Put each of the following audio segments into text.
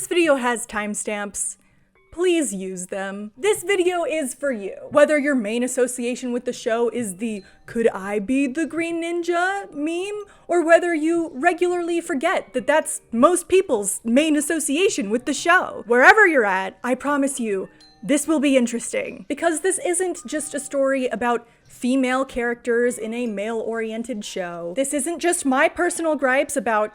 This video has timestamps. Please use them. This video is for you. Whether your main association with the show is the "could I be the green ninja" meme, or whether you regularly forget that that's most people's main association with the show. Wherever you're at, I promise you, this will be interesting. Because this isn't just a story about female characters in a male-oriented show. This isn't just my personal gripes about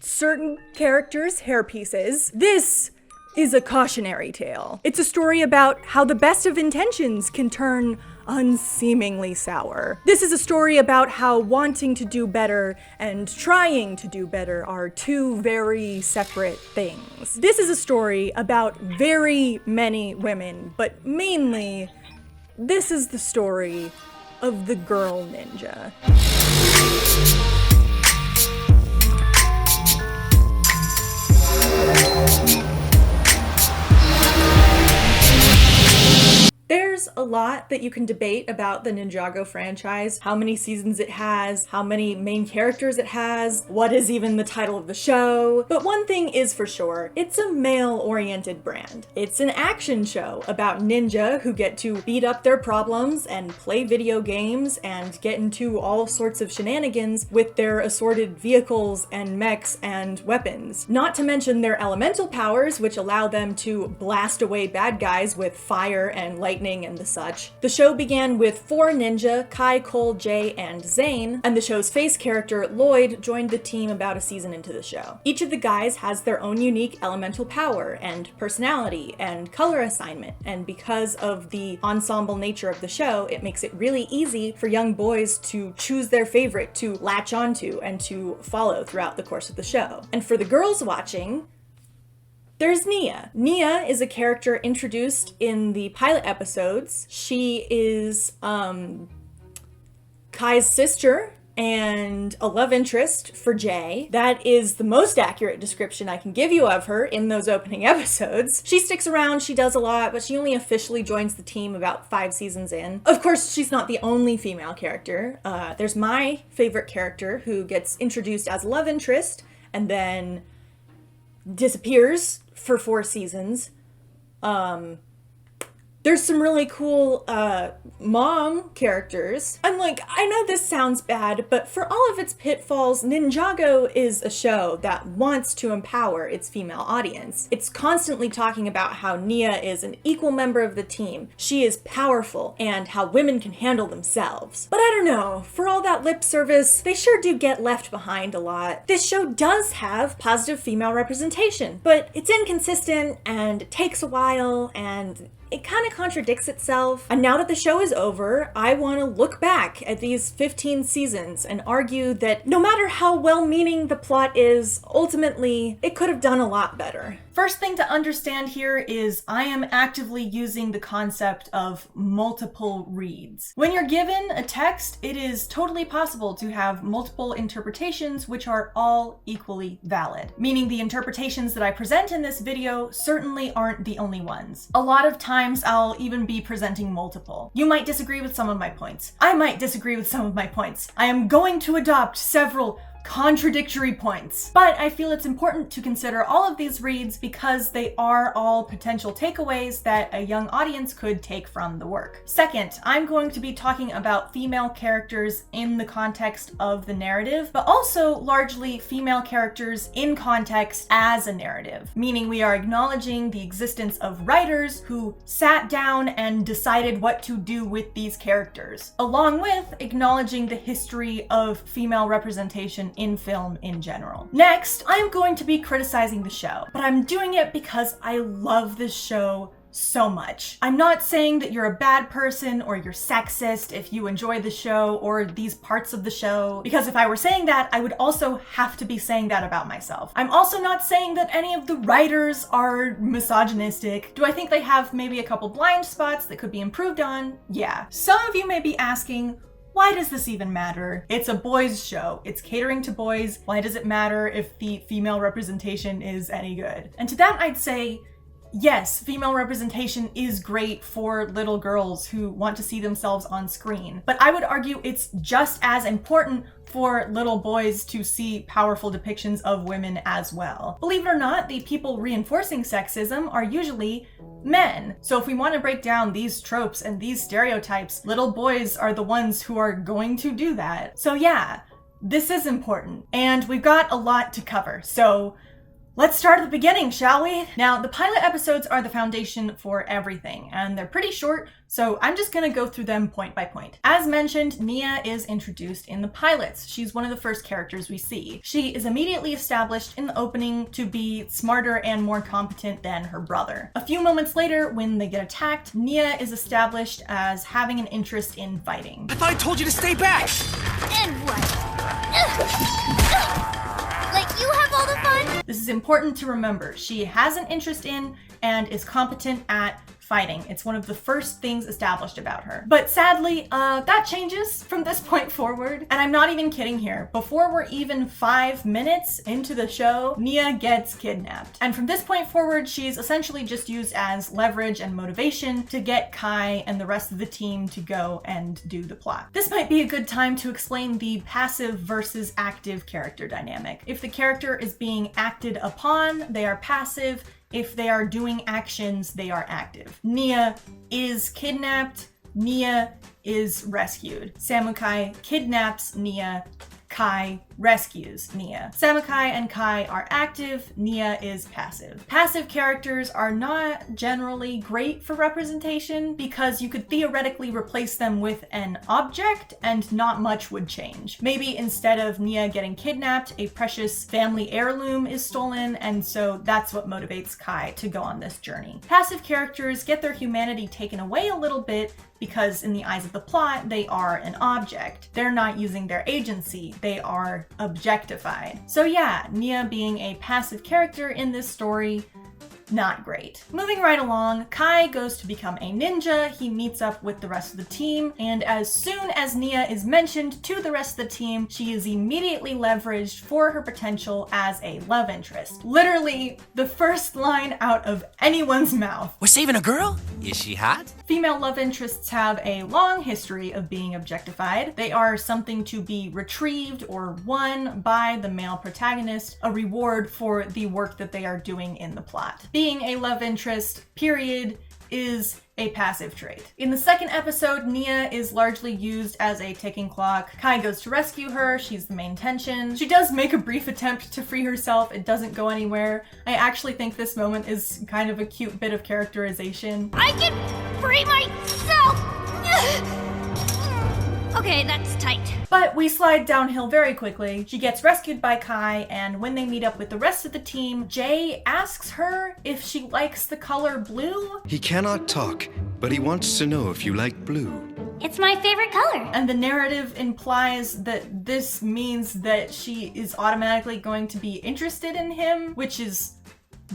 certain characters' hairpieces. This is a cautionary tale. It's a story about how the best of intentions can turn unseemingly sour. This is a story about how wanting to do better and trying to do better are two very separate things. This is a story about very many women, but mainly, this is the story of the girl ninja. There's a lot that you can debate about the Ninjago franchise, how many seasons it has, how many main characters it has, what is even the title of the show. But one thing is for sure, it's a male-oriented brand. It's an action show about ninja who get to beat up their problems and play video games and get into all sorts of shenanigans with their assorted vehicles and mechs and weapons. Not to mention their elemental powers, which allow them to blast away bad guys with fire and lightning and the such. The show began with 4 ninja, Kai, Cole, Jay, and Zane, and the show's face character, Lloyd, joined the team about a season into the show. Each of the guys has their own unique elemental power and personality and color assignment, and because of the ensemble nature of the show, it makes it really easy for young boys to choose their favorite to latch onto and to follow throughout the course of the show. And for the girls watching, there's Nia. Nia is a character introduced in the pilot episodes. She is Kai's sister and a love interest for Jay. That is the most accurate description I can give you of her in those opening episodes. She sticks around, she does a lot, but she only officially joins the team about 5 seasons in. Of course, she's not the only female character. There's my favorite character who gets introduced as a love interest and then disappears for 4 seasons. There's some really cool mom characters. I'm like, I know this sounds bad, but for all of its pitfalls, Ninjago is a show that wants to empower its female audience. It's constantly talking about how Nia is an equal member of the team, she is powerful, and how women can handle themselves. But I don't know, for all that lip service, they sure do get left behind a lot. This show does have positive female representation, but it's inconsistent and it takes a while and it kind of contradicts itself. And now that the show is over, I want to look back at these 15 seasons and argue that no matter how well-meaning the plot is, ultimately, it could have done a lot better. First thing to understand here is I am actively using the concept of multiple reads. When you're given a text, it is totally possible to have multiple interpretations which are all equally valid. Meaning the interpretations that I present in this video certainly aren't the only ones. A lot of times I'll even be presenting multiple. You might disagree with some of my points. I might disagree with some of my points. I am going to adopt several contradictory points. But I feel it's important to consider all of these reads because they are all potential takeaways that a young audience could take from the work. Second, I'm going to be talking about female characters in the context of the narrative, but also largely female characters in context as a narrative, meaning we are acknowledging the existence of writers who sat down and decided what to do with these characters, along with acknowledging the history of female representation in film in general. Next, I'm going to be criticizing the show, but I'm doing it because I love this show so much. I'm not saying that you're a bad person or you're sexist if you enjoy the show or these parts of the show, because if I were saying that, I would also have to be saying that about myself. I'm also not saying that any of the writers are misogynistic. Do I think they have maybe a couple blind spots that could be improved on? Yeah. Some of you may be asking, why does this even matter? It's a boys' show. It's catering to boys. Why does it matter if the female representation is any good? And to that I'd say, yes, female representation is great for little girls who want to see themselves on screen, but I would argue it's just as important for little boys to see powerful depictions of women as well. Believe it or not, the people reinforcing sexism are usually men. So if we want to break down these tropes and these stereotypes, little boys are the ones who are going to do that. So yeah, this is important, and we've got a lot to cover. So let's start at the beginning, shall we? Now, the pilot episodes are the foundation for everything, and they're pretty short, so I'm just gonna go through them point by point. As mentioned, Nia is introduced in the pilots. She's one of the first characters we see. She is immediately established in the opening to be smarter and more competent than her brother. A few moments later, when they get attacked, Nia is established as having an interest in fighting. I thought I told you to stay back! And what? Like you have all the fun? This is important to remember. She has an interest in and is competent at fighting. It's one of the first things established about her. But sadly, that changes from this point forward. And I'm not even kidding here. Before we're even 5 minutes into the show, Nia gets kidnapped. And from this point forward, she's essentially just used as leverage and motivation to get Kai and the rest of the team to go and do the plot. This might be a good time to explain the passive versus active character dynamic. If the character is being acted upon, they are passive. If they are doing actions, they are active. Nia is kidnapped. Nia is rescued. Samukai kidnaps Nia. Kai rescues Nia. Samukai and Kai are active, Nia is passive. Passive characters are not generally great for representation because you could theoretically replace them with an object and not much would change. Maybe instead of Nia getting kidnapped, a precious family heirloom is stolen, and so that's what motivates Kai to go on this journey. Passive characters get their humanity taken away a little bit because in the eyes of the plot, they are an object. They're not using their agency, they are objectified. So yeah, Nia being a passive character in this story, not great. Moving right along, Kai goes to become a ninja. He meets up with the rest of the team, and as soon as Nia is mentioned to the rest of the team, she is immediately leveraged for her potential as a love interest. Literally, the first line out of anyone's mouth. We're saving a girl? Is she hot? Female love interests have a long history of being objectified. They are something to be retrieved or won by the male protagonist, a reward for the work that they are doing in the plot. Being a love interest, period, is a passive trait. In the second episode, Nia is largely used as a ticking clock. Kai goes to rescue her. She's the main tension. She does make a brief attempt to free herself. It doesn't go anywhere. I actually think this moment is kind of a cute bit of characterization. I can free myself! Okay, that's tight. But we slide downhill very quickly. She gets rescued by Kai, and when they meet up with the rest of the team, Jay asks her if she likes the color blue. He cannot talk, but he wants to know if you like blue. It's my favorite color. And the narrative implies that this means that she is automatically going to be interested in him, which is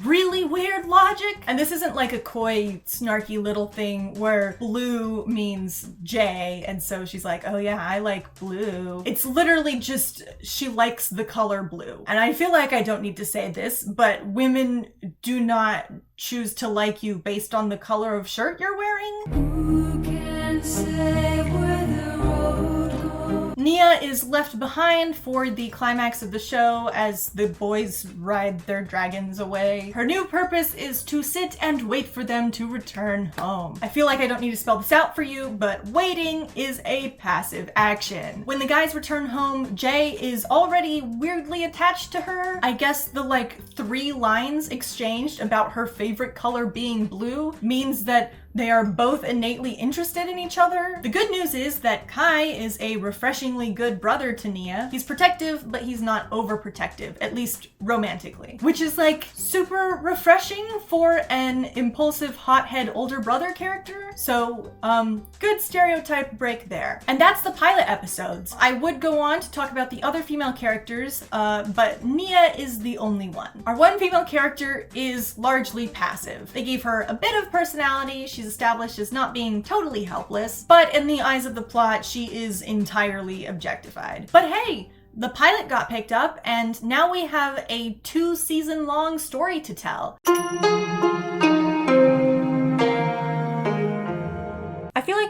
really weird logic. And this isn't like a coy, snarky little thing where blue means J, and so she's like, oh yeah, I like blue. It's literally just she likes the color blue. And I feel like I don't need to say this, but women do not choose to like you based on the color of shirt you're wearing. Who can say where the road goes? Nia is left behind for the climax of the show as the boys ride their dragons away. Her new purpose is to sit and wait for them to return home. I feel like I don't need to spell this out for you, but waiting is a passive action. When the guys return home, Jay is already weirdly attached to her. I guess the 3 lines exchanged about her favorite color being blue means that they are both innately interested in each other. The good news is that Kai is a refreshingly good brother to Nia. He's protective, but he's not overprotective, at least romantically, which is super refreshing for an impulsive, hothead older brother character. So, good stereotype break there. And that's the pilot episodes. I would go on to talk about the other female characters, but Nia is the only one. Our one female character is largely passive. They gave her a bit of personality. She's established as not being totally helpless, but in the eyes of the plot, she is entirely objectified. But hey, the pilot got picked up, and now we have a 2-season long story to tell.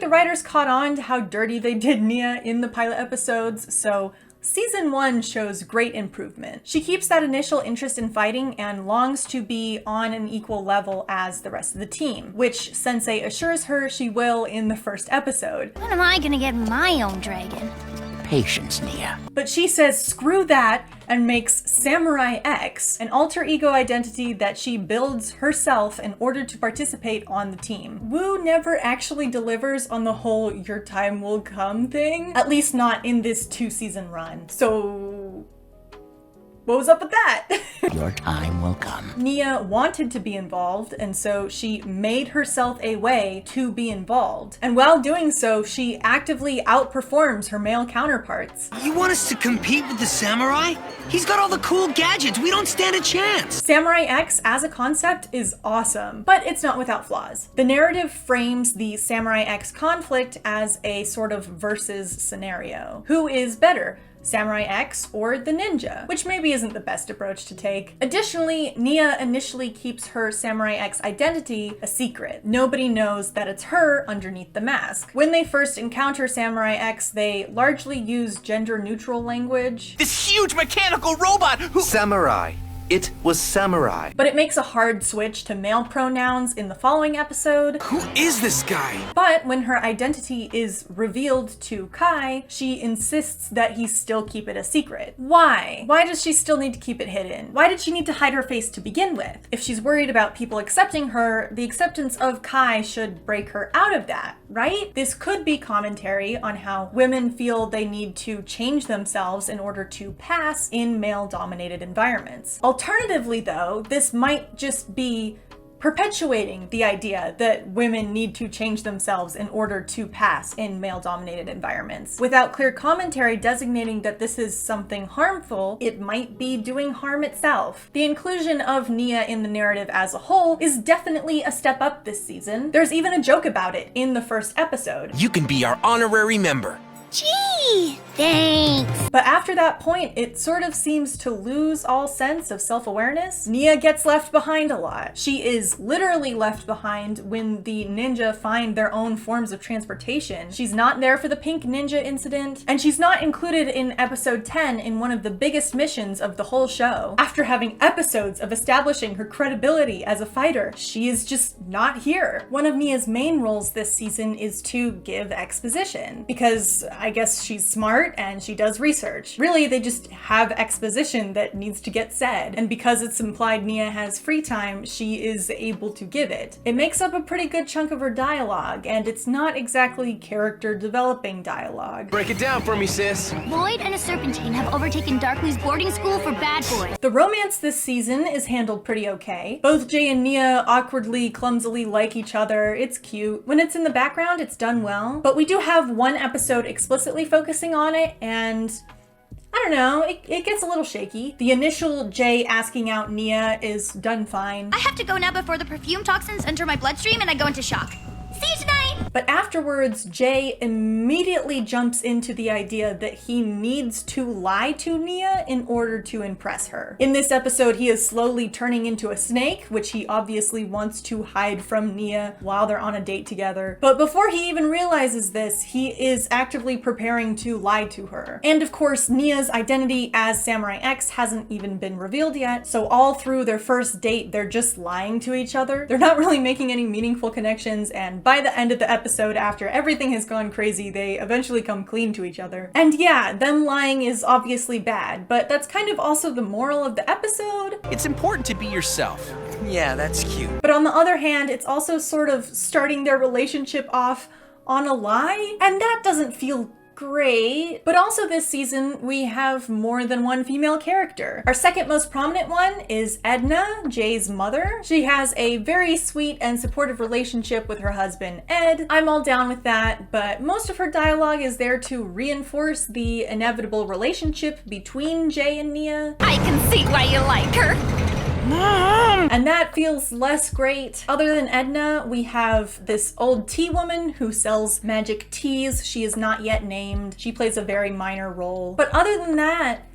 the writers caught on to how dirty they did Nia in the pilot episodes, so Season 1 shows great improvement. She keeps that initial interest in fighting and longs to be on an equal level as the rest of the team, which Sensei assures her she will in the first episode. When am I gonna get my own dragon? Patience, Nia. But she says screw that and makes Samurai X an alter ego identity that she builds herself in order to participate on the team. Wu never actually delivers on the whole your time will come thing, at least not in this 2-season run. So what was up with that? Your time will come. Nia wanted to be involved, and so she made herself a way to be involved. And while doing so, she actively outperforms her male counterparts. You want us to compete with the samurai? He's got all the cool gadgets. We don't stand a chance. Samurai X as a concept is awesome, but it's not without flaws. The narrative frames the Samurai X conflict as a sort of versus scenario. Who is better? Samurai X or the ninja, which maybe isn't the best approach to take. Additionally, Nia initially keeps her Samurai X identity a secret. Nobody knows that it's her underneath the mask. When they first encounter Samurai X, they largely use gender-neutral language. This huge mechanical robot who— Samurai. It was samurai. But it makes a hard switch to male pronouns in the following episode. Who is this guy? But when her identity is revealed to Kai, she insists that he still keep it a secret. Why? Why does she still need to keep it hidden? Why did she need to hide her face to begin with? If she's worried about people accepting her, the acceptance of Kai should break her out of that, right? This could be commentary on how women feel they need to change themselves in order to pass in male-dominated environments. Alternatively, though, this might just be perpetuating the idea that women need to change themselves in order to pass in male-dominated environments. Without clear commentary designating that this is something harmful, it might be doing harm itself. The inclusion of Nia in the narrative as a whole is definitely a step up this season. There's even a joke about it in the first episode. You can be our honorary member. Gee, thanks. But after that point, it sort of seems to lose all sense of self-awareness. Nia gets left behind a lot. She is literally left behind when the ninja find their own forms of transportation. She's not there for the pink ninja incident, and she's not included in episode 10 in one of the biggest missions of the whole show. After having episodes of establishing her credibility as a fighter, she is just not here. One of Nia's main roles this season is to give exposition, because I guess she's smart and she does research. Really, they just have exposition that needs to get said, and because it's implied Nia has free time, she is able to give it. It makes up a pretty good chunk of her dialogue, and it's not exactly character developing dialogue. Break it down for me, sis. Lloyd and a Serpentine have overtaken Darkley's boarding school for bad boys. The romance this season is handled pretty okay. Both Jay and Nia awkwardly, clumsily like each other. It's cute. When it's in the background, it's done well. But we do have one episode explicitly focusing on it, and I don't know, it gets a little shaky. The initial Jay asking out Nia is done fine. I have to go now before the perfume toxins enter my bloodstream and I go into shock. See you tonight! But afterwards, Jay immediately jumps into the idea that he needs to lie to Nia in order to impress her. In this episode, he is slowly turning into a snake, which he obviously wants to hide from Nia while they're on a date together. But before he even realizes this, he is actively preparing to lie to her. And of course, Nia's identity as Samurai X hasn't even been revealed yet, so all through their first date, they're just lying to each other. They're not really making any meaningful connections, and by the end of the episode, after everything has gone crazy, they eventually come clean to each other. And yeah, them lying is obviously bad, but that's kind of also the moral of the episode. It's important to be yourself. Yeah, that's cute. But on the other hand, it's also sort of starting their relationship off on a lie, and that doesn't feel great. But also this season, we have more than one female character. Our second most prominent one is Edna, Jay's mother. She has a very sweet and supportive relationship with her husband, Ed. I'm all down with that, but most of her dialogue is there to reinforce the inevitable relationship between Jay and Nia. I can see why you like her. And that feels less great. Other than Edna, we have this old tea woman who sells magic teas. She is not yet named. She plays a very minor role. But other than that,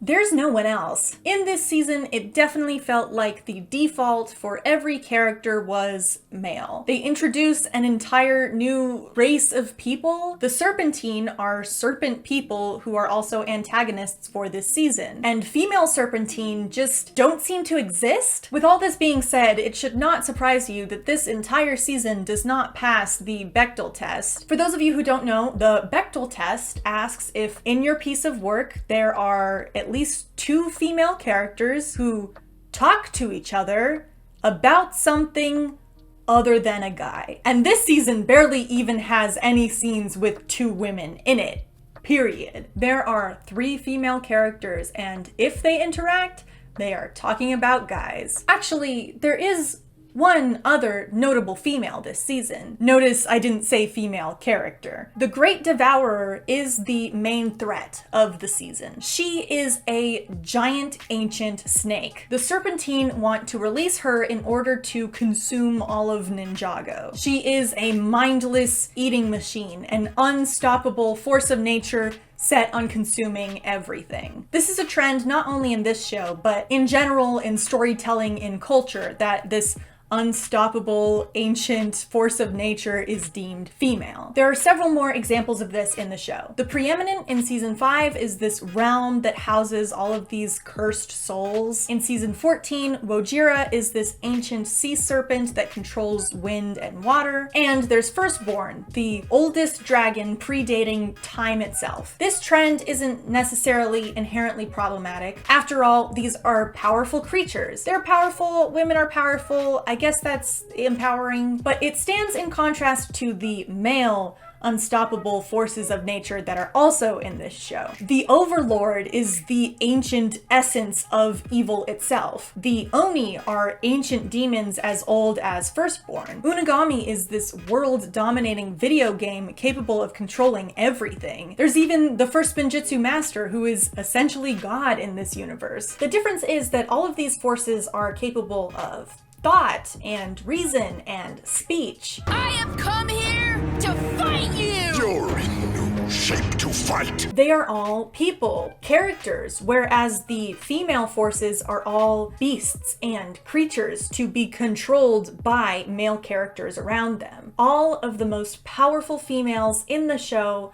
There's no one else. In this season, it definitely felt like the default for every character was male. They introduce an entire new race of people. The Serpentine are serpent people who are also antagonists for this season, and female Serpentine just don't seem to exist. With all this being said, it should not surprise you that this entire season does not pass the Bechdel test. For those of you who don't know, the Bechdel test asks if in your piece of work there are at least 2 female characters who talk to each other about something other than a guy. And this season barely even has any scenes with 2 women in it, period. There are 3 female characters, and if they interact, they are talking about guys. Actually, there is one other notable female this season. Notice I didn't say female character. The Great Devourer is the main threat of the season. She is a giant ancient snake. The Serpentine want to release her in order to consume all of Ninjago. She is a mindless eating machine, an unstoppable force of nature set on consuming everything. This is a trend not only in this show, but in general in storytelling in culture, that this unstoppable ancient force of nature is deemed female. There are several more examples of this in the show. The preeminent in season 5 is this realm that houses all of these cursed souls. In season 14, Wojira is this ancient sea serpent that controls wind and water. And there's Firstborn, the oldest dragon predating time itself. This trend isn't necessarily inherently problematic. After all, these are powerful creatures. They're powerful, women are powerful. I guess that's empowering, but it stands in contrast to the male unstoppable forces of nature that are also in this show. The Overlord is the ancient essence of evil itself. The Oni are ancient demons as old as Firstborn. Unagami is this world-dominating video game capable of controlling everything. There's even the first Spinjitzu master, who is essentially God in this universe. The difference is that all of these forces are capable of thought and reason and speech. I have come here to fight you! You're in no shape to fight! They are all people, characters, whereas the female forces are all beasts and creatures to be controlled by male characters around them. All of the most powerful females in the show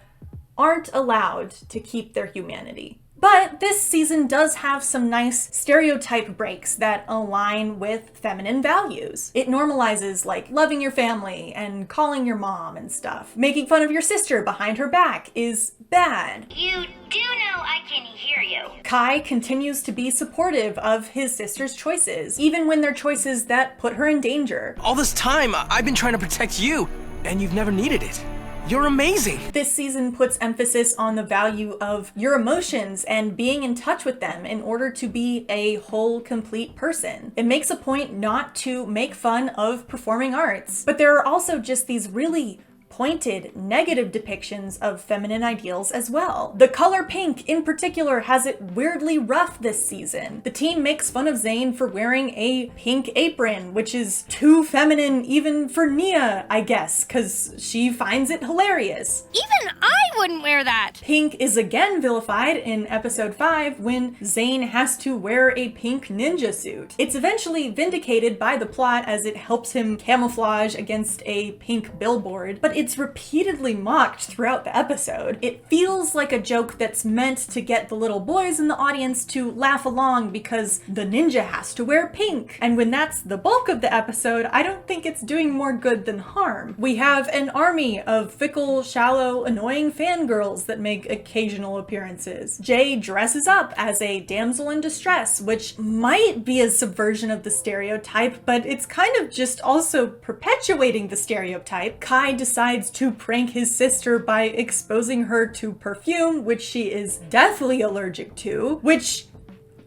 aren't allowed to keep their humanity. But this season does have some nice stereotype breaks that align with feminine values. It normalizes like loving your family and calling your mom and stuff. Making fun of your sister behind her back is bad. You do know I can hear you. Kai continues to be supportive of his sister's choices, even when they're choices that put her in danger. All this time, I've been trying to protect you, and you've never needed it. You're amazing! This season puts emphasis on the value of your emotions and being in touch with them in order to be a whole, complete person. It makes a point not to make fun of performing arts, but there are also just these really pointed, negative depictions of feminine ideals as well. The color pink, in particular, has it weirdly rough this season. The team makes fun of Zane for wearing a pink apron, which is too feminine even for Nia, I guess, because she finds it hilarious. Even I wouldn't wear that! Pink is again vilified in episode 5 when Zane has to wear a pink ninja suit. It's eventually vindicated by the plot as it helps him camouflage against a pink billboard, but it's repeatedly mocked throughout the episode. It feels like a joke that's meant to get the little boys in the audience to laugh along because the ninja has to wear pink. And when that's the bulk of the episode, I don't think it's doing more good than harm. We have an army of fickle, shallow, annoying fangirls that make occasional appearances. Jay dresses up as a damsel in distress, which might be a subversion of the stereotype, but it's kind of just also perpetuating the stereotype. Kai decides to prank his sister by exposing her to perfume, which she is deathly allergic to, which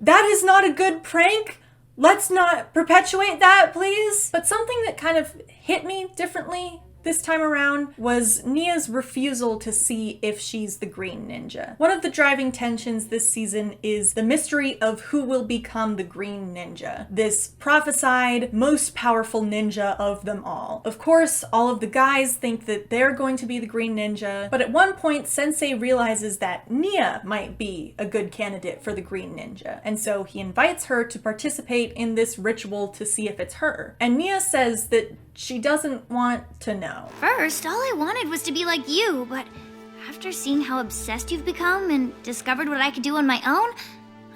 that is not a good prank. Let's not perpetuate that, please. But something that kind of hit me differently this time around was Nia's refusal to see if she's the Green Ninja. One of the driving tensions this season is the mystery of who will become the Green Ninja, this prophesied, most powerful ninja of them all. Of course, all of the guys think that they're going to be the Green Ninja, but at one point, Sensei realizes that Nia might be a good candidate for the Green Ninja, and so he invites her to participate in this ritual to see if it's her. And Nia says that she doesn't want to know. First, all I wanted was to be like you, but after seeing how obsessed you've become and discovered what I could do on my own,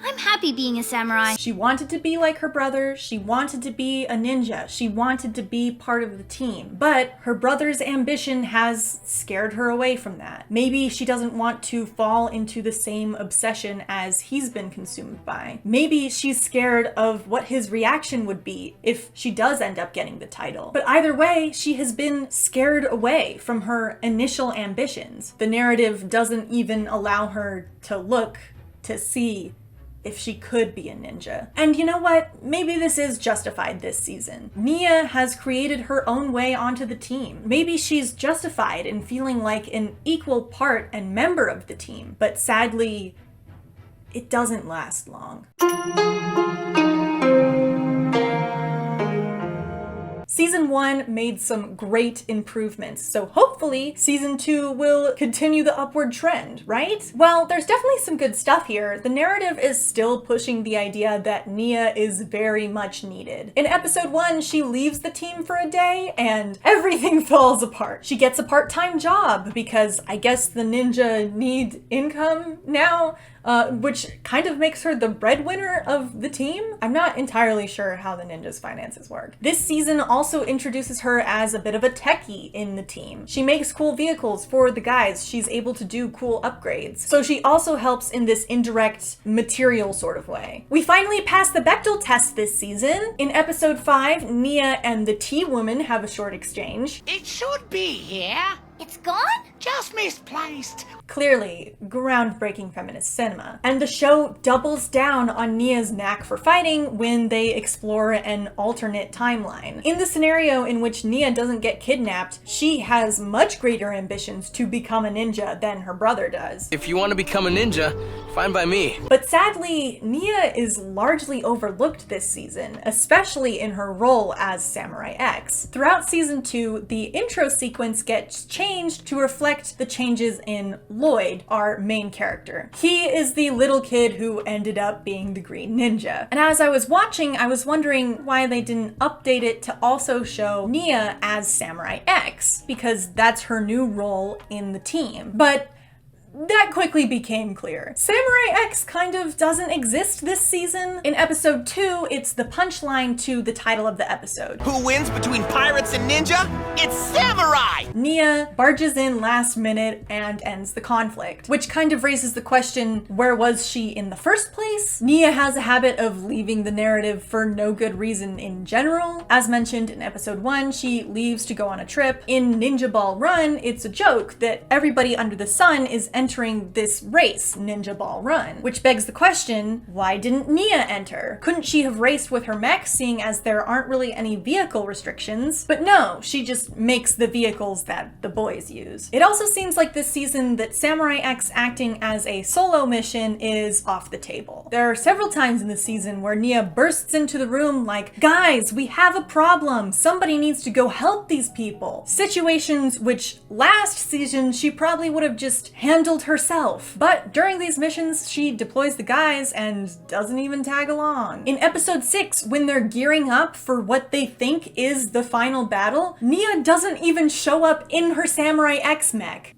I'm happy being a samurai. She wanted to be like her brother, she wanted to be a ninja, she wanted to be part of the team, but her brother's ambition has scared her away from that. Maybe she doesn't want to fall into the same obsession as he's been consumed by. Maybe she's scared of what his reaction would be if she does end up getting the title. But either way, she has been scared away from her initial ambitions. The narrative doesn't even allow her to look to see if she could be a ninja. And you know what? Maybe this is justified this season. Nia has created her own way onto the team. Maybe she's justified in feeling like an equal part and member of the team, but sadly, it doesn't last long. Season 1 made some great improvements, so hopefully Season 2 will continue the upward trend, right? Well, there's definitely some good stuff here. The narrative is still pushing the idea that Nia is very much needed. In episode 1, she leaves the team for a day and everything falls apart. She gets a part-time job because I guess the ninja need income now, which kind of makes her the breadwinner of the team. I'm not entirely sure how the ninja's finances work. This season also introduces her as a bit of a techie in the team. She makes cool vehicles for the guys. She's able to do cool upgrades. So she also helps in this indirect material sort of way. We finally passed the Bechdel test this season. In episode 5, Nia and the tea woman have a short exchange. It should be here. It's gone? Just misplaced. Clearly, groundbreaking feminist cinema. And the show doubles down on Nia's knack for fighting when they explore an alternate timeline. In the scenario in which Nia doesn't get kidnapped, she has much greater ambitions to become a ninja than her brother does. If you want to become a ninja, fine by me. But sadly, Nia is largely overlooked this season, especially in her role as Samurai X. Throughout season 2, the intro sequence gets changed to reflect the changes in Lloyd, our main character. He is the little kid who ended up being the Green Ninja. And as I was watching, I was wondering why they didn't update it to also show Nia as Samurai X, because that's her new role in the team. But that quickly became clear. Samurai X kind of doesn't exist this season. In episode 2, it's the punchline to the title of the episode. Who wins between pirates and ninja? It's samurai! Nia barges in last minute and ends the conflict, which kind of raises the question, where was she in the first place? Nia has a habit of leaving the narrative for no good reason in general. As mentioned in episode 1, she leaves to go on a trip. In Ninja Ball Run, it's a joke that everybody under the sun is entering this race, Ninja Ball Run, which begs the question, why didn't Nia enter? Couldn't she have raced with her mech, seeing as there aren't really any vehicle restrictions? But no, she just makes the vehicles that the boys use. It also seems like this season that Samurai X acting as a solo mission is off the table. There are several times in the season where Nia bursts into the room like, guys, we have a problem. Somebody needs to go help these people. Situations which last season she probably would have just handled herself. But during these missions, she deploys the guys and doesn't even tag along. In episode 6, when they're gearing up for what they think is the final battle, Nia doesn't even show up in her Samurai X mech.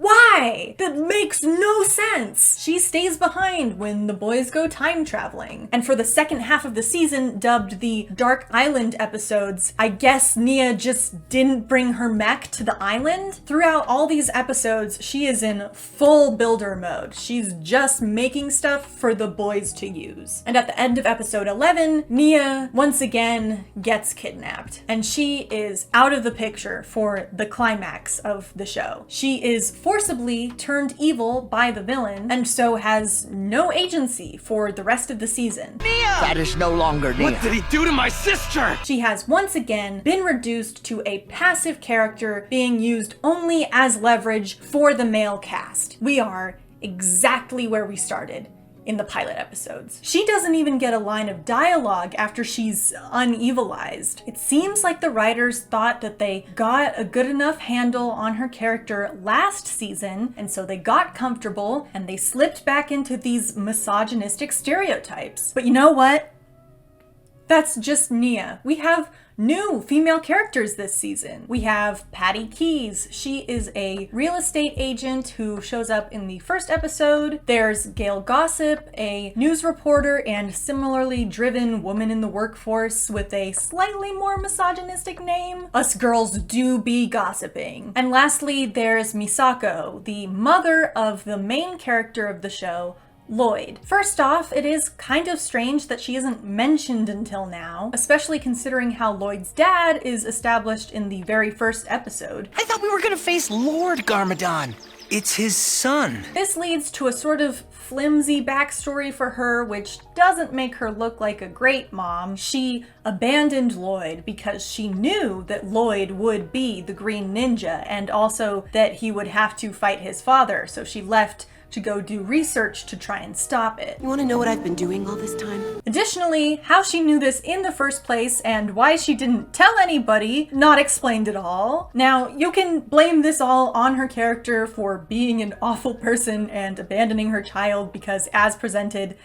Why? That makes no sense. She stays behind when the boys go time traveling. And for the second half of the season, dubbed the Dark Island episodes, I guess Nia just didn't bring her mech to the island. Throughout all these episodes, she is in full builder mode. She's just making stuff for the boys to use. And at the end of episode 11, Nia once again gets kidnapped. And she is out of the picture for the climax of the show. She is forcibly turned evil by the villain, and so has no agency for the rest of the season. That is no longer Nia. What did he do to my sister? She has once again been reduced to a passive character being used only as leverage for the male cast. We are exactly where we started in the pilot episodes. She doesn't even get a line of dialogue after she's unevilized. It seems like the writers thought that they got a good enough handle on her character last season, and so they got comfortable and they slipped back into these misogynistic stereotypes. But you know what? That's just Nia. We have new female characters this season. We have Patty Keys. She is a real estate agent who shows up in the first episode. There's Gail Gossip, a news reporter and similarly driven woman in the workforce with a slightly more misogynistic name. Us girls do be gossiping. And lastly, there's Misako, the mother of the main character of the show, Lloyd. First off, it is kind of strange that she isn't mentioned until now, especially considering how Lloyd's dad is established in the very first episode. I thought we were gonna face Lord Garmadon. It's his son. This leads to a sort of flimsy backstory for her, which doesn't make her look like a great mom. She abandoned Lloyd because she knew that Lloyd would be the Green Ninja, and also that he would have to fight his father, so she left to go do research to try and stop it. You want to know what I've been doing all this time? Additionally, how she knew this in the first place and why she didn't tell anybody, not explained at all. Now, you can blame this all on her character for being an awful person and abandoning her child because, as presented,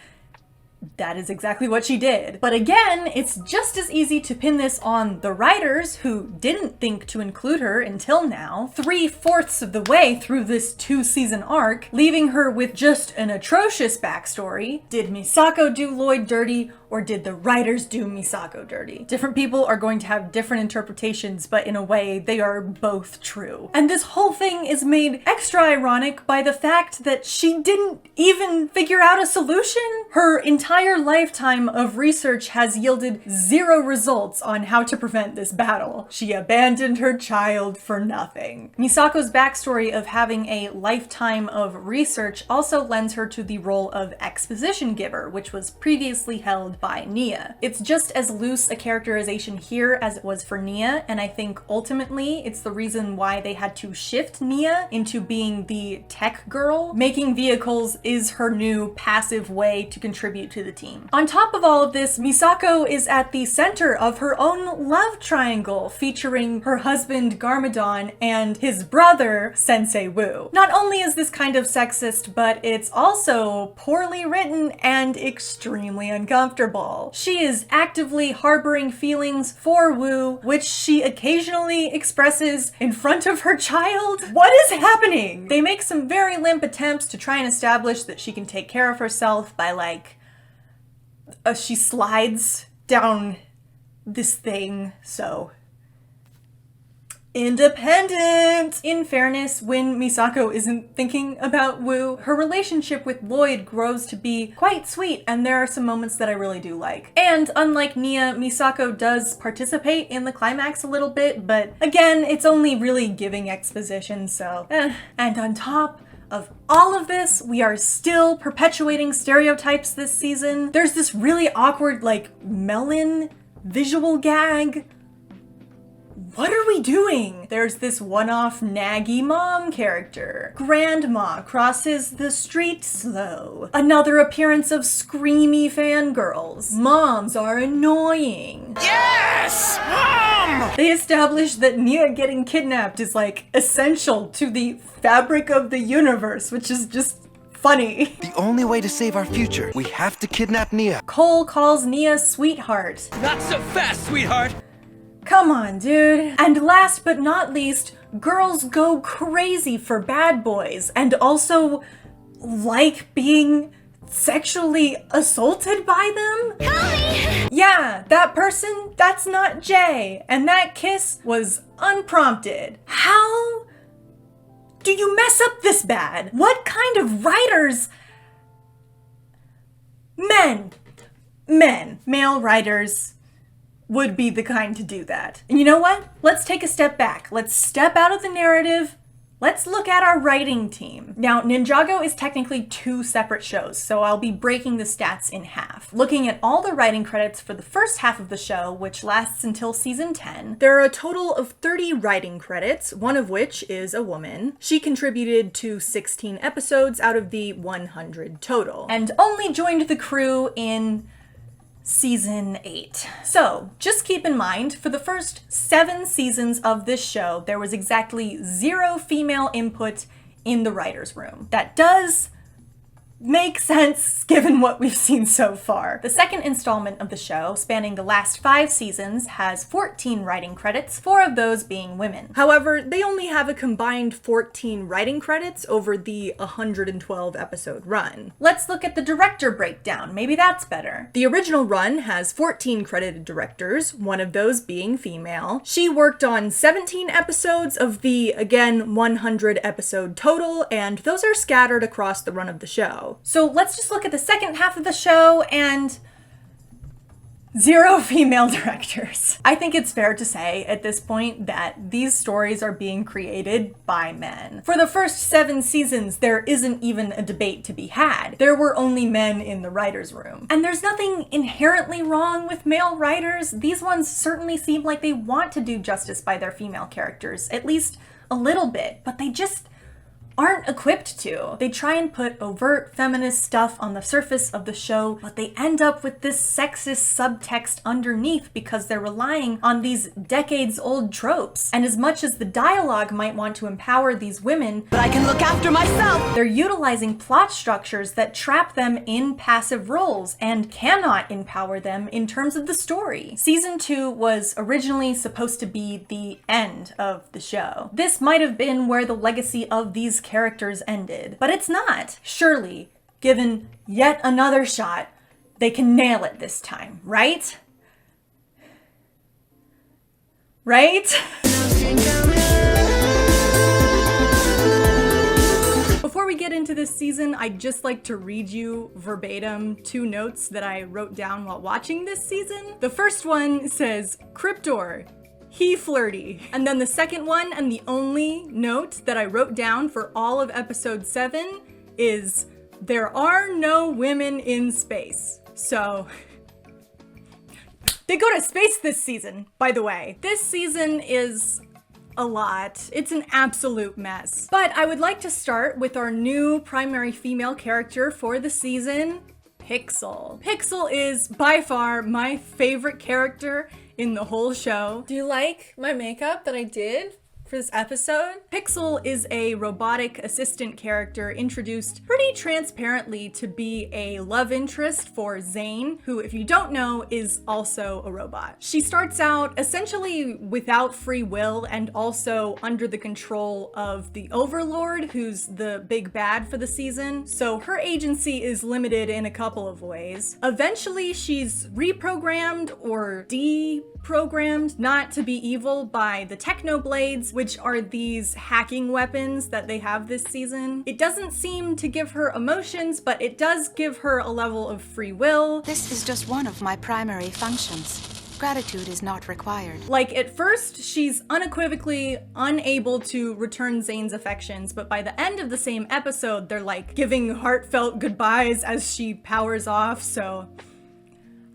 that is exactly what she did. But again, it's just as easy to pin this on the writers who didn't think to include her until now, 3/4 of the way through this 2-season arc, leaving her with just an atrocious backstory. Did Misako do Lloyd dirty, or did the writers do Misako dirty? Different people are going to have different interpretations, but in a way, they are both true. And this whole thing is made extra ironic by the fact that she didn't even figure out a solution. Her entire lifetime of research has yielded 0 results on how to prevent this battle. She abandoned her child for nothing. Misako's backstory of having a lifetime of research also lends her to the role of exposition giver, which was previously held by Nia. It's just as loose a characterization here as it was for Nia, and I think ultimately it's the reason why they had to shift Nia into being the tech girl. Making vehicles is her new passive way to contribute to the team. On top of all of this, Misako is at the center of her own love triangle featuring her husband Garmadon and his brother Sensei Wu. Not only is this kind of sexist, but it's also poorly written and extremely uncomfortable. She is actively harboring feelings for Wu, which she occasionally expresses in front of her child. What is happening? They make some very limp attempts to try and establish that she can take care of herself by she slides down this thing, so independent! In fairness, when Misako isn't thinking about Wu, her relationship with Lloyd grows to be quite sweet, and there are some moments that I really do like. And unlike Nia, Misako does participate in the climax a little bit, but again, it's only really giving exposition, so And on top of all of this, we are still perpetuating stereotypes this season. There's this really awkward, melon visual gag. What are we doing? There's this one-off naggy mom character. Grandma crosses the street slow. Another appearance of screamy fangirls. Moms are annoying. Yes! Mom! They established that Nia getting kidnapped is essential to the fabric of the universe, which is just funny. The only way to save our future, we have to kidnap Nia. Cole calls Nia sweetheart. Not so fast, sweetheart! Come on, dude. And last but not least, girls go crazy for bad boys and also like being sexually assaulted by them? Cody! Yeah, that person, that's not Jay. And that kiss was unprompted. How do you mess up this bad? What kind of writers? Male writers would be the kind to do that. And you know what? Let's take a step back. Let's step out of the narrative Let's look at our writing team. Now, Ninjago is technically 2 separate shows, so I'll be breaking the stats in half. Looking at all the writing credits for the first half of the show, which lasts until season 10, there are a total of 30 writing credits, one of which is a woman. She contributed to 16 episodes out of the 100 total, and only joined the crew in Season 8. So, just keep in mind, for the first 7 seasons of this show, there was exactly 0 female input in the writer's room. That does make sense given what we've seen so far. The second installment of the show, spanning the last 5 seasons, has 14 writing credits, 4 of those being women. However, they only have a combined 14 writing credits over the 112 episode run. Let's look at the director breakdown. Maybe that's better. The original run has 14 credited directors, one of those being female. She worked on 17 episodes of the, again, 100 episode total, and those are scattered across the run of the show. So let's just look at the second half of the show and 0 female directors. I think it's fair to say at this point that these stories are being created by men. For the first 7 seasons, there isn't even a debate to be had. There were only men in the writer's room. And there's nothing inherently wrong with male writers. These ones certainly seem like they want to do justice by their female characters, at least a little bit, but they just aren't equipped to. They try and put overt feminist stuff on the surface of the show, but they end up with this sexist subtext underneath because they're relying on these decades-old tropes. And as much as the dialogue might want to empower these women, But I can look after myself! they're utilizing plot structures that trap them in passive roles and cannot empower them in terms of the story. Season 2 was originally supposed to be the end of the show. This might have been where the legacy of these characters ended, but it's not. Surely, given yet another shot, they can nail it this time, right? Right? Before we get into this season, I'd just like to read you verbatim 2 notes that I wrote down while watching this season. The first one says, Cryptor, he flirty. And then the second one, and the only note that I wrote down for all of episode 7, is there are no women in space. So they go to space this season, by the way. This season is a lot. It's an absolute mess. But I would like to start with our new primary female character for the season, Pixel. Pixel is by far my favorite character in the whole show. Do you like my makeup that I did for this episode? Pixel is a robotic assistant character introduced pretty transparently to be a love interest for Zane, who, if you don't know, is also a robot. She starts out essentially without free will and also under the control of the Overlord, who's the big bad for the season, so her agency is limited in a couple of ways. Eventually, she's reprogrammed or deprogrammed not to be evil by the Technoblades, which are these hacking weapons that they have this season. It doesn't seem to give her emotions, but it does give her a level of free will. This is just one of my primary functions. Gratitude is not required. Like, at first, she's unequivocally unable to return Zane's affections, but by the end of the same episode, they're like giving heartfelt goodbyes as she powers off, so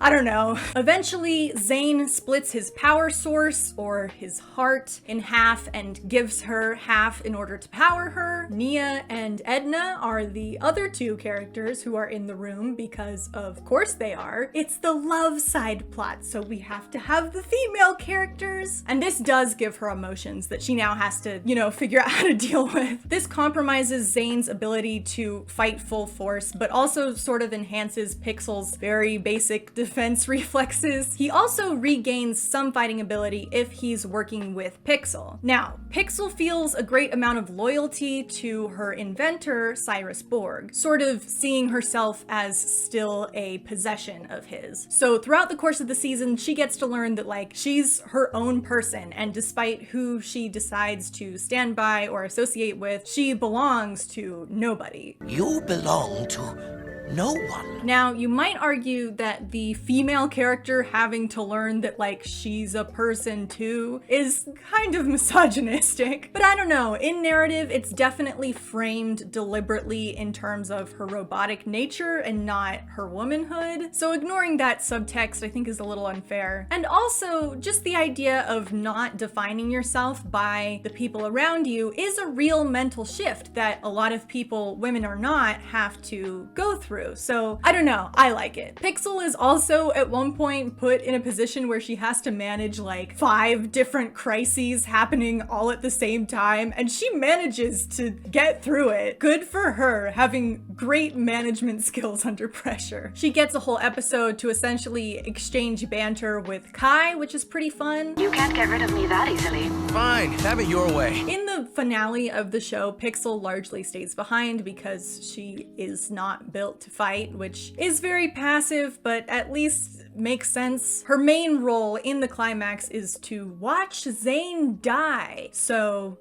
I don't know. Eventually, Zane splits his power source, or his heart, in half and gives her half in order to power her. Nia and Edna are the other 2 characters who are in the room because of course they are. It's the love side plot, so we have to have the female characters. And this does give her emotions that she now has to, figure out how to deal with. This compromises Zane's ability to fight full force, but also sort of enhances Pixel's very basic defense reflexes. He also regains some fighting ability if he's working with Pixel. Now, Pixel feels a great amount of loyalty to her inventor, Cyrus Borg, sort of seeing herself as still a possession of his. So throughout the course of the season, she gets to learn that, she's her own person, and despite who she decides to stand by or associate with, she belongs to nobody. You belong to No one. Now, you might argue that the female character having to learn that, like, she's a person too is kind of misogynistic. But I don't know, in narrative, it's definitely framed deliberately in terms of her robotic nature and not her womanhood. So ignoring that subtext I think is a little unfair. And also, just the idea of not defining yourself by the people around you is a real mental shift that a lot of people, women or not, have to go through. So I don't know, I like it. Pixel is also at one point put in a position where she has to manage like 5 different crises happening all at the same time, and she manages to get through it. Good for her, having great management skills under pressure. She gets a whole episode to essentially exchange banter with Kai, which is pretty fun. You can't get rid of me that easily. Fine, have it your way. In the finale of the show, Pixel largely stays behind because she is not built to fight, which is very passive, but at least makes sense. Her main role in the climax is to watch Zane die, so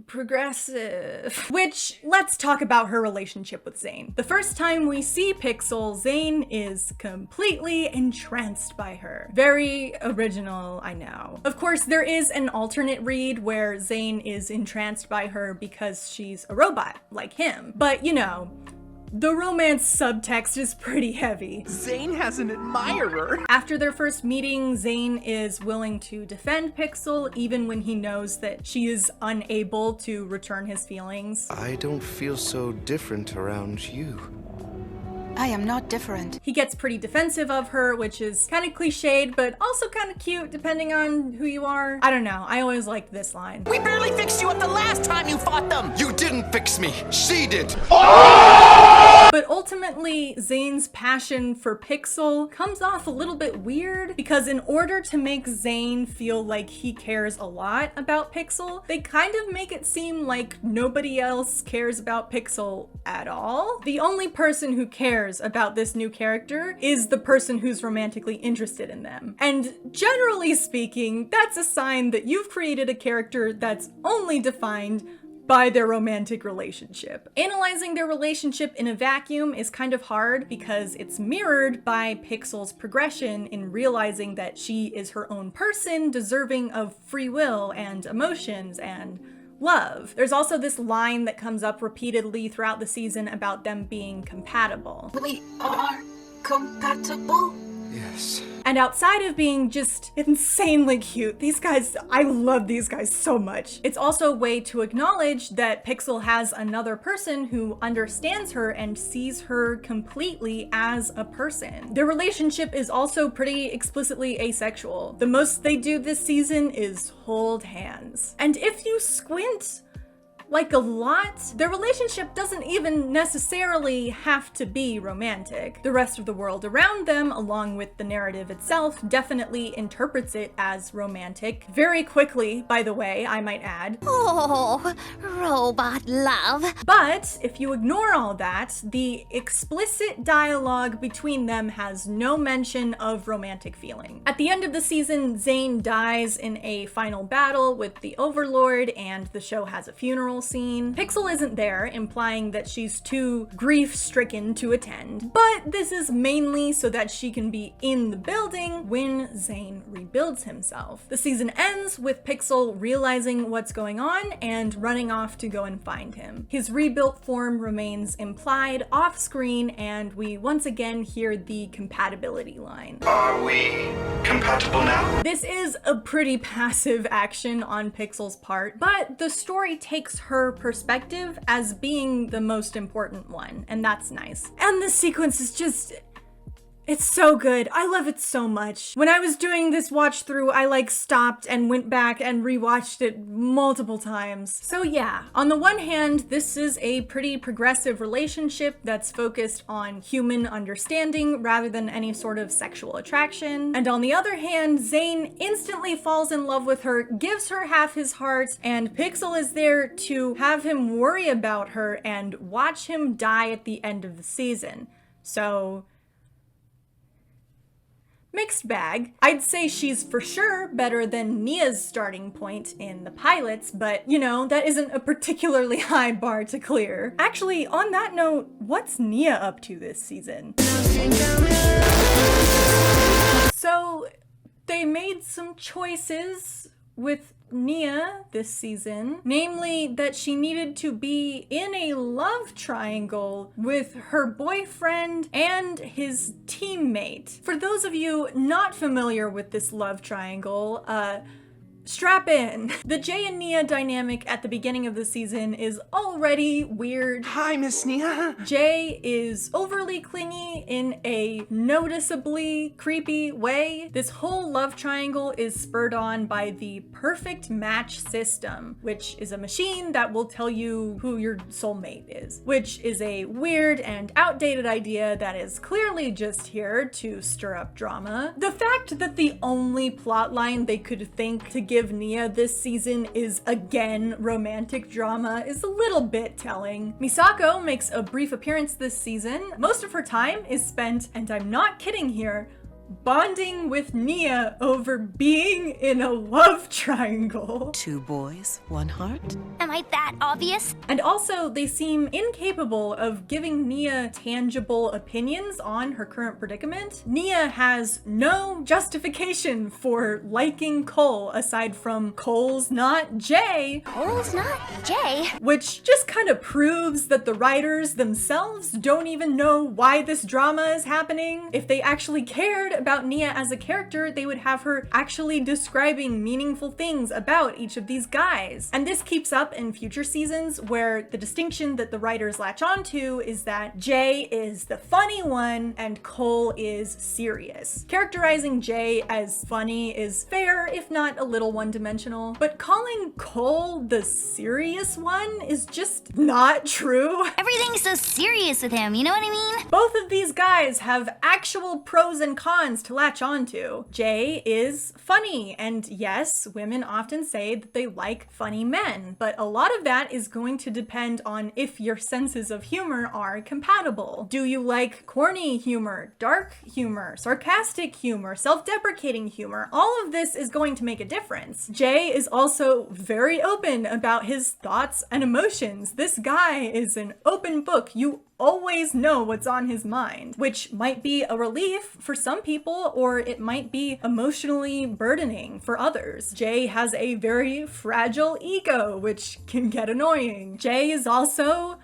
progressive. Which, let's talk about her relationship with Zane. The first time we see Pixel, Zane is completely entranced by her. Very original, I know. Of course, there is an alternate read where Zane is entranced by her because she's a robot, like him. But you know, the romance subtext is pretty heavy. Zane has an admirer. After their first meeting, Zane is willing to defend Pixel even when he knows that she is unable to return his feelings. I don't feel so different around you. I am not different. He gets pretty defensive of her, which is kind of cliched, but also kind of cute depending on who you are. I don't know, I always liked this line. We barely fixed you up the last time you fought them. You didn't fix me. She did. But ultimately, Zane's passion for Pixel comes off a little bit weird because in order to make Zane feel like he cares a lot about Pixel, they kind of make it seem like nobody else cares about Pixel at all. The only person who cares about this new character is the person who's romantically interested in them. And generally speaking, that's a sign that you've created a character that's only defined by their romantic relationship. Analyzing their relationship in a vacuum is kind of hard because it's mirrored by Pixel's progression in realizing that she is her own person, deserving of free will and emotions and love. There's also this line that comes up repeatedly throughout the season about them being compatible. We are compatible? Yes. And outside of being just insanely cute, these guys, I love these guys so much. It's also a way to acknowledge that Pixel has another person who understands her and sees her completely as a person. Their relationship is also pretty explicitly asexual. The most they do this season is hold hands. And if you squint, like a lot, their relationship doesn't even necessarily have to be romantic. The rest of the world around them, along with the narrative itself, definitely interprets it as romantic. Very quickly, by the way, I might add. Oh, robot love. But if you ignore all that, the explicit dialogue between them has no mention of romantic feeling. At the end of the season, Zane dies in a final battle with the Overlord, and the show has a funeral scene. Pixel isn't there, implying that she's too grief-stricken to attend, but this is mainly so that she can be in the building when Zane rebuilds himself. The season ends with Pixel realizing what's going on and running off to go and find him. His rebuilt form remains implied off-screen, and we once again hear the compatibility line. Are we compatible now? This is a pretty passive action on Pixel's part, but the story takes her perspective as being the most important one, and that's nice. And the sequence is just, it's so good. I love it so much. When I was doing this watch through, I like stopped and went back and rewatched it multiple times. So yeah, on the one hand, this is a pretty progressive relationship that's focused on human understanding rather than any sort of sexual attraction. And on the other hand, Zane instantly falls in love with her, gives her half his heart, and Pixel is there to have him worry about her and watch him die at the end of the season. So mixed bag. I'd say she's for sure better than Nia's starting point in the pilots, but you know, that isn't a particularly high bar to clear. Actually, on that note, what's Nia up to this season? So, they made some choices with Nia this season, namely that she needed to be in a love triangle with her boyfriend and his teammate. For those of you not familiar with this love triangle, strap in. The Jay and Nia dynamic at the beginning of the season is already weird. Hi, Miss Nia. Jay is overly clingy in a noticeably creepy way. This whole love triangle is spurred on by the perfect match system, which is a machine that will tell you who your soulmate is, which is a weird and outdated idea that is clearly just here to stir up drama. The fact that the only plotline they could think to give Nia this season is again romantic drama is a little bit telling. Misako makes a brief appearance this season. Most of her time is spent, and I'm not kidding here, bonding with Nia over being in a love triangle. 2 boys, 1 heart? Am I that obvious? And also, they seem incapable of giving Nia tangible opinions on her current predicament. Nia has no justification for liking Cole aside from Cole's not Jay. Cole's not Jay. Which just kind of proves that the writers themselves don't even know why this drama is happening. If they actually cared about Nia as a character, they would have her actually describing meaningful things about each of these guys. And this keeps up in future seasons, where the distinction that the writers latch onto is that Jay is the funny one and Cole is serious. Characterizing Jay as funny is fair, if not a little one-dimensional, but calling Cole the serious one is just not true. Everything's so serious with him, you know what I mean? Both of these guys have actual pros and cons to latch onto. Jay is funny, and yes, women often say that they like funny men, but a lot of that is going to depend on if your senses of humor are compatible. Do you like corny humor, dark humor, sarcastic humor, self-deprecating humor? All of this is going to make a difference. Jay is also very open about his thoughts and emotions. This guy is an open book. You always know what's on his mind, which might be a relief for some people, or it might be emotionally burdening for others. Jay has a very fragile ego, which can get annoying. Jay is also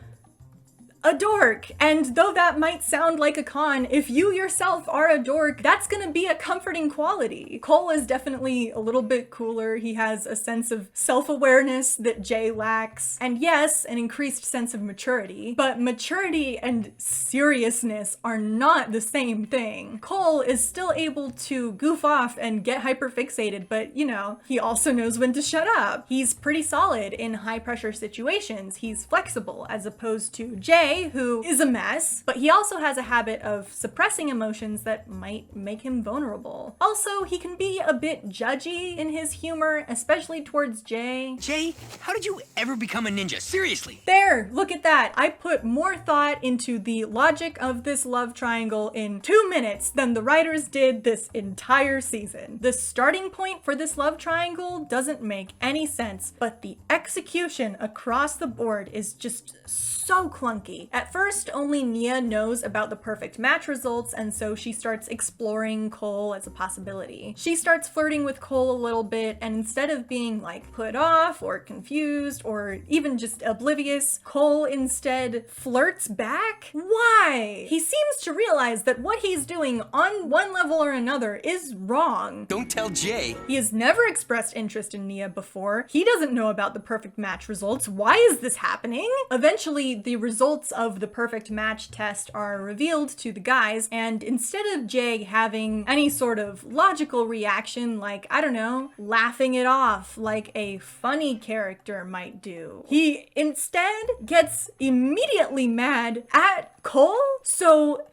a dork, and though that might sound like a con, if you yourself are a dork, that's gonna be a comforting quality. Cole is definitely a little bit cooler. He has a sense of self-awareness that Jay lacks, and yes, an increased sense of maturity, but maturity and seriousness are not the same thing. Cole is still able to goof off and get hyperfixated, but you know, he also knows when to shut up. He's pretty solid in high-pressure situations. He's flexible, as opposed to Jay, who is a mess, but he also has a habit of suppressing emotions that might make him vulnerable. Also, he can be a bit judgy in his humor, especially towards Jay. Jay, how did you ever become a ninja? Seriously. There, look at that. I put more thought into the logic of this love triangle in 2 minutes than the writers did this entire season. The starting point for this love triangle doesn't make any sense, but the execution across the board is just so clunky. At first, only Nia knows about the perfect match results, and so she starts exploring Cole as a possibility. She starts flirting with Cole a little bit, and instead of being like put off or confused or even just oblivious, Cole instead flirts back. Why? He seems to realize that what he's doing on one level or another is wrong. Don't tell Jay. He has never expressed interest in Nia before. He doesn't know about the perfect match results. Why is this happening? Eventually, the results of the perfect match test are revealed to the guys, and instead of Jay having any sort of logical reaction, like, I don't know, laughing it off like a funny character might do, he instead gets immediately mad at Cole. So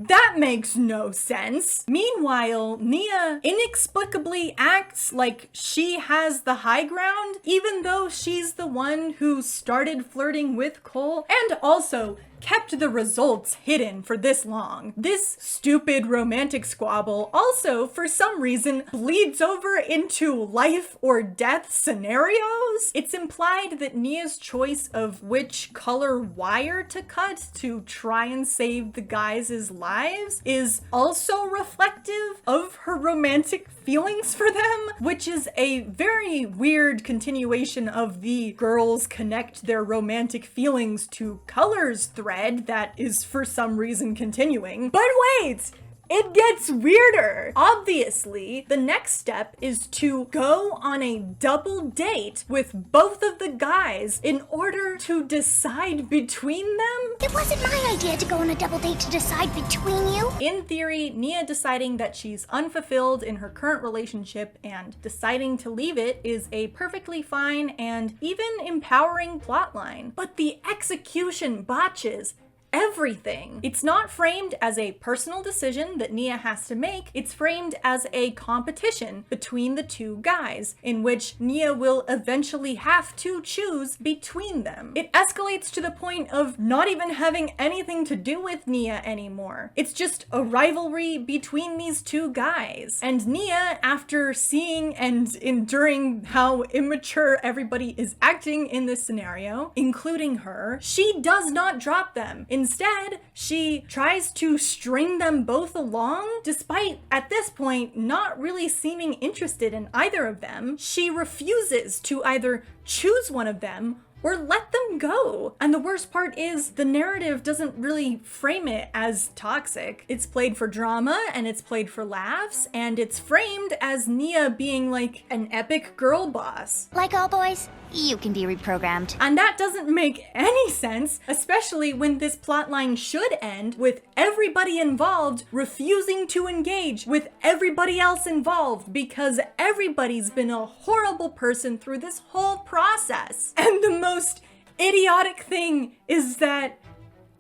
that makes no sense. Meanwhile, Nia inexplicably acts like she has the high ground, even though she's the one who started flirting with Cole. And also, kept the results hidden for this long. This stupid romantic squabble also, for some reason, bleeds over into life or death scenarios. It's implied that Nia's choice of which color wire to cut to try and save the guys' lives is also reflective of her romantic feelings for them, which is a very weird continuation of the girls connect their romantic feelings to colors thread that is for some reason continuing. But wait! It gets weirder. Obviously, the next step is to go on a double date with both of the guys in order to decide between them. It wasn't my idea to go on a double date to decide between you. In theory, Nia deciding that she's unfulfilled in her current relationship and deciding to leave it is a perfectly fine and even empowering plotline. But the execution botches everything. It's not framed as a personal decision that Nia has to make, it's framed as a competition between the two guys, in which Nia will eventually have to choose between them. It escalates to the point of not even having anything to do with Nia anymore. It's just a rivalry between these two guys. And Nia, after seeing and enduring how immature everybody is acting in this scenario, including her, she does not drop them. Instead, she tries to string them both along, despite, at this point, not really seeming interested in either of them. She refuses to either choose one of them or let them go. And the worst part is the narrative doesn't really frame it as toxic. It's played for drama and it's played for laughs, and it's framed as Nia being like an epic girl boss. Like all boys, you can be reprogrammed. And that doesn't make any sense, especially when this plotline should end with everybody involved refusing to engage with everybody else involved because everybody's been a horrible person through this whole process. And the most idiotic thing is that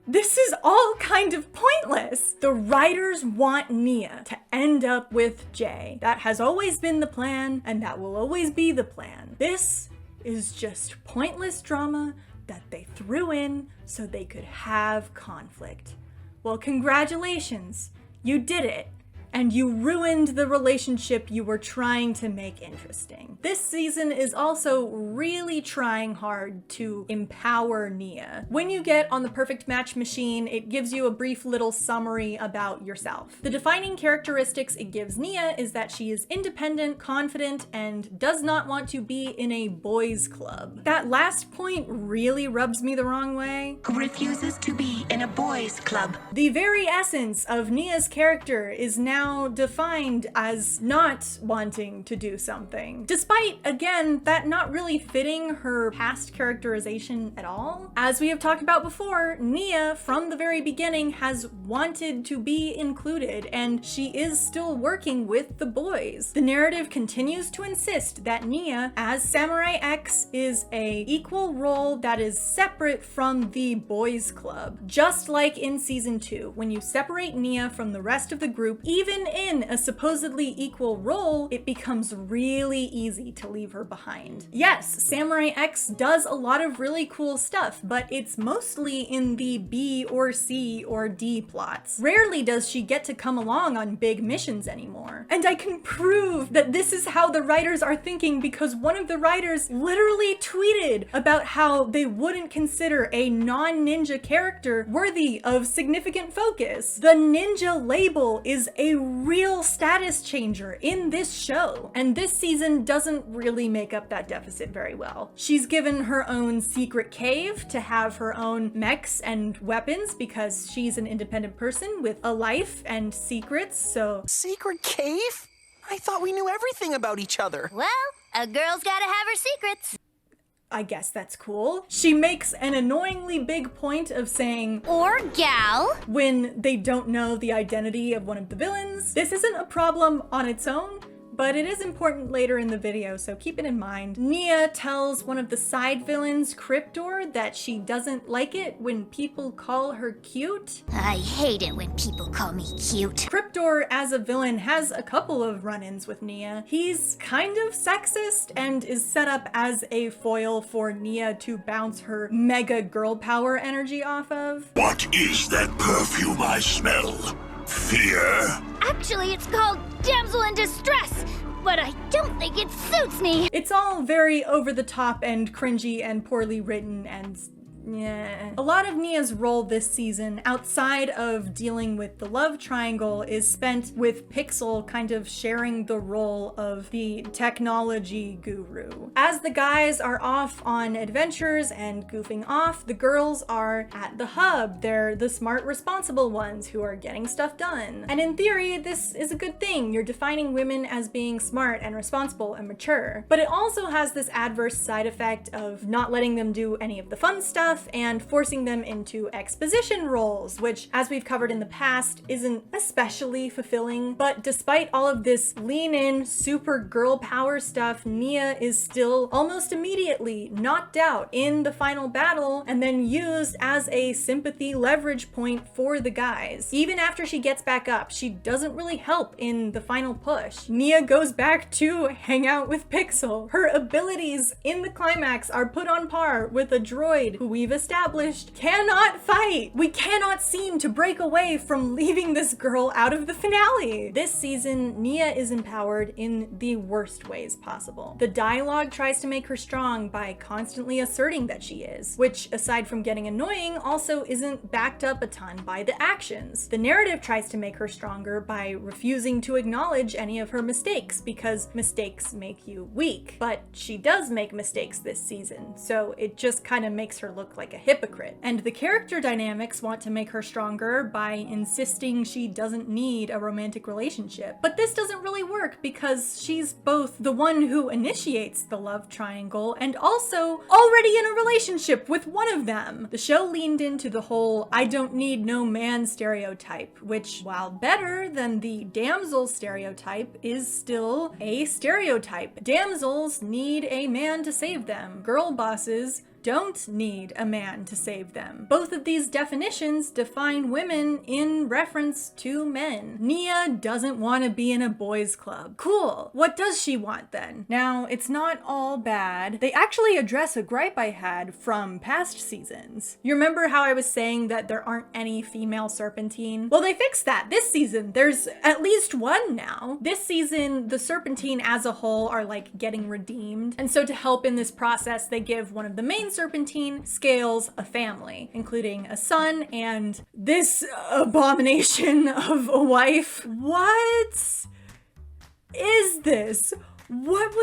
this is all kind of pointless. The writers want Nia to end up with Jay. That has always been the plan, and that will always be the plan. This is just pointless drama that they threw in so they could have conflict. Well, congratulations, you did it. And you ruined the relationship you were trying to make interesting. This season is also really trying hard to empower Nia. When you get on the perfect match machine, it gives you a brief little summary about yourself. The defining characteristics it gives Nia is that she is independent, confident, and does not want to be in a boys' club. That last point really rubs me the wrong way. Refuses to be in a boys' club. The very essence of Nia's character is now defined as not wanting to do something, despite, again, that not really fitting her past characterization at all. As we have talked about before, Nia, from the very beginning, has wanted to be included, and she is still working with the boys. The narrative continues to insist that Nia, as Samurai X, is a equal role that is separate from the boys' club. Just like in season 2, when you separate Nia from the rest of the group, even in a supposedly equal role, it becomes really easy to leave her behind. Yes, Samurai X does a lot of really cool stuff, but it's mostly in the B or C or D plots. Rarely does she get to come along on big missions anymore. And I can prove that this is how the writers are thinking because one of the writers literally tweeted about how they wouldn't consider a non-ninja character worthy of significant focus. The ninja label is a real status changer in this show, and this season doesn't really make up that deficit very well. She's given her own secret cave to have her own mechs and weapons because she's an independent person with a life and secrets, so... Secret cave? I thought we knew everything about each other. Well, a girl's gotta have her secrets. I guess that's cool. She makes an annoyingly big point of saying, or gal, when they don't know the identity of one of the villains. This isn't a problem on its own, but it is important later in the video, so keep it in mind. Nia tells one of the side villains, Cryptor, that she doesn't like it when people call her cute. I hate it when people call me cute. Cryptor, as a villain, has a couple of run-ins with Nia. He's kind of sexist and is set up as a foil for Nia to bounce her mega girl power energy off of. What is that perfume I smell? Fear? Actually, it's called Damsel in Distress, but I don't think it suits me. It's all very over the top and cringy and poorly written and yeah. A lot of Nia's role this season, outside of dealing with the love triangle, is spent with Pixel kind of sharing the role of the technology guru. As the guys are off on adventures and goofing off, the girls are at the hub. They're the smart, responsible ones who are getting stuff done. And in theory, this is a good thing. You're defining women as being smart and responsible and mature. But it also has this adverse side effect of not letting them do any of the fun stuff and forcing them into exposition roles, which, as we've covered in the past, isn't especially fulfilling. But despite all of this lean-in, super girl power stuff, Nia is still almost immediately knocked out in the final battle and then used as a sympathy leverage point for the guys. Even after she gets back up, she doesn't really help in the final push. Nia goes back to hang out with Pixel. Her abilities in the climax are put on par with a droid who we've established cannot fight. We cannot seem to break away from leaving this girl out of the finale. This season, Nia is empowered in the worst ways possible. The dialogue tries to make her strong by constantly asserting that she is, which, aside from getting annoying, also isn't backed up a ton by the actions. The narrative tries to make her stronger by refusing to acknowledge any of her mistakes, because mistakes make you weak. But she does make mistakes this season, so it just kind of makes her look like a hypocrite. And the character dynamics want to make her stronger by insisting she doesn't need a romantic relationship. But this doesn't really work because she's both the one who initiates the love triangle and also already in a relationship with one of them. The show leaned into the whole I don't need no man stereotype, which, while better than the damsel stereotype, is still a stereotype. Damsels need a man to save them. Girl bosses don't need a man to save them. Both of these definitions define women in reference to men. Nia doesn't want to be in a boys' club. Cool. What does she want then? Now, it's not all bad. They actually address a gripe I had from past seasons. You remember how I was saying that there aren't any female Serpentine? Well, they fixed that this season. There's at least one now. This season, the Serpentine as a whole are like getting redeemed. And so to help in this process, they give one of the main Serpentine scales a family, including a son and this abomination of a wife. What is this? What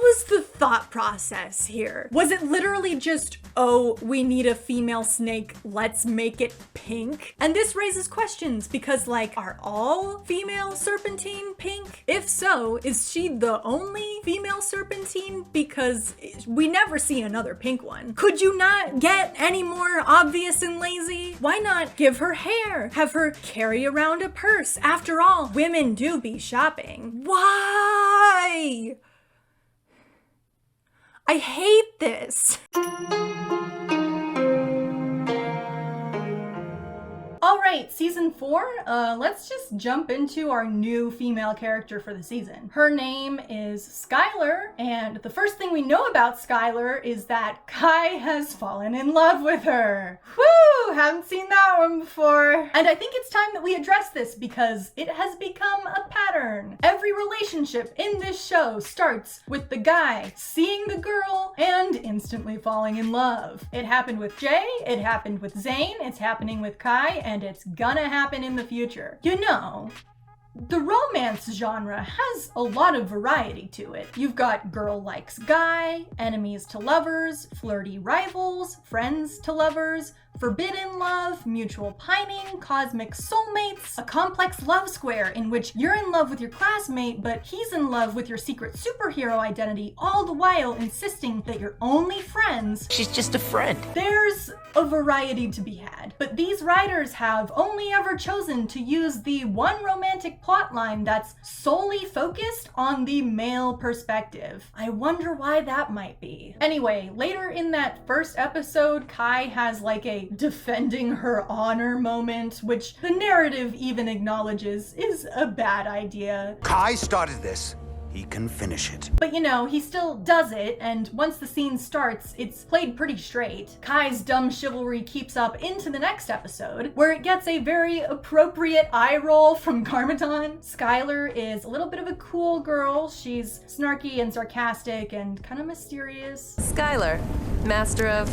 was the thought process here? Was it literally just, oh, we need a female snake, let's make it pink? And this raises questions because, like, are all female Serpentine pink? If so, is she the only female Serpentine? Because we never see another pink one. Could you not get any more obvious and lazy? Why not give her hair? Have her carry around a purse? After all, women do be shopping. Why? I hate this. All right, season 4, let's just jump into our new female character for the season. Her name is Skylar, and the first thing we know about Skylar is that Kai has fallen in love with her. Woo, haven't seen that one before. And I think it's time that we address this because it has become a pattern. Every relationship in this show starts with the guy seeing the girl and instantly falling in love. It happened with Jay, it happened with Zane, it's happening with Kai, and it's gonna happen in the future. You know, the romance genre has a lot of variety to it. You've got girl likes guy, enemies to lovers, flirty rivals, friends to lovers, forbidden love, mutual pining, cosmic soulmates, a complex love square in which you're in love with your classmate, but he's in love with your secret superhero identity, all the while insisting that you're only friends. She's just a friend. There's a variety to be had, but these writers have only ever chosen to use the one romantic plotline that's solely focused on the male perspective. I wonder why that might be. Anyway, later in that first episode, Kai has like a defending her honor moment, which the narrative even acknowledges is a bad idea. Kai started this. He can finish it. But you know, he still does it, and once the scene starts, it's played pretty straight. Kai's dumb chivalry keeps up into the next episode, where it gets a very appropriate eye roll from Garmadon. Skylar is a little bit of a cool girl. She's snarky and sarcastic and kind of mysterious. Skylar, master of...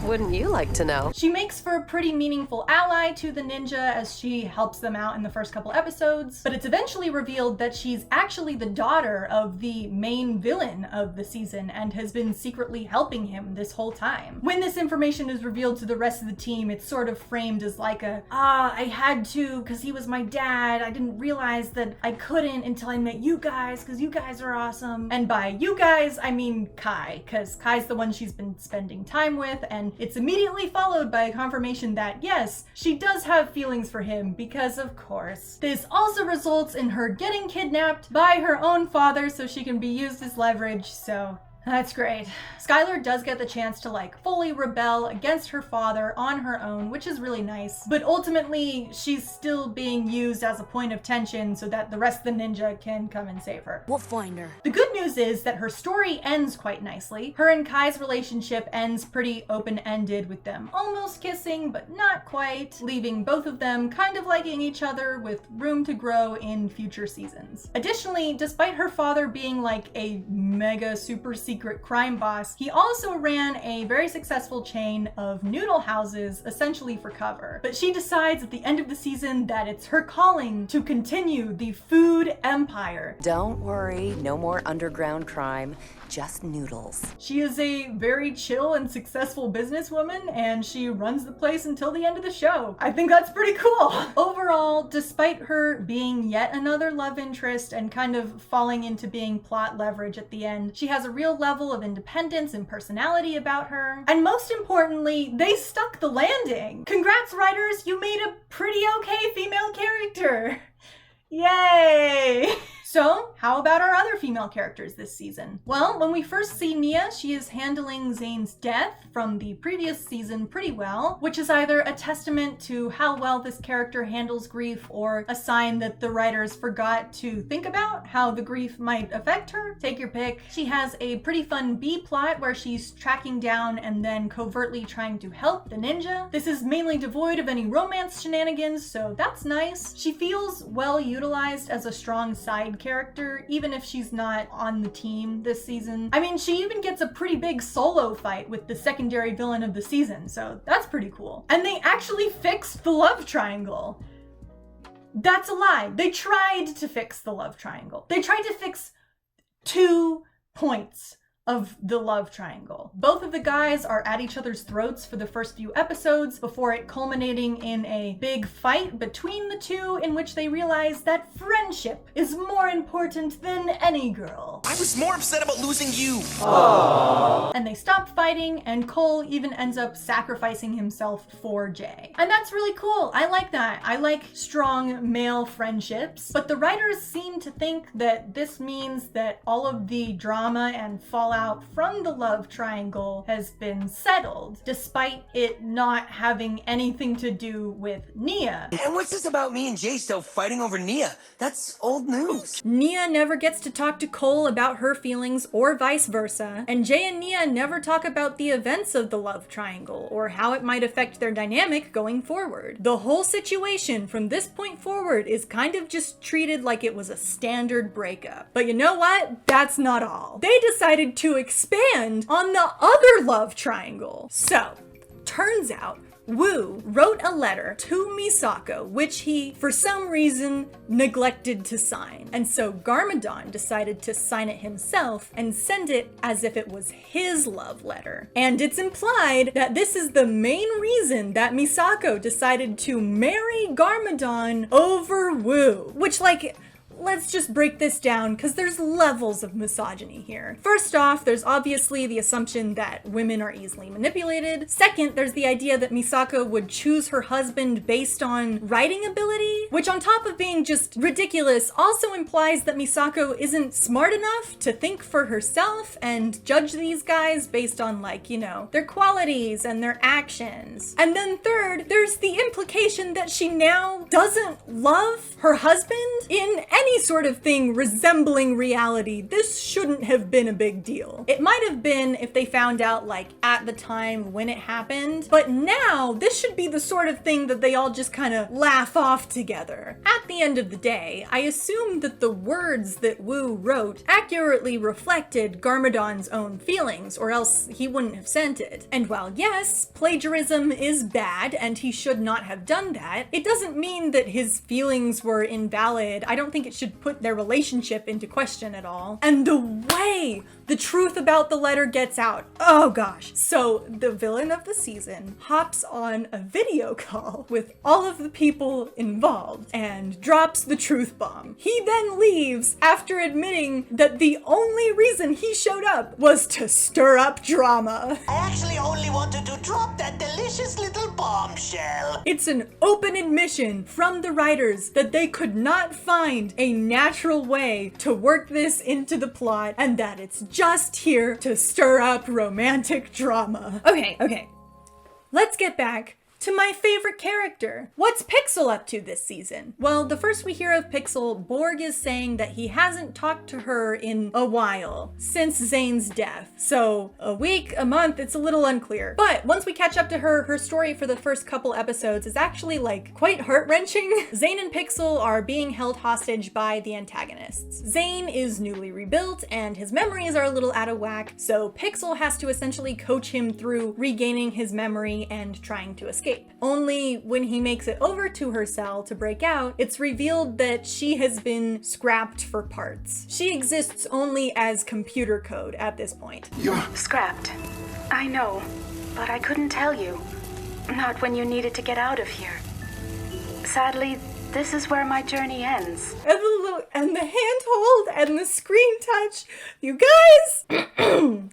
wouldn't you like to know? She makes for a pretty meaningful ally to the ninja as she helps them out in the first couple episodes, but it's eventually revealed that she's actually the daughter of the main villain of the season and has been secretly helping him this whole time. When this information is revealed to the rest of the team, it's sort of framed as like I had to because he was my dad. I didn't realize that I couldn't until I met you guys because you guys are awesome. And by you guys, I mean Kai, because Kai's the one she's been spending time with, and it's immediately followed by a confirmation that, yes, she does have feelings for him, because of course. This also results in her getting kidnapped by her own father so she can be used as leverage, so that's great. Skylar does get the chance to like fully rebel against her father on her own, which is really nice. But ultimately, she's still being used as a point of tension so that the rest of the ninja can come and save her. We'll find her. The good news is that her story ends quite nicely. Her and Kai's relationship ends pretty open-ended, with them almost kissing, but not quite, leaving both of them kind of liking each other with room to grow in future seasons. Additionally, despite her father being like a mega super secret crime boss, he also ran a very successful chain of noodle houses essentially for cover. But she decides at the end of the season that it's her calling to continue the food empire. Don't worry, no more underground crime, just noodles. She is a very chill and successful businesswoman, and she runs the place until the end of the show. I think that's pretty cool. Overall, despite her being yet another love interest and kind of falling into being plot leverage at the end, she has a real level of independence and personality about her. And most importantly, they stuck the landing. Congrats, writers, you made a pretty okay female character. Yay! So, how about our other female characters this season? Well, when we first see Nia, she is handling Zane's death from the previous season pretty well, which is either a testament to how well this character handles grief or a sign that the writers forgot to think about how the grief might affect her. Take your pick. She has a pretty fun B-plot where she's tracking down and then covertly trying to help the ninja. This is mainly devoid of any romance shenanigans, so that's nice. She feels well utilized as a strong side character, even if she's not on the team this season. I mean, she even gets a pretty big solo fight with the secondary villain of the season, so that's pretty cool. And they actually fixed the love triangle. That's a lie. They tried to fix the love triangle. They tried to fix 2 points of the love triangle. Both of the guys are at each other's throats for the first few episodes before it culminating in a big fight between the two in which they realize that friendship is more important than any girl. I was more upset about losing you. Aww. And they stop fighting, and Cole even ends up sacrificing himself for Jay. And that's really cool. I like that. I like strong male friendships, but the writers seem to think that this means that all of the drama and fallout from the love triangle has been settled, despite it not having anything to do with Nia. And what's this about me and Jay still fighting over Nia? That's old news. Nia never gets to talk to Cole about her feelings or vice versa, and Jay and Nia never talk about the events of the love triangle or how it might affect their dynamic going forward. The whole situation from this point forward is kind of just treated like it was a standard breakup. But you know what? That's not all. They decided to expand on the other love triangle. So, turns out Wu wrote a letter to Misako, which he, for some reason, neglected to sign. And so Garmadon decided to sign it himself and send it as if it was his love letter. And it's implied that this is the main reason that Misako decided to marry Garmadon over Wu. Which, like, let's just break this down because there's levels of misogyny here. First off, there's obviously the assumption that women are easily manipulated. Second, there's the idea that Misako would choose her husband based on writing ability, which on top of being just ridiculous, also implies that Misako isn't smart enough to think for herself and judge these guys based on, like, you know, their qualities and their actions. And then third, there's the implication that she now doesn't love her husband in any sort of thing resembling reality. This shouldn't have been a big deal. It might have been if they found out, like, at the time when it happened, but now this should be the sort of thing that they all just kind of laugh off together. At the end of the day, I assume that the words that Wu wrote accurately reflected Garmadon's own feelings, or else he wouldn't have sent it. And while yes, plagiarism is bad and he should not have done that, it doesn't mean that his feelings were invalid. I don't think it should put their relationship into question at all. And the way the truth about the letter gets out, oh gosh. So the villain of the season hops on a video call with all of the people involved and drops the truth bomb. He then leaves after admitting that the only reason he showed up was to stir up drama. I actually only wanted to drop that delicious little bombshell. It's an open admission from the writers that they could not find a natural way to work this into the plot and that it's just here to stir up romantic drama. Okay. Let's get back to my favorite character. What's Pixel up to this season? Well, the first we hear of Pixel, Borg is saying that he hasn't talked to her in a while, since Zane's death. So a week, a month, it's a little unclear. But once we catch up to her, her story for the first couple episodes is actually, like, quite heart-wrenching. Zane and Pixel are being held hostage by the antagonists. Zane is newly rebuilt and his memories are a little out of whack, so Pixel has to essentially coach him through regaining his memory and trying to escape. Only when he makes it over to her cell to break out, it's revealed that she has been scrapped for parts. She exists only as computer code at this point. You're scrapped. I know, but I couldn't tell you. Not when you needed to get out of here. Sadly, this is where my journey ends. And the handhold and the screen touch. You guys!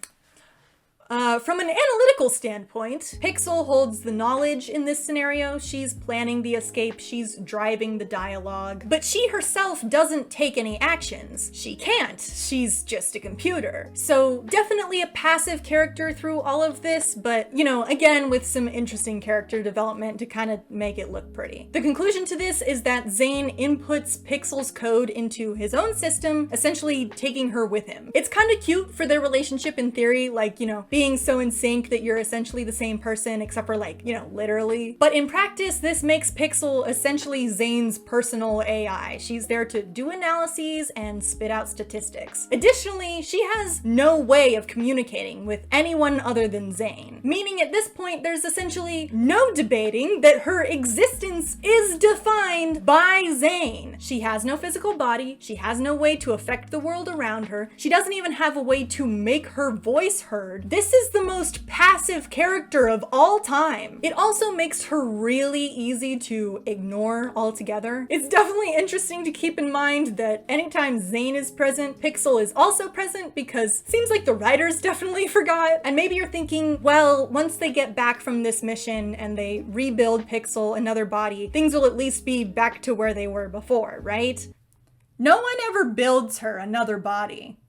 From an analytical standpoint, Pixel holds the knowledge in this scenario. She's planning the escape, she's driving the dialogue, but she herself doesn't take any actions. She can't. She's just a computer. So definitely a passive character through all of this, but, you know, again, with some interesting character development to kind of make it look pretty. The conclusion to this is that Zane inputs Pixel's code into his own system, essentially taking her with him. It's kind of cute for their relationship in theory, like, you know, being so in sync that you're essentially the same person, except for, like, you know, literally. But in practice, this makes Pixel essentially Zane's personal AI. She's there to do analyses and spit out statistics. Additionally, she has no way of communicating with anyone other than Zane, meaning at this point there's essentially no debating that her existence is defined by Zane. She has no physical body, she has no way to affect the world around her, she doesn't even have a way to make her voice heard. This is the most passive character of all time. It also makes her really easy to ignore altogether. It's definitely interesting to keep in mind that anytime Zane is present, Pixel is also present, because it seems like the writers definitely forgot. And maybe you're thinking, well, once they get back from this mission and they rebuild Pixel another body, things will at least be back to where they were before, right? No one ever builds her another body.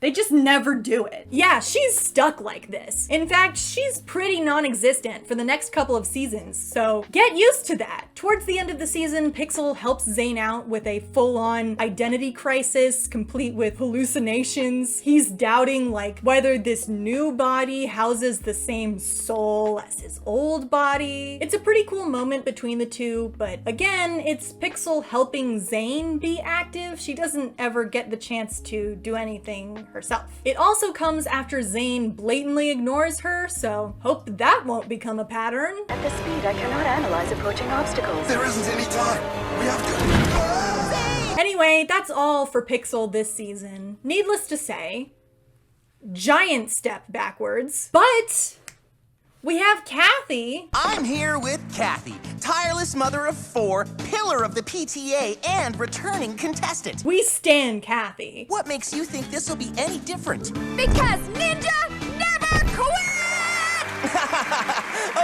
They just never do it. Yeah, she's stuck like this. In fact, she's pretty non-existent for the next couple of seasons, so get used to that. Towards the end of the season, Pixel helps Zane out with a full-on identity crisis, complete with hallucinations. He's doubting, like, whether this new body houses the same soul as his old body. It's a pretty cool moment between the two, but again, it's Pixel helping Zane be active. She doesn't ever get the chance to do anything herself. It also comes after Zane blatantly ignores her, so hope that won't become a pattern. At this speed, I cannot analyze approaching obstacles. There isn't any time. We have to... Anyway, that's all for Pixel this season. Needless to say, giant step backwards, but we have Kathy. I'm here with Kathy, tireless mother of 4, pillar of the PTA, and returning contestant. We stan Kathy. What makes you think this will be any different? Because Ninja never quit!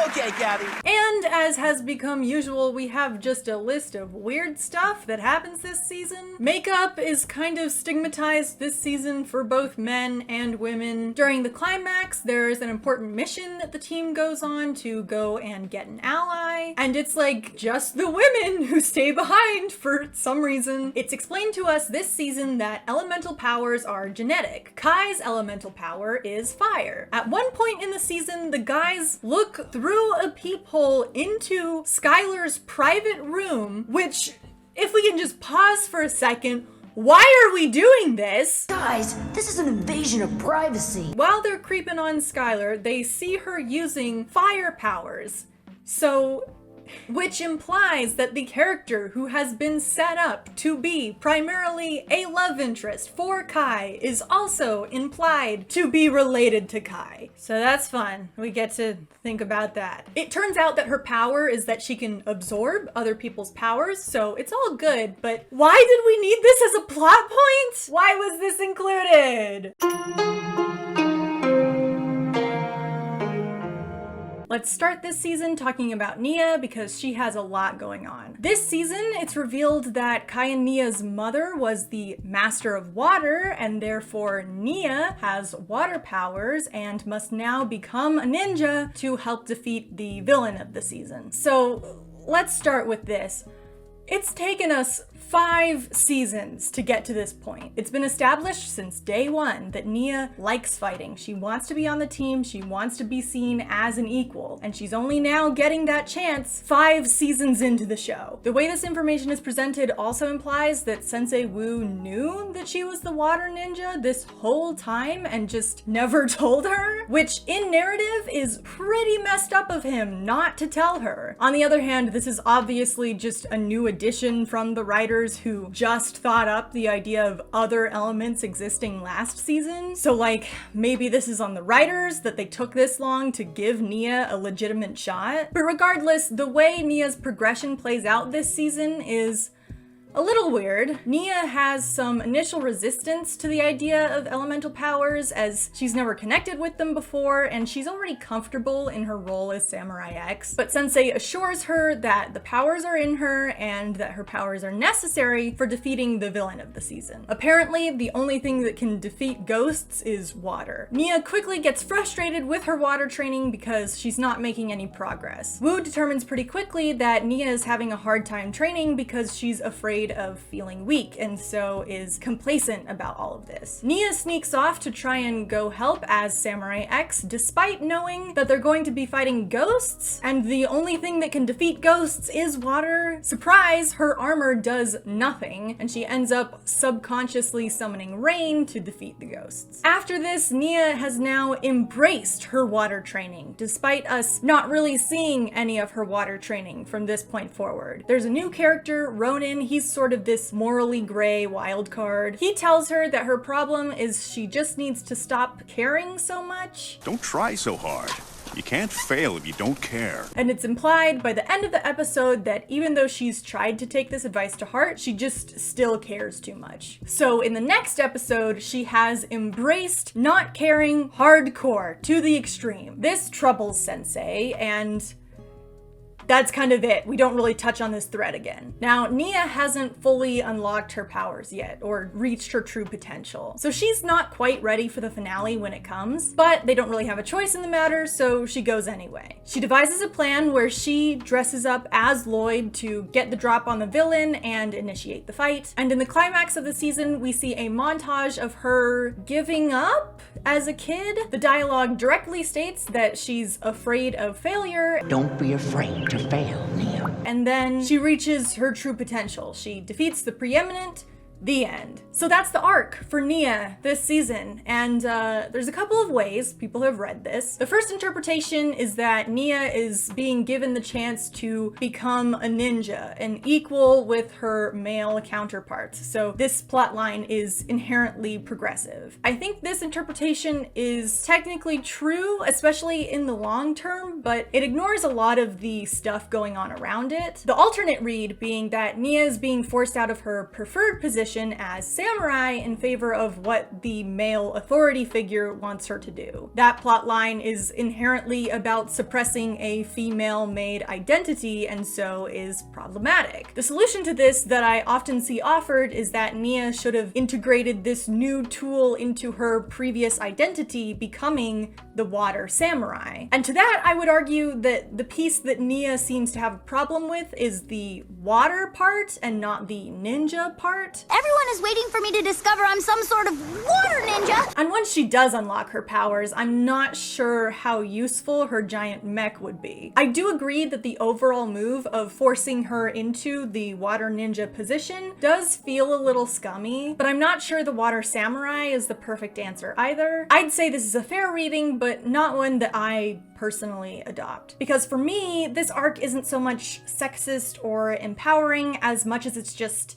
Okay, Kathy. And as has become usual, we have just a list of weird stuff that happens this season. Makeup is kind of stigmatized this season for both men and women. During the climax, there's an important mission that the team goes on to go and get an ally, and it's like just the women who stay behind for some reason. It's explained to us this season that elemental powers are genetic. Kai's elemental power is fire. At one point in the season, the guys look through a peephole into Skylar's private room, which, if we can just pause for a second, why are we doing this? Guys, this is an invasion of privacy. While they're creeping on Skylar, they see her using fire powers. So, which implies that the character who has been set up to be primarily a love interest for Kai is also implied to be related to Kai. So that's fun. We get to think about that. It turns out that her power is that she can absorb other people's powers, so it's all good, but why did we need this as a plot point? Why was this included? Let's start this season talking about Nia because she has a lot going on. This season, it's revealed that Kai and Nia's mother was the Master of Water, and therefore Nia has water powers and must now become a ninja to help defeat the villain of the season. So let's start with this. It's taken us 5 seasons to get to this point. It's been established since day 1 that Nia likes fighting. She wants to be on the team, she wants to be seen as an equal, and she's only now getting that chance 5 seasons into the show. The way this information is presented also implies that Sensei Wu knew that she was the water ninja this whole time and just never told her, which in narrative is pretty messed up of him not to tell her. On the other hand, this is obviously just a new addition from the writers who just thought up the idea of other elements existing last season. So like, maybe this is on the writers that they took this long to give Nia a legitimate shot. But regardless, the way Nia's progression plays out this season is a little weird. Nia has some initial resistance to the idea of elemental powers as she's never connected with them before, and she's already comfortable in her role as Samurai X. But Sensei assures her that the powers are in her and that her powers are necessary for defeating the villain of the season. Apparently, the only thing that can defeat ghosts is water. Nia quickly gets frustrated with her water training because she's not making any progress. Wu determines pretty quickly that Nia is having a hard time training because she's afraid of feeling weak and so is complacent about all of this. Nia sneaks off to try and go help as Samurai X despite knowing that they're going to be fighting ghosts and the only thing that can defeat ghosts is water. Surprise, her armor does nothing and she ends up subconsciously summoning rain to defeat the ghosts. After this, Nia has now embraced her water training despite us not really seeing any of her water training from this point forward. There's a new character, Ronin. He's sort of this morally gray wild card. He tells her that her problem is she just needs to stop caring so much. Don't try so hard. You can't fail if you don't care. And it's implied by the end of the episode that even though she's tried to take this advice to heart, she just still cares too much. So in the next episode, she has embraced not caring hardcore to the extreme. This troubles Sensei, and that's kind of it. We don't really touch on this thread again. Now, Nia hasn't fully unlocked her powers yet, or reached her true potential. So she's not quite ready for the finale when it comes, but they don't really have a choice in the matter, so she goes anyway. She devises a plan where she dresses up as Lloyd to get the drop on the villain and initiate the fight. And in the climax of the season, we see a montage of her giving up as a kid. The dialogue directly states that she's afraid of failure. Don't be afraid to fail, Nia. And then she reaches her true potential. She defeats the preeminent. The end. So that's the arc for Nia this season, and there's a couple of ways people have read this. The first interpretation is that Nia is being given the chance to become a ninja, an equal with her male counterparts. So this plotline is inherently progressive. I think this interpretation is technically true, especially in the long term, but it ignores a lot of the stuff going on around it. The alternate read being that Nia is being forced out of her preferred position as samurai in favor of what the male authority figure wants her to do. That plotline is inherently about suppressing a female-made identity and so is problematic. The solution to this that I often see offered is that Nia should have integrated this new tool into her previous identity, becoming the water samurai. And to that, I would argue that the piece that Nia seems to have a problem with is the water part and not the ninja part. Everyone is waiting for me to discover I'm some sort of water ninja! And once she does unlock her powers, I'm not sure how useful her giant mech would be. I do agree that the overall move of forcing her into the water ninja position does feel a little scummy, but I'm not sure the water samurai is the perfect answer either. I'd say this is a fair reading, but not one that I personally adopt. Because for me, this arc isn't so much sexist or empowering as much as it's just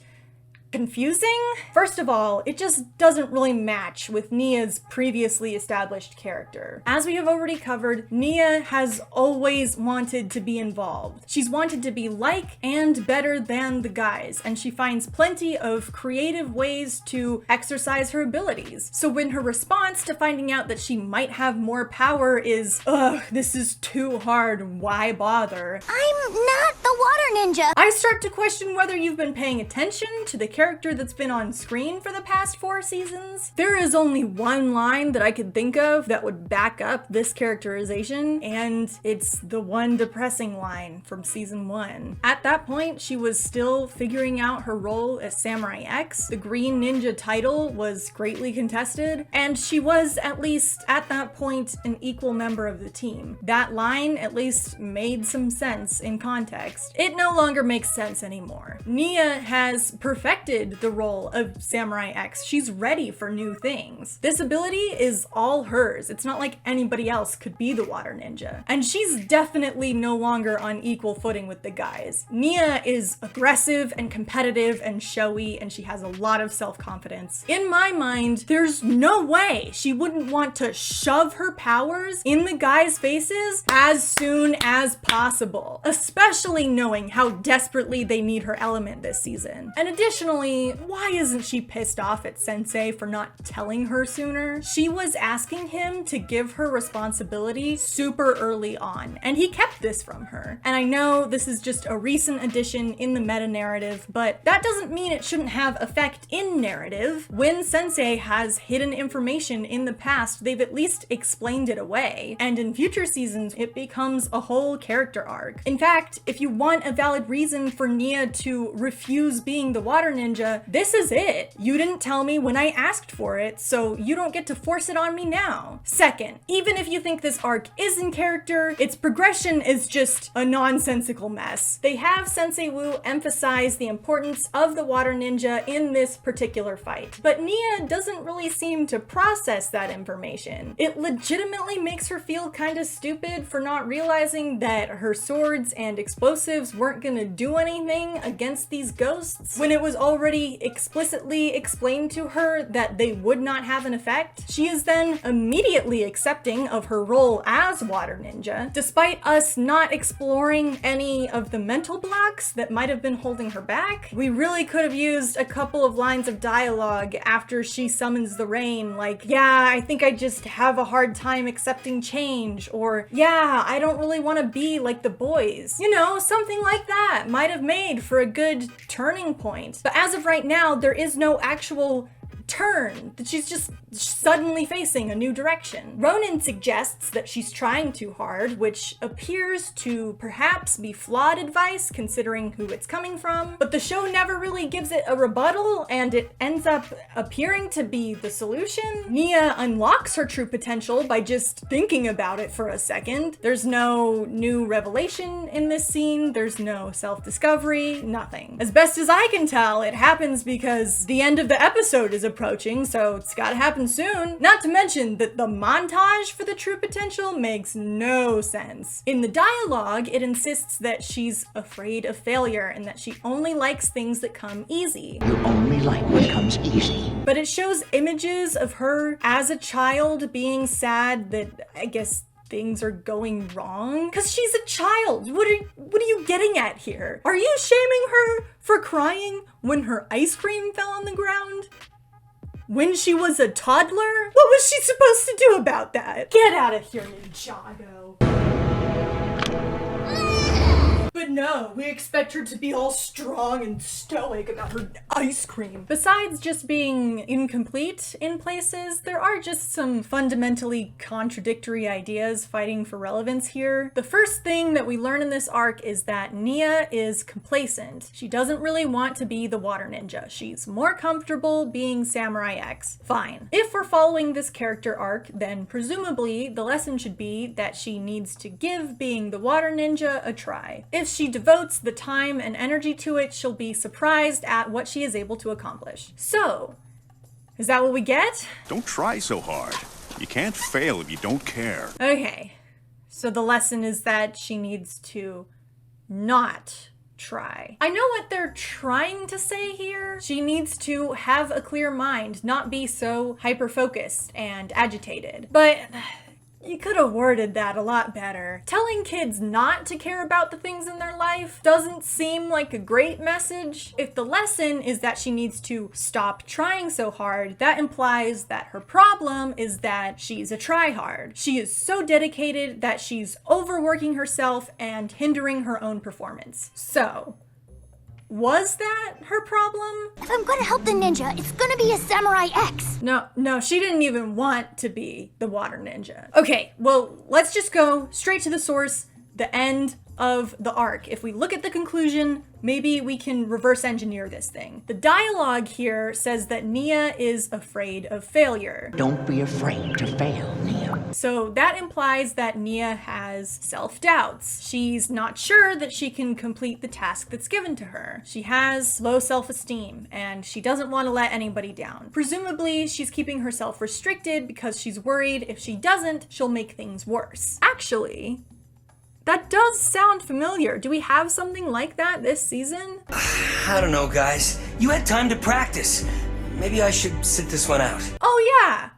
confusing. First of all, it just doesn't really match with Nia's previously established character. As we have already covered, Nia has always wanted to be involved. She's wanted to be like and better than the guys, and she finds plenty of creative ways to exercise her abilities. So when her response to finding out that she might have more power is, ugh, this is too hard, why bother? I'm not the water ninja! I start to question whether you've been paying attention to the character that's been on screen for the past 4 seasons. There is only one line that I could think of that would back up this characterization, and it's the one depressing line from season 1. At that point, she was still figuring out her role as Samurai X. The Green Ninja title was greatly contested, and she was, at least at that point, an equal member of the team. That line at least made some sense in context. It no longer makes sense anymore. Nia has perfected the role of Samurai X. She's ready for new things. This ability is all hers. It's not like anybody else could be the water ninja. And she's definitely no longer on equal footing with the guys. Nia is aggressive and competitive and showy, and she has a lot of self-confidence. In my mind, there's no way she wouldn't want to shove her powers in the guys' faces as soon as possible, especially knowing how desperately they need her element this season. And additionally, why isn't she pissed off at Sensei for not telling her sooner? She was asking him to give her responsibility super early on, and he kept this from her. And I know this is just a recent addition in the meta-narrative, but that doesn't mean it shouldn't have effect in narrative. When Sensei has hidden information in the past, they've at least explained it away, and in future seasons, it becomes a whole character arc. In fact, if you want a valid reason for Nia to refuse being the water ninja, this is it. You didn't tell me when I asked for it, so you don't get to force it on me now. Second, even if you think this arc is in character, its progression is just a nonsensical mess. They have Sensei Wu emphasize the importance of the water ninja in this particular fight, but Nia doesn't really seem to process that information. It legitimately makes her feel kind of stupid for not realizing that her swords and explosives weren't gonna do anything against these ghosts when it was already explicitly explained to her that they would not have an effect. She is then immediately accepting of her role as water ninja, despite us not exploring any of the mental blocks that might have been holding her back. We really could have used a couple of lines of dialogue after she summons the rain, like, yeah, I think I just have a hard time accepting change, or yeah, I don't really want to be like the boys. You know, something like that might have made for a good turning point. But as of right now, there is no actual turn, that she's just suddenly facing a new direction. Ronan suggests that she's trying too hard, which appears to perhaps be flawed advice considering who it's coming from, but the show never really gives it a rebuttal, and it ends up appearing to be the solution. Nia unlocks her true potential by just thinking about it for a second. There's no new revelation in this scene, there's no self-discovery, nothing. As best as I can tell, it happens because the end of the episode is approaching, so it's gotta happen soon. Not to mention that the montage for the true potential makes no sense. In the dialogue, it insists that she's afraid of failure and that she only likes things that come easy. You only like what comes easy. But it shows images of her as a child being sad that, I guess, things are going wrong? Cause she's a child. What are you getting at here? Are you shaming her for crying when her ice cream fell on the ground? When she was a toddler? What was she supposed to do about that? Get out of here, Ninjago. But no, we expect her to be all strong and stoic about her ice cream. Besides just being incomplete in places, there are just some fundamentally contradictory ideas fighting for relevance here. The first thing that we learn in this arc is that Nia is complacent. She doesn't really want to be the water ninja. She's more comfortable being Samurai X. Fine. If we're following this character arc, then presumably the lesson should be that she needs to give being the water ninja a try. If she devotes the time and energy to it, she'll be surprised at what she is able to accomplish. So, is that what we get? Don't try so hard. You can't fail if you don't care. Okay, so the lesson is that she needs to not try. I know what they're trying to say here. She needs to have a clear mind, not be so hyper-focused and agitated. But you could have worded that a lot better. Telling kids not to care about the things in their life doesn't seem like a great message. If the lesson is that she needs to stop trying so hard, that implies that her problem is that she's a tryhard. She is so dedicated that she's overworking herself and hindering her own performance. So, was that her problem? If I'm gonna help the ninja, it's gonna be a Samurai X. No, she didn't even want to be the water ninja. Okay, well, let's just go straight to the source, the end of the arc. If we look at the conclusion, maybe we can reverse engineer this thing. The dialogue here says that Nia is afraid of failure. Don't be afraid to fail, Nia. So that implies that Nia has self-doubts. She's not sure that she can complete the task that's given to her. She has low self-esteem, and she doesn't want to let anybody down. Presumably, she's keeping herself restricted because she's worried if she doesn't, she'll make things worse. Actually, that does sound familiar. Do we have something like that this season? I don't know, guys. You had time to practice. Maybe I should sit this one out. Oh yeah!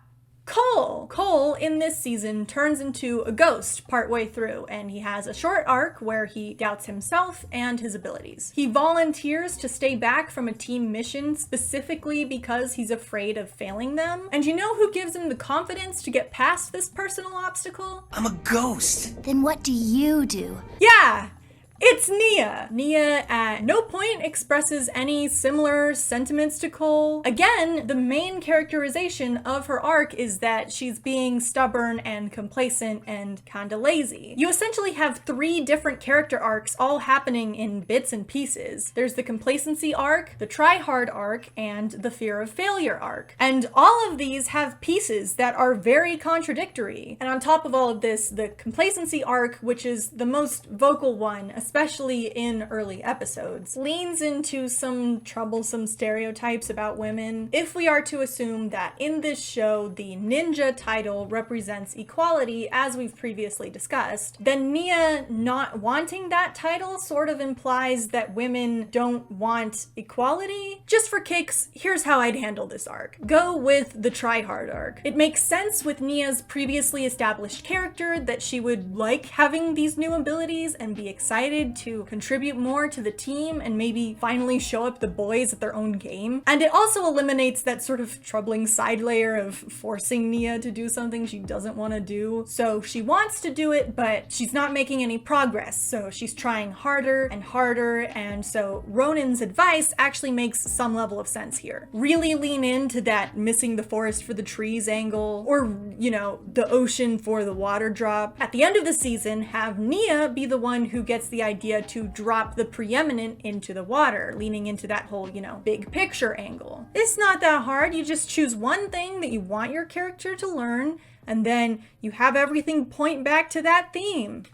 Cole in this season turns into a ghost partway through, and he has a short arc where he doubts himself and his abilities. He volunteers to stay back from a team mission specifically because he's afraid of failing them. And you know who gives him the confidence to get past this personal obstacle? I'm a ghost. Then what do you do? Yeah! It's Nia. Nia at no point expresses any similar sentiments to Cole. Again, the main characterization of her arc is that she's being stubborn and complacent and kinda lazy. You essentially have 3 different character arcs all happening in bits and pieces. There's the complacency arc, the try-hard arc, and the fear of failure arc. And all of these have pieces that are very contradictory. And on top of all of this, the complacency arc, which is the most vocal one, especially in early episodes, leans into some troublesome stereotypes about women. If we are to assume that in this show the ninja title represents equality, as we've previously discussed, then Nia not wanting that title sort of implies that women don't want equality. Just for kicks, here's how I'd handle this arc. Go with the try-hard arc. It makes sense with Nia's previously established character that she would like having these new abilities and be excited excited to contribute more to the team and maybe finally show up the boys at their own game. And it also eliminates that sort of troubling side layer of forcing Nia to do something she doesn't want to do. So she wants to do it, but she's not making any progress. So she's trying harder and harder. And so Ronan's advice actually makes some level of sense here. Really lean into that missing the forest for the trees angle, or, you know, the ocean for the water drop. At the end of the season, have Nia be the one who gets the idea to drop the preeminent into the water, leaning into that whole, you know, big picture angle. It's not that hard. You just choose one thing that you want your character to learn, and then you have everything point back to that theme.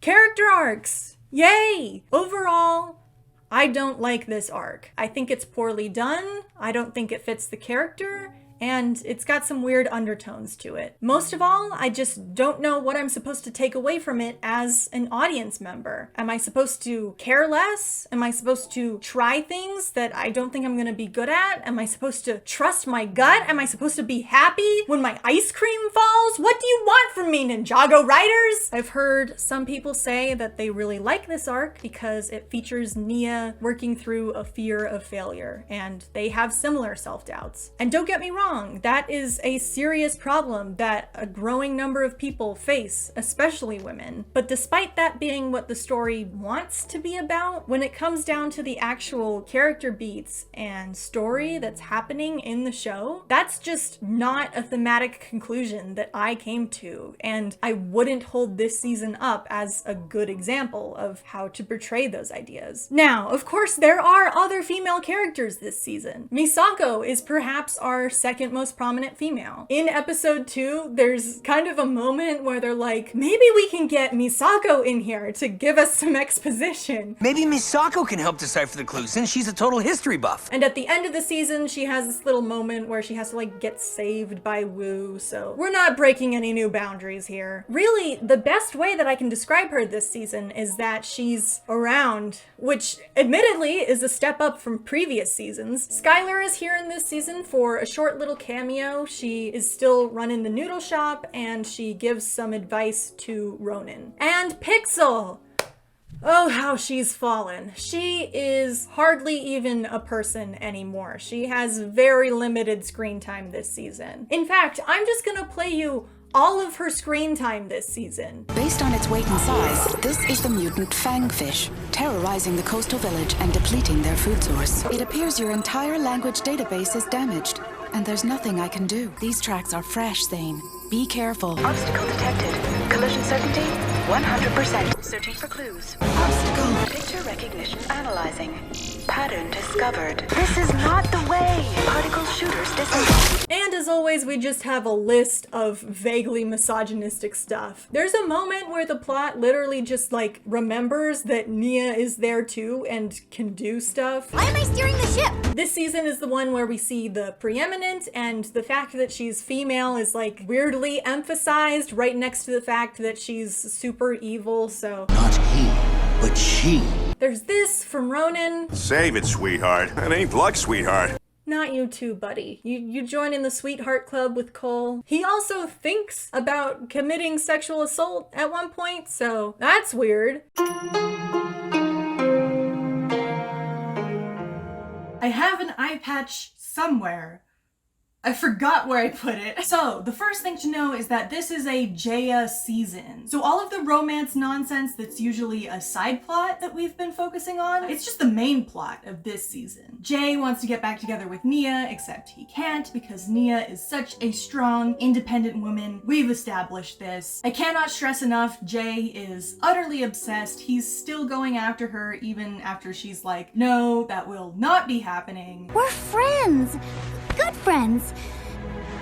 Character arcs! Yay! Overall, I don't like this arc. I think it's poorly done, I don't think it fits the character, and it's got some weird undertones to it. Most of all, I just don't know what I'm supposed to take away from it as an audience member. Am I supposed to care less? Am I supposed to try things that I don't think I'm gonna be good at? Am I supposed to trust my gut? Am I supposed to be happy when my ice cream falls? What do you want from me, Ninjago writers? I've heard some people say that they really like this arc because it features Nia working through a fear of failure, and they have similar self-doubts. And don't get me wrong, that is a serious problem that a growing number of people face, especially women. But despite that being what the story wants to be about, when it comes down to the actual character beats and story that's happening in the show, that's just not a thematic conclusion that I came to, and I wouldn't hold this season up as a good example of how to portray those ideas. Now, of course, there are other female characters this season. Misako is perhaps our second most prominent female. In episode 2, there's kind of a moment where they're like, maybe we can get Misako in here to give us some exposition. Maybe Misako can help decipher the clues since she's a total history buff. And at the end of the season, she has this little moment where she has to like get saved by Wu, so we're not breaking any new boundaries here. Really, the best way that I can describe her this season is that she's around, which admittedly is a step up from previous seasons. Skylar is here in this season for a short little cameo. She is still running the noodle shop, and she gives some advice to Ronan. And Pixel! Oh, how she's fallen. She is hardly even a person anymore. She has very limited screen time this season. In fact, I'm just gonna play you all of her screen time this season. Based on its weight and size, this is the mutant fangfish, terrorizing the coastal village and depleting their food source. It appears your entire language database is damaged, and there's nothing I can do. These tracks are fresh, Thane. Be careful. Obstacle detected. Collision certainty 100%. Searching for clues. Obstacle. Picture recognition analyzing. Pattern discovered. This is not the way. Particle shooters disengaged. And as always, we just have a list of vaguely misogynistic stuff. There's a moment where the plot literally just like remembers that Nia is there too and can do stuff. Why am I steering the ship? This season is the one where we see the preeminent, and the fact that she's female is like weirdly emphasized right next to the fact that she's super evil, so. Not he, but she. There's this from Ronan. Save it, sweetheart. It ain't luck, sweetheart. Not you too, buddy. You join in the Sweetheart Club with Cole. He also thinks about committing sexual assault at one point, so that's weird. I have an eye patch somewhere. I forgot where I put it. So, the first thing to know is that this is a Jaya season. So all of the romance nonsense that's usually a side plot that we've been focusing on, it's just the main plot of this season. Jay wants to get back together with Nia, except he can't because Nia is such a strong, independent woman. We've established this. I cannot stress enough, Jay is utterly obsessed. He's still going after her even after she's like, no, that will not be happening. We're friends. Good friends.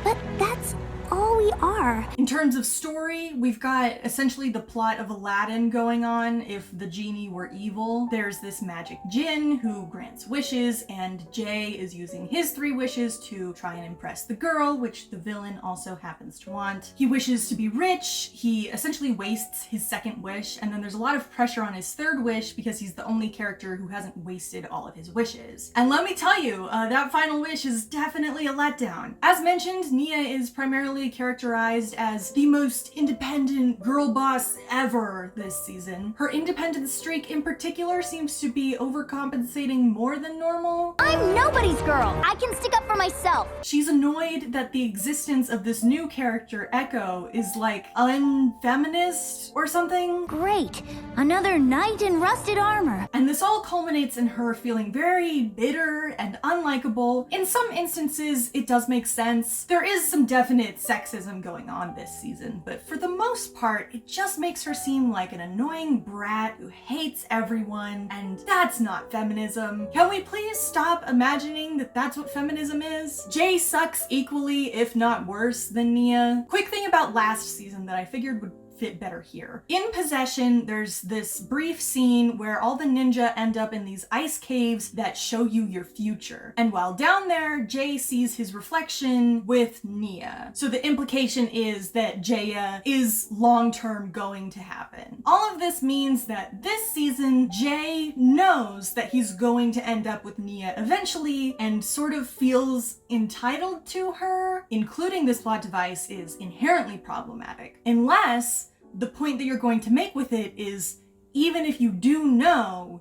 But that's all we are. In terms of story, we've got essentially the plot of Aladdin going on if the genie were evil. There's this magic djinn who grants wishes, and Jay is using his 3 wishes to try and impress the girl, which the villain also happens to want. He wishes to be rich, he essentially wastes his 2nd wish, and then there's a lot of pressure on his 3rd wish because he's the only character who hasn't wasted all of his wishes. And let me tell you, that final wish is definitely a letdown. As mentioned, Nia is primarily clearly characterized as the most independent girl boss ever this season. Her independent streak in particular seems to be overcompensating more than normal. I'm nobody's girl. I can stick up for myself. She's annoyed that the existence of this new character, Echo, is like unfeminist or something. Great. Another knight in rusted armor. And this all culminates in her feeling very bitter and unlikable. In some instances, it does make sense. There is some definite sexism going on this season, but for the most part, it just makes her seem like an annoying brat who hates everyone, and that's not feminism. Can we please stop imagining that that's what feminism is? Jay sucks equally, if not worse, than Nia. Quick thing about last season that I figured would fit better here. In Possession, there's this brief scene where all the ninja end up in these ice caves that show you your future. And while down there, Jay sees his reflection with Nia. So the implication is that Jaya is long-term going to happen. All of this means that this season, Jay knows that he's going to end up with Nia eventually and sort of feels entitled to her. Including this plot device is inherently problematic, unless the point that you're going to make with it is, even if you do know,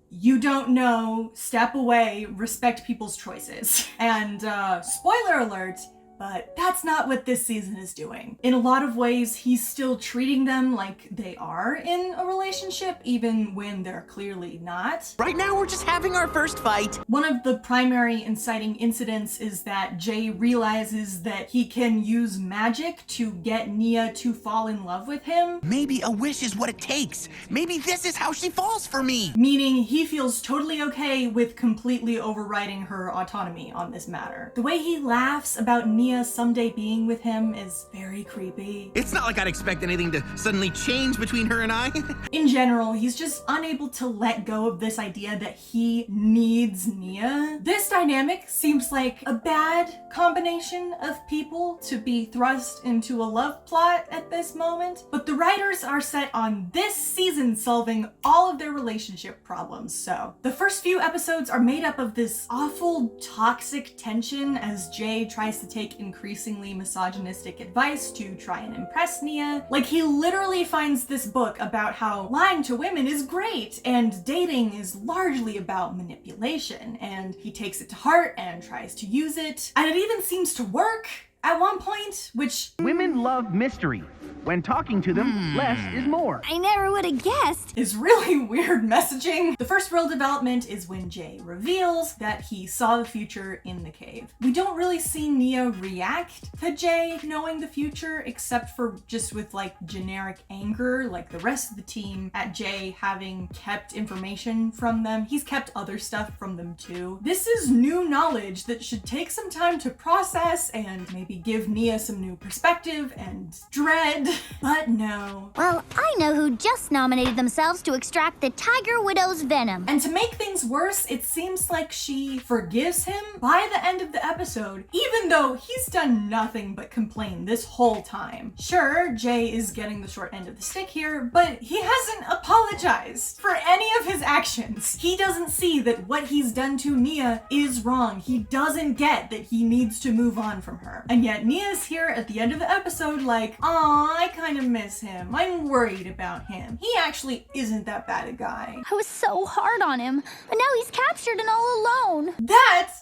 you don't know, step away, respect people's choices. And spoiler alert, but that's not what this season is doing. In a lot of ways, he's still treating them like they are in a relationship, even when they're clearly not. Right now, we're just having our first fight. One of the primary inciting incidents is that Jay realizes that he can use magic to get Nia to fall in love with him. Maybe a wish is what it takes. Maybe this is how she falls for me. Meaning he feels totally okay with completely overriding her autonomy on this matter. The way he laughs about Nia someday being with him is very creepy. It's not like I'd expect anything to suddenly change between her and I. In general, he's just unable to let go of this idea that he needs Nia. This dynamic seems like a bad combination of people to be thrust into a love plot at this moment, but the writers are set on this season solving all of their relationship problems. So the first few episodes are made up of this awful toxic tension as Jay tries to take increasingly misogynistic advice to try and impress Nia. Like, he literally finds this book about how lying to women is great and dating is largely about manipulation, and he takes it to heart and tries to use it, and it even seems to work at one point, which... Women love mystery. When talking to them, less is more. I never would have guessed. Is really weird messaging. The first real development is when Jay reveals that he saw the future in the cave. We don't really see Nia react to Jay knowing the future, except for just with like generic anger, like the rest of the team at Jay having kept information from them. He's kept other stuff from them too. This is new knowledge that should take some time to process and maybe give Nia some new perspective and dread. But no. Well, I know who just nominated themselves to extract the Tiger Widow's venom. And to make things worse, it seems like she forgives him by the end of the episode, even though he's done nothing but complain this whole time. Sure, Jay is getting the short end of the stick here, but he hasn't apologized for any of his actions. He doesn't see that what he's done to Nia is wrong. He doesn't get that he needs to move on from her. And yet Nia's here at the end of the episode like, aw, I kind of miss him. I'm worried about him. He actually isn't that bad a guy. I was so hard on him, but now he's captured and all alone. That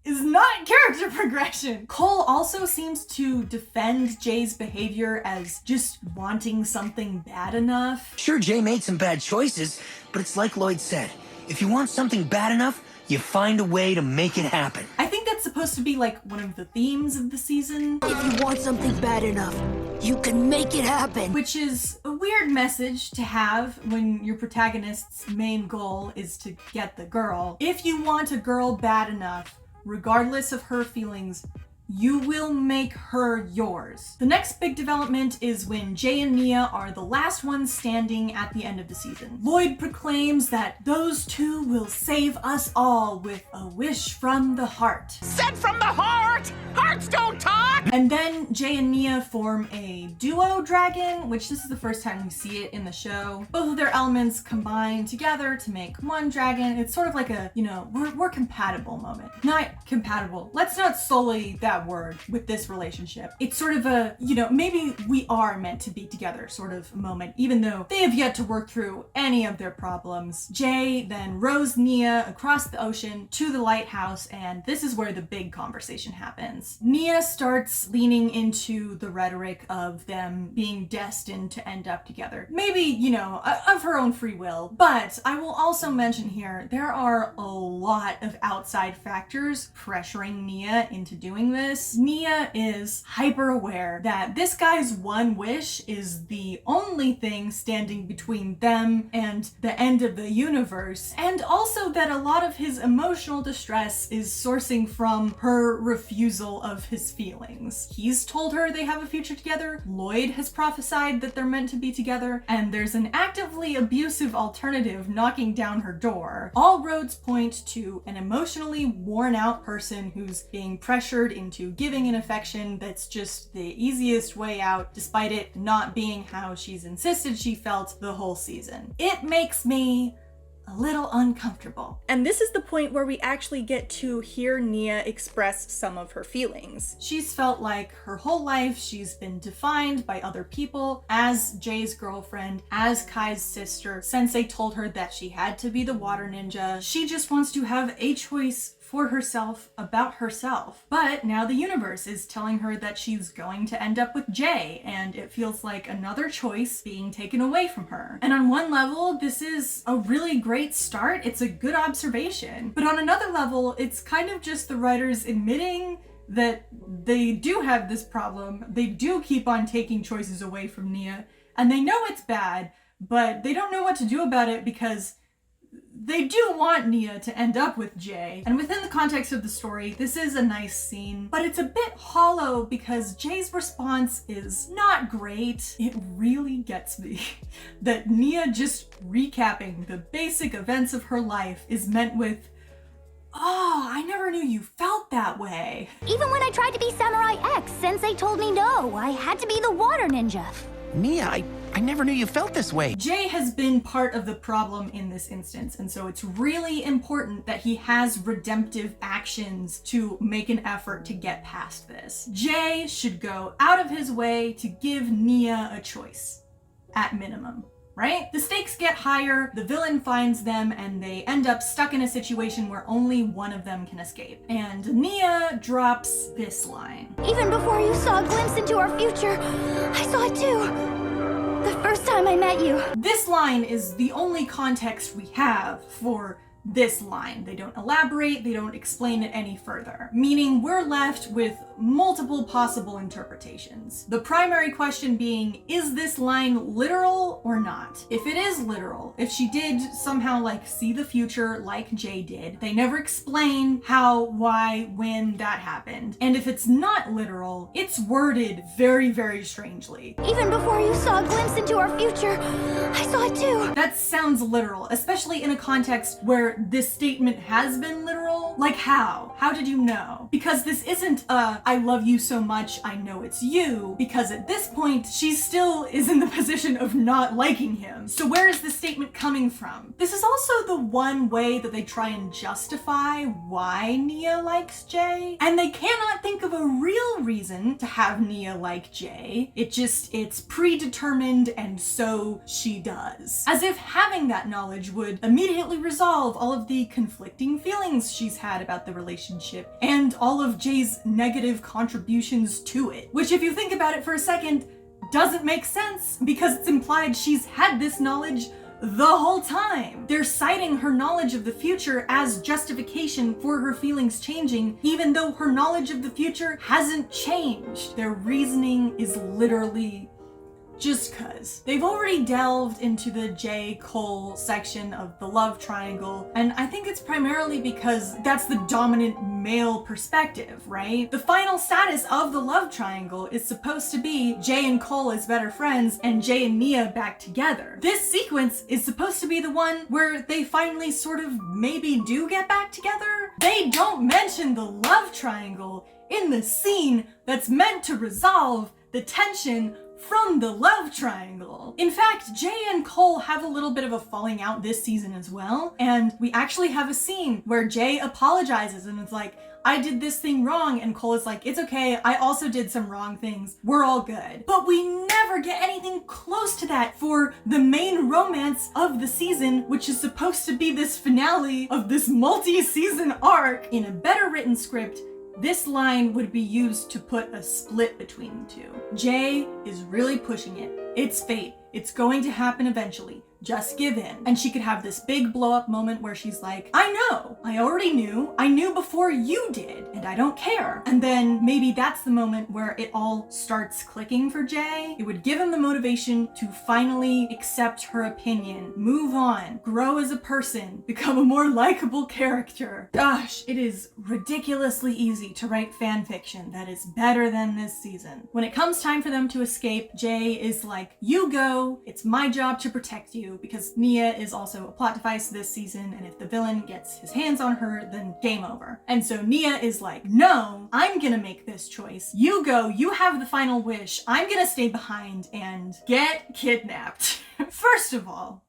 is not character progression. Cole also seems to defend Jay's behavior as just wanting something bad enough. Sure, Jay made some bad choices, but it's like Lloyd said, if you want something bad enough, you find a way to make it happen. I think that's supposed to be like one of the themes of the season. If you want something bad enough, you can make it happen. Which is a weird message to have when your protagonist's main goal is to get the girl. If you want a girl bad enough, regardless of her feelings, you will make her yours. The next big development is when Jay and Nia are the last ones standing at the end of the season. Lloyd proclaims that those two will save us all with a wish from the heart. Sent from the heart! Heart Birds don't talk! And then Jay and Nia form a duo dragon, which this is the first time we see it in the show. Both of their elements combine together to make one dragon. It's sort of like a, we're compatible moment. Not compatible. Let's not sully that word with this relationship. It's sort of a, maybe we are meant to be together sort of moment, even though they have yet to work through any of their problems. Jay then rows Nia across the ocean to the lighthouse, and this is where the big conversation happens. Nia starts leaning into the rhetoric of them being destined to end up together. Maybe, of her own free will. But I will also mention here, there are a lot of outside factors pressuring Nia into doing this. Nia is hyper aware that this guy's one wish is the only thing standing between them and the end of the universe, and also that a lot of his emotional distress is sourcing from her refusal of his feelings. He's told her they have a future together, Lloyd has prophesied that they're meant to be together, and there's an actively abusive alternative knocking down her door. All roads point to an emotionally worn out person who's being pressured into giving an affection that's just the easiest way out, despite it not being how she's insisted she felt the whole season. It makes me a little uncomfortable. And this is the point where we actually get to hear Nia express some of her feelings. She's felt like her whole life she's been defined by other people as Jay's girlfriend, as Kai's sister. Sensei told her that she had to be the water ninja. She just wants to have a choice for herself about herself. But now the universe is telling her that she's going to end up with Jay, and it feels like another choice being taken away from her. And on one level, this is a really great start. It's a good observation. But on another level, it's kind of just the writers admitting that they do have this problem. They do keep on taking choices away from Nia, and they know it's bad, but they don't know what to do about it because they do want Nia to end up with Jay. And within the context of the story, this is a nice scene, but it's a bit hollow because Jay's response is not great. It really gets me that Nia just recapping the basic events of her life is met with, "Oh, I never knew you felt that way." Even when I tried to be Samurai X, Sensei told me no, I had to be the water ninja. Nia, I never knew you felt this way. Jay has been part of the problem in this instance, and so it's really important that he has redemptive actions to make an effort to get past this. Jay should go out of his way to give Nia a choice, at minimum. Right? The stakes get higher, the villain finds them, and they end up stuck in a situation where only one of them can escape. And Nia drops this line. Even before you saw a glimpse into our future, I saw it too. The first time I met you. This line is the only context we have for this line. They don't elaborate, they don't explain it any further, meaning we're left with multiple possible interpretations. The primary question being, is this line literal or not? If it is literal, if she did somehow see the future like Jay did, they never explain how, why, when that happened. And if it's not literal, it's worded very, very strangely. Even before you saw a glimpse into our future, I saw it too. That sounds literal, especially in a context where this statement has been literal. Like how? How did you know? Because this isn't a, I love you so much, I know it's you, because at this point, she still is in the position of not liking him. So where is this statement coming from? This is also the one way that they try and justify why Nia likes Jay, and they cannot think of a real reason to have Nia like Jay. It's predetermined, and so she does. As if having that knowledge would immediately resolve all of the conflicting feelings she's had about the relationship, and all of Jay's negative contributions to it. Which, if you think about it for a second, doesn't make sense, because it's implied she's had this knowledge the whole time. They're citing her knowledge of the future as justification for her feelings changing, even though her knowledge of the future hasn't changed. Their reasoning is literally just cause. They've already delved into the J. Cole section of the love triangle, and I think it's primarily because that's the dominant male perspective, right? The final status of the love triangle is supposed to be Jay and Cole as better friends and Jay and Nia back together. This sequence is supposed to be the one where they finally sort of maybe do get back together. They don't mention the love triangle in the scene that's meant to resolve the tension from the love triangle. In fact, Jay and Cole have a little bit of a falling out this season as well, and we actually have a scene where Jay apologizes and is like, I did this thing wrong, and Cole is like, it's okay, I also did some wrong things, we're all good. But we never get anything close to that for the main romance of the season, which is supposed to be this finale of this multi-season arc. In a better written script, this line would be used to put a split between the two. Jay is really pushing it. It's fate. It's going to happen eventually. Just give in. And she could have this big blow up moment where she's like, I know, I already knew. I knew before you did, and I don't care. And then maybe that's the moment where it all starts clicking for Jay. It would give him the motivation to finally accept her opinion, move on, grow as a person, become a more likable character. Gosh, it is ridiculously easy to write fan fiction that is better than this season. When it comes time for them to escape, Jay is like, you go, it's my job to protect you, because Nia is also a plot device this season, and if the villain gets his hands on her, then game over. And so Nia is like, no, I'm gonna make this choice. You go, you have the final wish. I'm gonna stay behind and get kidnapped. First of all,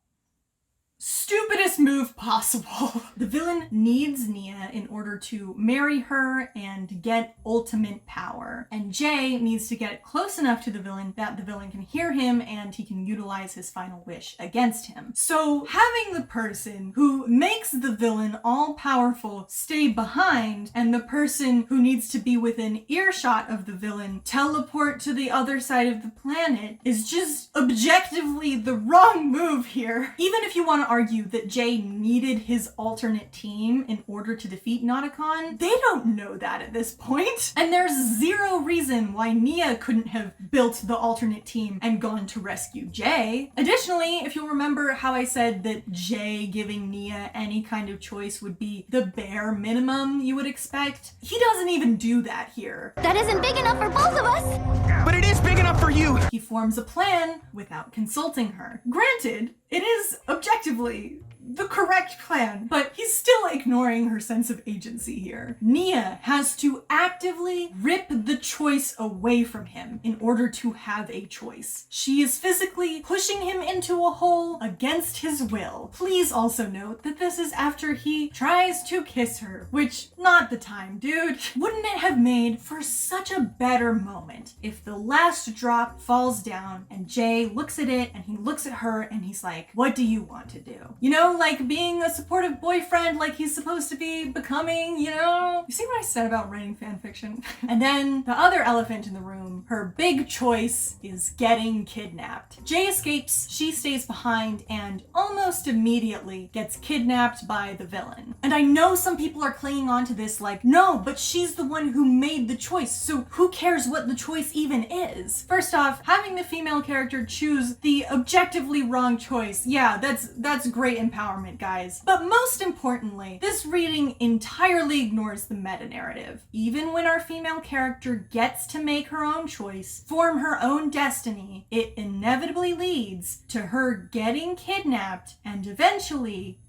stupidest move possible. The villain needs Nia in order to marry her and get ultimate power. And Jay needs to get close enough to the villain that the villain can hear him and he can utilize his final wish against him. So having the person who makes the villain all powerful stay behind and the person who needs to be within earshot of the villain teleport to the other side of the planet is just objectively the wrong move here. Even if you want to argue that Jay needed his alternate team in order to defeat Nauticon, they don't know that at this point. And there's zero reason why Nia couldn't have built the alternate team and gone to rescue Jay. Additionally, if you'll remember how I said that Jay giving Nia any kind of choice would be the bare minimum you would expect, he doesn't even do that here. That isn't big enough for both of us! But it is big enough for you! He forms a plan without consulting her. Granted, it is objectively the correct plan, but he's still ignoring her sense of agency here. Nia has to actively rip the choice away from him in order to have a choice. She is physically pushing him into a hole against his will. Please also note that this is after he tries to kiss her, which, not the time, dude. Wouldn't it have made for such a better moment if the last drop falls down and Jay looks at it and he looks at her and he's like, what do you want to do? You know, like being a supportive boyfriend like he's supposed to be becoming, you know? You see what I said about writing fan fiction? And then the other elephant in the room, her big choice is getting kidnapped. Jay escapes, she stays behind, and almost immediately gets kidnapped by the villain. And I know some people are clinging on to this like, no, but she's the one who made the choice, so who cares what the choice even is? First off, having the female character choose the objectively wrong choice, yeah, that's great empowerment, guys. But most importantly, this reading entirely ignores the meta-narrative. Even when our female character gets to make her own choice, form her own destiny, it inevitably leads to her getting kidnapped and eventually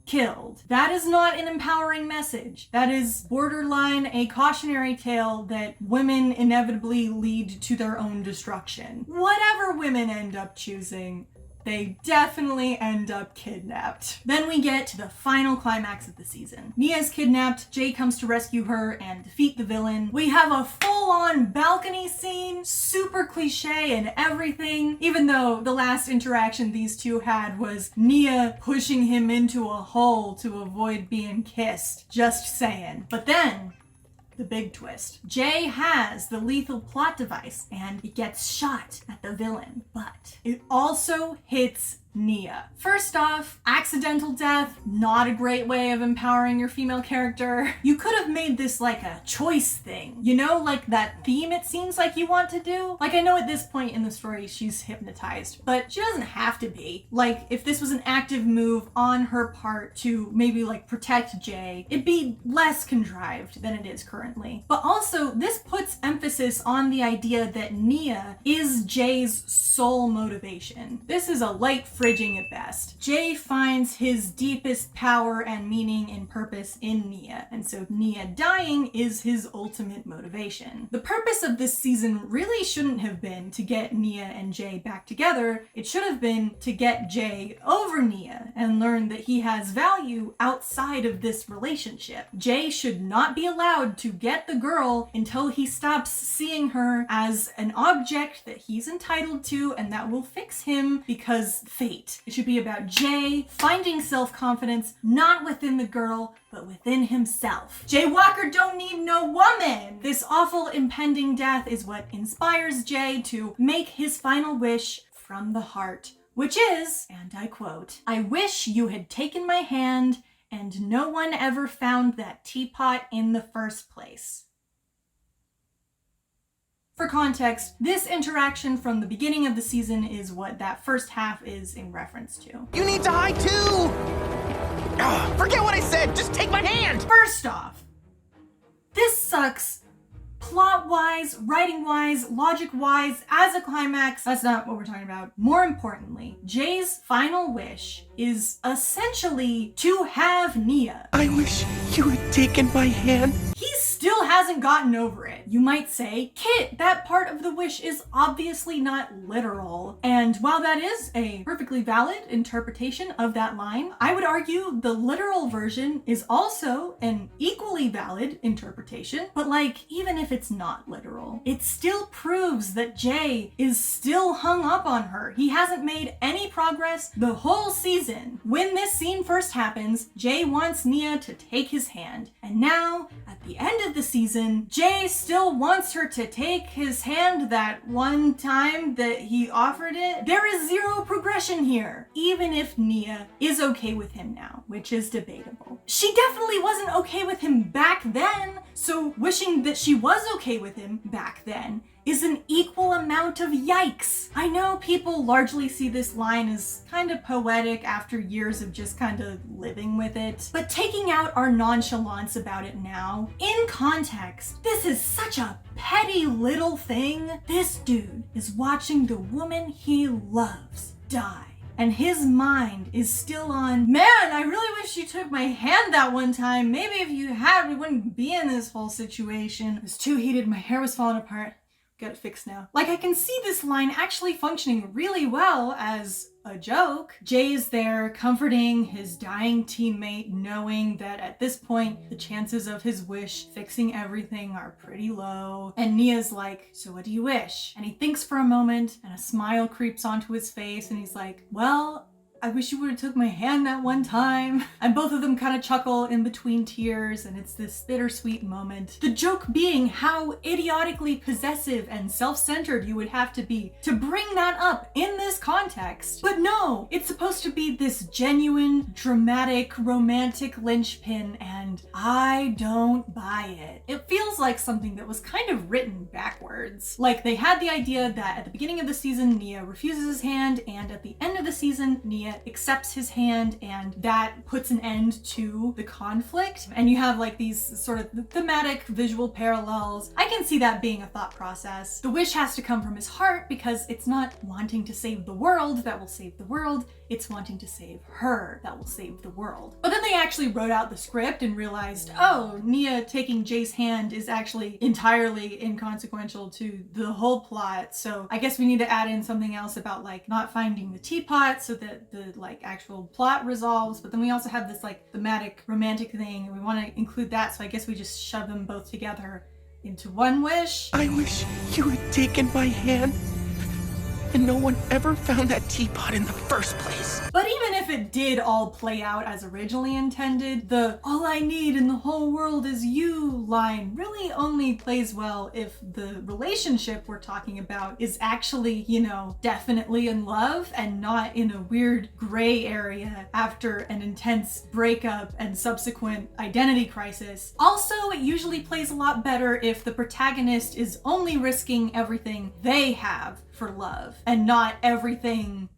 killed. That is not an empowering message. That is borderline a cautionary tale that women inevitably lead to their own destruction. Whatever women end up choosing, they definitely end up kidnapped. Then we get to the final climax of the season. Nia's kidnapped, Jay comes to rescue her and defeat the villain. We have a full-on balcony scene, super cliche and everything, even though the last interaction these two had was Nia pushing him into a hole to avoid being kissed. Just saying. But then, the big twist. Jay has the lethal plot device and it gets shot at the villain, but it also hits Nia. First off, accidental death, not a great way of empowering your female character. You could have made this like a choice thing, you know, like that theme it seems like you want to do. Like, I know at this point in the story she's hypnotized, but she doesn't have to be. Like, if this was an active move on her part to maybe like protect Jay, it'd be less contrived than it is currently. But also, this puts emphasis on the idea that Nia is Jay's sole motivation. This is a light fridging at best. Jay finds his deepest power and meaning and purpose in Nia, and so Nia dying is his ultimate motivation. The purpose of this season really shouldn't have been to get Nia and Jay back together. It should have been to get Jay over Nia and learn that he has value outside of this relationship. Jay should not be allowed to get the girl until he stops seeing her as an object that he's entitled to and that will fix him because fate. It should be about Jay finding self-confidence not within the girl, but within himself. Jay Walker don't need no woman! This awful impending death is what inspires Jay to make his final wish from the heart, which is, and I quote, "I wish you had taken my hand and no one ever found that teapot in the first place." For context, this interaction from the beginning of the season is what that first half is in reference to. You need to hide too! Ugh, forget what I said, just take my hand! First off, this sucks plot-wise, writing-wise, logic-wise, as a climax. That's not what we're talking about. More importantly, Jay's final wish is essentially to have Nia. I wish you had taken my hand. He still hasn't gotten over it. You might say, Kit, that part of the wish is obviously not literal. And while that is a perfectly valid interpretation of that line, I would argue the literal version is also an equally valid interpretation. But like, even if it's not literal, it still proves that Jay is still hung up on her. He hasn't made any progress the whole season. When this scene first happens, Jay wants Nia to take his hand. And now, at the end of the season, Jay still wants her to take his hand that one time that he offered it. There is zero progression here, even if Nia is okay with him now, which is debatable. She definitely wasn't okay with him back then, so wishing that she was okay with him back then is an equal amount of yikes. I know people largely see this line as kind of poetic after years of just kind of living with it, but taking out our nonchalance about it now, in context, this is such a petty little thing. This dude is watching the woman he loves die. And his mind is still on, man, I really wish you took my hand that one time. Maybe if you had, we wouldn't be in this whole situation. It was too heated, my hair was falling apart. Got it fixed now. Like, I can see this line actually functioning really well as a joke. Jay is there comforting his dying teammate, knowing that at this point, the chances of his wish fixing everything are pretty low. And Nia's like, so what do you wish? And he thinks for a moment and a smile creeps onto his face and he's like, well, I wish you would have took my hand that one time. And both of them kind of chuckle in between tears, and it's this bittersweet moment. The joke being how idiotically possessive and self-centered you would have to be to bring that up in this context. But no, it's supposed to be this genuine, dramatic, romantic linchpin, and I don't buy it. It feels like something that was kind of written backwards. Like, they had the idea that at the beginning of the season, Nia refuses his hand, and at the end of the season, Nia accepts his hand, and that puts an end to the conflict. And you have like these sort of thematic visual parallels. I can see that being a thought process. The wish has to come from his heart because it's not wanting to save the world that will save the world. It's wanting to save her that will save the world. But then they actually wrote out the script and realized, oh, Nia taking Jay's hand is actually entirely inconsequential to the whole plot. So I guess we need to add in something else about like not finding the teapot so that the like actual plot resolves. But then we also have this like thematic romantic thing and we want to include that. So I guess we just shove them both together into one wish. I wish you had taken my hand. and no one ever found that teapot in the first place. But even if it did all play out as originally intended, the "all I need in the whole world is you" line really only plays well if the relationship we're talking about is actually, you know, definitely in love and not in a weird gray area after an intense breakup and subsequent identity crisis. Also, it usually plays a lot better if the protagonist is only risking everything they have for love and not everything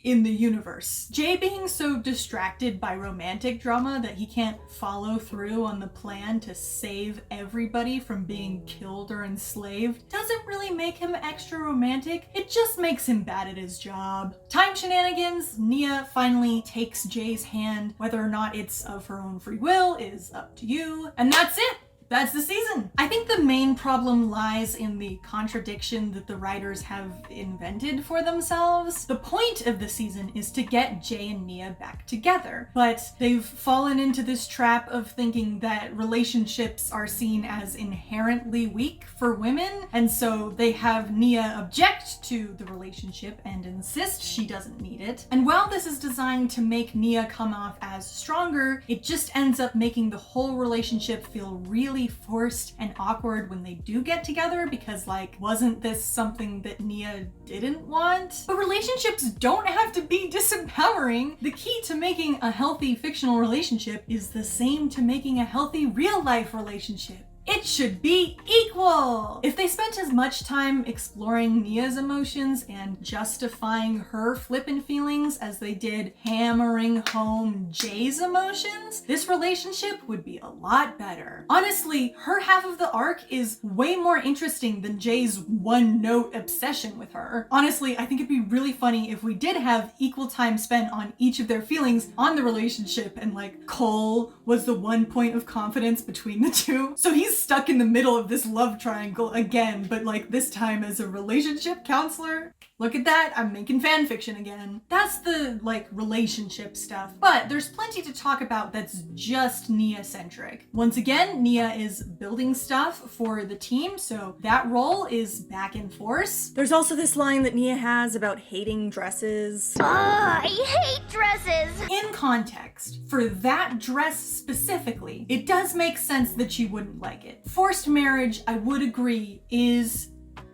in the universe. Jay being so distracted by romantic drama that he can't follow through on the plan to save everybody from being killed or enslaved doesn't really make him extra romantic. It just makes him bad at his job. Time shenanigans, Nia finally takes Jay's hand. Whether or not it's of her own free will is up to you. And that's it. That's the season. I think the main problem lies in the contradiction that the writers have invented for themselves. The point of the season is to get Jay and Nia back together, but they've fallen into this trap of thinking that relationships are seen as inherently weak for women, and so they have Nia object to the relationship and insist she doesn't need it. And while this is designed to make Nia come off as stronger, it just ends up making the whole relationship feel really forced and awkward when they do get together, because like, wasn't this something that Nia didn't want? But relationships don't have to be disempowering. The key to making a healthy fictional relationship is the same to making a healthy real life relationship. It should be equal! If they spent as much time exploring Nia's emotions and justifying her flippant feelings as they did hammering home Jay's emotions, this relationship would be a lot better. Honestly, her half of the arc is way more interesting than Jay's one-note obsession with her. Honestly, I think it'd be really funny if we did have equal time spent on each of their feelings on the relationship, and like Cole was the one point of confidence between the two. So he's stuck in the middle of this love triangle again, but like this time as a relationship counselor. Look at that, I'm making fan fiction again. That's the like relationship stuff, but there's plenty to talk about that's just Nia-centric. Once again, Nia is building stuff for the team, so that role is back in force. There's also this line that Nia has about hating dresses. I hate dresses! In context, for that dress specifically, it does make sense that she wouldn't like it. Forced marriage, I would agree, is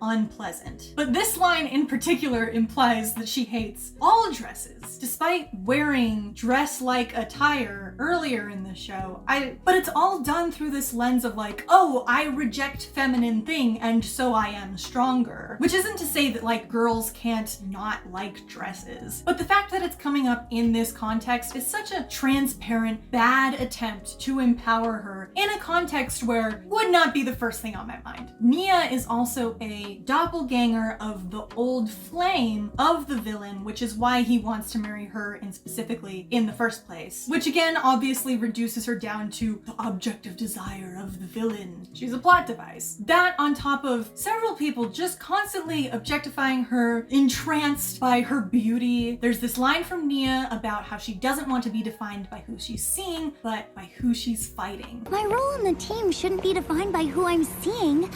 unpleasant. But this line in particular implies that she hates all dresses, despite wearing dress-like attire earlier in the show. But it's all done through this lens of like, oh, I reject feminine thing and so I am stronger. Which isn't to say that like girls can't not like dresses, but the fact that it's coming up in this context is such a transparent, bad attempt to empower her in a context where would not be the first thing on my mind. Nia is also a doppelganger of the old flame of the villain, which is why he wants to marry her specifically in the first place. Which again, obviously reduces her down to the object of desire of the villain. She's a plot device. That on top of several people just constantly objectifying her, entranced by her beauty. There's this line from Nia about how she doesn't want to be defined by who she's seeing, but by who she's fighting. My role in the team shouldn't be defined by who I'm seeing,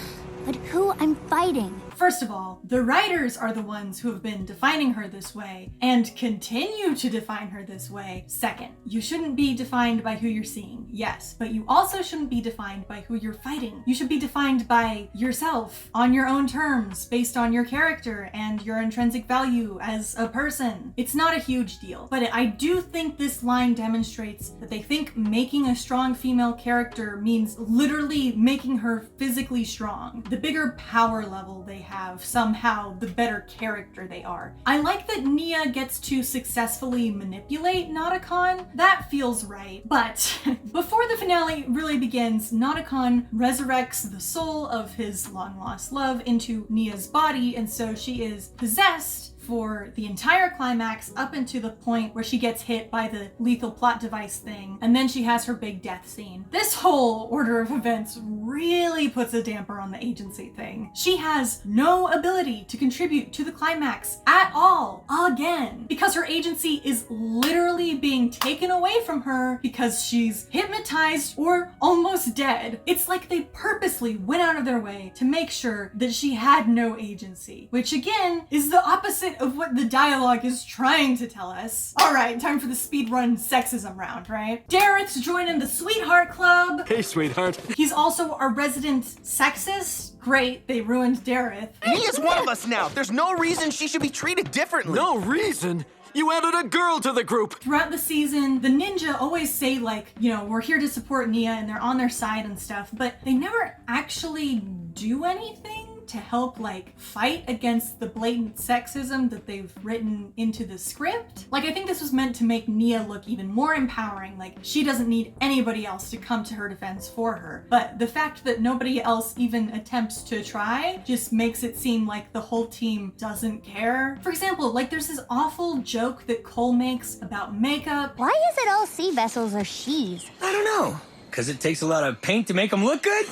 but who I'm fighting. First of all, the writers are the ones who have been defining her this way and continue to define her this way. Second, you shouldn't be defined by who you're seeing, yes, but you also shouldn't be defined by who you're fighting. You should be defined by yourself, on your own terms, based on your character and your intrinsic value as a person. It's not a huge deal, but I do think this line demonstrates that they think making a strong female character means literally making her physically strong. The bigger power level they have, somehow the better character they are. I like that Nia gets to successfully manipulate Nauticon. That feels right. But before the finale really begins, Nauticon resurrects the soul of his long-lost love into Nia's body, and so she is possessed for the entire climax up into the point where she gets hit by the lethal plot device thing, and then she has her big death scene. This whole order of events really puts a damper on the agency thing. She has no ability to contribute to the climax at all, again, because her agency is literally being taken away from her because she's hypnotized or almost dead. It's like they purposely went out of their way to make sure that she had no agency, which again is the opposite of what the dialogue is trying to tell us. All right, time for the speedrun sexism round, right? Dareth's joining the Sweetheart Club. Hey, sweetheart. He's also our resident sexist. Great, they ruined Dareth. Nia's one of us now. There's no reason she should be treated differently. No reason? You added a girl to the group! Throughout the season, the ninja always say like, you know, we're here to support Nia and they're on their side and stuff, but they never actually do anything to help like fight against the blatant sexism that they've written into the script. Like, I think this was meant to make Nia look even more empowering, like she doesn't need anybody else to come to her defense for her. But the fact that nobody else even attempts to try just makes it seem like the whole team doesn't care. For example, like there's this awful joke that Cole makes about makeup. Why is it all sea vessels or she's? I don't know. Because it takes a lot of paint to make them look good?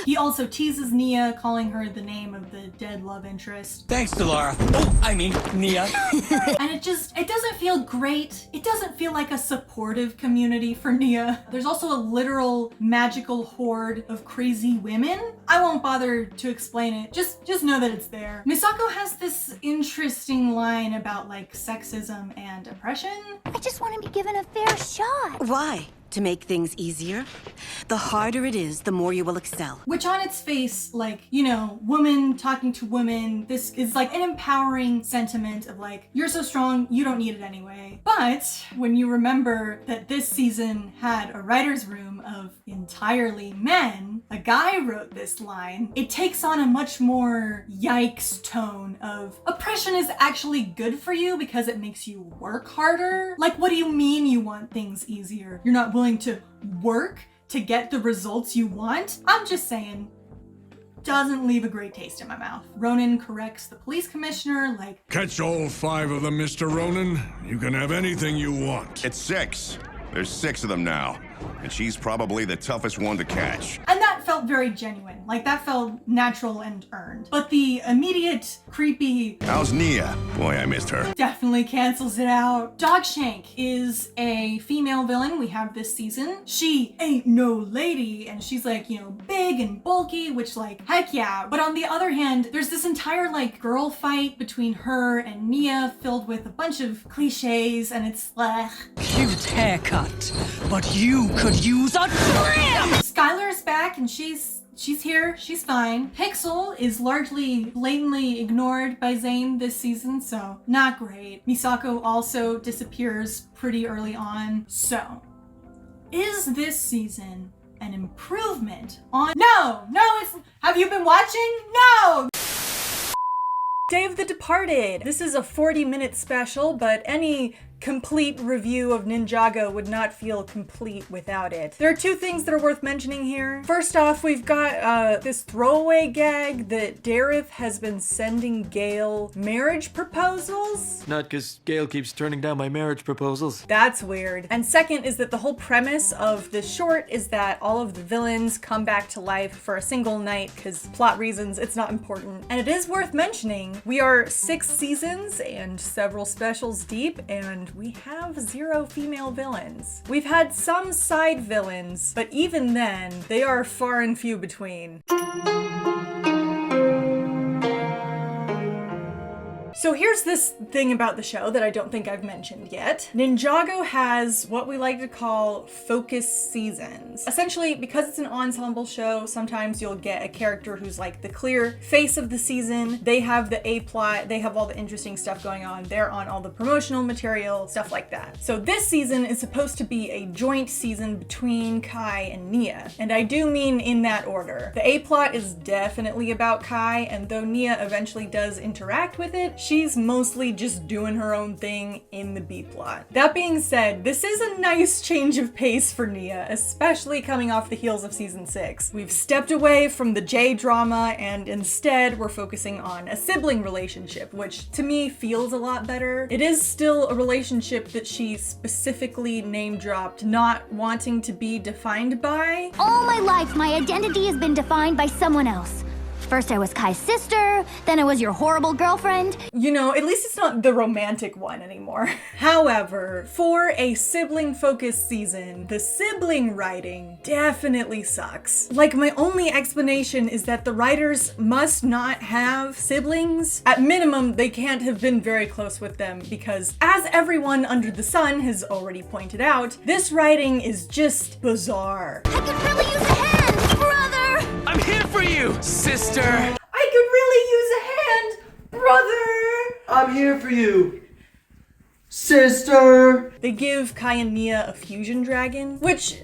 He also teases Nia, calling her the name of the dead love interest. Thanks, Delara. Oh, I mean, Nia. And it doesn't feel great. It doesn't feel like a supportive community for Nia. There's also a literal magical horde of crazy women. I won't bother to explain it. Just know that it's there. Misako has this interesting line about like sexism and oppression. I just want to be given a fair shot. Why? To make things easier? The harder it is, the more you will excel. Which on its face, like, you know, woman talking to women, this is like an empowering sentiment of like, you're so strong, you don't need it anyway. But when you remember that this season had a writer's room of entirely men, a guy wrote this line, it takes on a much more yikes tone of oppression is actually good for you because it makes you work harder. Like, what do you mean you want things easier? You're not willing to work to get the results you want? I'm just saying, doesn't leave a great taste in my mouth. Ronan corrects the police commissioner like, Catch all 5 of them, Mr. Ronan. You can have anything you want. It's 6. There's 6 of them now. And she's probably the toughest one to catch. and that felt very genuine. Like, that felt natural and earned. But the immediate creepy How's Nia? Boy, I missed her. definitely cancels it out. Dogshank is a female villain we have this season. She ain't no lady, and she's like, you know, big and bulky, which like, heck yeah. But on the other hand, there's this entire like girl fight between her and Nia filled with a bunch of cliches, and it's like, Cute haircut, but you could use a trim! Skylar's back and she's here, she's fine. Pixel is largely blatantly ignored by Zane this season, so not great. Misako also disappears pretty early on. So, is this season an improvement on— No, have you been watching? No! Day of the Departed. This is a 40-minute special, but any complete review of Ninjago would not feel complete without it. There are 2 things that are worth mentioning here. First off, we've got this throwaway gag that Dareth has been sending Gale marriage proposals. Not because Gale keeps turning down my marriage proposals. That's weird. And second is that the whole premise of this short is that all of the villains come back to life for a single night because plot reasons, it's not important. And it is worth mentioning, we are 6 seasons and several specials deep, and we have 0 female villains. We've had some side villains, but even then, they are far and few between. So here's this thing about the show that I don't think I've mentioned yet. Ninjago has what we like to call focus seasons. Essentially, because it's an ensemble show, sometimes you'll get a character who's like the clear face of the season. They have the A-plot, they have all the interesting stuff going on. They're on all the promotional material, stuff like that. So this season is supposed to be a joint season between Kai and Nia. And I do mean in that order. The A-plot is definitely about Kai, and though Nia eventually does interact with it, she she's mostly just doing her own thing in the B-plot. That being said, this is a nice change of pace for Nia, especially coming off the heels of season 6. We've stepped away from the J drama and instead we're focusing on a sibling relationship, which to me feels a lot better. It is still a relationship that she specifically name dropped, not wanting to be defined by. All my life, my identity has been defined by someone else. First I was Kai's sister, then I was your horrible girlfriend. You know, at least it's not the romantic one anymore. However, for a sibling-focused season, the sibling writing definitely sucks. Like, my only explanation is that the writers must not have siblings. At minimum, they can't have been very close with them because, as everyone under the sun has already pointed out, this writing is just bizarre. I could really use a hand, brother! I'm here for you, sister! I could really use a hand, brother! I'm here for you, sister! They give Kai and Nia a fusion dragon, which,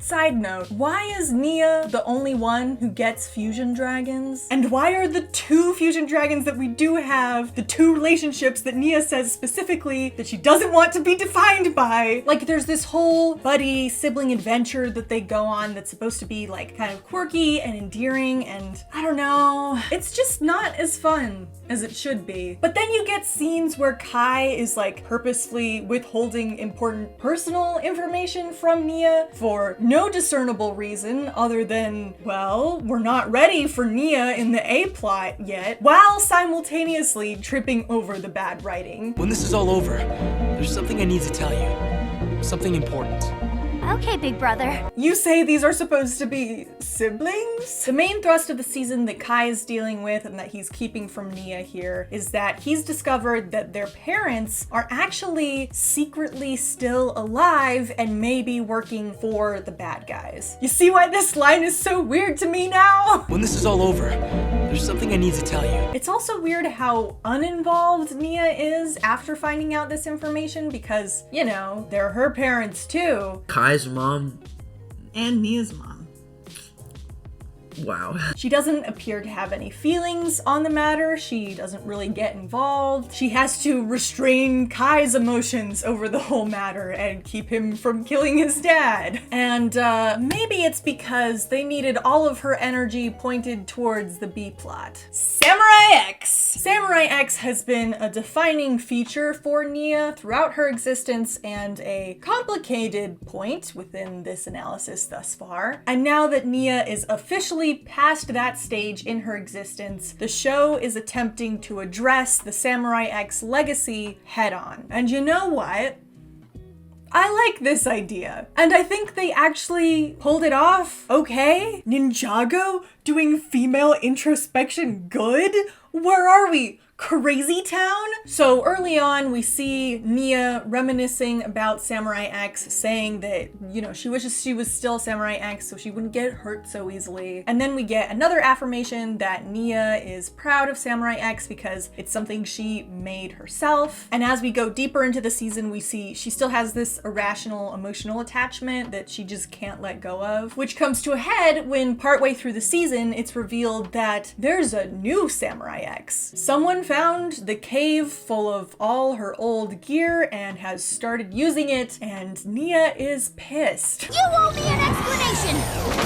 side note, why is Nia the only one who gets fusion dragons? And why are the 2 fusion dragons that we do have the 2 relationships that Nia says specifically that she doesn't want to be defined by? Like, there's this whole buddy sibling adventure that they go on that's supposed to be like kind of quirky and endearing, and I don't know, it's just not as fun as it should be. But then you get scenes where Kai is like purposefully withholding important personal information from Nia for no discernible reason other than, well, we're not ready for Nia in the A-plot yet, while simultaneously tripping over the bad writing. When this is all over, there's something I need to tell you. Something important. Okay, big brother. You say these are supposed to be siblings? The main thrust of the season that Kai is dealing with and that he's keeping from Nia here is that he's discovered that their parents are actually secretly still alive and maybe working for the bad guys. You see why this line is so weird to me now? When this is all over, there's something I need to tell you. It's also weird how uninvolved Nia is after finding out this information because, you know, they're her parents too. Kai's mom and Nia's mom. Wow. She doesn't appear to have any feelings on the matter. She doesn't really get involved. She has to restrain Kai's emotions over the whole matter and keep him from killing his dad. And maybe it's because they needed all of her energy pointed towards the B-plot. Samurai X! Samurai X has been a defining feature for Nia throughout her existence and a complicated point within this analysis thus far. And now that Nia is officially past that stage in her existence, the show is attempting to address the Samurai X legacy head on. And you know what? I like this idea. And I think they actually pulled it off okay. Ninjago doing female introspection good? Where are we? Crazy Town? So early on, we see Nia reminiscing about Samurai X, saying that, you know, she wishes she was still Samurai X so she wouldn't get hurt so easily. And then we get another affirmation that Nia is proud of Samurai X because it's something she made herself. And as we go deeper into the season, we see she still has this irrational emotional attachment that she just can't let go of, which comes to a head when partway through the season, it's revealed that there's a new Samurai X. Someone found the cave full of all her old gear and has started using it, and Nia is pissed. You owe me an explanation!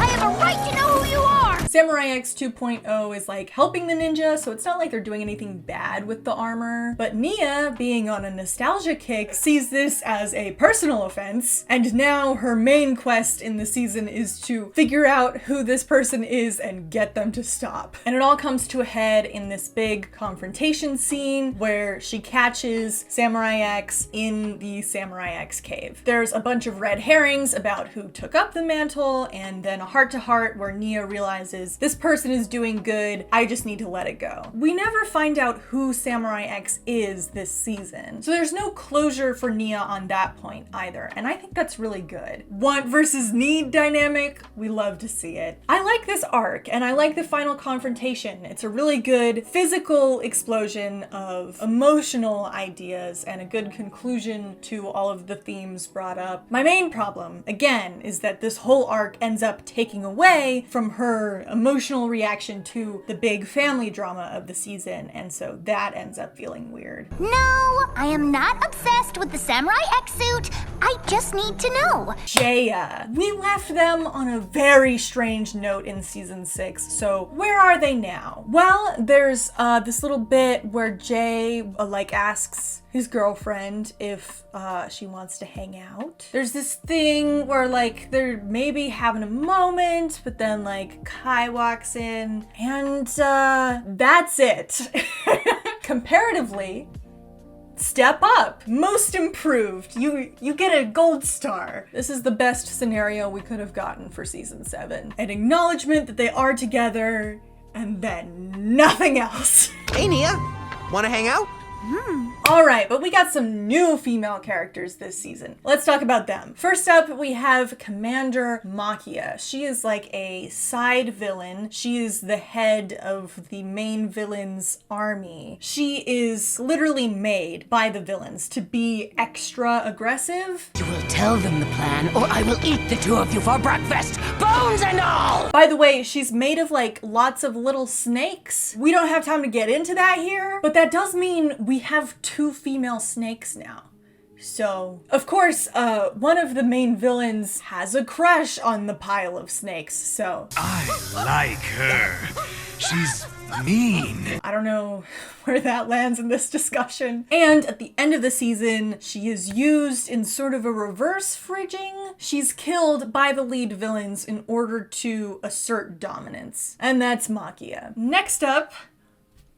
I have a right to know who you are! Samurai X 2.0 is like helping the ninja, so it's not like they're doing anything bad with the armor. But Nia, being on a nostalgia kick, sees this as a personal offense, and now her main quest in the season is to figure out who this person is and get them to stop. And it all comes to a head in this big confrontation scene where she catches Samurai X in the Samurai X cave. There's a bunch of red herrings about who took up the mantle, and then a heart-to-heart where Nia realizes this person is doing good, I just need to let it go. We never find out who Samurai X is this season, so there's no closure for Nia on that point either, and I think that's really good. Want versus need dynamic, we love to see it. I like this arc, and I like the final confrontation. It's a really good physical explosion of emotional ideas and a good conclusion to all of the themes brought up. My main problem, again, is that this whole arc ends up taking away from her emotional reaction to the big family drama of the season, and so that ends up feeling weird. No, I am not obsessed with the Samurai X suit. I just need to know. Jaya. We left them on a very strange note in season 6, so where are they now? Well, there's this little bit where Jay asks his girlfriend if she wants to hang out. There's this thing where they're maybe having a moment, but then Kai walks in, and that's it. Comparatively, step up, most improved. You get a gold star. This is the best scenario we could have gotten for season 7. An acknowledgement that they are together, and then nothing else. Hey, Nia, wanna hang out? All right, but we got some new female characters this season. Let's talk about them. First up, we have Commander Makia. She is a side villain. She is the head of the main villain's army. She is literally made by the villains to be extra aggressive. You will tell them the plan, or I will eat the two of you for breakfast, bones and all! By the way, she's made of lots of little snakes. We don't have time to get into that here, but that does mean we have 2 female snakes now. So, of course, one of the main villains has a crush on the pile of snakes, so. I like her. She's mean. I don't know where that lands in this discussion. And at the end of the season, she is used in sort of a reverse fridging. She's killed by the lead villains in order to assert dominance. And that's Makia. Next up,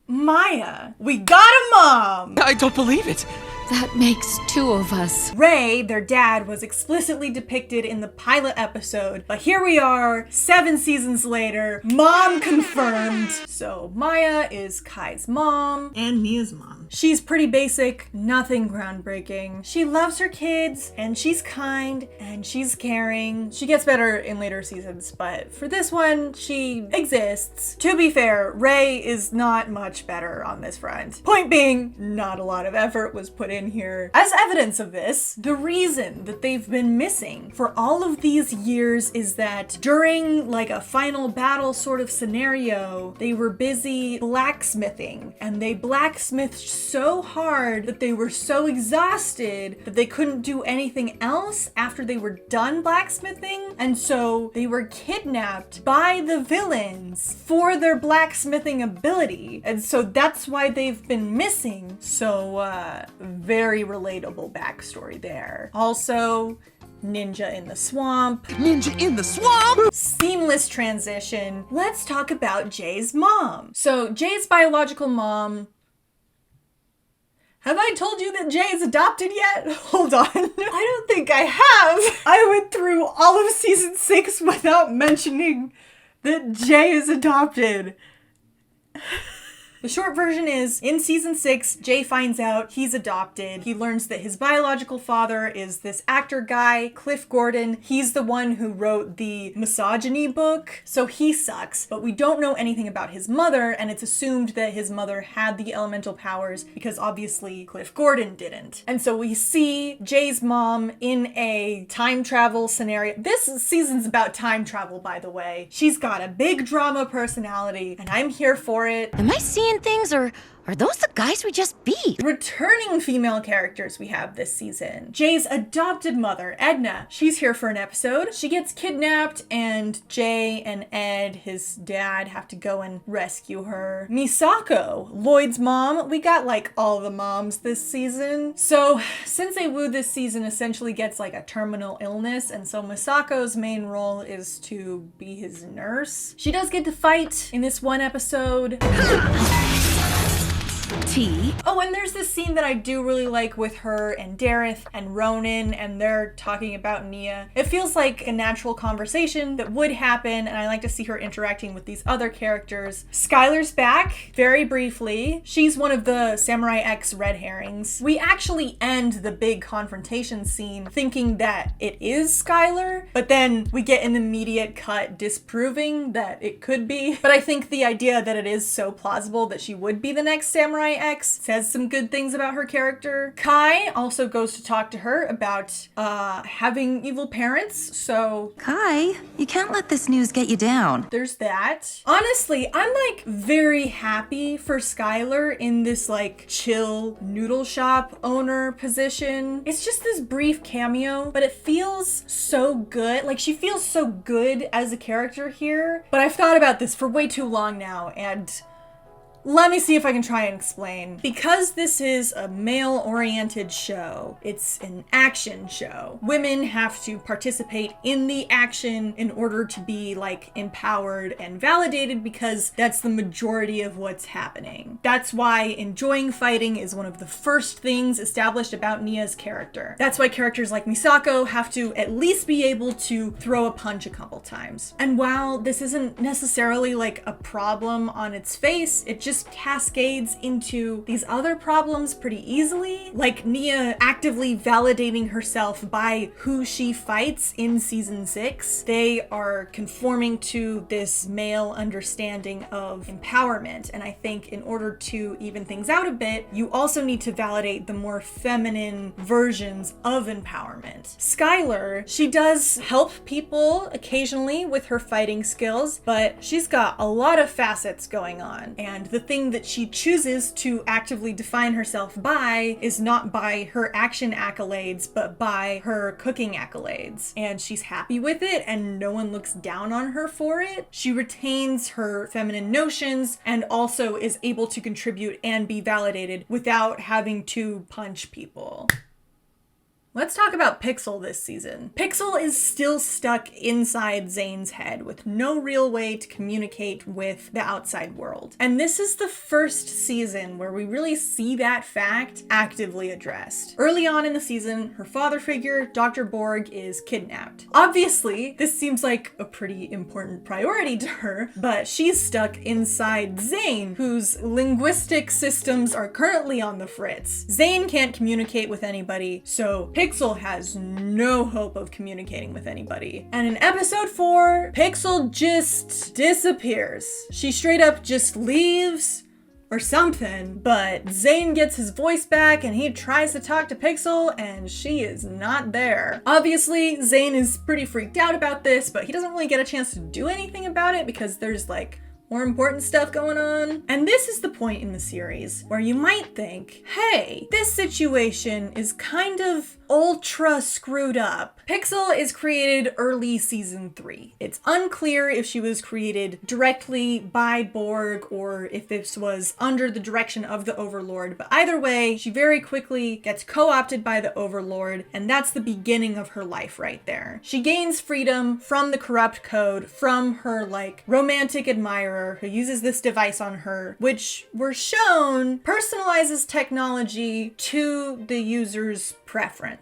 Maya. We got a mom! I don't believe it. That makes 2 of us. Ray, their dad, was explicitly depicted in the pilot episode, but here we are, 7 seasons later, mom confirmed. So Maya is Kai's mom and Mia's mom. She's pretty basic, nothing groundbreaking. She loves her kids, and she's kind, and she's caring. She gets better in later seasons, but for this one, she exists. To be fair, Ray is not much better on this front. Point being, not a lot of effort was put in here. As evidence of this, the reason that they've been missing for all of these years is that during a final battle sort of scenario, they were busy blacksmithing, and they blacksmithed so hard that they were so exhausted that they couldn't do anything else after they were done blacksmithing, and so they were kidnapped by the villains for their blacksmithing ability, and so that's why they've been missing. So very relatable backstory there. Also, Ninja in the swamp. Ninja in the swamp! Seamless transition. Let's talk about Jay's mom. So Jay's biological mom. Have I told you that Jay is adopted yet? Hold on. I don't think I have. I went through all of season 6 without mentioning that Jay is adopted. The short version is, in season 6, Jay finds out he's adopted. He learns that his biological father is this actor guy, Cliff Gordon. He's the one who wrote the misogyny book, so he sucks. But we don't know anything about his mother, and it's assumed that his mother had the elemental powers because obviously Cliff Gordon didn't. And so we see Jay's mom in a time travel scenario. This season's about time travel, by the way. She's got a big drama personality, and I'm here for it. Am I seeing things, or are those the guys we just beat? Returning female characters we have this season. Jay's adopted mother, Edna. She's here for an episode. She gets kidnapped, and Jay and Ed, his dad, have to go and rescue her. Misako, Lloyd's mom. We got all the moms this season. So Sensei Wu this season essentially gets a terminal illness, and so Misako's main role is to be his nurse. She does get to fight in this one episode. T. Oh, and there's this scene that I do really like with her and Dareth and Ronan, and they're talking about Nia. It feels like a natural conversation that would happen, and I like to see her interacting with these other characters. Skylar's back, very briefly. She's one of the Samurai X red herrings. We actually end the big confrontation scene thinking that it is Skylar, but then we get an immediate cut disproving that it could be. But I think the idea that it is so plausible that she would be the next Samurai Samurai X says some good things about her character. Kai also goes to talk to her about having evil parents, so... Kai, you can't let this news get you down. There's that. Honestly, I'm like very happy for Skylar in this like chill noodle shop owner position. It's just this brief cameo, but it feels so good. Like, she feels so good as a character here. But I've thought about this for way too long now, and let me see if I can try and explain. Because this is a male-oriented show, it's an action show. Women have to participate in the action in order to be like empowered and validated, because that's the majority of what's happening. That's why enjoying fighting is one of the first things established about Nia's character. That's why characters like Misako have to at least be able to throw a punch a couple times. And while this isn't necessarily like a problem on its face, it just cascades into these other problems pretty easily, like Nia actively validating herself by who she fights in season 6. They are conforming to this male understanding of empowerment, and I think in order to even things out a bit, you also need to validate the more feminine versions of empowerment. Skylar, she does help people occasionally with her fighting skills, but she's got a lot of facets going on, and the thing that she chooses to actively define herself by is not by her action accolades, but by her cooking accolades. And she's happy with it, and no one looks down on her for it. She retains her feminine notions and also is able to contribute and be validated without having to punch people. Let's talk about Pixel this season. Pixel is still stuck inside Zane's head with no real way to communicate with the outside world. And this is the first season where we really see that fact actively addressed. Early on in the season, her father figure, Dr. Borg, is kidnapped. Obviously, this seems like a pretty important priority to her, but she's stuck inside Zane, whose linguistic systems are currently on the fritz. Zane can't communicate with anybody, so Pixel has no hope of communicating with anybody. And in episode 4, Pixel just disappears. She straight up just leaves or something, but Zane gets his voice back and he tries to talk to Pixel and she is not there. Obviously, Zane is pretty freaked out about this, but he doesn't really get a chance to do anything about it because there's like more important stuff going on. And this is the point in the series where you might think, hey, this situation is kind of ultra screwed up. Pixel is created early season 3. It's unclear if she was created directly by Borg or if this was under the direction of the Overlord, but either way, she very quickly gets co-opted by the Overlord, and that's the beginning of her life right there. She gains freedom from the corrupt code, from her like romantic admirer who uses this device on her, which we're shown personalizes technology to the user's preference.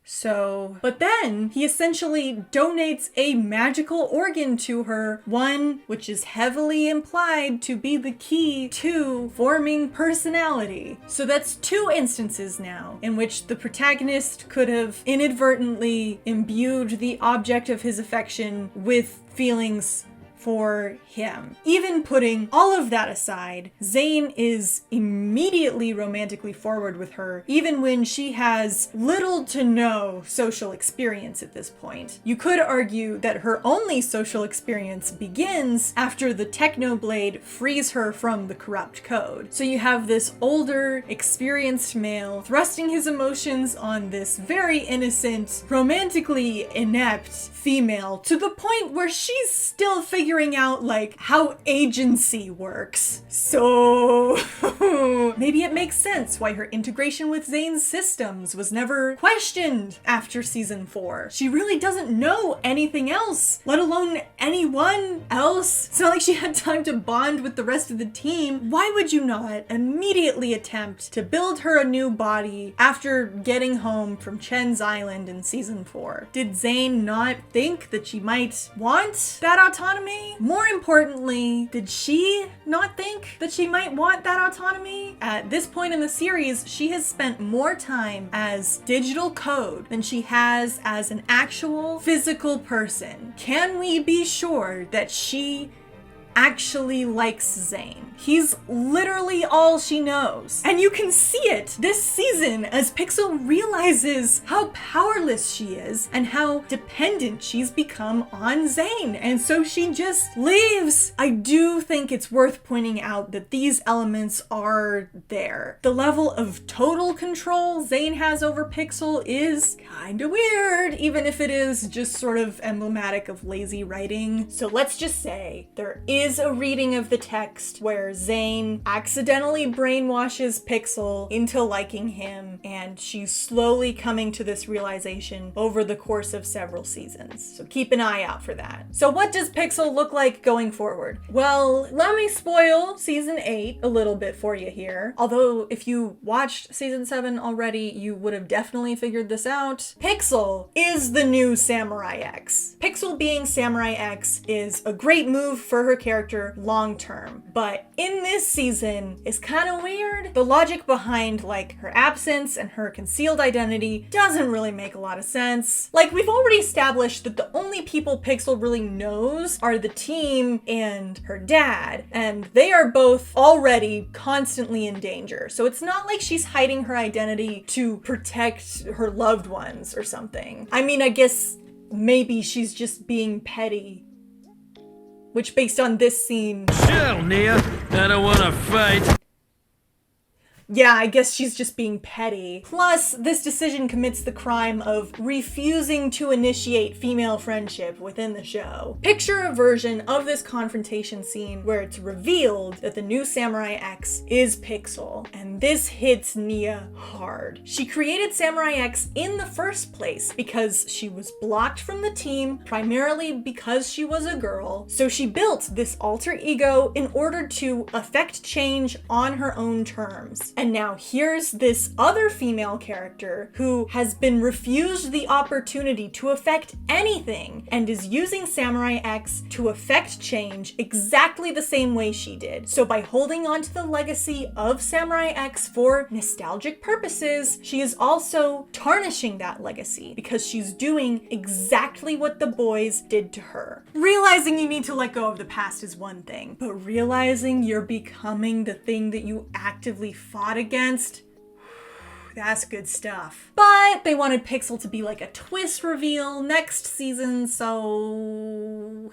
So, but then he essentially donates a magical organ to her, one which is heavily implied to be the key to forming personality. So that's 2 instances now in which the protagonist could have inadvertently imbued the object of his affection with feelings for him. Even putting all of that aside, Zane is immediately romantically forward with her, even when she has little to no social experience at this point. You could argue that her only social experience begins after the Technoblade frees her from the corrupt code. So you have this older, experienced male thrusting his emotions on this very innocent, romantically inept female to the point where she's still figuring out like how agency works. So maybe it makes sense why her integration with Zane's systems was never questioned after season 4. She really doesn't know anything else, let alone anyone else. It's not like she had time to bond with the rest of the team. Why would you not immediately attempt to build her a new body after getting home from Chen's Island in season 4? Did Zane not think that she might want that autonomy? More importantly, did she not think that she might want that autonomy? At this point in the series, she has spent more time as digital code than she has as an actual physical person. Can we be sure that she actually likes Zane. He's literally all she knows. And you can see it this season as Pixel realizes how powerless she is and how dependent she's become on Zane. And so she just leaves. I do think it's worth pointing out that these elements are there. The level of total control Zane has over Pixel is kind of weird, even if it is just sort of emblematic of lazy writing. So let's just say there is a reading of the text where Zane accidentally brainwashes Pixel into liking him, and she's slowly coming to this realization over the course of several seasons. So keep an eye out for that. So what does Pixel look like going forward? Well, let me spoil season 8 a little bit for you here. Although if you watched season 7 already, you would have definitely figured this out. Pixel is the new Samurai X. Pixel being Samurai X is a great move for her character long term, but in this season is kind of weird. The logic behind like her absence and her concealed identity doesn't really make a lot of sense. Like, we've already established that the only people Pixel really knows are the team and her dad, and they are both already constantly in danger. So it's not like she's hiding her identity to protect her loved ones or something. I mean, I guess maybe she's just being petty. Which, based on this scene... Chill, Nia. I don't wanna fight. Yeah, I guess she's just being petty. Plus, this decision commits the crime of refusing to initiate female friendship within the show. Picture a version of this confrontation scene where it's revealed that the new Samurai X is Pixel, and this hits Nia hard. She created Samurai X in the first place because she was blocked from the team, primarily because she was a girl, so she built this alter ego in order to affect change on her own terms. And now here's this other female character who has been refused the opportunity to affect anything and is using Samurai X to affect change exactly the same way she did. So by holding on to the legacy of Samurai X for nostalgic purposes, she is also tarnishing that legacy because she's doing exactly what the boys did to her. Realizing you need to let go of the past is one thing, but realizing you're becoming the thing that you actively fought against, that's good stuff. But they wanted Pixel to be like a twist reveal next season, so...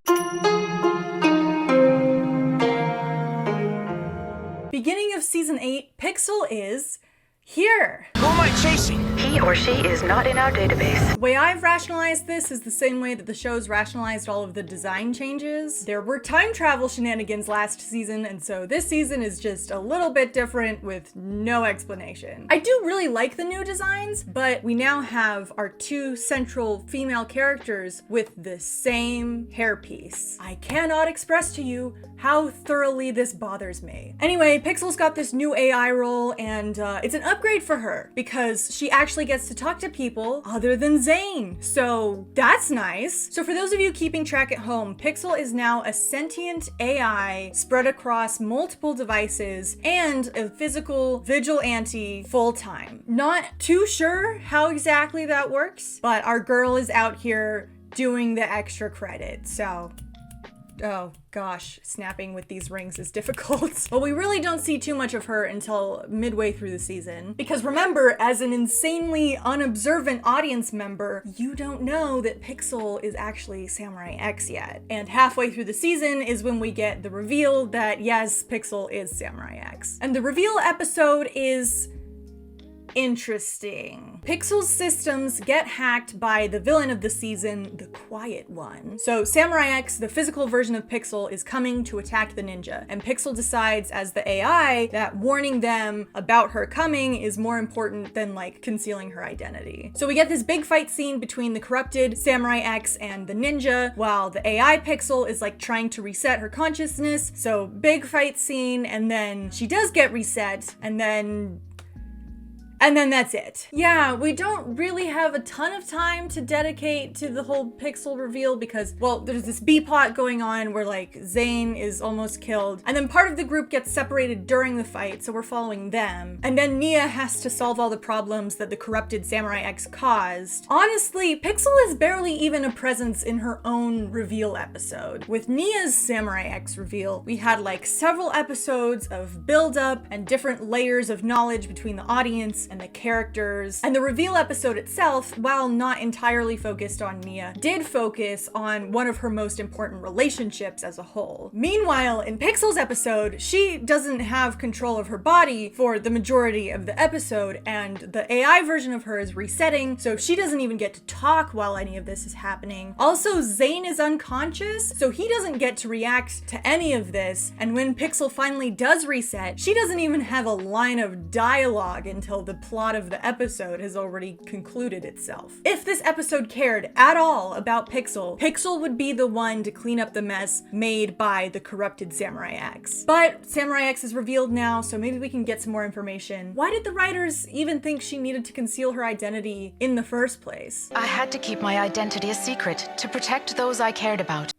Beginning of season 8, Pixel is here. Who am I chasing? He or she is not in our database. The way I've rationalized this is the same way that the show's rationalized all of the design changes. There were time travel shenanigans last season, and so this season is just a little bit different with no explanation. I do really like the new designs, but we now have our two central female characters with the same hairpiece. I cannot express to you how thoroughly this bothers me. Anyway, Pixel's got this new AI role, and it's an upgrade for her because she actually gets to talk to people other than Zane. So that's nice. So for those of you keeping track at home, Pixel is now a sentient AI spread across multiple devices and a physical vigilante full-time. Not too sure how exactly that works, but our girl is out here doing the extra credit, so... Oh gosh, snapping with these rings is difficult. But we really don't see too much of her until midway through the season. Because remember, as an insanely unobservant audience member, you don't know that Pixel is actually Samurai X yet. And halfway through the season is when we get the reveal that yes, Pixel is Samurai X. And the reveal episode is... interesting. Pixel's systems get hacked by the villain of the season, the Quiet One. So Samurai X, the physical version of Pixel, is coming to attack the ninja, and Pixel decides as the AI that warning them about her coming is more important than like concealing her identity. So we get this big fight scene between the corrupted Samurai X and the ninja, while the AI Pixel is like trying to reset her consciousness. So big fight scene, and then she does get reset, and then And then that's it. Yeah, we don't really have a ton of time to dedicate to the whole Pixel reveal because, well, there's this B-plot going on where like Zane is almost killed, and then part of the group gets separated during the fight, so we're following them. And then Nia has to solve all the problems that the corrupted Samurai X caused. Honestly, Pixel is barely even a presence in her own reveal episode. With Nia's Samurai X reveal, we had like several episodes of build-up and different layers of knowledge between the audience and the characters. And the reveal episode itself, while not entirely focused on Nia, did focus on one of her most important relationships as a whole. Meanwhile, in Pixel's episode, she doesn't have control of her body for the majority of the episode, and the AI version of her is resetting, so she doesn't even get to talk while any of this is happening. Also, Zane is unconscious, so he doesn't get to react to any of this, and when Pixel finally does reset, she doesn't even have a line of dialogue until the plot of the episode has already concluded itself. If this episode cared at all about Pixel, Pixel would be the one to clean up the mess made by the corrupted Samurai X. But Samurai X is revealed now, so maybe we can get some more information. Why did the writers even think she needed to conceal her identity in the first place? I had to keep my identity a secret to protect those I cared about.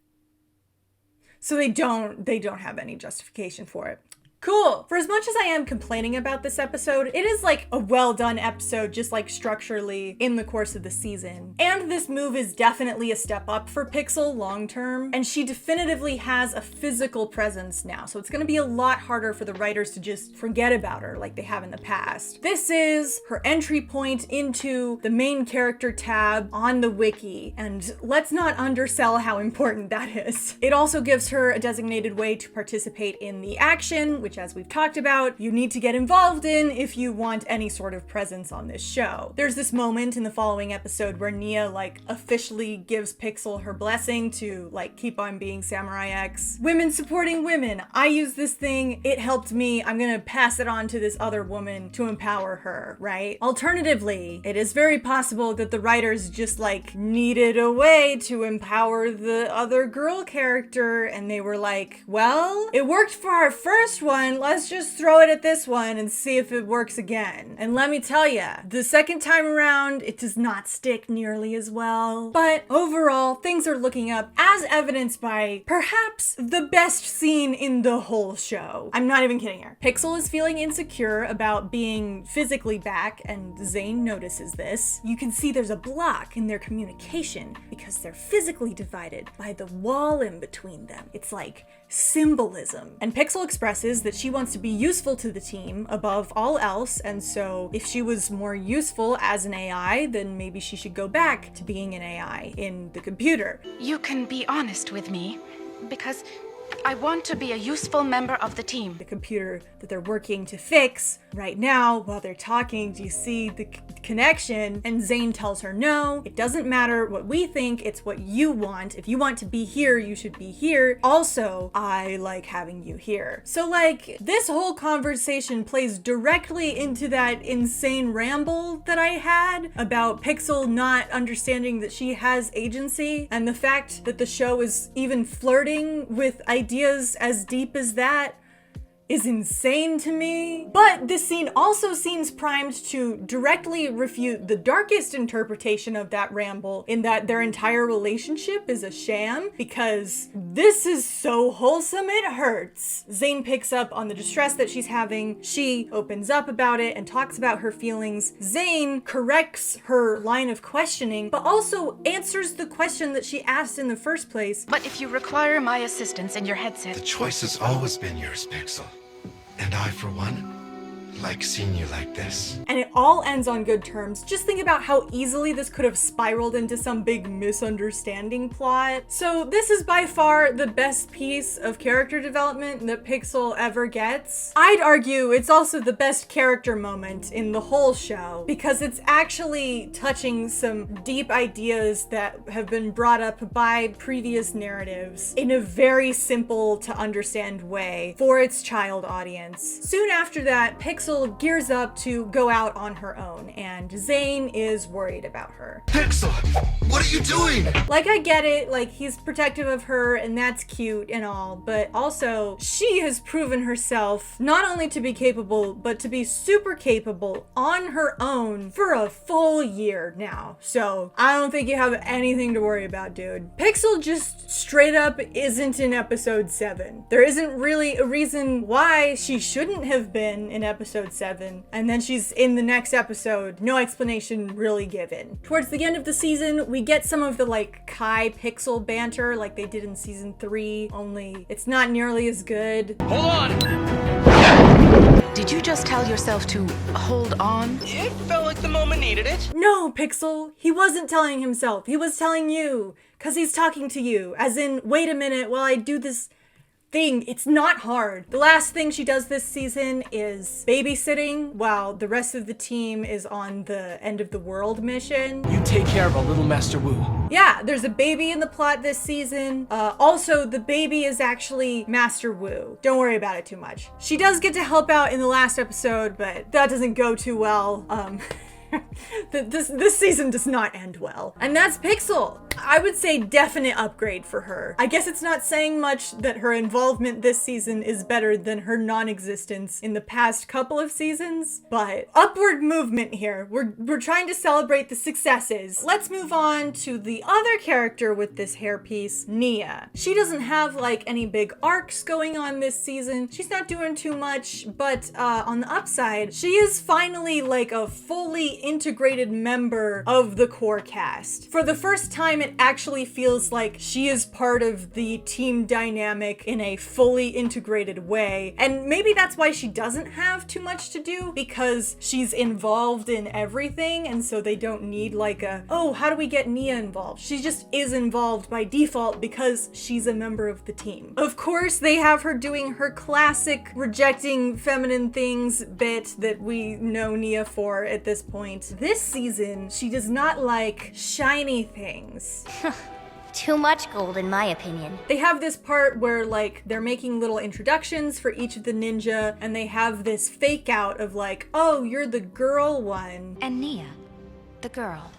So they don't have any justification for it. Cool. For as much as I am complaining about this episode, it is like a well done episode, just like structurally in the course of the season. And this move is definitely a step up for Pixel long term, and she definitively has a physical presence now, so it's gonna be a lot harder for the writers to just forget about her like they have in the past. This is her entry point into the main character tab on the wiki, and let's not undersell how important that is. It also gives her a designated way to participate in the action, which, as we've talked about, you need to get involved in if you want any sort of presence on this show. There's this moment in the following episode where Nia like officially gives Pixel her blessing to like keep on being Samurai X. Women supporting women. I use this thing, it helped me, I'm gonna pass it on to this other woman to empower her, right? Alternatively, it is very possible that the writers just like needed a way to empower the other girl character, and they were like, well, it worked for our first one, let's just throw it at this one and see if it works again. And let me tell ya, the second time around, it does not stick nearly as well. But overall, things are looking up, as evidenced by perhaps the best scene in the whole show. I'm not even kidding here. Pixel is feeling insecure about being physically back, and Zane notices this. You can see there's a block in their communication because they're physically divided by the wall in between them. It's like symbolism. And Pixel expresses that she wants to be useful to the team above all else, and so if she was more useful as an AI, then maybe she should go back to being an AI in the computer. You can be honest with me, because I want to be a useful member of the team. The computer that they're working to fix right now while they're talking, do you see the connection? And Zane tells her, no, it doesn't matter what we think, it's what you want. If you want to be here, you should be here. Also, I like having you here. So like, this whole conversation plays directly into that insane ramble that I had about Pixel not understanding that she has agency, and the fact that the show is even flirting with ideas as deep as that is insane to me. But this scene also seems primed to directly refute the darkest interpretation of that ramble, in that their entire relationship is a sham, because this is so wholesome it hurts. Zane picks up on the distress that she's having. She opens up about it and talks about her feelings. Zane corrects her line of questioning, but also answers the question that she asked in the first place. But if you require my assistance in your headset... The choice has always been yours, Pixel. And I, for one, like seeing you like this. And it all ends on good terms. Just think about how easily this could have spiraled into some big misunderstanding plot. So this is by far the best piece of character development that Pixel ever gets. I'd argue it's also the best character moment in the whole show, because it's actually touching some deep ideas that have been brought up by previous narratives in a very simple to understand way for its child audience. Soon after that, Pixel Pixel gears up to go out on her own, and Zane is worried about her. Pixel, what are you doing? Like, I get it, like, he's protective of her, and that's cute and all, but also, she has proven herself not only to be capable, but to be super capable on her own for a full year now. So, I don't think you have anything to worry about, dude. Pixel just straight up isn't in episode 7. There isn't really a reason why she shouldn't have been in episode 7, and then she's in the next episode. No explanation really given. Towards the end of the season, we get some of the like Kai Pixel banter like they did in season 3, only it's not nearly as good. Hold on! Did you just tell yourself to hold on? It felt like the moment needed it. No, Pixel, he wasn't telling himself. He was telling you, cause he's talking to you, as in, wait a minute while I do this thing. It's not hard. The last thing she does this season is babysitting while the rest of the team is on the end of the world mission. You take care of a little Master Wu. Yeah, there's a baby in the plot this season. Also, the baby is actually Master Wu. Don't worry about it too much. She does get to help out in the last episode, but that doesn't go too well. This season does not end well. And that's Pixel. I would say definite upgrade for her. I guess it's not saying much that her involvement this season is better than her non-existence in the past couple of seasons, but upward movement here. We're trying to celebrate the successes. Let's move on to the other character with this hairpiece, Nia. She doesn't have like any big arcs going on this season. She's not doing too much, but on the upside, she is finally like a fully integrated member of the core cast. For the first time, it actually feels like she is part of the team dynamic in a fully integrated way. And maybe that's why she doesn't have too much to do, because she's involved in everything, and so they don't need like a, oh, how do we get Nia involved? She just is involved by default because she's a member of the team. Of course, they have her doing her classic rejecting feminine things bit that we know Nia for at this point. This season, she does not like shiny things. Too much gold, in my opinion. They have this part where like they're making little introductions for each of the ninja, and they have this fake out of like, oh, you're the girl one. And Nia, the girl.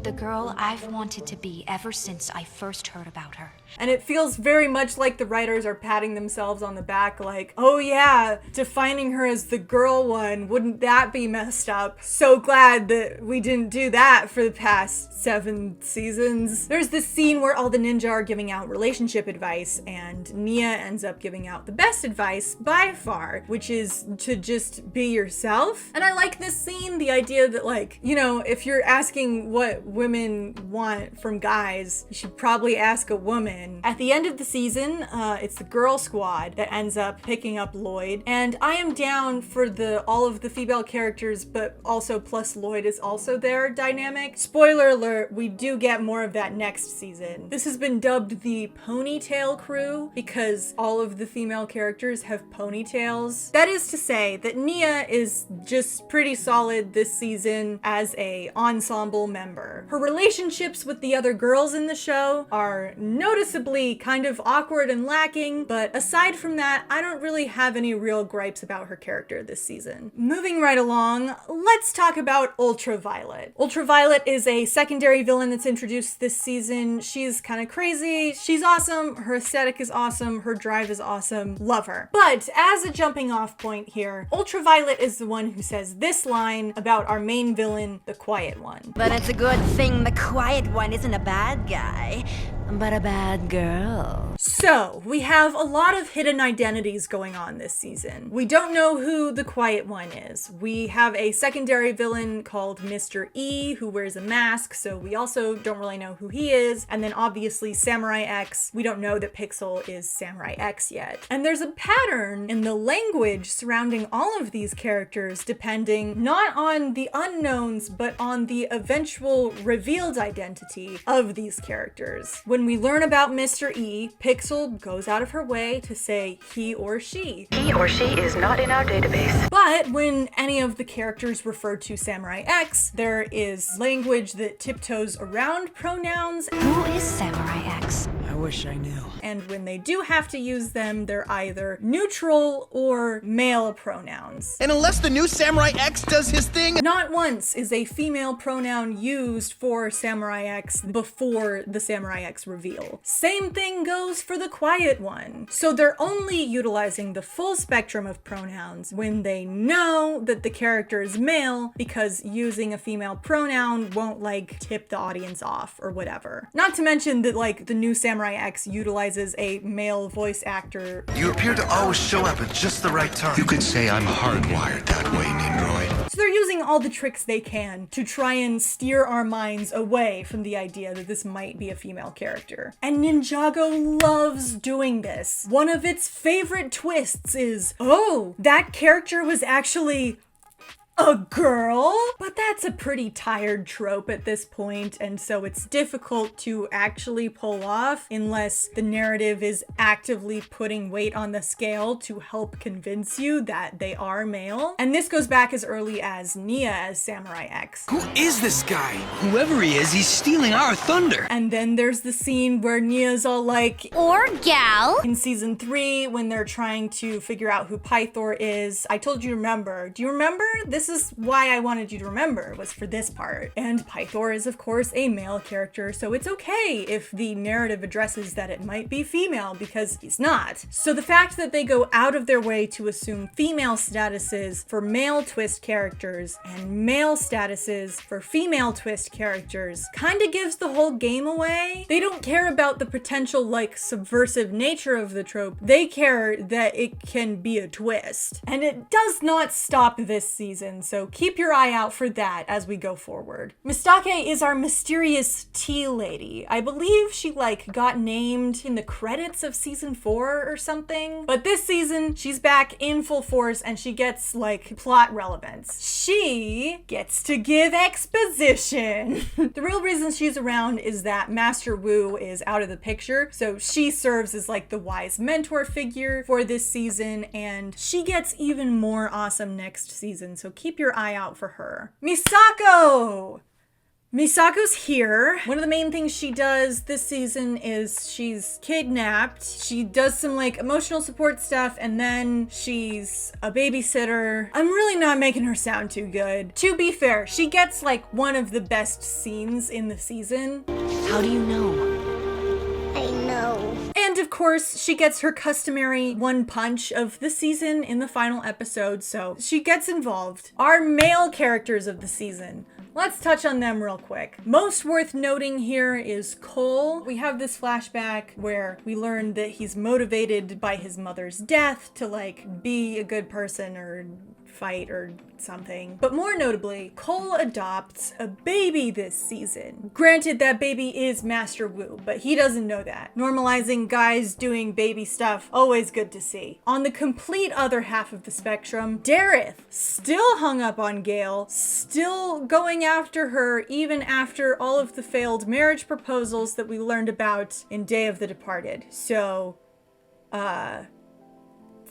The girl I've wanted to be ever since I first heard about her. And it feels very much like the writers are patting themselves on the back like, oh yeah, defining her as the girl one, wouldn't that be messed up? So glad that we didn't do that for the past 7 seasons. There's this scene where all the ninja are giving out relationship advice, and Nia ends up giving out the best advice by far, which is to just be yourself. And I like this scene, the idea that like, you know, if you're asking what women want from guys, you should probably ask a woman. At the end of the season, it's the girl squad that ends up picking up Lloyd, and I am down for all of the female characters, but also plus Lloyd is also there dynamic. Spoiler alert, we do get more of that next season. This has been dubbed the ponytail crew because all of the female characters have ponytails. That is to say that Nia is just pretty solid this season as a ensemble member. Her relationships with the other girls in the show are noticeably kind of awkward and lacking, but aside from that, I don't really have any real gripes about her character this season. Moving right along, let's talk about Ultraviolet. Ultraviolet is a secondary villain that's introduced this season. She's kind of crazy, she's awesome, her aesthetic is awesome, her drive is awesome, love her. But as a jumping off point here, Ultraviolet is the one who says this line about our main villain, the Quiet One. But it's a good thing the Quiet One isn't a bad guy, but a bad girl. So, we have a lot of hidden identities going on this season. We don't know who the Quiet One is. We have a secondary villain called Mr. E who wears a mask, so we also don't really know who he is. And then obviously Samurai X. We don't know that Pixel is Samurai X yet. And there's a pattern in the language surrounding all of these characters depending not on the unknowns, but on the eventual revealed identity of these characters. When we learn about Mr. E, Pixel goes out of her way to say he or she. He or she is not in our database. But when any of the characters refer to Samurai X, there is language that tiptoes around pronouns. Who is Samurai X? I wish I knew. And when they do have to use them, they're either neutral or male pronouns. And unless the new Samurai X does his thing... Not once is a female pronoun used for Samurai X before the Samurai X reveal. Same thing goes for the Quiet One. So they're only utilizing the full spectrum of pronouns when they know that the character is male, because using a female pronoun won't like tip the audience off or whatever. Not to mention that like the new Samurai X utilizes a male voice actor. You appear to always show up at just the right time. You could say I'm hardwired that way, Nindroid. So they're using all the tricks they can to try and steer our minds away from the idea that this might be a female character. And Ninjago loves doing this. One of its favorite twists is, oh, that character was actually a girl? But that's a pretty tired trope at this point, and so it's difficult to actually pull off unless the narrative is actively putting weight on the scale to help convince you that they are male. And this goes back as early as Nia as Samurai X. Who is this guy? Whoever he is, he's stealing our thunder. And then there's the scene where Nia's all like, or gal. In season 3, when they're trying to figure out who Pythor is. I told you to remember. Do you remember? This is why I wanted you to remember, was for this part. And Pythor is of course a male character, so it's okay if the narrative addresses that it might be female, because he's not. So the fact that they go out of their way to assume female statuses for male twist characters and male statuses for female twist characters kind of gives the whole game away. They don't care about the potential like subversive nature of the trope. They care that it can be a twist. And it does not stop this season, so keep your eye out for that as we go forward. Mistake is our mysterious tea lady. I believe she like got named in the credits of season 4 or something. But this season, she's back in full force and she gets like plot relevance. She gets to give exposition. The real reason she's around is that Master Wu is out of the picture, so she serves as like the wise mentor figure for this season, and she gets even more awesome next season, so keep your eye out for her. Misako! Misako's here. One of the main things she does this season is she's kidnapped. She does some like emotional support stuff, and then she's a babysitter. I'm really not making her sound too good. To be fair, she gets like one of the best scenes in the season. How do you know? I know. And of course, she gets her customary one punch of the season in the final episode, so she gets involved. Our male characters of the season. Let's touch on them real quick. Most worth noting here is Cole. We have this flashback where we learn that he's motivated by his mother's death to like be a good person or fight or something. But more notably, Cole adopts a baby this season. Granted, that baby is Master Wu, but he doesn't know that. Normalizing guys doing baby stuff, always good to see. On the complete other half of the spectrum, Dareth, still hung up on Gale, still going after her even after all of the failed marriage proposals that we learned about in Day of the Departed. So,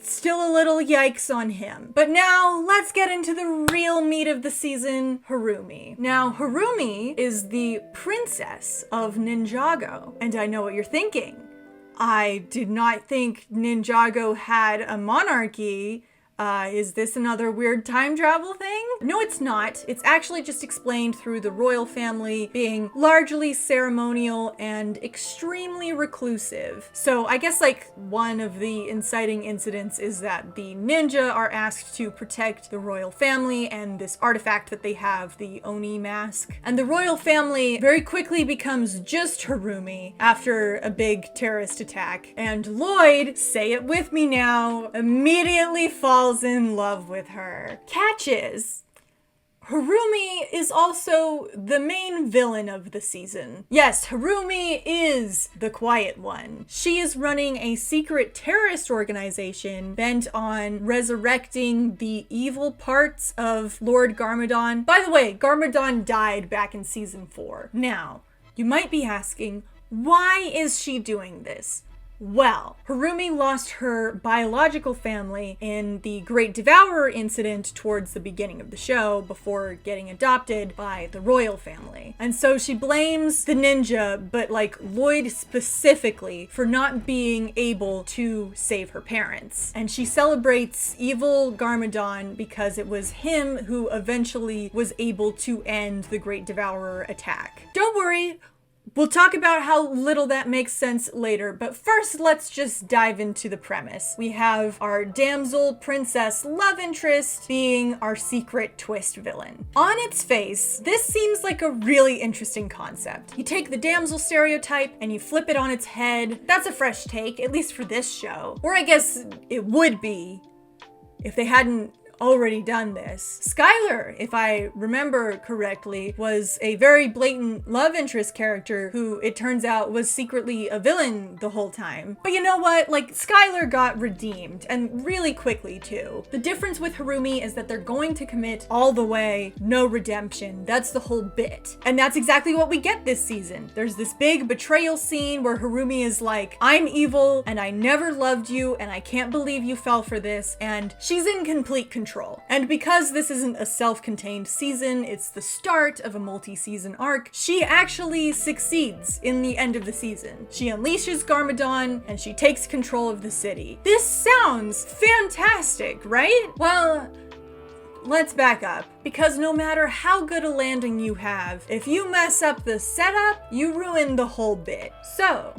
still a little yikes on him. But now let's get into the real meat of the season, Harumi. Now, Harumi is the princess of Ninjago. And I know what you're thinking. I did not think Ninjago had a monarchy. Is this another weird time travel thing? No, it's not. It's actually just explained through the royal family being largely ceremonial and extremely reclusive. So I guess like one of the inciting incidents is that the ninja are asked to protect the royal family and this artifact that they have, the Oni mask. And the royal family very quickly becomes just Harumi after a big terrorist attack. And Lloyd, say it with me now, immediately falls in love with her. Catches. Harumi is also the main villain of the season. Yes, Harumi is the Quiet One. She is running a secret terrorist organization bent on resurrecting the evil parts of Lord Garmadon. By the way, Garmadon died back in season 4. Now, you might be asking, why is she doing this? Well, Harumi lost her biological family in the Great Devourer incident towards the beginning of the show before getting adopted by the royal family. And so she blames the ninja, but like Lloyd specifically, for not being able to save her parents. And she celebrates evil Garmadon because it was him who eventually was able to end the Great Devourer attack. Don't worry, we'll talk about how little that makes sense later, but first let's just dive into the premise. We have our damsel princess love interest being our secret twist villain. On its face, this seems like a really interesting concept. You take the damsel stereotype and you flip it on its head. That's a fresh take, at least for this show. Or I guess it would be if they hadn't already done this. Skylar, if I remember correctly, was a very blatant love interest character who it turns out was secretly a villain the whole time. But you know what? Like, Skylar got redeemed, and really quickly too. The difference with Harumi is that they're going to commit all the way, no redemption. That's the whole bit. And that's exactly what we get this season. There's this big betrayal scene where Harumi is like, I'm evil, and I never loved you, and I can't believe you fell for this, and she's in complete control. And because this isn't a self-contained season, it's the start of a multi-season arc, she actually succeeds in the end of the season. She unleashes Garmadon and she takes control of the city. This sounds fantastic, right? Well, let's back up, because no matter how good a landing you have, if you mess up the setup, you ruin the whole bit. So,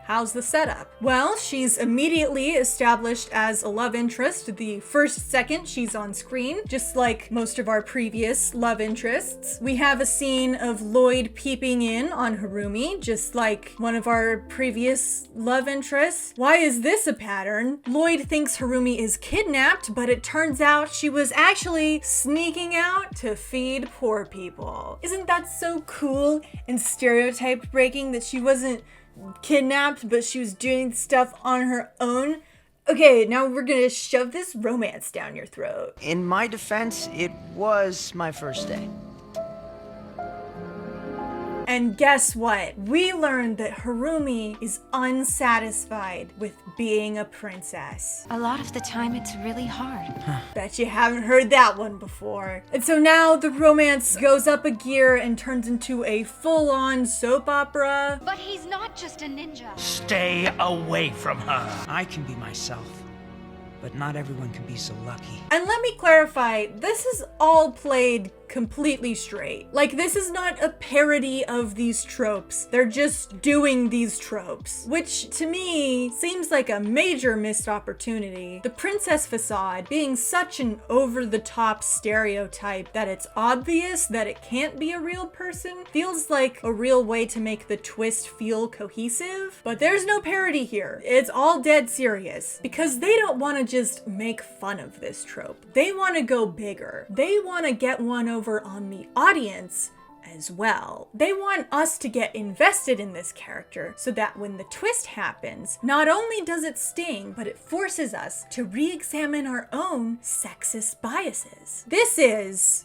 how's the setup? Well, she's immediately established as a love interest the first second she's on screen, just like most of our previous love interests. We have a scene of Lloyd peeping in on Harumi, just like one of our previous love interests. Why is this a pattern? Lloyd thinks Harumi is kidnapped, but it turns out she was actually sneaking out to feed poor people. Isn't that so cool and stereotype breaking that she wasn't kidnapped, but she was doing stuff on her own? Okay, now we're gonna shove this romance down your throat. In my defense, it was my first day. And guess what? We learned that Harumi is unsatisfied with being a princess. A lot of the time, it's really hard. Bet you haven't heard that one before. And so now the romance goes up a gear and turns into a full-on soap opera. But he's not just a ninja. Stay away from her. I can be myself, but not everyone can be so lucky. And let me clarify, this is all played completely straight. Like, this is not a parody of these tropes. They're just doing these tropes, which to me seems like a major missed opportunity. The princess facade being such an over-the-top stereotype that it's obvious that it can't be a real person feels like a real way to make the twist feel cohesive. But there's no parody here. It's all dead serious, because they don't want to just make fun of this trope. They want to go bigger. They want to get one over on the audience as well. They want us to get invested in this character so that when the twist happens, not only does it sting, but it forces us to re-examine our own sexist biases. This is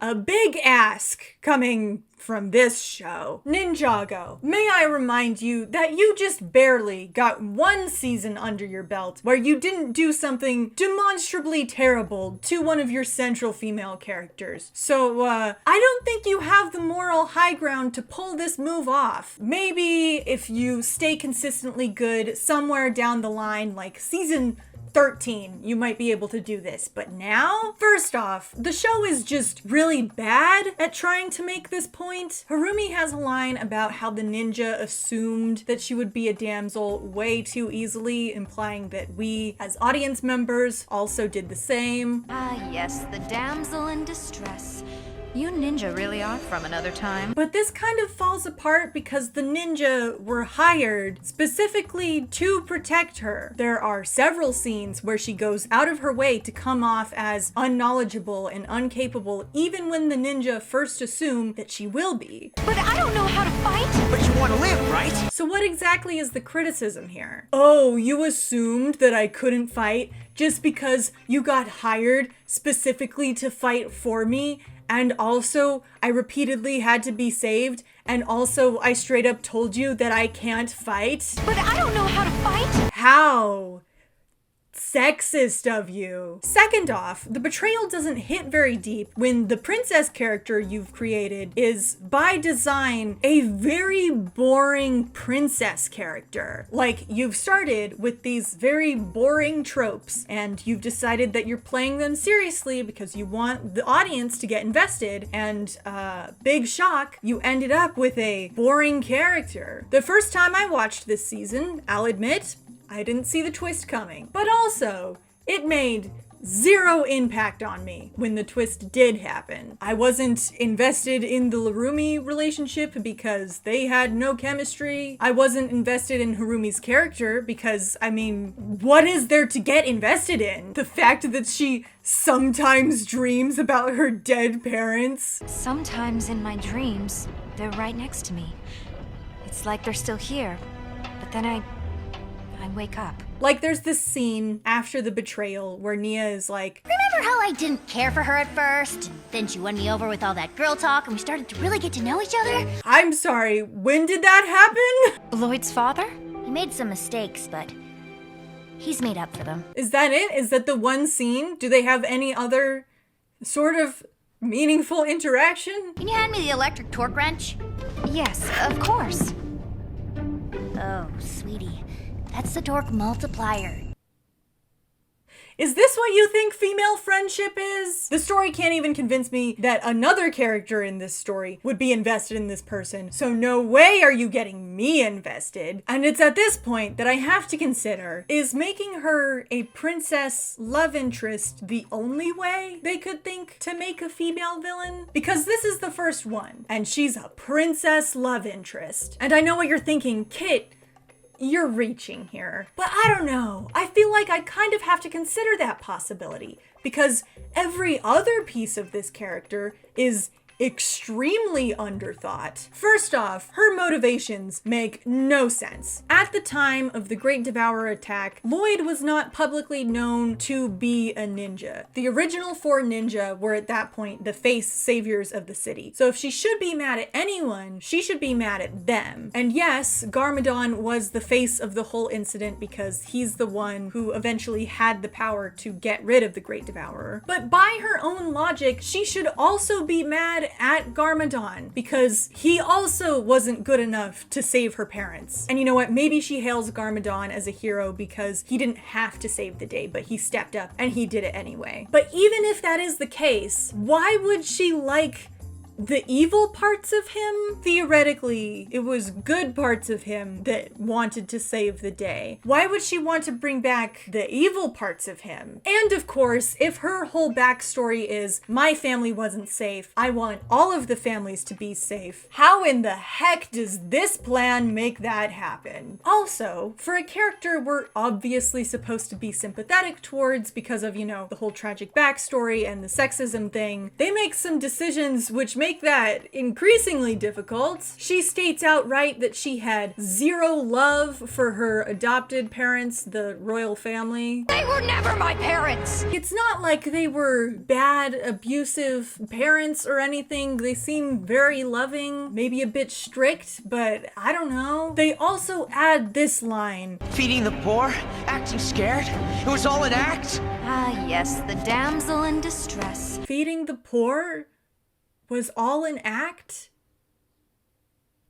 a big ask coming from this show. Ninjago, may I remind you that you just barely got one season under your belt where you didn't do something demonstrably terrible to one of your central female characters. So, I don't think you have the moral high ground to pull this move off. Maybe if you stay consistently good somewhere down the line, like season 13, you might be able to do this. But now, first off, the show is just really bad at trying to make this point. Harumi has a line about how the ninja assumed that she would be a damsel way too easily, implying that we, as audience members, also did the same. Ah, yes, the damsel in distress. You ninja really are from another time. But this kind of falls apart because the ninja were hired specifically to protect her. There are several scenes where she goes out of her way to come off as unknowledgeable and incapable, even when the ninja first assume that she will be. But I don't know how to fight! But you want to live, right? So what exactly is the criticism here? Oh, you assumed that I couldn't fight just because you got hired specifically to fight for me, and also I repeatedly had to be saved, and also I straight up told you that I can't fight? But I don't know how to fight! How sexist of you. Second off, the betrayal doesn't hit very deep when the princess character you've created is, by design, a very boring princess character. Like, you've started with these very boring tropes, and you've decided that you're playing them seriously because you want the audience to get invested, and, big shock, you ended up with a boring character. The first time I watched this season, I'll admit, I didn't see the twist coming, but also, it made zero impact on me when the twist did happen. I wasn't invested in the Harumi relationship because they had no chemistry. I wasn't invested in Harumi's character because, I mean, what is there to get invested in? The fact that she sometimes dreams about her dead parents? Sometimes in my dreams, they're right next to me. It's like they're still here, but then I wake up. Like, there's this scene after the betrayal where Nia is like, remember how I didn't care for her at first? Then she won me over with all that girl talk and we started to really get to know each other? I'm sorry, when did that happen? Lloyd's father? He made some mistakes, but he's made up for them. Is that it? Is that the one scene? Do they have any other sort of meaningful interaction? Can you hand me the electric torque wrench? Yes, of course. Oh, sweetie. That's the torque multiplier. Is this what you think female friendship is? The story can't even convince me that another character in this story would be invested in this person, so no way are you getting me invested. And it's at this point that I have to consider, is making her a princess love interest the only way they could think to make a female villain? Because this is the first one, and she's a princess love interest. And I know what you're thinking, Kit, you're reaching here. But I don't know. I feel like I kind of have to consider that possibility because every other piece of this character is extremely underthought. First off, her motivations make no sense. At the time of the Great Devourer attack, Lloyd was not publicly known to be a ninja. The original 4 ninja were at that point the face saviors of the city. So if she should be mad at anyone, she should be mad at them. And yes, Garmadon was the face of the whole incident because he's the one who eventually had the power to get rid of the Great Devourer. But by her own logic, she should also be mad at Garmadon because he also wasn't good enough to save her parents. And you know what? Maybe she hails Garmadon as a hero because he didn't have to save the day, but he stepped up and he did it anyway. But even if that is the case, why would she like the evil parts of him? Theoretically, it was good parts of him that wanted to save the day. Why would she want to bring back the evil parts of him? And of course, if her whole backstory is, my family wasn't safe, I want all of the families to be safe, how in the heck does this plan make that happen? Also, for a character we're obviously supposed to be sympathetic towards because of, you know, the whole tragic backstory and the sexism thing, they make some decisions which make that increasingly difficult. She states outright that she had zero love for her adopted parents, the royal family. They were never my parents! It's not like they were bad, abusive parents or anything. They seem very loving, maybe a bit strict, but I don't know. They also add this line. Feeding the poor? Acting scared? It was all an act? Ah, yes, the damsel in distress. Feeding the poor was all an act?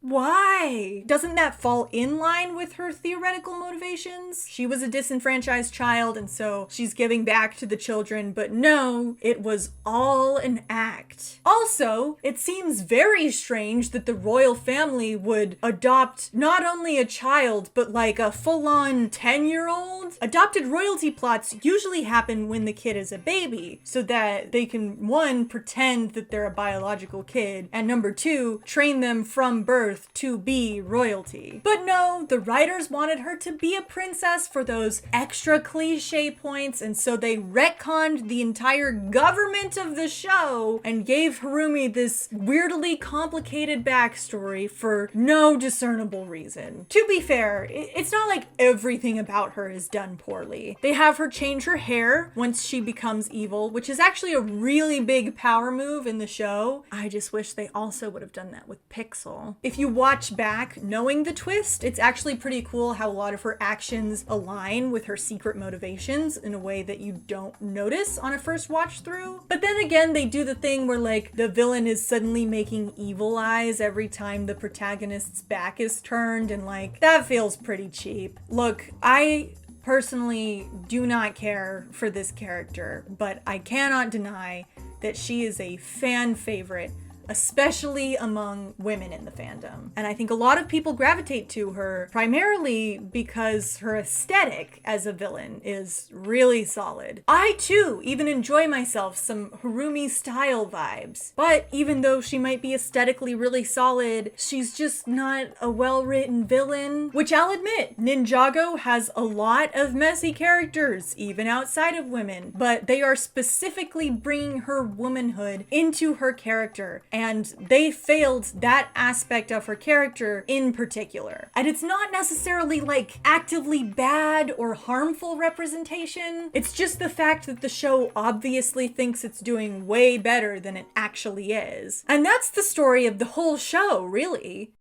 Why? Doesn't that fall in line with her theoretical motivations? She was a disenfranchised child and so she's giving back to the children, but no, it was all an act. Also, it seems very strange that the royal family would adopt not only a child, but like a full-on 10-year-old. Adopted royalty plots usually happen when the kid is a baby, so that they can, 1, pretend that they're a biological kid, and number 2, train them from birth birth to be royalty. But no, the writers wanted her to be a princess for those extra cliche points, and so they retconned the entire government of the show and gave Harumi this weirdly complicated backstory for no discernible reason. To be fair, it's not like everything about her is done poorly. They have her change her hair once she becomes evil, which is actually a really big power move in the show. I just wish they also would have done that with Pixel. If you watch back knowing the twist, it's actually pretty cool how a lot of her actions align with her secret motivations in a way that you don't notice on a first watch through. But then again, they do the thing where like the villain is suddenly making evil eyes every time the protagonist's back is turned, and like that feels pretty cheap. Look, I personally do not care for this character, but I cannot deny that she is a fan favorite, especially among women in the fandom. And I think a lot of people gravitate to her primarily because her aesthetic as a villain is really solid. I too even enjoy myself some Harumi style vibes, but even though she might be aesthetically really solid, she's just not a well-written villain, which I'll admit, Ninjago has a lot of messy characters, even outside of women, but they are specifically bringing her womanhood into her character, and they failed that aspect of her character in particular. And it's not necessarily like actively bad or harmful representation. It's just the fact that the show obviously thinks it's doing way better than it actually is. And that's the story of the whole show, really.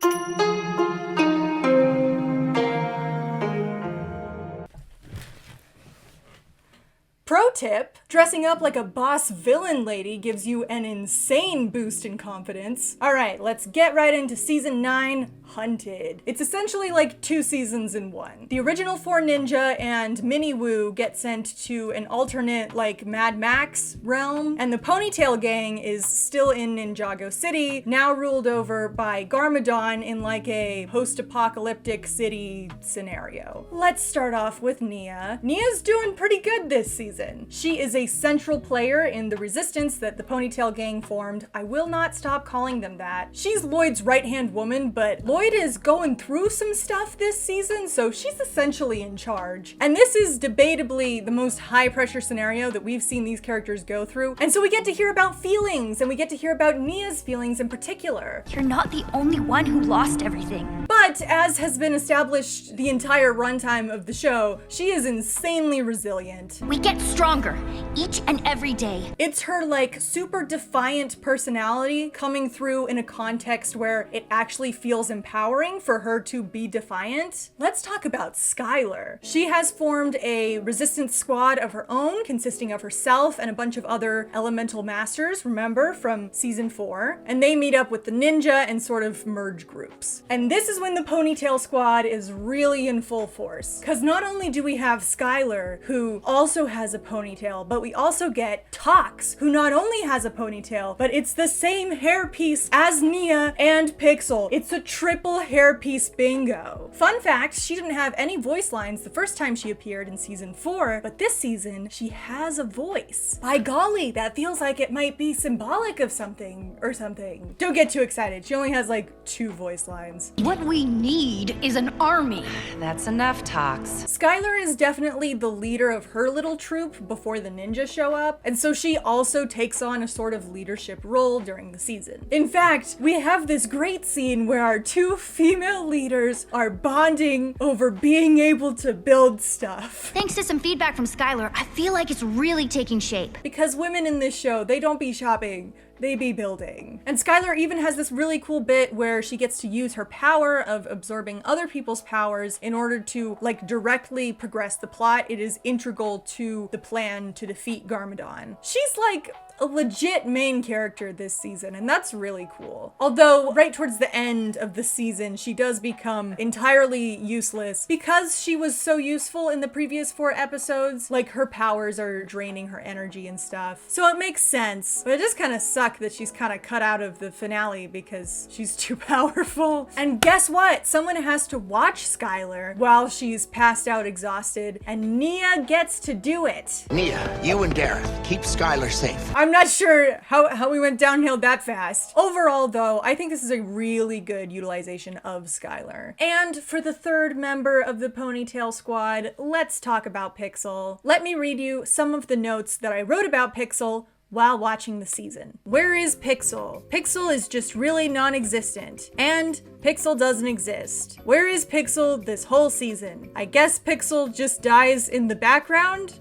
Pro tip, dressing up like a boss villain lady gives you an insane boost in confidence. All right, let's get right into season 9, Hunted. It's essentially like 2 seasons in one. The original 4 ninja and Minnie Wu get sent to an alternate like Mad Max realm, and the Ponytail gang is still in Ninjago City, now ruled over by Garmadon in like a post-apocalyptic city scenario. Let's start off with Nia. Nia's doing pretty good this season. She is a central player in the resistance that the Ponytail gang formed. I will not stop calling them that. She's Lloyd's right-hand woman, but Lloyd is going through some stuff this season, so she's essentially in charge. And this is debatably the most high-pressure scenario that we've seen these characters go through. And so we get to hear about feelings, and we get to hear about Nia's feelings in particular. You're not the only one who lost everything. But as has been established the entire runtime of the show, she is insanely resilient. We get stronger each and every day. It's her like super defiant personality coming through in a context where it actually feels empowering for her to be defiant. Let's talk about Skylar. She has formed a resistance squad of her own, consisting of herself and a bunch of other elemental masters, remember, from season 4. And they meet up with the ninja and sort of merge groups. And this is when the Ponytail squad is really in full force. Because not only do we have Skylar, who also has a ponytail, but we also get Tox, who not only has a ponytail, but it's the same hairpiece as Nia and Pixel. It's a triple hairpiece bingo. Fun fact, she didn't have any voice lines the first time she appeared in season 4, but this season she has a voice. By golly, that feels like it might be symbolic of something or something. Don't get too excited. She only has like 2 voice lines. What we need is an army. That's enough, Tox. Skylar is definitely the leader of her little troop before the ninja show up, and so she also takes on a sort of leadership role during the season. In fact, we have this great scene where our 2 female leaders are bonding over being able to build stuff. Thanks to some feedback from Skylar, I feel like it's really taking shape. Because women in this show, they don't be shopping, they be building. And Skylar even has this really cool bit where she gets to use her power of absorbing other people's powers in order to like directly progress the plot. It is integral to the plan to defeat Garmadon. She's like a legit main character this season, and that's really cool. Although right towards the end of the season, she does become entirely useless because she was so useful in the previous 4 episodes. Like her powers are draining her energy and stuff. So it makes sense, but it just kind of sucks suck that she's kind of cut out of the finale because she's too powerful. And guess what? Someone has to watch Skylar while she's passed out exhausted, and Nia gets to do it. Nia, you and Dareth, keep Skylar safe. I'm not sure how we went downhill that fast. Overall, though, I think this is a really good utilization of Skylar. And for the third member of the Ponytail Squad, let's talk about Pixel. Let me read you some of the notes that I wrote about Pixel while watching the season. Where is Pixel? Pixel is just really non-existent. And Pixel doesn't exist. Where is Pixel this whole season? I guess Pixel just dies in the background?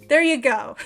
There you go.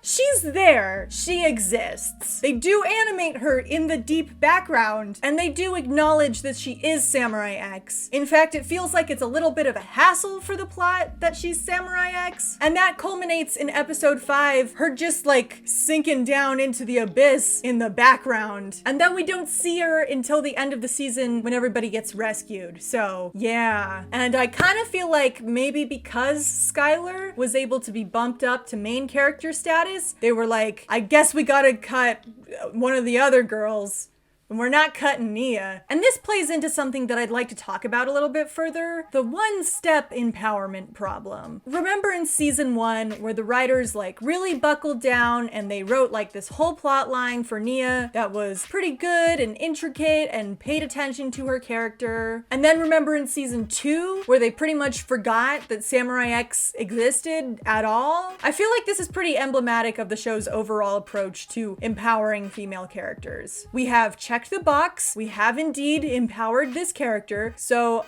She's there. She exists. They do animate her in the deep background, and they do acknowledge that she is Samurai X. In fact, it feels like it's a little bit of a hassle for the plot that she's Samurai X, and that culminates in episode 5, her just like sinking down into the abyss in the background. And then we don't see her until the end of the season when everybody gets rescued. So yeah. And I kind of feel like maybe because Skylar was able to be bumped up to main character status, they were like, I guess we gotta cut one of the other girls, and we're not cutting Nia. And this plays into something that I'd like to talk about a little bit further, the one-step empowerment problem. Remember in season 1 where the writers like really buckled down and they wrote like this whole plot line for Nia that was pretty good and intricate and paid attention to her character? And then remember in season 2 where they pretty much forgot that Samurai X existed at all? I feel like this is pretty emblematic of the show's overall approach to empowering female characters. We have checked the box, we have indeed empowered this character, so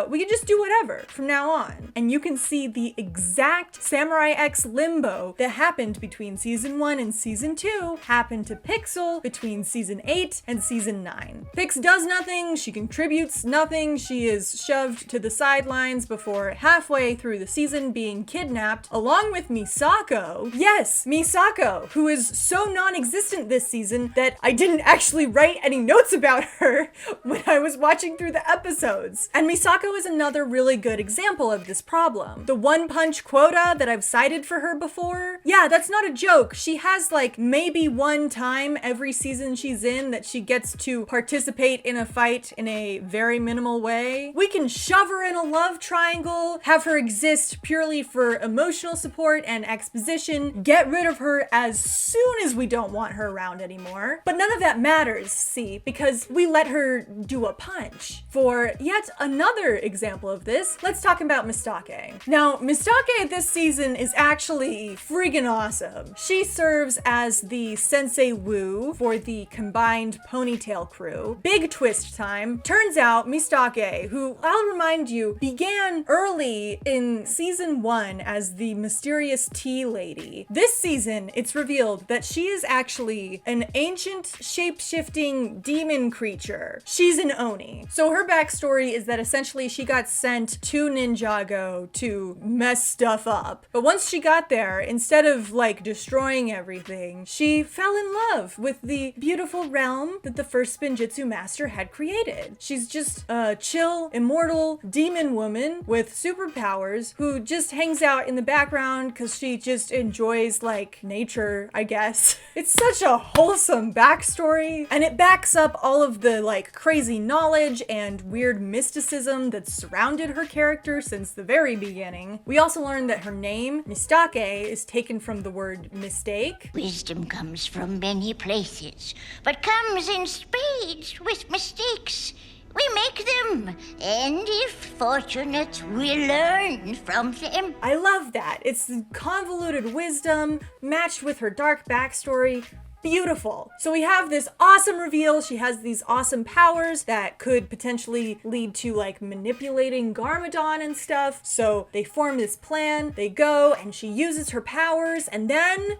we can just do whatever from now on. And you can see the exact Samurai X limbo that happened between season 1 and season 2 happened to Pixel between season 8 and season 9. Pix does nothing, she contributes nothing, she is shoved to the sidelines before halfway through the season being kidnapped, along with Misako. Yes, Misako, who is so non-existent this season that I didn't actually write any notes about her when I was watching through the episodes. And Misako is another really good example of this problem. The one-punch quota that I've cited for her before, yeah, that's not a joke. She has like maybe one time every season she's in that she gets to participate in a fight in a very minimal way. We can shove her in a love triangle, have her exist purely for emotional support and exposition, get rid of her as soon as we don't want her around anymore. But none of that matters, see, because we let her do a punch. For yet another example of this, let's talk about Mistake. Now, Mistake this season is actually friggin' awesome. She serves as the Sensei Wu for the combined Ponytail crew. Big twist time. Turns out Mistake, who I'll remind you, began early in season 1 as the mysterious tea lady. This season, it's revealed that she is actually an ancient shape-shifting demon creature. She's an Oni. So her backstory is that essentially she got sent to Ninjago to mess stuff up. But once she got there, instead of like destroying everything, she fell in love with the beautiful realm that the first Spinjitzu master had created. She's just a chill, immortal demon woman with superpowers who just hangs out in the background because she just enjoys like nature, I guess. It's such a wholesome backstory, and it backs up all of the like crazy knowledge and weird mysticism that's surrounded her character since the very beginning. We also learned that her name, Mistake, is taken from the word mistake. Wisdom comes from many places, but comes in spades with mistakes. We make them, and if fortunate, we learn from them. I love that. It's convoluted wisdom matched with her dark backstory. Beautiful. So we have this awesome reveal. She has these awesome powers that could potentially lead to like manipulating Garmadon and stuff. So they form this plan, they go, and she uses her powers, and then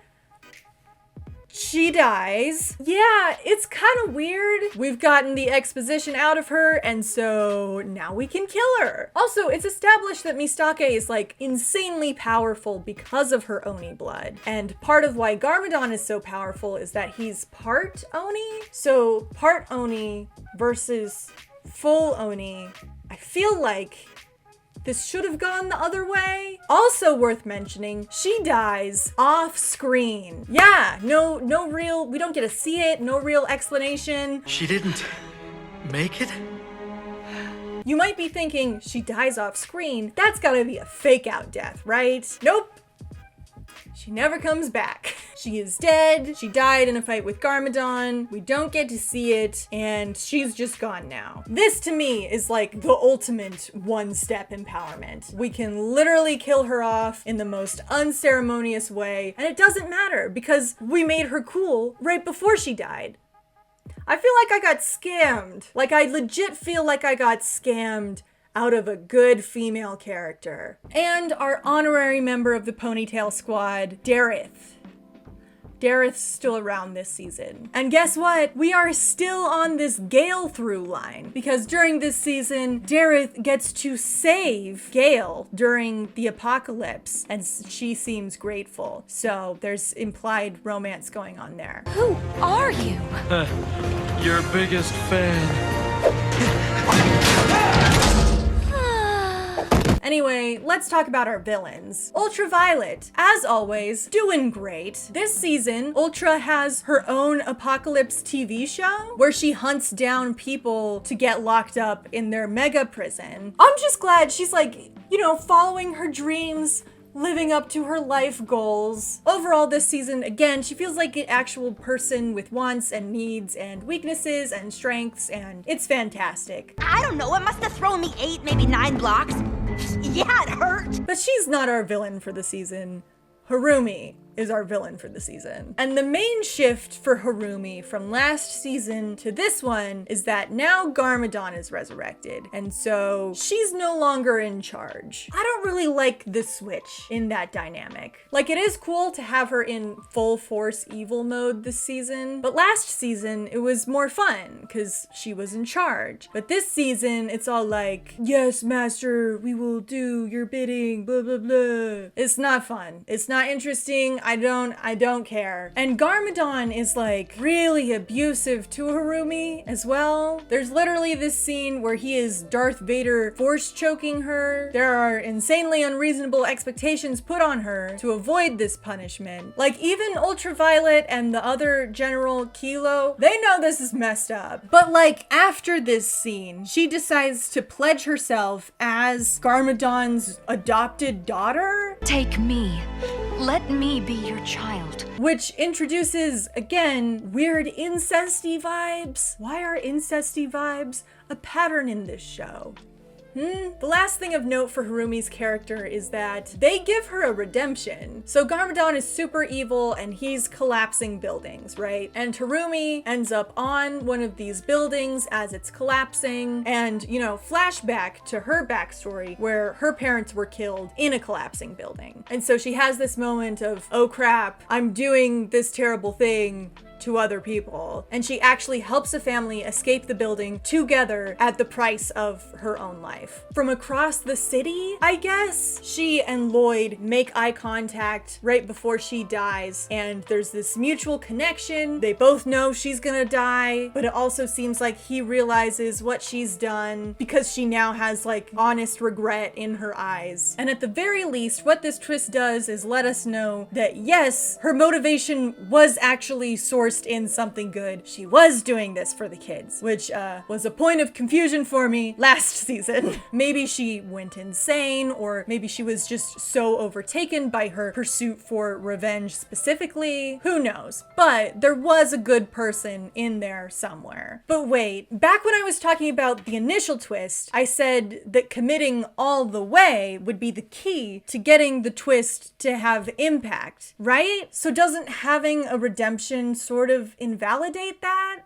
she dies. Yeah, it's kind of weird. We've gotten the exposition out of her, and so now we can kill her. Also, it's established that Mistake is like insanely powerful because of her Oni blood. And part of why Garmadon is so powerful is that he's part Oni. So part Oni versus full Oni, I feel like this should have gone the other way. Also worth mentioning, she dies off screen. Yeah, no real, we don't get to see it, no real explanation. She didn't make it? You might be thinking, she dies off screen, that's gotta be a fake out death, right? Nope. She never comes back. She is dead. She died in a fight with Garmadon. We don't get to see it, and she's just gone now. This to me is like the ultimate one-step empowerment. We can literally kill her off in the most unceremonious way, and it doesn't matter because we made her cool right before she died. I feel like I got scammed. Like, I legit feel like I got scammed out of a good female character. And our honorary member of the Ponytail Squad, Dareth. Dareth's still around this season. And guess what? We are still on this Gale through line, because during this season, Dareth gets to save Gale during the apocalypse, and she seems grateful. So there's implied romance going on there. Who are you? Your biggest fan. Anyway, let's talk about our villains. Ultraviolet, as always, doing great. This season, Ultra has her own apocalypse TV show where she hunts down people to get locked up in their mega prison. I'm just glad she's like, you know, following her dreams, living up to her life goals. Overall this season, again, she feels like an actual person with wants and needs and weaknesses and strengths, and it's fantastic. I don't know, it must have thrown me 8, maybe 9 blocks. Yeah, it hurt. But she's not our villain for the season. Harumi is our villain for the season. And the main shift for Harumi from last season to this one is that now Garmadon is resurrected, and so she's no longer in charge. I don't really like the switch in that dynamic. Like, it is cool to have her in full force evil mode this season, but last season it was more fun because she was in charge. But this season it's all like, yes master, we will do your bidding, blah blah blah. It's not fun. It's not interesting. I don't care. And Garmadon is like really abusive to Harumi as well. There's literally this scene where he is Darth Vader force choking her. There are insanely unreasonable expectations put on her to avoid this punishment. Like, even Ultraviolet and the other General Kilo, they know this is messed up. But like, after this scene, she decides to pledge herself as Garmadon's adopted daughter. Take me. Let me be your child. Which introduces, again, weird incesty vibes. Why are incesty vibes a pattern in this show? The last thing of note for Harumi's character is that they give her a redemption. So Garmadon is super evil and he's collapsing buildings, right? And Harumi ends up on one of these buildings as it's collapsing, and, you know, flashback to her backstory where her parents were killed in a collapsing building. And so she has this moment of, oh crap, I'm doing this terrible thing to other people. And she actually helps a family escape the building together at the price of her own life. From across the city, I guess, she and Lloyd make eye contact right before she dies, and there's this mutual connection. They both know she's gonna die, but it also seems like he realizes what she's done because she now has like honest regret in her eyes. And at the very least, what this twist does is let us know that yes, her motivation was actually sourced in something good. She was doing this for the kids, which was a point of confusion for me last season. Maybe she went insane, or maybe she was just so overtaken by her pursuit for revenge specifically. Who knows? But there was a good person in there somewhere. But wait, back when I was talking about the initial twist, I said that committing all the way would be the key to getting the twist to have impact, right? So doesn't having a redemption sort of invalidate that?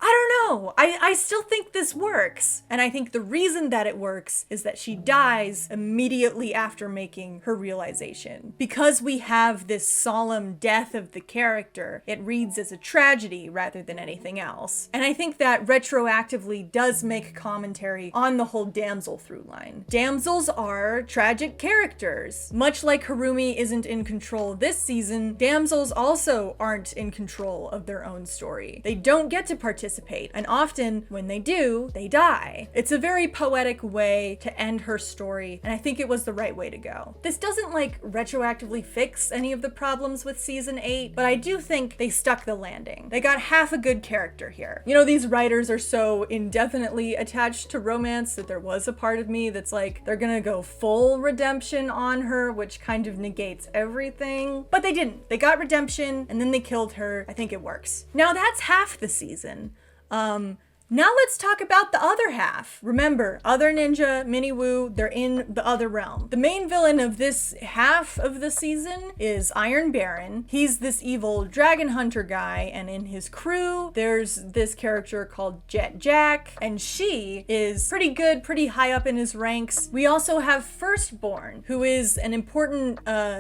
I don't know. I still think this works. And I think the reason that it works is that she dies immediately after making her realization. Because we have this solemn death of the character, it reads as a tragedy rather than anything else. And I think that retroactively does make commentary on the whole damsel through line. Damsels are tragic characters. Much like Harumi isn't in control this season, damsels also aren't in control of their own story. They don't get to participate participate. And often when they do, they die. It's a very poetic way to end her story, and I think it was the right way to go. This doesn't like retroactively fix any of the problems with season 8, but I do think they stuck the landing. They got half a good character here. You know, these writers are so indefinitely attached to romance that there was a part of me that's like, they're gonna go full redemption on her, which kind of negates everything. But they didn't. They got redemption and then they killed her. I think it works. Now that's half the season. Now let's talk about the other half. Remember, other ninja, mini-woo, they're in the other realm. The main villain of this half of the season is Iron Baron. He's this evil dragon hunter guy, and in his crew, there's this character called Jet Jack, and she is pretty good, pretty high up in his ranks. We also have Firstborn, who is an important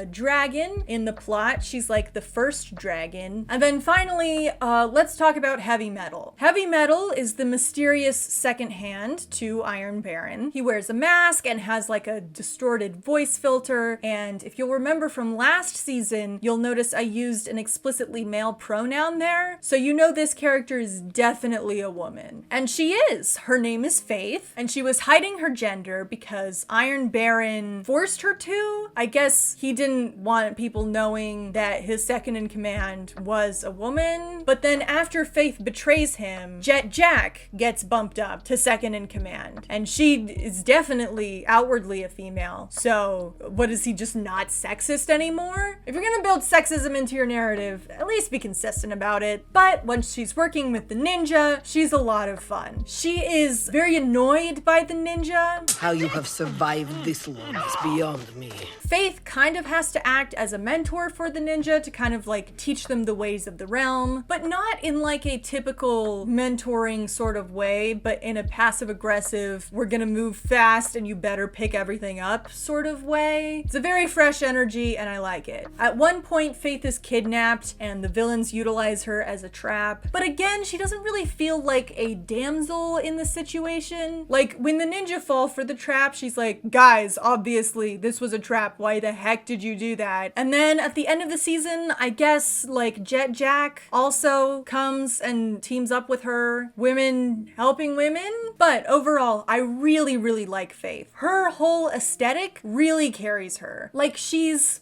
dragon in the plot. She's like the first dragon. And then finally, let's talk about Heavy Metal. Heavy Metal is the mysterious second hand to Iron Baron. He wears a mask and has like a distorted voice filter, and if you'll remember from last season, you'll notice I used an explicitly male pronoun there, so you know this character is definitely a woman. And she is. Her name is Faith, and she was hiding her gender because Iron Baron forced her to. I guess he didn't want people knowing that his second in command was a woman, but then after Faith betrays him, Jet Jack gets bumped up to second in command, and she is definitely outwardly a female. So what, is he just not sexist anymore? If you're gonna build sexism into your narrative, at least be consistent about it. But when she's working with the ninja, she's a lot of fun. She is very annoyed by the ninja. How you have survived this long is beyond me. Faith kind of has to act as a mentor for the ninja to kind of like teach them the ways of the realm, but not in like a typical mentoring sort of way, but in a passive aggressive, we're gonna move fast and you better pick everything up sort of way. It's a very fresh energy and I like it. At one point, Faith is kidnapped and the villains utilize her as a trap, but again, she doesn't really feel like a damsel in the situation. Like when the ninja fall for the trap, she's like, guys, obviously this was a trap. Why the heck did you do that? And then at the end of the season, I guess like Jet Jack also comes and teams up with her. Women helping women. But overall, I really, really like Faith. Her whole aesthetic really carries her. Like she's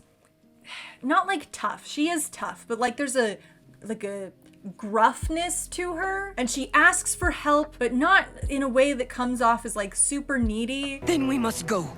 not like tough. She is tough, but like there's a gruffness to her, and she asks for help, but not in a way that comes off as like super needy. Then we must go.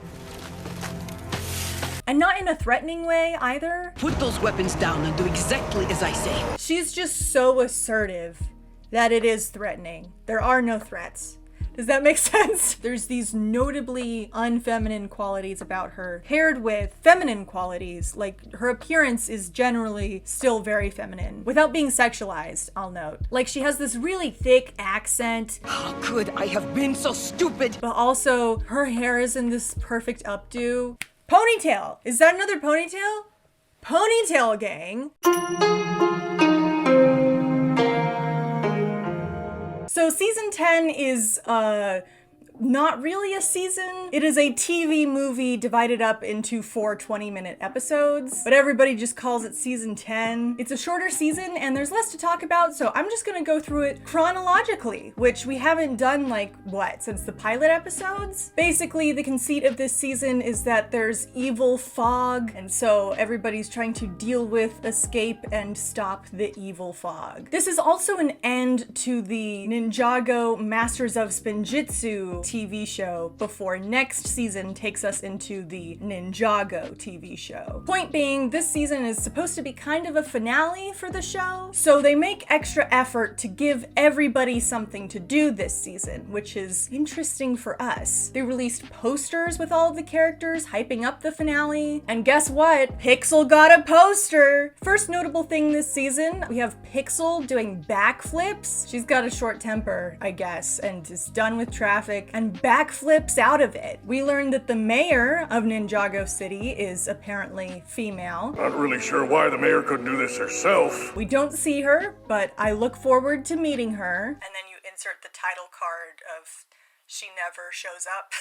And not in a threatening way either. Put those weapons down and do exactly as I say. She's just so assertive that it is threatening. There are no threats. Does that make sense? There's these notably unfeminine qualities about her, paired with feminine qualities. Like her appearance is generally still very feminine, without being sexualized, I'll note. Like she has this really thick accent. How could I have been so stupid? But also her hair is in this perfect updo. Ponytail! Is that another ponytail? Ponytail gang! So season 10 is not really a season. It is a TV movie divided up into 4 20-minute episodes, but everybody just calls it season 10. It's a shorter season and there's less to talk about, so I'm just gonna go through it chronologically, which we haven't done like, what, since the pilot episodes? Basically, the conceit of this season is that there's evil fog, and so everybody's trying to deal with, escape, and stop the evil fog. This is also an end to the Ninjago Masters of Spinjitzu TV show before next season takes us into the Ninjago TV show. Point being, this season is supposed to be kind of a finale for the show, so they make extra effort to give everybody something to do this season, which is interesting for us. They released posters with all of the characters hyping up the finale, and guess what? Pixel got a poster! First notable thing this season, we have Pixel doing backflips. She's got a short temper, I guess, and is done with traffic, and backflips out of it. We learned that the mayor of Ninjago City is apparently female. Not really sure why the mayor couldn't do this herself. We don't see her, but I look forward to meeting her. And then you insert the title card of she never shows up.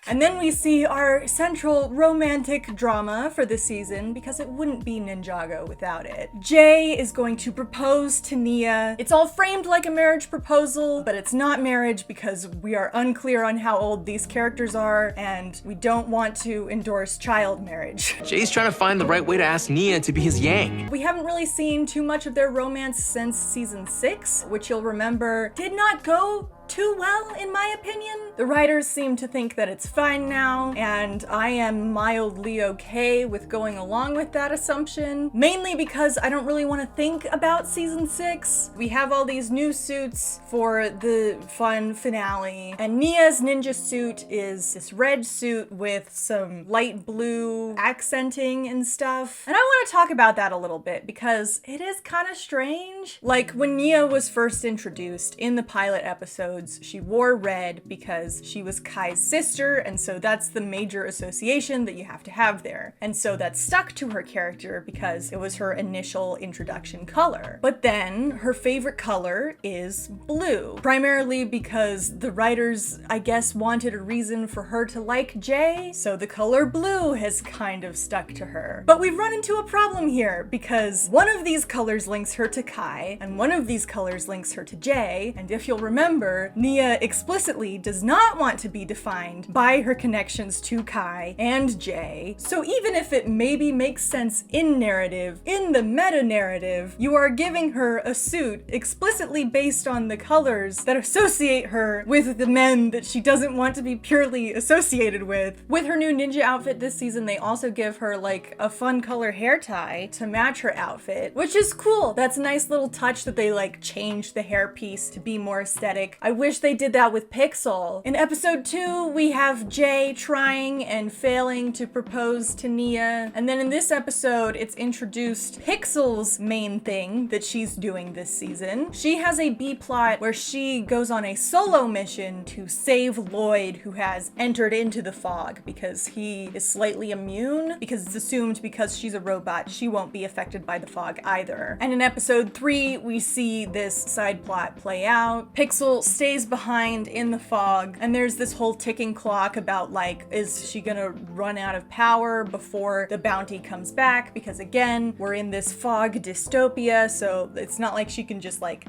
And then we see our central romantic drama for the season, because it wouldn't be Ninjago without it. Jay is going to propose to Nia. It's all framed like a marriage proposal, but it's not marriage because we are unclear on how old these characters are, and we don't want to endorse child marriage. Jay's trying to find the right way to ask Nia to be his yang. We haven't really seen too much of their romance since season 6, which you'll remember did not go too well, in my opinion. The writers seem to think that it's fine now, and I am mildly okay with going along with that assumption, mainly because I don't really want to think about season 6. We have all these new suits for the fun finale, and Nia's ninja suit is this red suit with some light blue accenting and stuff. And I want to talk about that a little bit because it is kind of strange. Like, when Nia was first introduced in the pilot episode, she wore red because she was Kai's sister, and so that's the major association that you have to have there. And so that stuck to her character because it was her initial introduction color. But then her favorite color is blue, primarily because the writers, I guess, wanted a reason for her to like Jay, so the color blue has kind of stuck to her. But we've run into a problem here because one of these colors links her to Kai, and one of these colors links her to Jay, and if you'll remember, Nia explicitly does not want to be defined by her connections to Kai and Jay. So even if it maybe makes sense in narrative, in the meta-narrative, you are giving her a suit explicitly based on the colors that associate her with the men that she doesn't want to be purely associated with. With her new ninja outfit this season, they also give her like a fun color hair tie to match her outfit, which is cool. That's a nice little touch that they like changed the hairpiece to be more aesthetic. I wish they did that with Pixel. In episode 2, we have Jay trying and failing to propose to Nia. And then in this episode, it's introduced Pixel's main thing that she's doing this season. She has a B-plot where she goes on a solo mission to save Lloyd, who has entered into the fog because he is slightly immune, because it's assumed because she's a robot, she won't be affected by the fog either. And in episode 3, we see this side plot play out. Pixel stays behind in the fog, and there's this whole ticking clock about like, is she gonna run out of power before the bounty comes back? Because again, we're in this fog dystopia, so it's not like she can just like,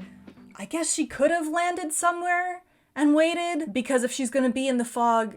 I guess she could have landed somewhere and waited, because if she's gonna be in the fog,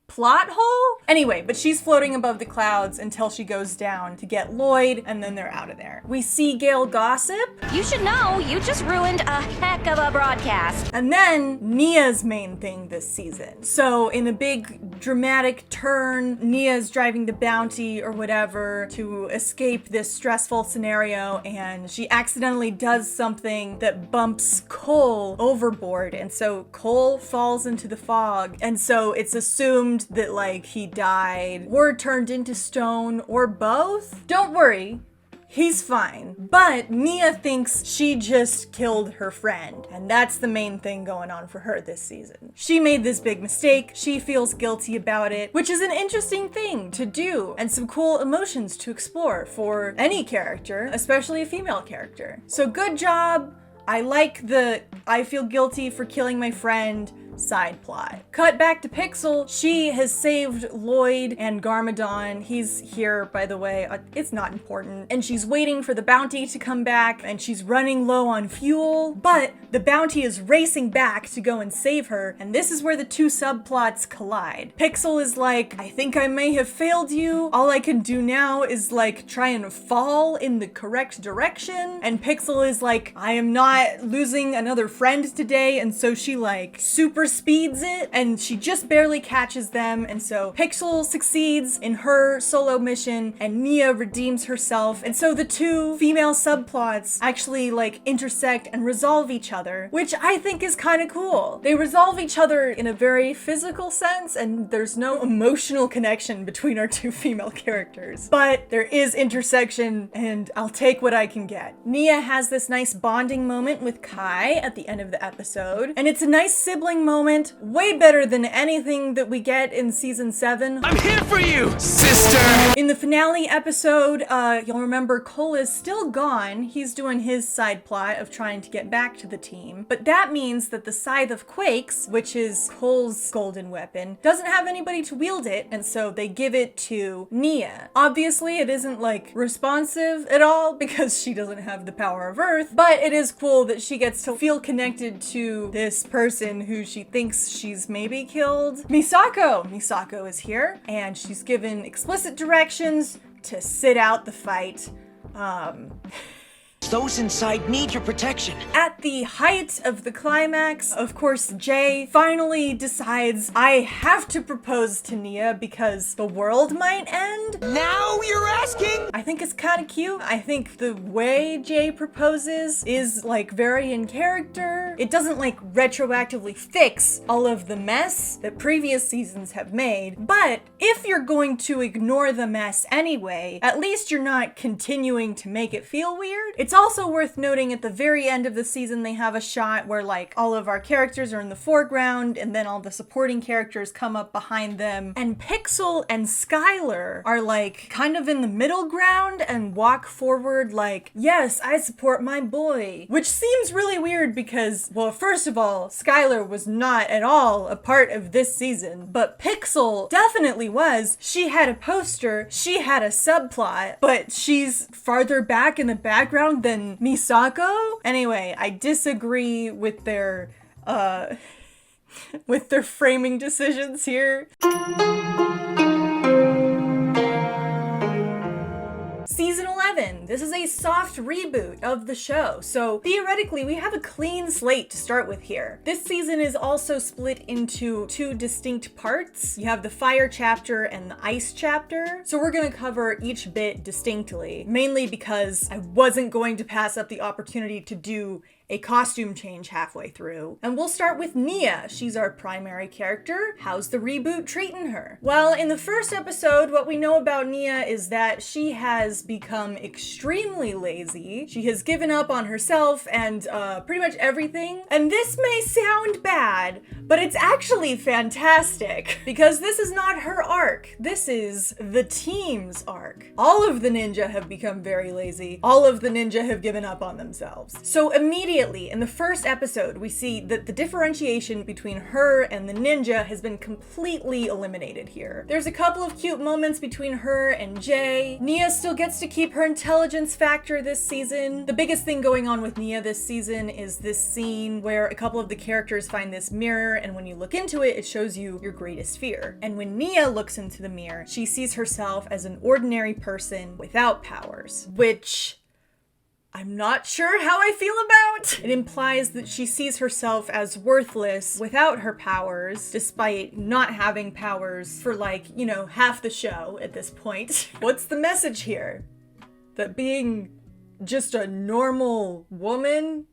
plot hole? Anyway, but she's floating above the clouds until she goes down to get Lloyd, and then they're out of there. We see Gale gossip. You should know, you just ruined a heck of a broadcast. And then Nia's main thing this season. So in a big dramatic turn, Nia's driving the bounty or whatever to escape this stressful scenario, and she accidentally does something that bumps Cole overboard, and so Cole falls into the fog, and so it's assumed that like he died or turned into stone or both. Don't worry, he's fine. But Nia thinks she just killed her friend, and that's the main thing going on for her this season. She made this big mistake, she feels guilty about it, which is an interesting thing to do and some cool emotions to explore for any character, especially a female character. So good job. I like the I feel guilty for killing my friend side plot. Cut back to Pixel. She has saved Lloyd and Garmadon. He's here, by the way. It's not important. And she's waiting for the bounty to come back, and she's running low on fuel, but the bounty is racing back to go and save her, and this is where the two subplots collide. Pixel is like, I think I may have failed you. All I can do now is like try and fall in the correct direction. And Pixel is like, I am not losing another friend today, and so she like super speeds it, and she just barely catches them, and so Pixel succeeds in her solo mission, and Nia redeems herself, and so the two female subplots actually like intersect and resolve each other, which I think is kind of cool. They resolve each other in a very physical sense, and there's no emotional connection between our two female characters, but there is intersection, and I'll take what I can get. Nia has this nice bonding moment with Kai at the end of the episode, and it's a nice sibling moment moment. Way better than anything that we get in season 7. I'm here for you, sister! In the finale episode, you'll remember Cole is still gone. He's doing his side plot of trying to get back to the team. But that means that the Scythe of Quakes, which is Cole's golden weapon, doesn't have anybody to wield it, and so they give it to Nia. Obviously, it isn't like responsive at all because she doesn't have the power of Earth, but it is cool that she gets to feel connected to this person who she thinks she's maybe killed. Misako! Misako is here, and she's given explicit directions to sit out the fight. Those inside need your protection. At the height of the climax, of course, Jay finally decides, I have to propose to Nia because the world might end. Now you're asking? I think it's kind of cute. I think the way Jay proposes is like very in character. It doesn't like retroactively fix all of the mess that previous seasons have made, but if you're going to ignore the mess anyway, at least you're not continuing to make it feel weird. It's also worth noting at the very end of the season, they have a shot where like all of our characters are in the foreground and then all the supporting characters come up behind them. And Pixel and Skylar are like kind of in the middle ground and walk forward like, yes, I support my boy. Which seems really weird because, well, first of all, Skylar was not at all a part of this season, but Pixel definitely was. She had a poster, she had a subplot, but she's farther back in the background than Misako? Anyway, I disagree with their framing decisions here. Season 11. This is a soft reboot of the show, so theoretically we have a clean slate to start with here. This season is also split into 2 distinct parts. You have the fire chapter and the ice chapter, so we're gonna cover each bit distinctly, mainly because I wasn't going to pass up the opportunity to do a costume change halfway through. And we'll start with Nia. She's our primary character. How's the reboot treating her? Well, in the first episode, what we know about Nia is that she has become extremely lazy. She has given up on herself and pretty much everything. And this may sound bad, but it's actually fantastic because this is not her arc. This is the team's arc. All of the ninja have become very lazy. All of the ninja have given up on themselves. So immediately in the first episode, we see that the differentiation between her and the ninja has been completely eliminated here. There's a couple of cute moments between her and Jay. Nia still gets to keep her intelligence factor this season. The biggest thing going on with Nia this season is this scene where a couple of the characters find this mirror, and when you look into it, it shows you your greatest fear. And when Nia looks into the mirror, she sees herself as an ordinary person without powers, which I'm not sure how I feel about. It implies that she sees herself as worthless without her powers, despite not having powers for like, you know, half the show at this point. What's the message here? That being just a normal woman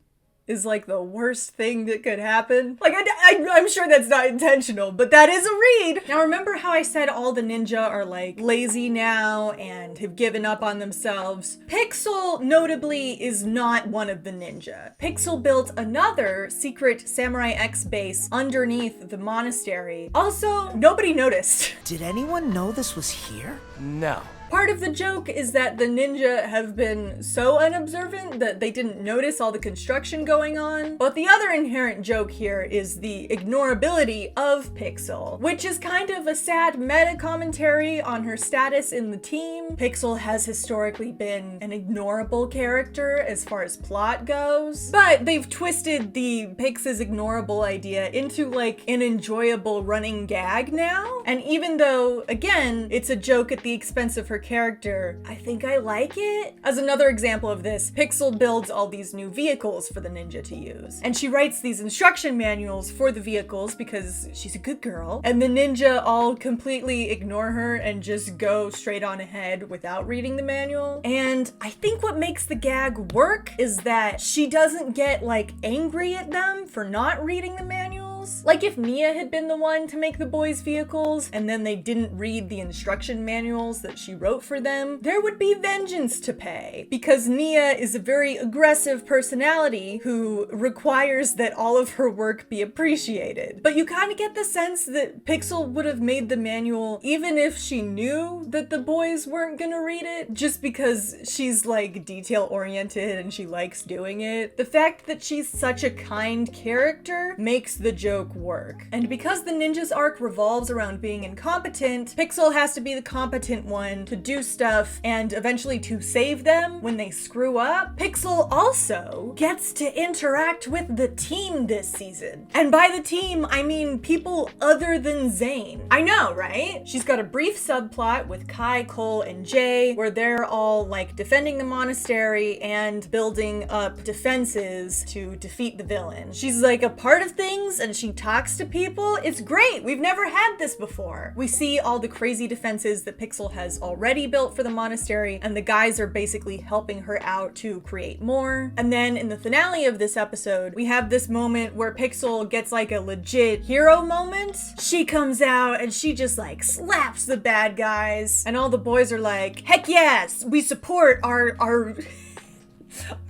is like the worst thing that could happen. Like, I'm sure that's not intentional, but that is a read. Now, remember how I said all the ninja are like lazy now and have given up on themselves? Pixel, notably, is not one of the ninja. Pixel built another secret Samurai X base underneath the monastery. Also, nobody noticed. Did anyone know this was here? No. Part of the joke is that the ninja have been so unobservant that they didn't notice all the construction going on. But the other inherent joke here is the ignorability of Pixel, which is kind of a sad meta commentary on her status in the team. Pixel has historically been an ignorable character as far as plot goes, but they've twisted the Pix is ignorable idea into like an enjoyable running gag now. And even though, again, it's a joke at the expense of her character, I think I like it. As another example of this, Pixel builds all these new vehicles for the ninja to use. And she writes these instruction manuals for the vehicles because she's a good girl. And the ninja all completely ignore her and just go straight on ahead without reading the manual. And I think what makes the gag work is that she doesn't get like angry at them for not reading the manuals. vehicles. Like if Nia had been the one to make the boys' vehicles, and then they didn't read the instruction manuals that she wrote for them, there would be vengeance to pay. Because Nia is a very aggressive personality who requires that all of her work be appreciated. But you kind of get the sense that Pixel would have made the manual even if she knew that the boys weren't gonna read it, just because she's like detail oriented and she likes doing it. The fact that she's such a kind character makes the joke work. And because the ninjas arc revolves around being incompetent, Pixel has to be the competent one to do stuff and eventually to save them when they screw up. Pixel also gets to interact with the team this season. And by the team, I mean people other than Zane. I know, right? She's got a brief subplot with Kai, Cole, and Jay where they're all like defending the monastery and building up defenses to defeat the villain. She's like a part of things and she talks to people. It's great. We've never had this before. We see all the crazy defenses that Pixel has already built for the monastery, and the guys are basically helping her out to create more. And then in the finale of this episode, we have this moment where Pixel gets like a legit hero moment. She comes out and she just like slaps the bad guys, and all the boys are like, heck yes, we support our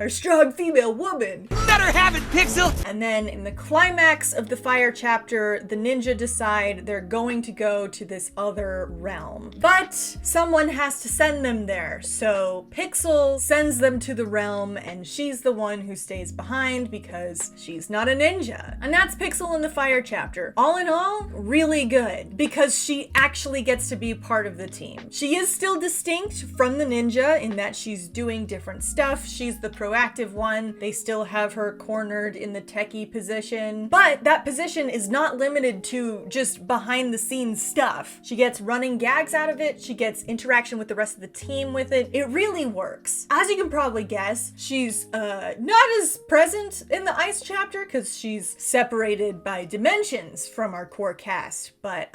strong female woman. Let her have it, Pixel! And then in the climax of the fire chapter, the ninja decide they're going to go to this other realm. But someone has to send them there, so Pixel sends them to the realm, and she's the one who stays behind because she's not a ninja. And that's Pixel in the fire chapter. All in all, really good, because she actually gets to be part of the team. She is still distinct from the ninja in that she's doing different stuff. She's the proactive one. They still have her cornered in the techie position, but that position is not limited to just behind the scenes stuff. She gets running gags out of it. She gets interaction with the rest of the team with it. It really works. As you can probably guess, she's not as present in the ice chapter because she's separated by dimensions from our core cast, but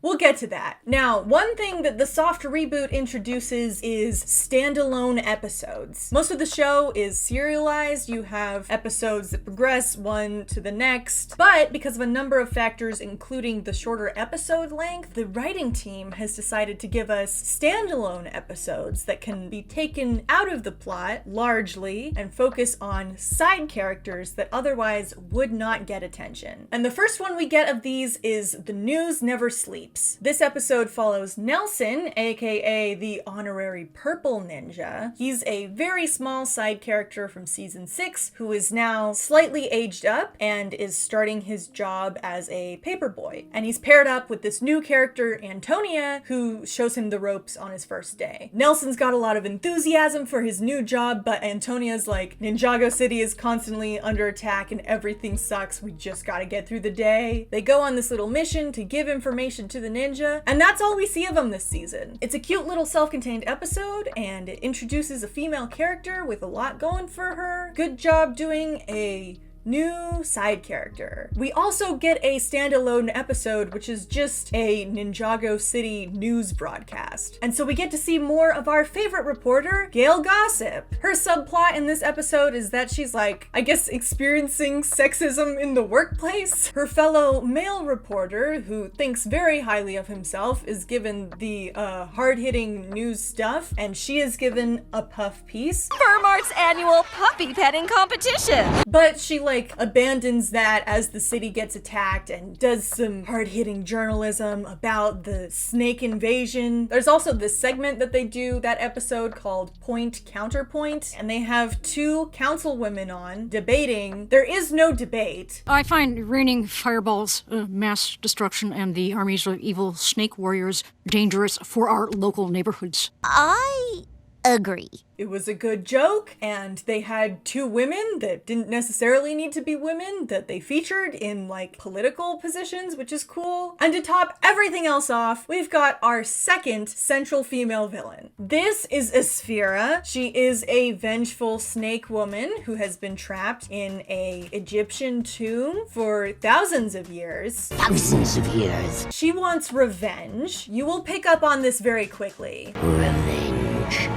we'll get to that. Now, one thing that the soft reboot introduces is standalone episodes. Most of the show is serialized. You have episodes that progress one to the next, but because of a number of factors, including the shorter episode length, the writing team has decided to give us standalone episodes that can be taken out of the plot largely and focus on side characters that otherwise would not get attention. And the first one we get of these is The News Never Sleeps. This episode follows Nelson, aka the honorary purple ninja. He's a very small side character from season 6 who is now slightly aged up and is starting his job as a paperboy. And he's paired up with this new character, Antonia, who shows him the ropes on his first day. Nelson's got a lot of enthusiasm for his new job, but Antonia's like, Ninjago City is constantly under attack and everything sucks. We just gotta get through the day. They go on this little mission to give information to the ninja, and that's all we see of him this season. It's a cute little self-contained episode, and it introduces a female character with a lot going for her. Good job doing a new side character. We also get a standalone episode, which is just a Ninjago City news broadcast. And so we get to see more of our favorite reporter, Gail Gossip. Her subplot in this episode is that she's like, I guess, experiencing sexism in the workplace. Her fellow male reporter, who thinks very highly of himself, is given the hard-hitting news stuff, and she is given a puff piece. Furmart's annual puppy petting competition! But she abandons that as the city gets attacked and does some hard-hitting journalism about the snake invasion. There's also this segment that they do that episode called Point Counterpoint, and they have two councilwomen on debating. There is no debate. I find raining fireballs, mass destruction, and the armies of evil snake warriors dangerous for our local neighborhoods. I agree. It was a good joke, and they had two women that didn't necessarily need to be women that they featured in like political positions, which is cool. And to top everything else off, we've got our second central female villain. This is Asphira. She is a vengeful snake woman who has been trapped in a Egyptian tomb for thousands of years. Thousands of years. She wants revenge. You will pick up on this very quickly. Revenge.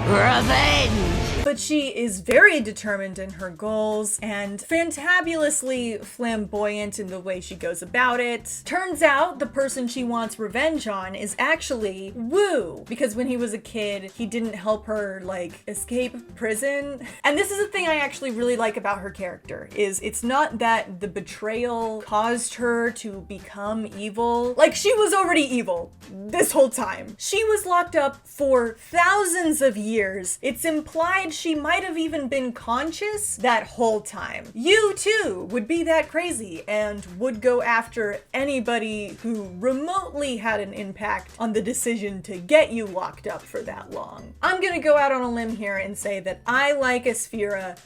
Revenge! But she is very determined in her goals and fantabulously flamboyant in the way she goes about it. Turns out the person she wants revenge on is actually Wu, because when he was a kid, he didn't help her, like, escape prison. And this is a thing I actually really like about her character, is it's not that the betrayal caused her to become evil. Like, she was already evil this whole time. She was locked up for thousands of years. It's implied she might have even been conscious that whole time. You too would be that crazy and would go after anybody who remotely had an impact on the decision to get you locked up for that long. I'm gonna go out on a limb here and say that I like Asphyra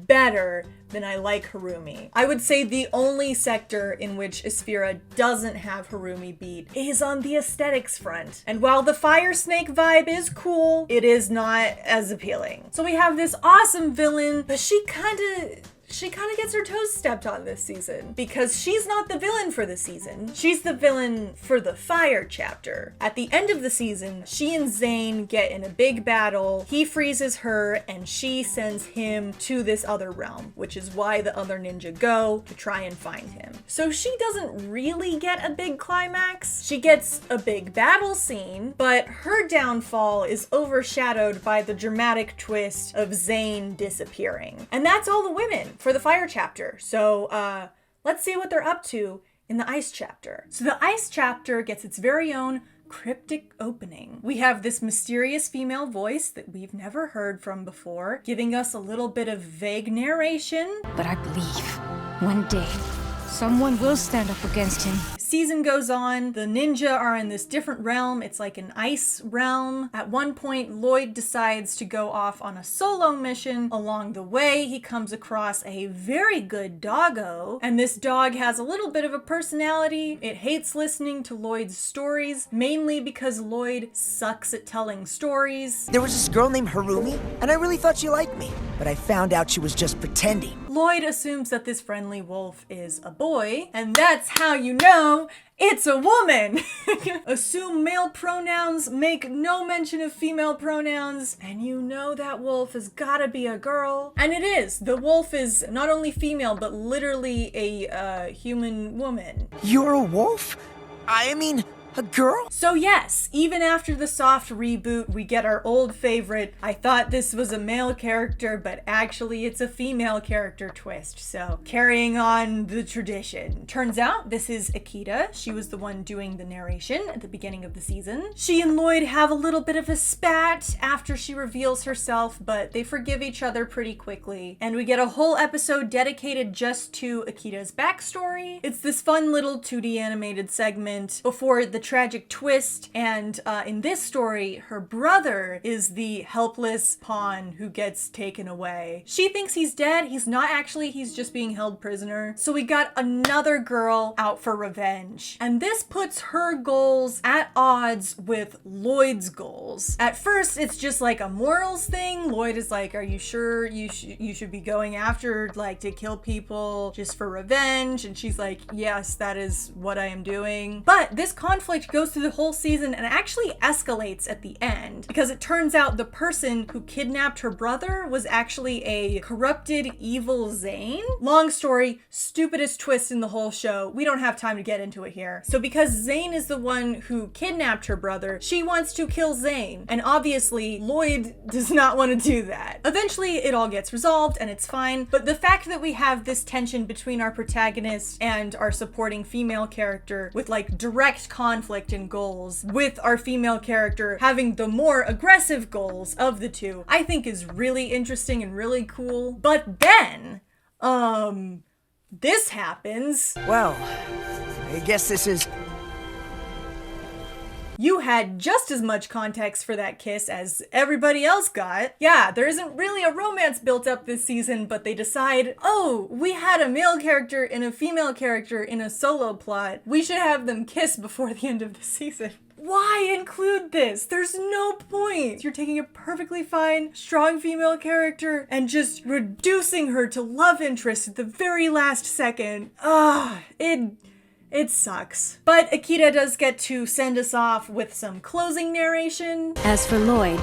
better than I like Harumi. I would say the only sector in which Asphyra doesn't have Harumi beat is on the aesthetics front. And while the fire snake vibe is cool, it is not as appealing. So we have this awesome villain, but she kind of gets her toes stepped on this season because she's not the villain for the season. She's the villain for the fire chapter. At the end of the season, she and Zane get in a big battle. He freezes her and she sends him to this other realm, which is why the other ninja go to try and find him. So she doesn't really get a big climax. She gets a big battle scene, but her downfall is overshadowed by the dramatic twist of Zane disappearing. And that's all the women for the fire chapter. So let's see what they're up to in the ice chapter. So the ice chapter gets its very own cryptic opening. We have this mysterious female voice that we've never heard from before, giving us a little bit of vague narration. But I believe one day someone will stand up against him. Season goes on, the ninja are in this different realm. It's like an ice realm. At one point, Lloyd decides to go off on a solo mission. Along the way, he comes across a very good doggo, and this dog has a little bit of a personality. It hates listening to Lloyd's stories, mainly because Lloyd sucks at telling stories. There was this girl named Harumi, and I really thought she liked me, but I found out she was just pretending. Lloyd assumes that this friendly wolf is a boy, and that's how you know it's a woman. Assume male pronouns, make no mention of female pronouns, and you know that wolf has gotta be a girl. And it is. The wolf is not only female, but literally a human woman. You're a wolf? I mean, a girl? So yes, even after the soft reboot, we get our old favorite, I thought this was a male character, but actually it's a female character twist. So carrying on the tradition. Turns out this is Akita. She was the one doing the narration at the beginning of the season. She and Lloyd have a little bit of a spat after she reveals herself, but they forgive each other pretty quickly. And we get a whole episode dedicated just to Akita's backstory. It's this fun little 2D animated segment before the tragic twist, and in this story, her brother is the helpless pawn who gets taken away. She thinks he's dead. He's not actually, he's just being held prisoner. So we got another girl out for revenge. And this puts her goals at odds with Lloyd's goals. At first, it's just like a morals thing. Lloyd is like, are you sure you should be going after, like, to kill people just for revenge? And she's like, yes, that is what I am doing. But this conflict goes through the whole season and actually escalates at the end, because it turns out the person who kidnapped her brother was actually a corrupted evil Zane. Long story, stupidest twist in the whole show. We don't have time to get into it here. So because Zane is the one who kidnapped her brother, she wants to kill Zane, and obviously Lloyd does not want to do that. Eventually it all gets resolved and it's fine, but the fact that we have this tension between our protagonist and our supporting female character with like direct conflict and goals, with our female character having the more aggressive goals of the two, I think is really interesting and really cool. But then, this happens. Well, I guess this is... You had just as much context for that kiss as everybody else got. Yeah, there isn't really a romance built up this season, but they decide, oh, we had a male character and a female character in a solo plot. We should have them kiss before the end of the season. Why include this? There's no point. You're taking a perfectly fine, strong female character and just reducing her to love interest at the very last second. It sucks. But Akita does get to send us off with some closing narration. As for Lloyd,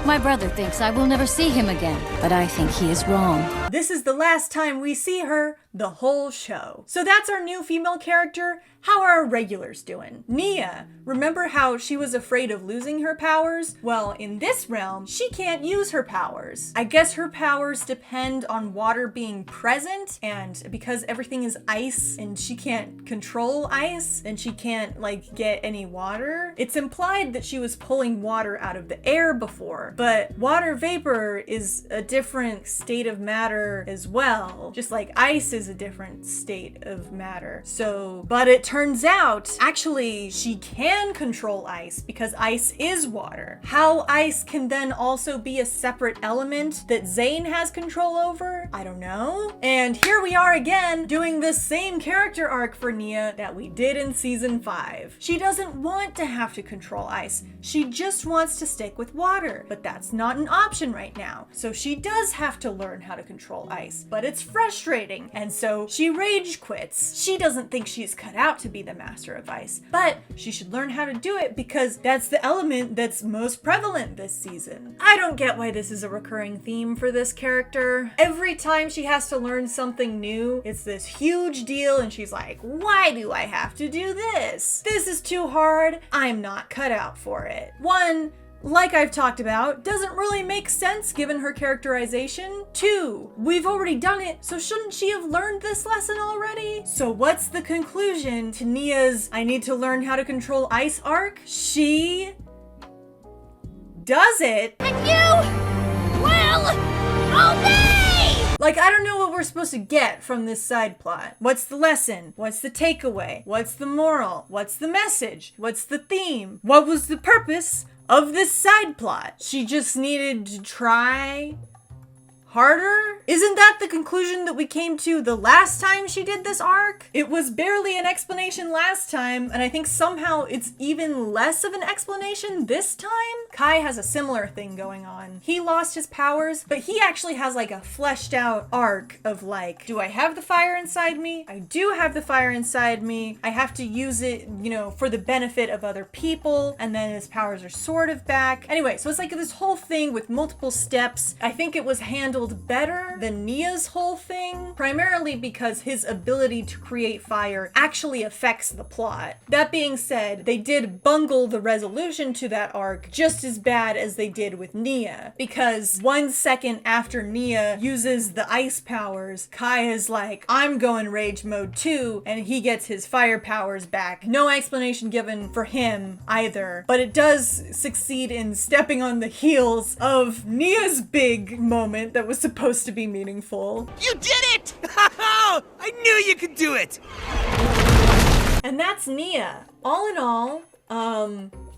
My brother thinks I will never see him again, but I think he is wrong. This is the last time we see her the whole show. So that's our new female character. How are our regulars doing? Nia, remember how she was afraid of losing her powers? Well, in this realm, she can't use her powers. I guess her powers depend on water being present, and because everything is ice and she can't control ice, then she can't like get any water. It's implied that she was pulling water out of the air before, but water vapor is a different state of matter as well, just like ice is a different state of matter. So, but it turns out, actually, she can control ice because ice is water. How ice can then also be a separate element that Zane has control over, I don't know. And here we are again, doing the same character arc for Nia that we did in season 5. She doesn't want to have to control ice. She just wants to stick with water, but that's not an option right now. So she does have to learn how to control ice, but it's frustrating. And so she rage quits. She doesn't think she's cut out to be the master of ice, but she should learn how to do it because that's the element that's most prevalent this season. I don't get why this is a recurring theme for this character. Every time she has to learn something new, it's this huge deal and she's like, why do I have to do this? This is too hard. I'm not cut out for it. One, like I've talked about, doesn't really make sense given her characterization. 2, we've already done it, so shouldn't she have learned this lesson already? So what's the conclusion to Nia's I need to learn how to control ice arc? She does it. And you will obey! Like, I don't know what we're supposed to get from this side plot. What's the lesson? What's the takeaway? What's the moral? What's the message? What's the theme? What was the purpose of this side plot? She just needed to try harder? Isn't that the conclusion that we came to the last time she did this arc? It was barely an explanation last time, and I think somehow it's even less of an explanation this time? Kai has a similar thing going on. He lost his powers, but he actually has like a fleshed out arc of like, do I have the fire inside me? I do have the fire inside me. I have to use it, you know, for the benefit of other people, and then his powers are sort of back. Anyway, so it's like this whole thing with multiple steps. I think it was handled better than Nia's whole thing, primarily because his ability to create fire actually affects the plot. That being said, they did bungle the resolution to that arc just as bad as they did with Nia, because 1 second after Nia uses the ice powers, Kai is like, I'm going rage mode too, and he gets his fire powers back. No explanation given for him either, but it does succeed in stepping on the heels of Nia's big moment that was supposed to be meaningful. You did it! I knew you could do it! And that's Nia. All in all,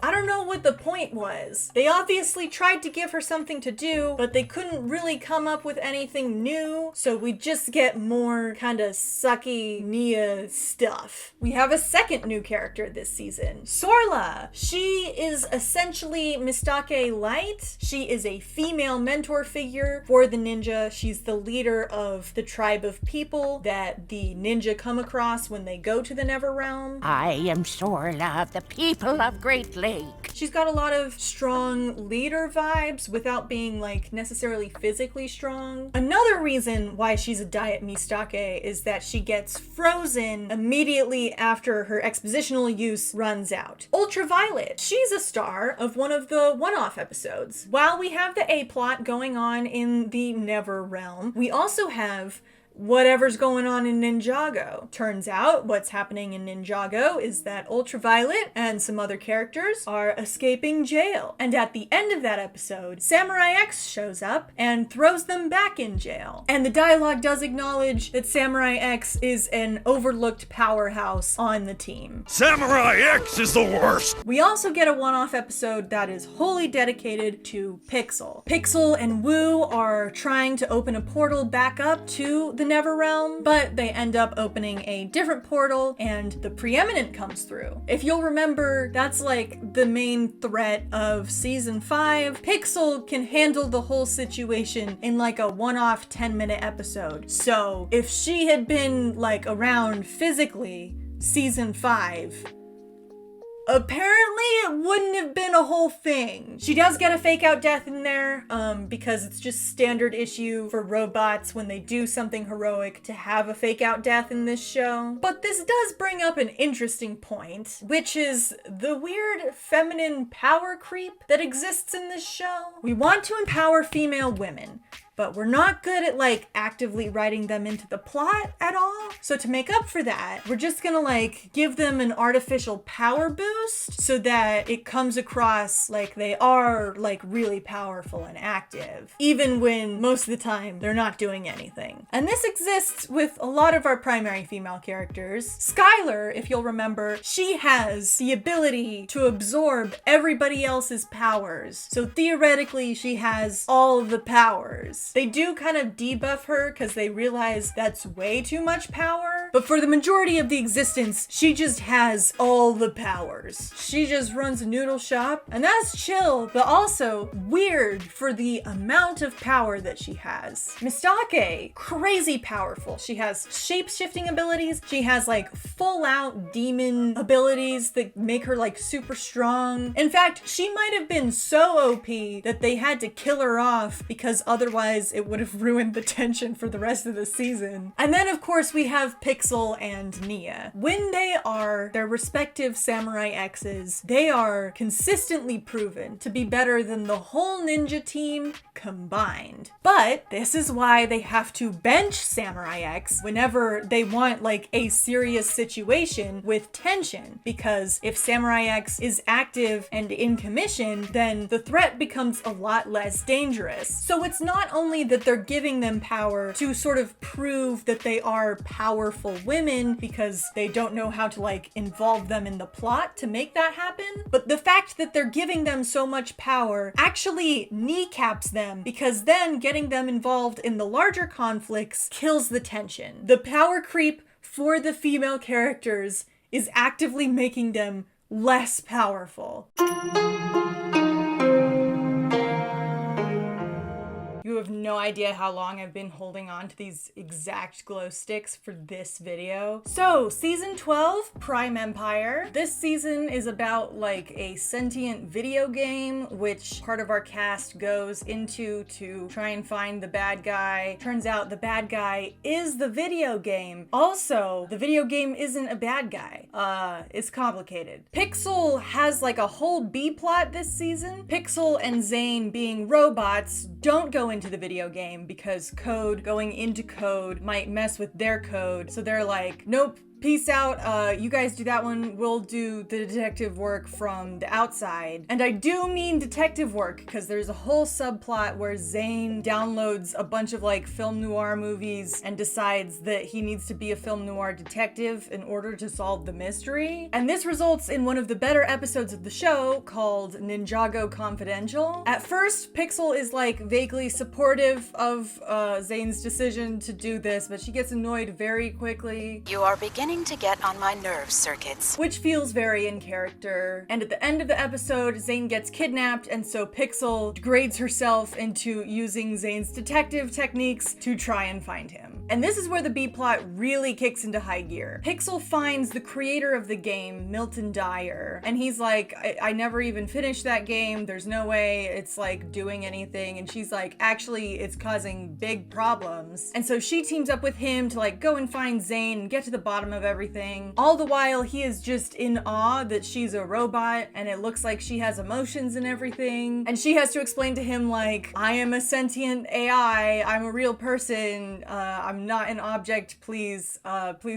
I don't know what the point was. They obviously tried to give her something to do, but they couldn't really come up with anything new, so we just get more kind of sucky Nia stuff. We have a second new character this season, Sorla. She is essentially Mistake Light. She is a female mentor figure for the ninja. She's the leader of the tribe of people that the ninja come across when they go to the Neverrealm. I am Sorla of the people of Great Lake. She's got a lot of strong leader vibes without being like necessarily physically strong. Another reason why she's a Diet Mistake is that she gets frozen immediately after her expositional use runs out. Ultraviolet. She's a star of one of the one-off episodes. While we have the A-plot going on in the Neverrealm, we also have whatever's going on in Ninjago. Turns out what's happening in Ninjago is that Ultraviolet and some other characters are escaping jail. And at the end of that episode, Samurai X shows up and throws them back in jail. And the dialogue does acknowledge that Samurai X is an overlooked powerhouse on the team. Samurai X is the worst! We also get a one-off episode that is wholly dedicated to Pixel. Pixel and Wu are trying to open a portal back up to the Neverrealm, but they end up opening a different portal and the Preeminent comes through. If you'll remember, that's like the main threat of season 5. Pixel can handle the whole situation in like a one-off 10-minute episode. So if she had been like around physically season 5, apparently it wouldn't have been a whole thing. She does get a fake out death in there, because it's just standard issue for robots when they do something heroic to have a fake out death in this show. But this does bring up an interesting point, which is the weird feminine power creep that exists in this show. We want to empower female women, but we're not good at like actively writing them into the plot at all. So to make up for that, we're just gonna like give them an artificial power boost so that it comes across like they are like really powerful and active, even when most of the time they're not doing anything. And this exists with a lot of our primary female characters. Skylar, if you'll remember, she has the ability to absorb everybody else's powers. So theoretically, she has all of the powers. They do kind of debuff her because they realize that's way too much power. But for the majority of the existence, she just has all the powers. She just runs a noodle shop, and that's chill, but also weird for the amount of power that she has. Mistake, crazy powerful. She has shape-shifting abilities. She has like full-out demon abilities that make her like super strong. In fact, she might have been so OP that they had to kill her off because otherwise it would have ruined the tension for the rest of the season. And then of course we have Pixel and Nia. When they are their respective Samurai X's, they are consistently proven to be better than the whole ninja team combined. But this is why they have to bench Samurai X whenever they want like a serious situation with tension, because if Samurai X is active and in commission, then the threat becomes a lot less dangerous. So it's not only that they're giving them power to sort of prove that they are powerful women because they don't know how to like involve them in the plot to make that happen, but the fact that they're giving them so much power actually kneecaps them, because then getting them involved in the larger conflicts kills the tension. The power creep for the female characters is actively making them less powerful. You have no idea how long I've been holding on to these exact glow sticks for this video. So, season 12, Prime Empire. This season is about like a sentient video game, which part of our cast goes into to try and find the bad guy. Turns out the bad guy is the video game. Also, the video game isn't a bad guy. It's complicated. Pixel has like a whole B-plot this season. Pixel and Zane, being robots, don't go into the video game because code going into code might mess with their code. So they're like, nope, peace out, you guys do that one, we'll do the detective work from the outside. And I do mean detective work because there's a whole subplot where Zane downloads a bunch of like film noir movies and decides that he needs to be a film noir detective in order to solve the mystery. And this results in one of the better episodes of the show called Ninjago Confidential. At first, Pixel is like vaguely supportive of Zane's decision to do this, but she gets annoyed very quickly. You are beginning to get on my nerves, circuits. Which feels very in character. And at the end of the episode, Zane gets kidnapped, and so Pixel degrades herself into using Zane's detective techniques to try and find him. And this is where the B-plot really kicks into high gear. Pixel finds the creator of the game, Milton Dyer, and he's like, I never even finished that game, there's no way it's like doing anything. And she's like, actually, it's causing big problems. And so she teams up with him to like go and find Zane and get to the bottom of everything. All the while, he is just in awe that she's a robot and it looks like she has emotions and everything. And she has to explain to him like, I am a sentient AI, I'm a real person, I'm not an object, please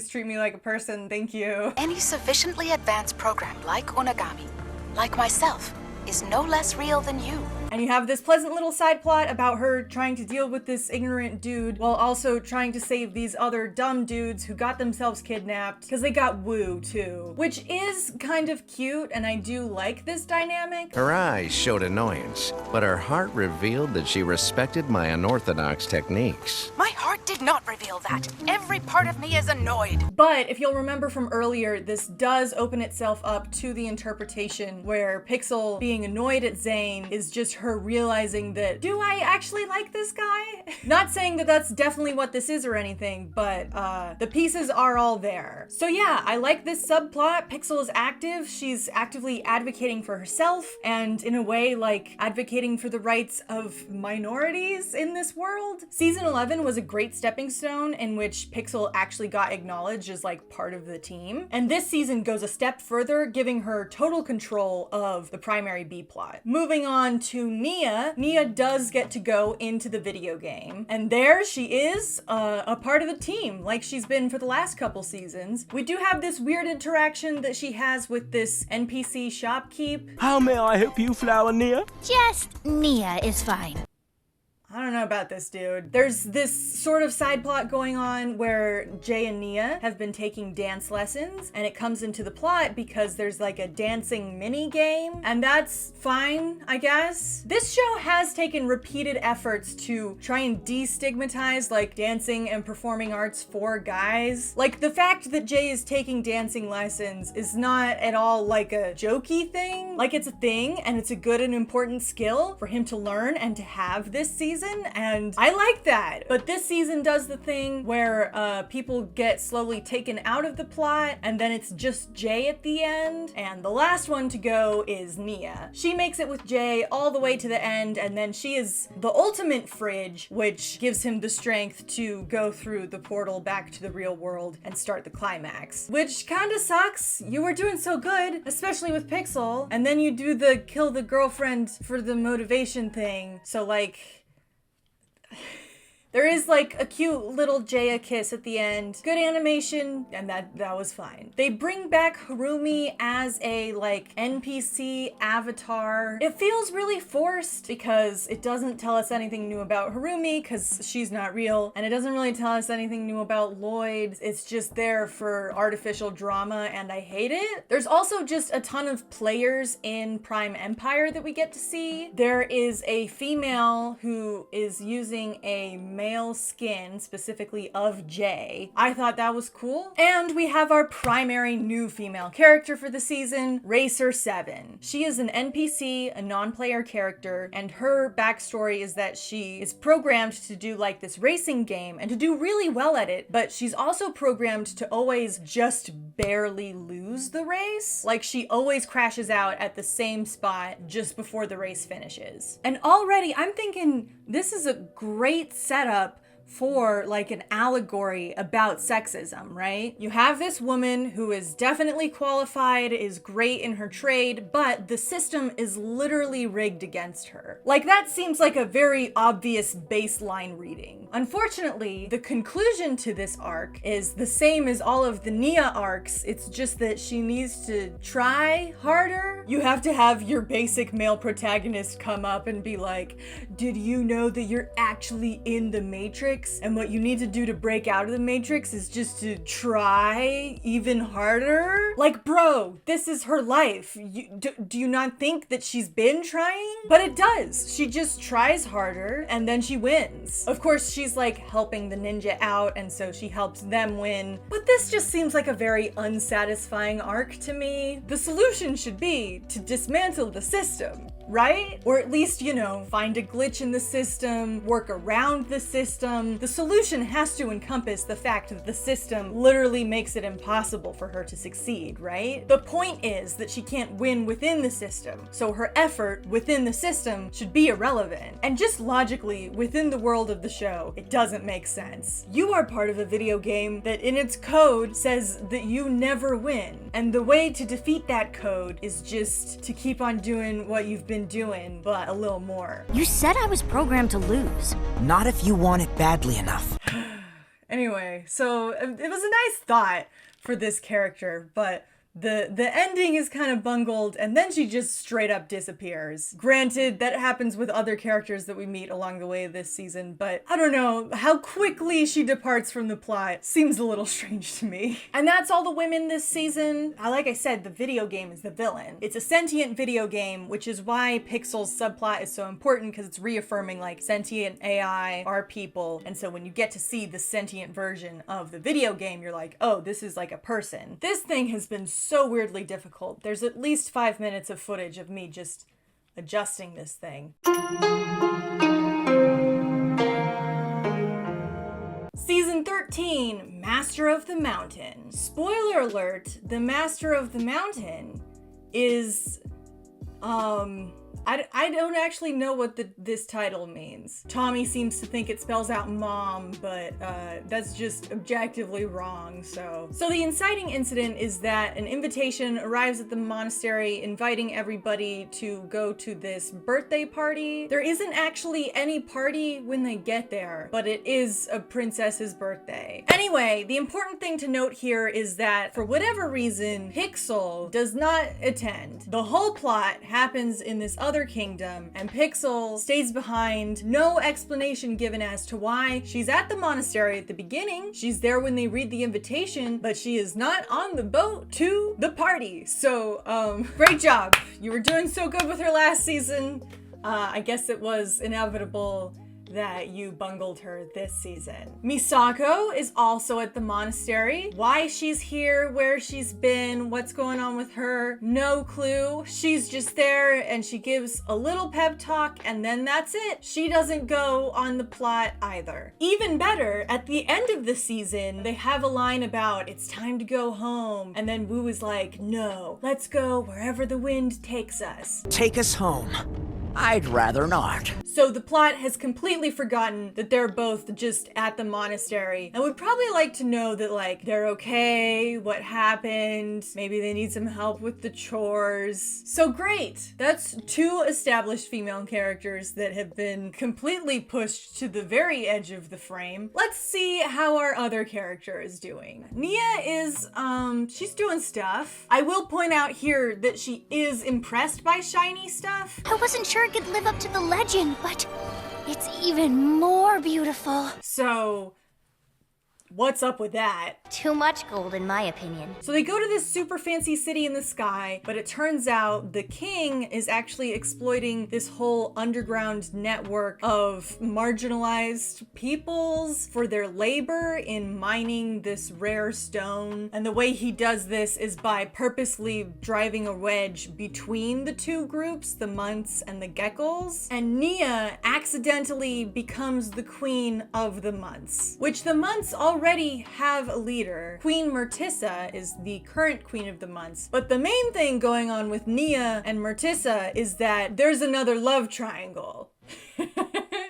treat me like a person, thank you. Any sufficiently advanced program like Onagami, like myself, is no less real than you. And you have this pleasant little side plot about her trying to deal with this ignorant dude while also trying to save these other dumb dudes who got themselves kidnapped because they got woo too, which is kind of cute, and I do like this dynamic. Her eyes showed annoyance, but her heart revealed that she respected my unorthodox techniques. My heart did not reveal that. Every part of me is annoyed. But if you'll remember from earlier, this does open itself up to the interpretation where Pixel being annoyed at Zane is just her realizing that, do I actually like this guy? Not saying that that's definitely what this is or anything, but the pieces are all there. So yeah, I like this subplot. Pixel is active. She's actively advocating for herself and in a way like advocating for the rights of minorities in this world. Season 11 was a great stepping stone in which Pixel actually got acknowledged as like part of the team. And this season goes a step further, giving her total control of the primary B plot. Moving on to Nia. Nia does get to go into the video game. And there she is, a part of the team, like she's been for the last couple seasons. We do have this weird interaction that she has with this NPC shopkeep. How may I help you, Flower Nia? Just Nia is fine. I don't know about this, dude. There's this sort of side plot going on where Jay and Nia have been taking dance lessons, and it comes into the plot because there's like a dancing mini game, and that's fine, I guess. This show has taken repeated efforts to try and destigmatize like dancing and performing arts for guys. Like the fact that Jay is taking dancing lessons is not at all like a jokey thing. Like it's a thing, and it's a good and important skill for him to learn and to have this season. And I like that. But this season does the thing where people get slowly taken out of the plot, and then it's just Jay at the end. And the last one to go is Nia. She makes it with Jay all the way to the end, and then she is the ultimate fridge, which gives him the strength to go through the portal back to the real world and start the climax. Which kinda sucks. You were doing so good, especially with Pixel, and then you do the kill the girlfriend for the motivation thing. So like, there is like a cute little Jaya kiss at the end. Good animation, and that was fine. They bring back Harumi as a like NPC avatar. It feels really forced because it doesn't tell us anything new about Harumi because she's not real, and it doesn't really tell us anything new about Lloyd. It's just there for artificial drama, and I hate it. There's also just a ton of players in Prime Empire that we get to see. There is a female who is using a male skin, specifically of Jay. I thought that was cool. And we have our primary new female character for the season, Racer 7. She is an NPC, a non-player character, and her backstory is that she is programmed to do like this racing game and to do really well at it, but she's also programmed to always just barely lose the race. Like she always crashes out at the same spot just before the race finishes. And already I'm thinking this is a great setup for like an allegory about sexism, right? You have this woman who is definitely qualified, is great in her trade, but the system is literally rigged against her. Like that seems like a very obvious baseline reading. Unfortunately, the conclusion to this arc is the same as all of the Nia arcs. It's just that she needs to try harder. You have to have your basic male protagonist come up and be like, did you know that you're actually in the Matrix? And what you need to do to break out of the Matrix is just to try even harder? Like, bro, this is her life. Do you not think that she's been trying? But it does. She just tries harder and then she wins. Of course, she's like helping the ninja out, and so she helps them win. But this just seems like a very unsatisfying arc to me. The solution should be to dismantle the system, right? Or at least, you know, find a glitch in the system, work around the system. The solution has to encompass the fact that the system literally makes it impossible for her to succeed, right? The point is that she can't win within the system, so her effort within the system should be irrelevant. And just logically, within the world of the show, it doesn't make sense. You are part of a video game that in its code says that you never win, and the way to defeat that code is just to keep on doing what you've been doing, but a little more. You said I was programmed to lose. Not if you want it badly enough. Anyway, so it was a nice thought for this character, but The ending is kind of bungled, and then she just straight up disappears. Granted, that happens with other characters that we meet along the way this season, but I don't know, how quickly she departs from the plot seems a little strange to me. And that's all the women this season. Like I said, the video game is the villain. It's a sentient video game, which is why Pixel's subplot is so important, because it's reaffirming like sentient AI are people, and so when you get to see the sentient version of the video game, you're like, oh, this is like a person. This thing has been so weirdly difficult. There's at least 5 minutes of footage of me just adjusting this thing. Season 13, Master of the Mountain. Spoiler alert, the Master of the Mountain is, I don't actually know what this title means. Tommy seems to think it spells out mom, but that's just objectively wrong, so. So the inciting incident is that an invitation arrives at the monastery inviting everybody to go to this birthday party. There isn't actually any party when they get there, but it is a princess's birthday. Anyway, the important thing to note here is that for whatever reason, Pixel does not attend. The whole plot happens in this other kingdom, and Pixel stays behind. No explanation given as to why. She's at the monastery at the beginning. She's there when they read the invitation, but she is not on the boat to the party. So, great job. You were doing so good with her last season. I guess it was inevitable that you bungled her this season. Misako is also at the monastery. Why she's here, where she's been, what's going on with her, no clue. She's just there and she gives a little pep talk and then that's it. She doesn't go on the plot either. Even better, at the end of the season, they have a line about it's time to go home, and then Wu is like, no, let's go wherever the wind takes us. Take us home. I'd rather not. So the plot has completely forgotten that they're both just at the monastery and would probably like to know that like they're okay, what happened, maybe they need some help with the chores. So great. That's 2 established female characters that have been completely pushed to the very edge of the frame. Let's see how our other character is doing. Nia is, she's doing stuff. I will point out here that she is impressed by shiny stuff. I wasn't sure it could live up to the legend, but it's even more beautiful. So, what's up with that? Too much gold, in my opinion. So they go to this super fancy city in the sky, but it turns out the king is actually exploiting this whole underground network of marginalized peoples for their labor in mining this rare stone. And the way he does this is by purposely driving a wedge between the 2 groups, the Munts and the Geckles. And Nia accidentally becomes the queen of the Munts, which the Munts already have a leader. Queen Murtissa is the current queen of the Munts. But the main thing going on with Nia and Murtissa is that there's another love triangle.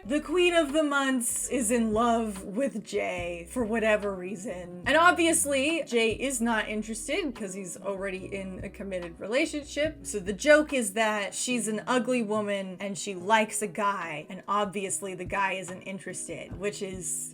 The queen of the Munts is in love with Jay for whatever reason. And obviously, Jay is not interested because he's already in a committed relationship. So the joke is that she's an ugly woman and she likes a guy. And obviously the guy isn't interested, which is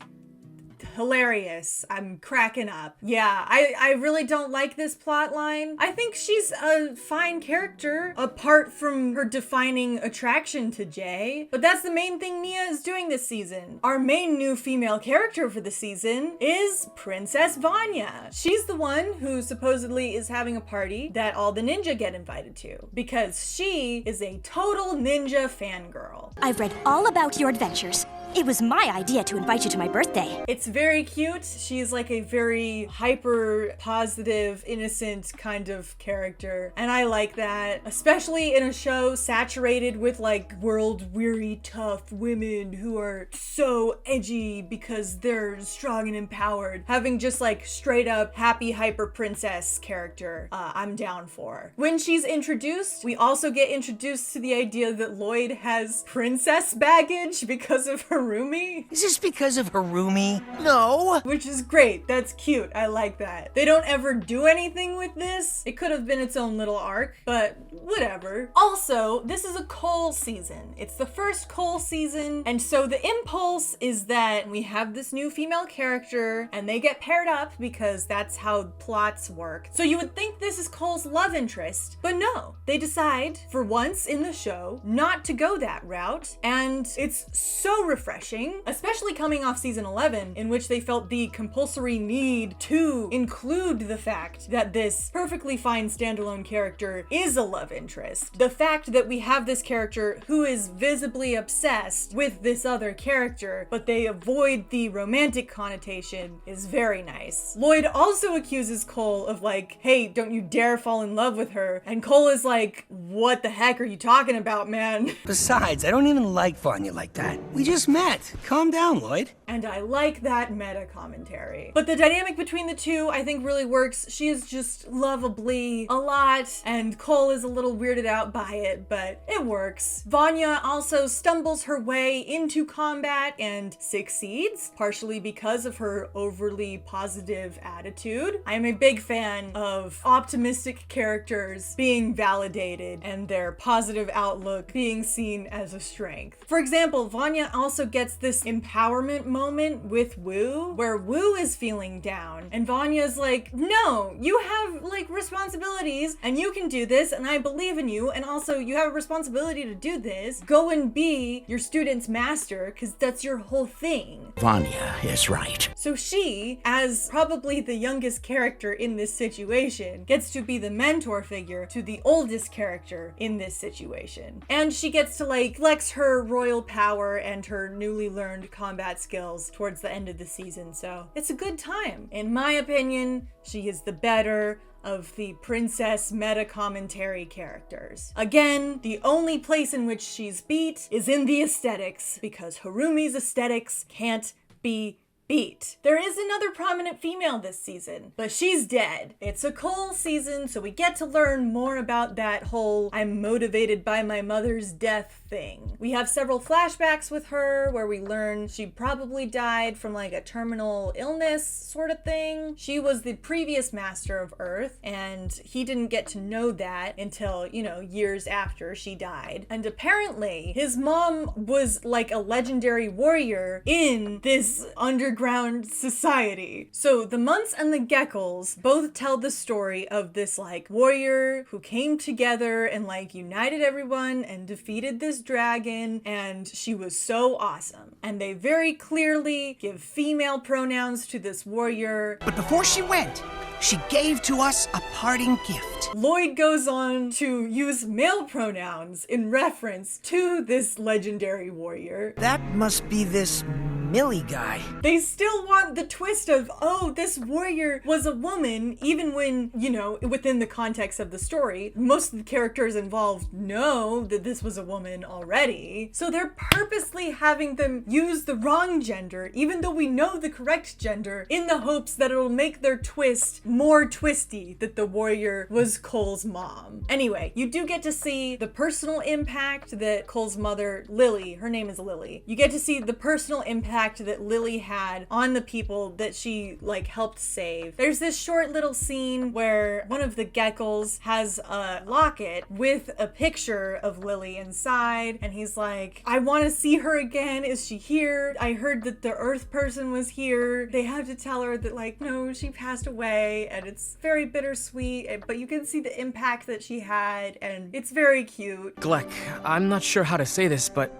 hilarious. I'm cracking up. Yeah, I really don't like this plot line. I think she's a fine character apart from her defining attraction to Jay, but that's the main thing Nia is doing this season. Our main new female character for the season is Princess Vanya. She's the one who supposedly is having a party that all the ninja get invited to because she is a total ninja fangirl. I've read all about your adventures. It was my idea to invite you to my birthday. It's very cute. She's like a very hyper positive, innocent kind of character. And I like that, especially in a show saturated with like world-weary, tough women who are so edgy because they're strong and empowered. Having just like straight up happy hyper princess character, I'm down for. When she's introduced, we also get introduced to the idea that Lloyd has princess baggage because of her Harumi. Is this because of Harumi? No. Which is great. That's cute. I like that. They don't ever do anything with this. It could have been its own little arc, but whatever. Also, this is a Cole season. It's the first Cole season, and so the impulse is that we have this new female character and they get paired up because that's how plots work. So you would think this is Cole's love interest, but no. They decide, for once in the show, not to go that route, and it's so refreshing, especially coming off season 11, in which they felt the compulsory need to include the fact that this perfectly fine standalone character is a love interest. The fact that we have this character who is visibly obsessed with this other character, but they avoid the romantic connotation is very nice. Lloyd also accuses Cole of like, hey, don't you dare fall in love with her. And Cole is like, what the heck are you talking about, man? Besides, I don't even like Vanya like that. We just met. Calm down, Lloyd. And I like that meta commentary. But the dynamic between the two, I think, really works. She is just lovably a lot, and Cole is a little weirded out by it, but it works. Vanya also stumbles her way into combat and succeeds, partially because of her overly positive attitude. I am a big fan of optimistic characters being validated and their positive outlook being seen as a strength. For example, Vanya also gets this empowerment moment with Wu, where Wu is feeling down, and Vanya's like, no, you have like responsibilities and you can do this and I believe in you, and also you have a responsibility to do this. Go and be your student's master because that's your whole thing. Vanya is right. So she, as probably the youngest character in this situation, gets to be the mentor figure to the oldest character in this situation. And she gets to like flex her royal power and her newly learned combat skills towards the end of the season. So it's a good time. In my opinion, she is the better of the princess meta commentary characters. Again, the only place in which she's beat is in the aesthetics, because Harumi's aesthetics can't be beat. There is another prominent female this season, but she's dead. It's a Cole season, so we get to learn more about that whole I'm motivated by my mother's death thing. We have several flashbacks with her where we learn she probably died from like a terminal illness sort of thing. She was the previous master of Earth, and he didn't get to know that until, you know, years after she died. And apparently his mom was like a legendary warrior in this underground society. So the Munts and the Geckles both tell the story of this like warrior who came together and like united everyone and defeated this dragon, and she was so awesome. And they very clearly give female pronouns to this warrior. But before she went, she gave to us a parting gift. Lloyd goes on to use male pronouns in reference to this legendary warrior. That must be this Millie guy. They still want the twist of, oh, this warrior was a woman, even when, you know, within the context of the story, most of the characters involved know that this was a woman already. So they're purposely having them use the wrong gender, even though we know the correct gender, in the hopes that it'll make their twist more twisty that the warrior was Cole's mom. Anyway, you do get to see the personal impact that Cole's mother, Lily, her name is Lily, you get to see the personal impact that Lily had on the people that she like helped save. There's this short little scene where one of the Geckles has a locket with a picture of Lily inside, and he's like, I want to see her again. Is she here? I heard that the Earth person was here. They have to tell her that like, no, she passed away, and it's very bittersweet, but you can see the impact that she had, and it's very cute. Gleck, I'm not sure how to say this, but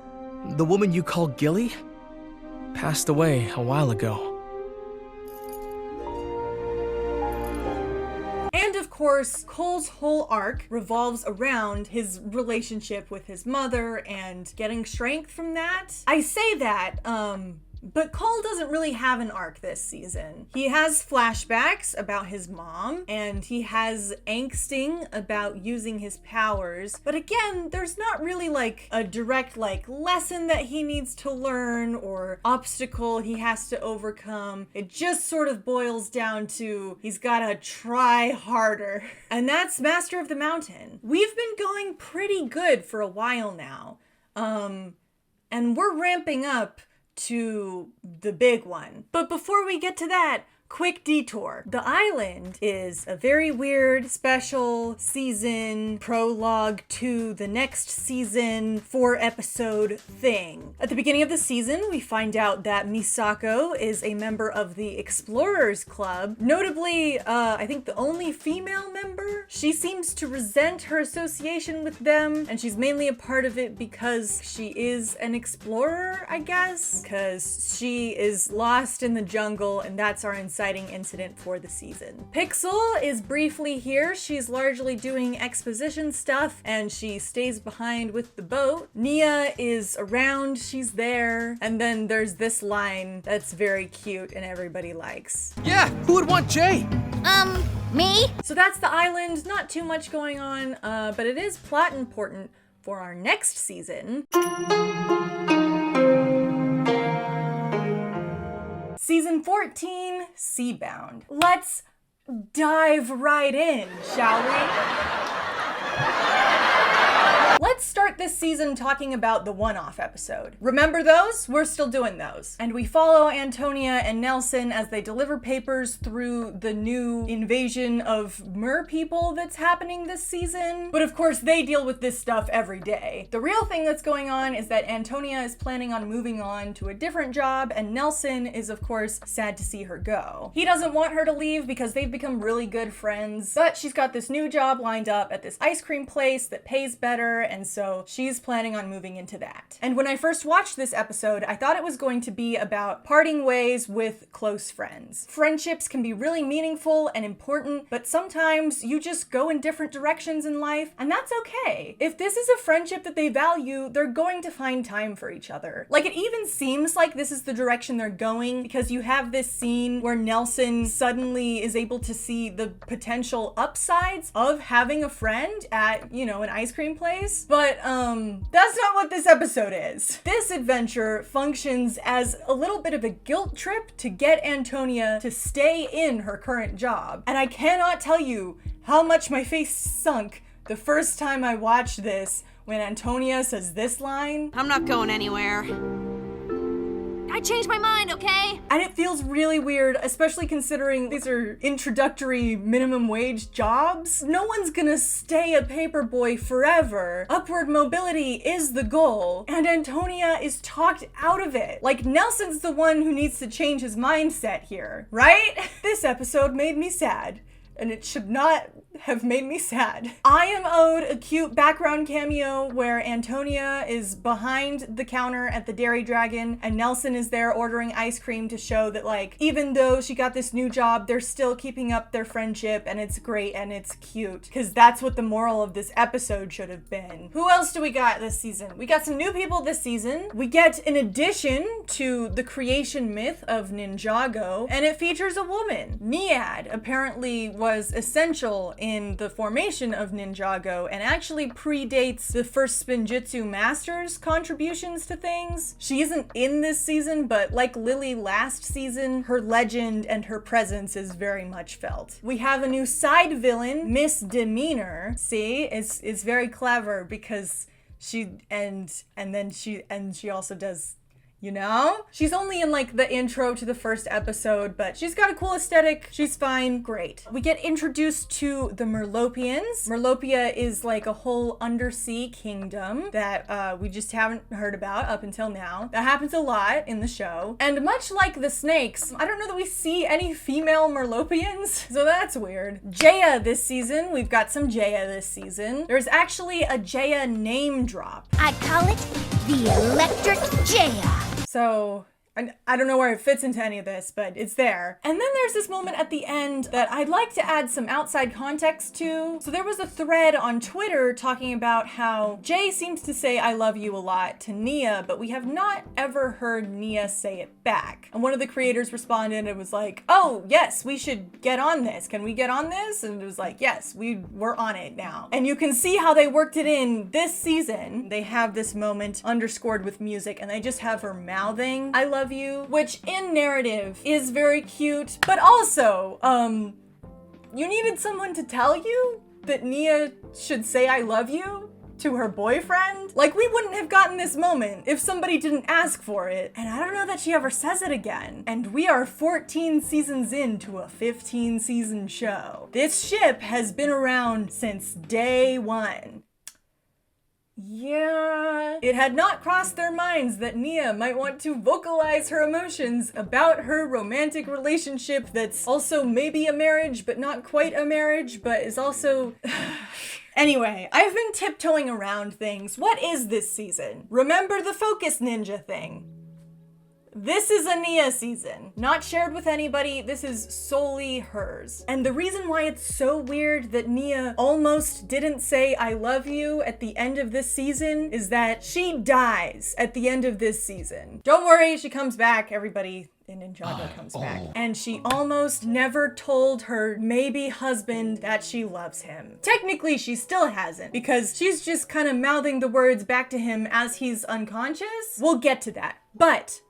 the woman you call Gilly passed away a while ago. And of course, Cole's whole arc revolves around his relationship with his mother and getting strength from that. I say that, but Cole doesn't really have an arc this season. He has flashbacks about his mom, and he has angsting about using his powers. But again, there's not really like a direct like lesson that he needs to learn or obstacle he has to overcome. It just sort of boils down to he's gotta try harder. And that's Master of the Mountain. We've been going pretty good for a while now. And we're ramping up to the big one. But before we get to that, quick detour. The Island is a very weird special season prologue to the next season 4-episode thing. At the beginning of the season, we find out that Misako is a member of the Explorers Club. Notably, I think the only female member. She seems to resent her association with them, and she's mainly a part of it because she is an explorer, I guess? Because she is lost in the jungle, and that's our inciting incident for the season. Pixel is briefly here. She's largely doing exposition stuff, and she stays behind with the boat. Nia is around, she's there, and then there's this line that's very cute and everybody likes. Yeah, who would want Jay? Me? So that's the Island. Not too much going on, but it is plot important for our next season. Season 14, Seabound. Let's dive right in, shall we? Let's start this season talking about the one-off episode. Remember those? We're still doing those. And we follow Antonia and Nelson as they deliver papers through the new invasion of mer people that's happening this season. But of course, they deal with this stuff every day. The real thing that's going on is that Antonia is planning on moving on to a different job, and Nelson is, of course, sad to see her go. He doesn't want her to leave because they've become really good friends, but she's got this new job lined up at this ice cream place that pays better, and so she's planning on moving into that. And when I first watched this episode, I thought it was going to be about parting ways with close friends. Friendships can be really meaningful and important, but sometimes you just go in different directions in life, and that's okay. If this is a friendship that they value, they're going to find time for each other. Like, it even seems like this is the direction they're going, because you have this scene where Nelson suddenly is able to see the potential upsides of having a friend at, you know, an ice cream place. But that's not what this episode is. This adventure functions as a little bit of a guilt trip to get Antonia to stay in her current job. And I cannot tell you how much my face sunk the first time I watched this when Antonia says this line. I'm not going anywhere. I changed my mind, okay? And it feels really weird, especially considering these are introductory minimum wage jobs. No one's gonna stay a paperboy forever. Upward mobility is the goal, and Antonia is talked out of it. Like, Nelson's the one who needs to change his mindset here, right? This episode made me sad, and it should not have made me sad. I am owed a cute background cameo where Antonia is behind the counter at the Dairy Dragon and Nelson is there ordering ice cream to show that, like, even though she got this new job, they're still keeping up their friendship, and it's great and it's cute, because that's what the moral of this episode should have been. Who else do we got this season? We got some new people this season. We get an addition to the creation myth of Ninjago, and it features a woman. Niad apparently was essential in the formation of Ninjago and actually predates the first Spinjitzu Master's contributions to things. She isn't in this season, but like Lily last season, her legend and her presence is very much felt. We have a new side villain, Misdemeanor. See, it's very clever because she also does, you know? She's only in like the intro to the first episode, but she's got a cool aesthetic. She's fine. Great. We get introduced to the Merlopians. Merlopia is like a whole undersea kingdom that we just haven't heard about up until now. That happens a lot in the show. And much like the snakes, I don't know that we see any female Merlopians, so that's weird. Jaya this season. We've got some Jaya this season. There's actually a Jaya name drop. I call it the Electric Jaya. So I don't know where it fits into any of this, but it's there. And then there's this moment at the end that I'd like to add some outside context to. So there was a thread on Twitter talking about how Jay seems to say I love you a lot to Nia, but we have not ever heard Nia say it back. And one of the creators responded and was like, oh yes, we should get on this. Can we get on this? And it was like, yes, we're on it now. And you can see how they worked it in this season. They have this moment underscored with music and they just have her mouthing I love you, which in narrative is very cute, but also, you needed someone to tell you that Nia should say I love you to her boyfriend. Like, we wouldn't have gotten this moment if somebody didn't ask for it. And I don't know that she ever says it again. And we are 14 seasons into a 15-season show. This ship has been around since day one. Yeah, it had not crossed their minds that Nia might want to vocalize her emotions about her romantic relationship that's also maybe a marriage, but not quite a marriage, but is also... Anyway, I've been tiptoeing around things. What is this season? Remember the focus ninja thing. This is a Nia season, not shared with anybody. This is solely hers. And the reason why it's so weird that Nia almost didn't say I love you at the end of this season is that she dies at the end of this season. Don't worry, she comes back, everybody. Ninjago comes back. And she almost never told her maybe husband that she loves him. Technically, she still hasn't, because she's just kind of mouthing the words back to him as he's unconscious. We'll get to that. But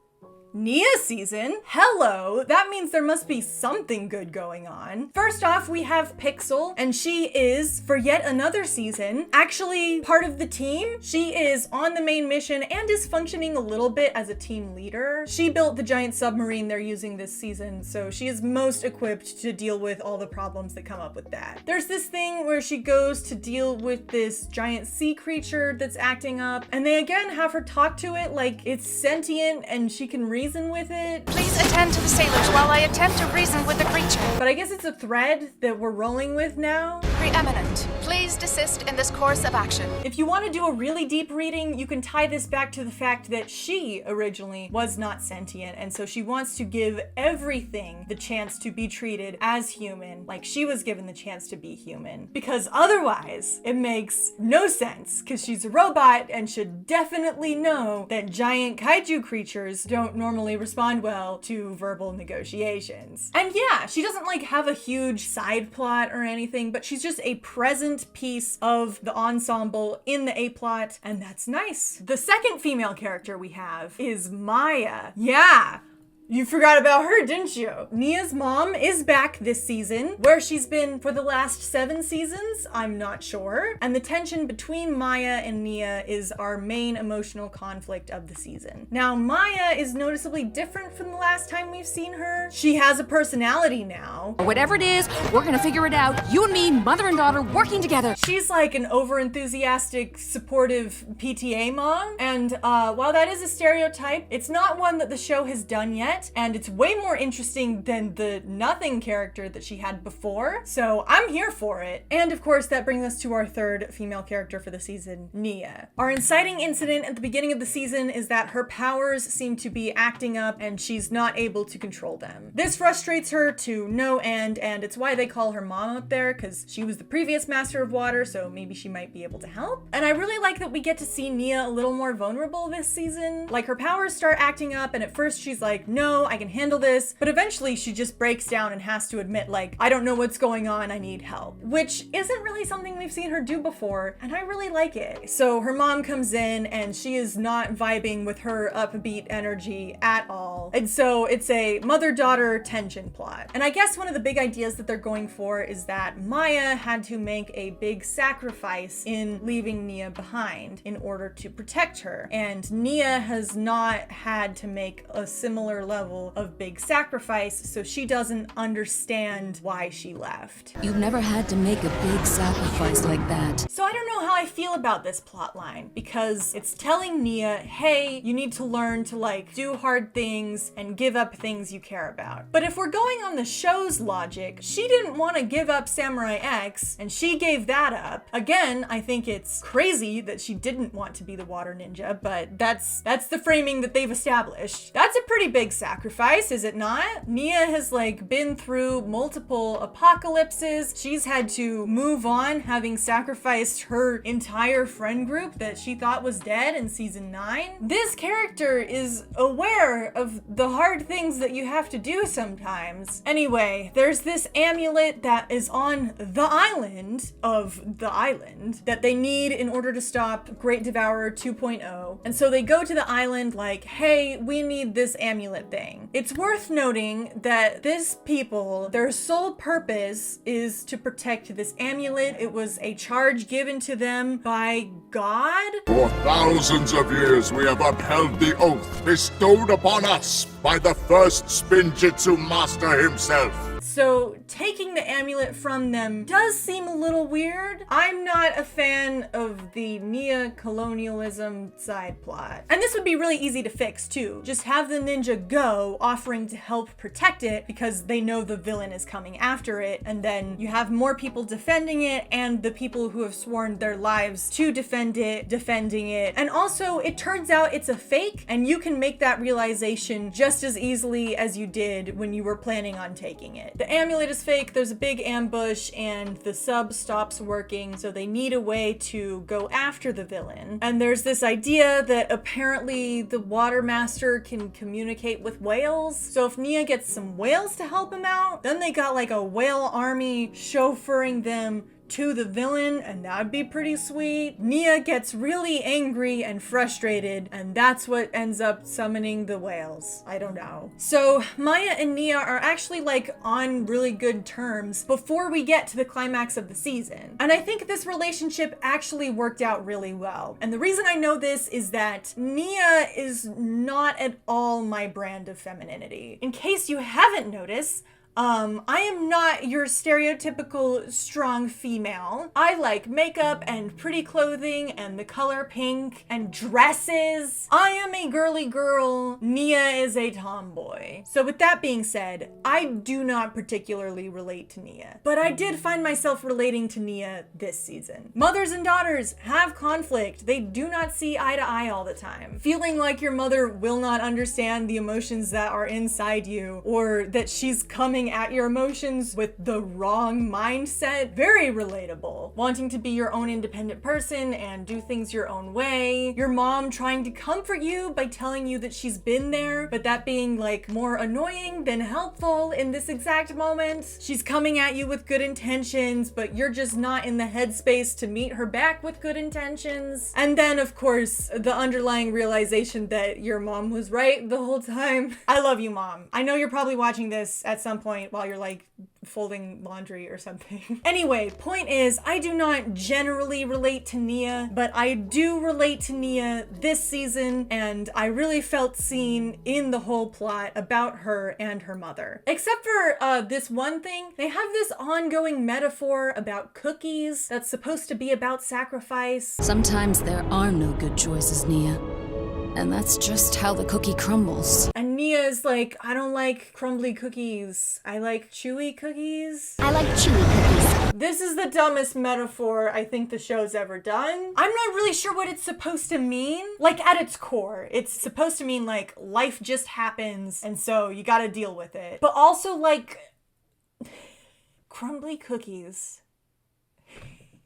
Nia season, hello, that means there must be something good going on. First off, we have Pixel, and she is, for yet another season, actually part of the team. She is on the main mission and is functioning a little bit as a team leader. She built the giant submarine they're using this season, so she is most equipped to deal with all the problems that come up with that. There's this thing where she goes to deal with this giant sea creature that's acting up, and they again have her talk to it like it's sentient and she can reason with it. Please attend to the sailors while I attempt to reason with the creature. But I guess it's a thread that we're rolling with now. Preeminent, please desist in this course of action. If you want to do a really deep reading, you can tie this back to the fact that she originally was not sentient, and so she wants to give everything the chance to be treated as human, like she was given the chance to be human. Because otherwise, it makes no sense, because she's a robot and should definitely know that giant kaiju creatures don't normally respond well to verbal negotiations. And yeah, she doesn't like have a huge side plot or anything, but she's just a present piece of the ensemble in the A-plot, and that's nice. The second female character we have is Maya. Yeah. You forgot about her, didn't you? Nia's mom is back this season, where she's been for the last 7 seasons, I'm not sure. And the tension between Maya and Nia is our main emotional conflict of the season. Now, Maya is noticeably different from the last time we've seen her. She has a personality now. Whatever it is, we're gonna figure it out. You and me, mother and daughter, working together. She's like an over-enthusiastic, supportive PTA mom. And while that is a stereotype, it's not one that the show has done yet. And it's way more interesting than the nothing character that she had before. So I'm here for it. And of course, that brings us to our third female character for the season, Nia. Our inciting incident at the beginning of the season is that her powers seem to be acting up and she's not able to control them. This frustrates her to no end, and it's why they call her mom up there, because she was the previous master of water, so maybe she might be able to help. And I really like that we get to see Nia a little more vulnerable this season. Like, her powers start acting up, and at first she's like, no, I can handle this, but eventually she just breaks down and has to admit, like, I don't know what's going on, I need help, which isn't really something we've seen her do before, and I really like it. So her mom comes in and she is not vibing with her upbeat energy at all, and so it's a mother-daughter tension plot. And I guess one of the big ideas that they're going for is that Maya had to make a big sacrifice in leaving Nia behind in order to protect her, and Nia has not had to make a similar level of big sacrifice, so she doesn't understand why she left. You've never had to make a big sacrifice like that. So I don't know how I feel about this plot line, because it's telling Nia, hey, you need to learn to like do hard things and give up things you care about. But if we're going on the show's logic, she didn't want to give up Samurai X and she gave that up. Again, I think it's crazy that she didn't want to be the water ninja, but that's the framing that they've established. That's a pretty big sacrifice, is it not? Nia has like been through multiple apocalypses. She's had to move on, having sacrificed her entire friend group that she thought was dead in season 9. This character is aware of the hard things that you have to do sometimes. Anyway, there's this amulet that is on the island of the island that they need in order to stop Great Devourer 2.0. And so they go to the island like, hey, we need this amulet thing. It's worth noting that this people, their sole purpose is to protect this amulet. It was a charge given to them by God. For thousands of years, we have upheld the oath bestowed upon us by the first Spinjitzu master himself. So taking the amulet from them does seem a little weird. I'm not a fan of the neo-colonialism side plot. And this would be really easy to fix too. Just have the ninja go, offering to help protect it because they know the villain is coming after it. And then you have more people defending it and the people who have sworn their lives to defend it, defending it. And also it turns out it's a fake and you can make that realization just as easily as you did when you were planning on taking it. The amulet is fake, there's a big ambush, and the sub stops working, so they need a way to go after the villain. And there's this idea that apparently the water master can communicate with whales. So if Nia gets some whales to help him out, then they got like a whale army chauffeuring them to the villain, and that'd be pretty sweet. Nia gets really angry and frustrated, and that's what ends up summoning the whales. I don't know. So Maya and Nia are actually like on really good terms before we get to the climax of the season. And I think this relationship actually worked out really well. And the reason I know this is that Nia is not at all my brand of femininity. In case you haven't noticed, I am not your stereotypical strong female. I like makeup and pretty clothing and the color pink and dresses. I am a girly girl. Nia is a tomboy. So with that being said, I do not particularly relate to Nia, but I did find myself relating to Nia this season. Mothers and daughters have conflict. They do not see eye to eye all the time. Feeling like your mother will not understand the emotions that are inside you, or that she's coming at your emotions with the wrong mindset. Very relatable. Wanting to be your own independent person and do things your own way. Your mom trying to comfort you by telling you that she's been there, but that being like more annoying than helpful in this exact moment. She's coming at you with good intentions, but you're just not in the headspace to meet her back with good intentions. And then of course, the underlying realization that your mom was right the whole time. I love you, Mom. I know you're probably watching this at some point while you're like folding laundry or something. Anyway, point is, I do not generally relate to Nia, but I do relate to Nia this season, and I really felt seen in the whole plot about her and her mother. Except for this one thing, they have this ongoing metaphor about cookies that's supposed to be about sacrifice. Sometimes there are no good choices, Nia. And that's just how the cookie crumbles. And Nia is like, I don't like crumbly cookies. I like chewy cookies. I like chewy cookies. This is the dumbest metaphor I think the show's ever done. I'm not really sure what it's supposed to mean. Like at its core, it's supposed to mean like life just happens and so you gotta deal with it. But also like, crumbly cookies.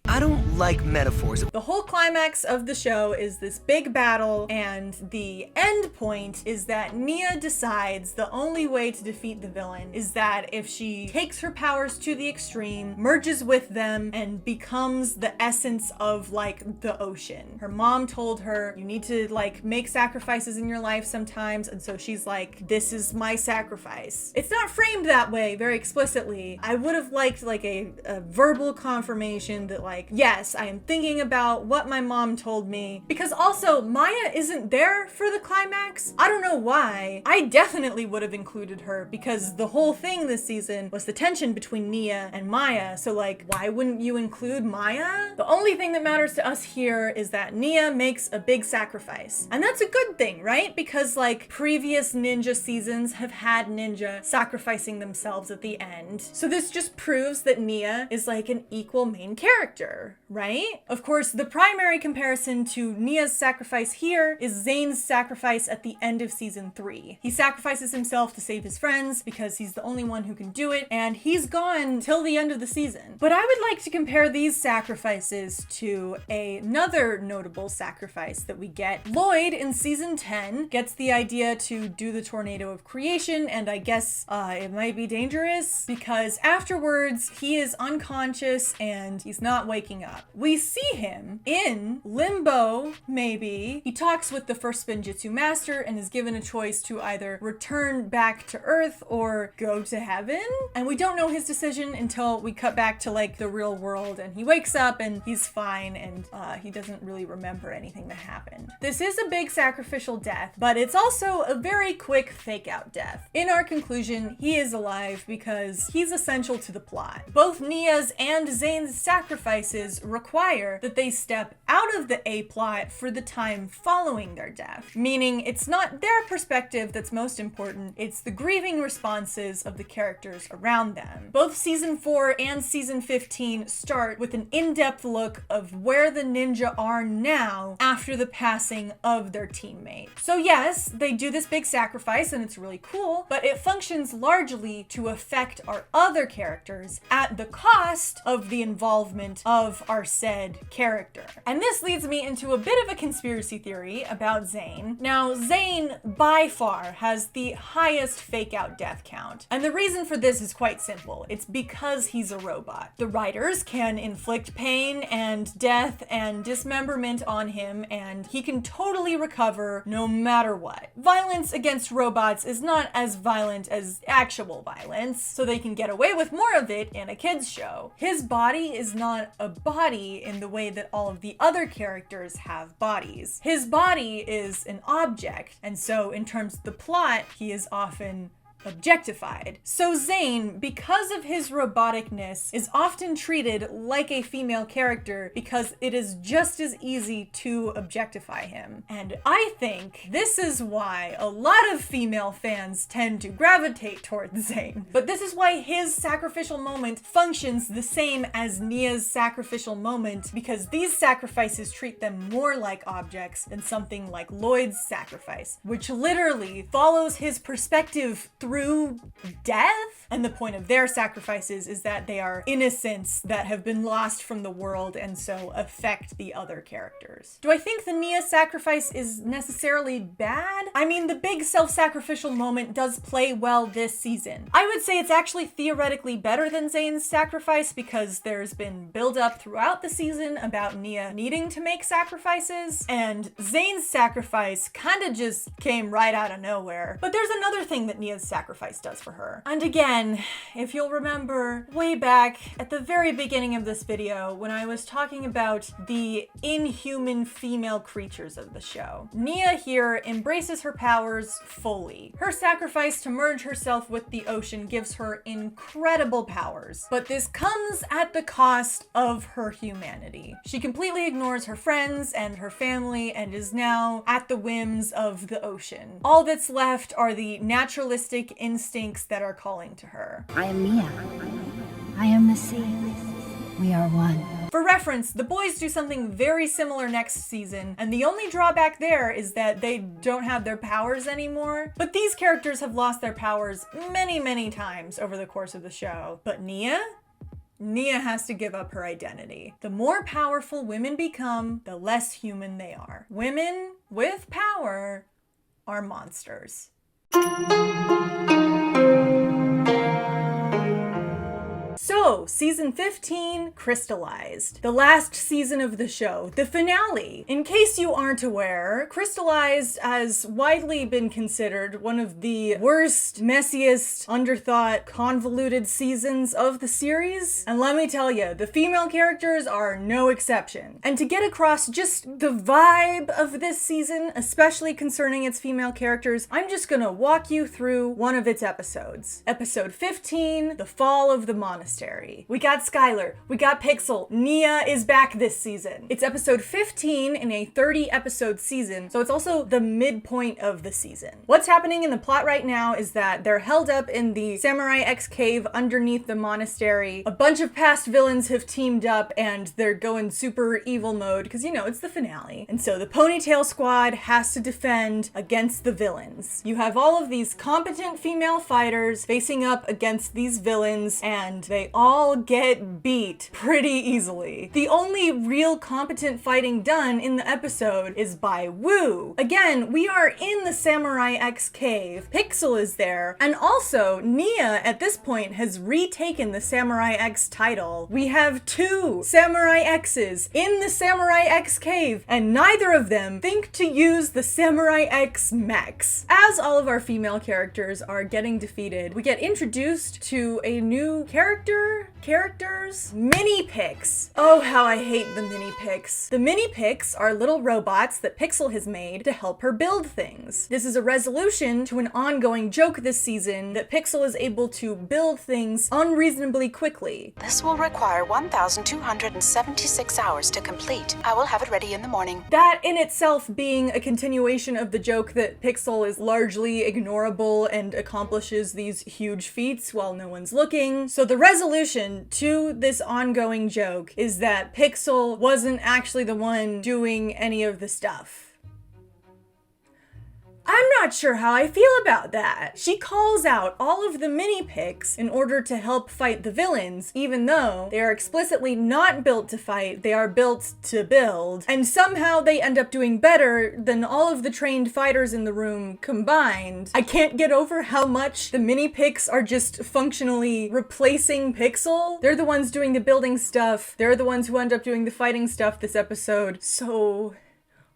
I don't like metaphors. The whole climax of the show is this big battle, and the end point is that Nia decides the only way to defeat the villain is that if she takes her powers to the extreme, merges with them, and becomes the essence of like the ocean. Her mom told her, you need to like make sacrifices in your life sometimes, and so she's like, this is my sacrifice. It's not framed that way very explicitly. I would have liked like a verbal confirmation that like, yes, I am thinking about what my mom told me. Because also, Maya isn't there for the climax. I don't know why. I definitely would have included her because the whole thing this season was the tension between Nia and Maya. So like, why wouldn't you include Maya? The only thing that matters to us here is that Nia makes a big sacrifice. And that's a good thing, right? Because like previous ninja seasons have had ninja sacrificing themselves at the end. So this just proves that Nia is like an equal main character. Right? Of course, the primary comparison to Nia's sacrifice here is Zane's sacrifice at the end of season 3. He sacrifices himself to save his friends because he's the only one who can do it, and he's gone till the end of the season. But I would like to compare these sacrifices to another notable sacrifice that we get. Lloyd in season 10 gets the idea to do the tornado of creation, and I guess it might be dangerous because afterwards he is unconscious and he's not waking waking up. We see him in limbo, maybe. He talks with the first Spinjitzu master and is given a choice to either return back to Earth or go to heaven. And we don't know his decision until we cut back to like the real world, and he wakes up and he's fine, and he doesn't really remember anything that happened. This is a big sacrificial death, but it's also a very quick fake out death. In our conclusion, he is alive because he's essential to the plot. Both Nia's and Zane's sacrifices require that they step out of the A plot for the time following their death, meaning it's not their perspective that's most important, it's the grieving responses of the characters around them. Both season 4 and season 15 start with an in-depth look of where the ninja are now after the passing of their teammate. So yes, they do this big sacrifice and it's really cool, but it functions largely to affect our other characters at the cost of the involvement of our said character. And this leads me into a bit of a conspiracy theory about Zane. Now, Zane by far has the highest fake out death count. And the reason for this is quite simple. It's because he's a robot. The writers can inflict pain and death and dismemberment on him, and he can totally recover no matter what. Violence against robots is not as violent as actual violence, so they can get away with more of it in a kid's show. His body is not a body in the way that all of the other characters have bodies. His body is an object, and so in terms of the plot, he is often objectified. So Zane, because of his roboticness, is often treated like a female character because it is just as easy to objectify him. And I think this is why a lot of female fans tend to gravitate towards Zane. But this is why his sacrificial moment functions the same as Nia's sacrificial moment, because these sacrifices treat them more like objects than something like Lloyd's sacrifice, which literally follows his perspective through death. And the point of their sacrifices is that they are innocents that have been lost from the world and so affect the other characters. Do I think the Nia sacrifice is necessarily bad? I mean, the big self-sacrificial moment does play well this season. I would say it's actually theoretically better than Zane's sacrifice because there's been build-up throughout the season about Nia needing to make sacrifices, and Zane's sacrifice kind of just came right out of nowhere. But there's another thing that Nia's sacrifice does for her. And again, if you'll remember way back at the very beginning of this video when I was talking about the inhuman female creatures of the show, Nia here embraces her powers fully. Her sacrifice to merge herself with the ocean gives her incredible powers, but this comes at the cost of her humanity. She completely ignores her friends and her family and is now at the whims of the ocean. All that's left are the naturalistic instincts that are calling to her. I am Nia. I am the sea. We are one. For reference, the boys do something very similar next season, and the only drawback there is that they don't have their powers anymore. But these characters have lost their powers many, many times over the course of the show. But Nia has to give up her identity. The more powerful women become, the less human they are. Women with power are monsters. So, season 15, Crystalized. The last season of the show, the finale. In case you aren't aware, Crystalized has widely been considered one of the worst, messiest, underthought, convoluted seasons of the series. And let me tell you, the female characters are no exception. And to get across just the vibe of this season, especially concerning its female characters, I'm just gonna walk you through one of its episodes. Episode 15, The Fall of the Monastery. We got Skylar, we got Pixel, Nia is back this season. It's episode 15 in a 30 episode season, so it's also the midpoint of the season. What's happening in the plot right now is that they're held up in the Samurai X cave underneath the monastery. A bunch of past villains have teamed up and they're going super evil mode because, you know, it's the finale. And so the Ponytail Squad has to defend against the villains. You have all of these competent female fighters facing up against these villains, and they they all get beat pretty easily. The only real competent fighting done in the episode is by Wu. Again, we are in the Samurai X cave. Pixel is there, and also Nia at this point has retaken the Samurai X title. We have 2 Samurai X's in the Samurai X cave, and neither of them think to use the Samurai X mechs. As all of our female characters are getting defeated, we get introduced to a new characters? Mini-Pix. Oh, how I hate the Mini-Pix. The Mini-Pix are little robots that Pixel has made to help her build things. This is a resolution to an ongoing joke this season that Pixel is able to build things unreasonably quickly. This will require 1,276 hours to complete. I will have it ready in the morning. That in itself being a continuation of the joke that Pixel is largely ignorable and accomplishes these huge feats while no one's looking. So the resolution to this ongoing joke is that Pixel wasn't actually the one doing any of the stuff. I'm not sure how I feel about that. She calls out all of the Mini-Pix in order to help fight the villains, even though they are explicitly not built to fight, they are built to build. And somehow they end up doing better than all of the trained fighters in the room combined. I can't get over how much the Mini-Pix are just functionally replacing Pixel. They're the ones doing the building stuff. They're the ones who end up doing the fighting stuff this episode. So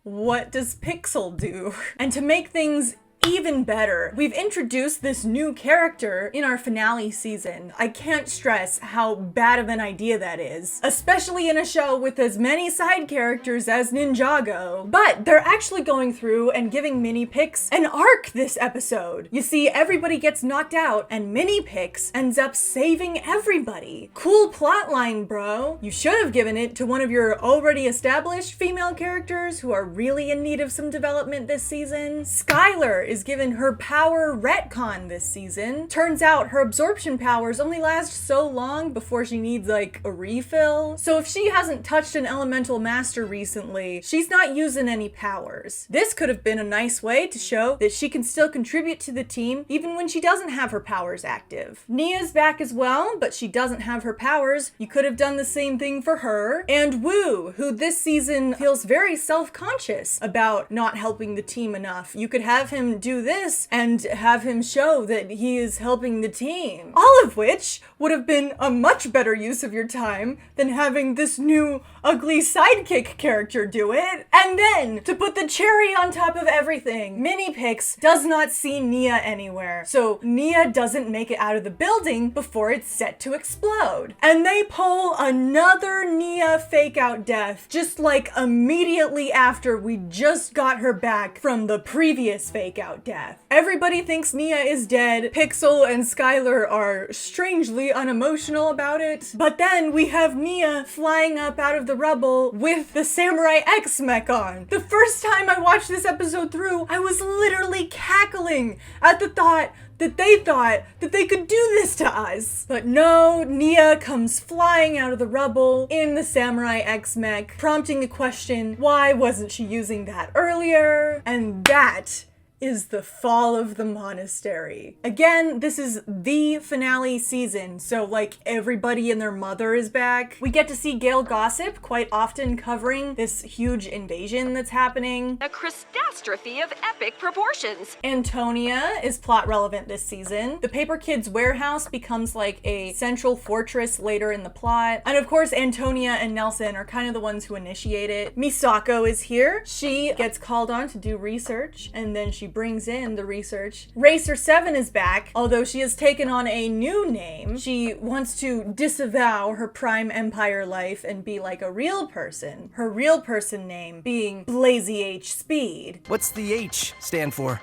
what does Pixel do? And to make things even better, we've introduced this new character in our finale season. I can't stress how bad of an idea that is, especially in a show with as many side characters as Ninjago. But they're actually going through and giving Mini-Pix an arc this episode. You see, everybody gets knocked out and Mini-Pix ends up saving everybody. Cool plotline, bro. You should have given it to one of your already established female characters who are really in need of some development this season. Skylar is given her power retcon this season. Turns out her absorption powers only last so long before she needs like a refill. So if she hasn't touched an elemental master recently, she's not using any powers. This could have been a nice way to show that she can still contribute to the team even when she doesn't have her powers active. Nia's back as well, but she doesn't have her powers. You could have done the same thing for her. And Wu, who this season feels very self-conscious about not helping the team enough. You could have him do this and have him show that he is helping the team. All of which would have been a much better use of your time than having this new ugly sidekick character do it. And then, to put the cherry on top of everything, Mini-Pix does not see Nia anywhere. So Nia doesn't make it out of the building before it's set to explode. And they pull another Nia fake out death, just like immediately after we just got her back from the previous fake out death. Everybody thinks Nia is dead. Pixel and Skylar are strangely unemotional about it. But then we have Nia flying up out of the rubble with the Samurai X mech on. The first time I watched this episode through, I was literally cackling at the thought that they could do this to us. But no, Nia comes flying out of the rubble in the Samurai X mech, prompting the question, why wasn't she using that earlier? And that is the fall of the monastery. Again, this is the finale season, so like everybody and their mother is back. We get to see Gale Gossip quite often covering this huge invasion that's happening. A catastrophe of epic proportions. Antonia is plot relevant this season. The Paper Kids warehouse becomes like a central fortress later in the plot. And of course, Antonia and Nelson are kind of the ones who initiate it. Misako is here. She gets called on to do research, and then she brings in the research. Racer 7 is back, although she has taken on a new name. She wants to disavow her Prime Empire life and be like a real person. Her real person name being Blazy H Speed. What's the H stand for?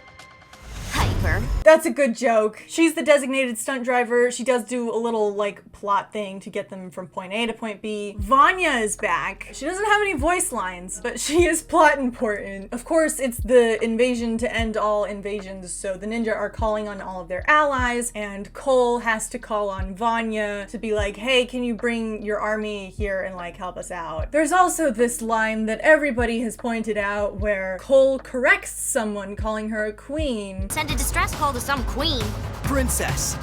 Hyper. That's a good joke. She's the designated stunt driver. She does do a little like plot thing to get them from point A to point B. Vanya is back. She doesn't have any voice lines, but she is plot important. Of course, it's the invasion to end all invasions, so the ninja are calling on all of their allies, and Cole has to call on Vanya to be like, hey, can you bring your army here and like help us out? There's also this line that everybody has pointed out where Cole corrects someone calling her a queen. Send it to distress call to some queen. Princess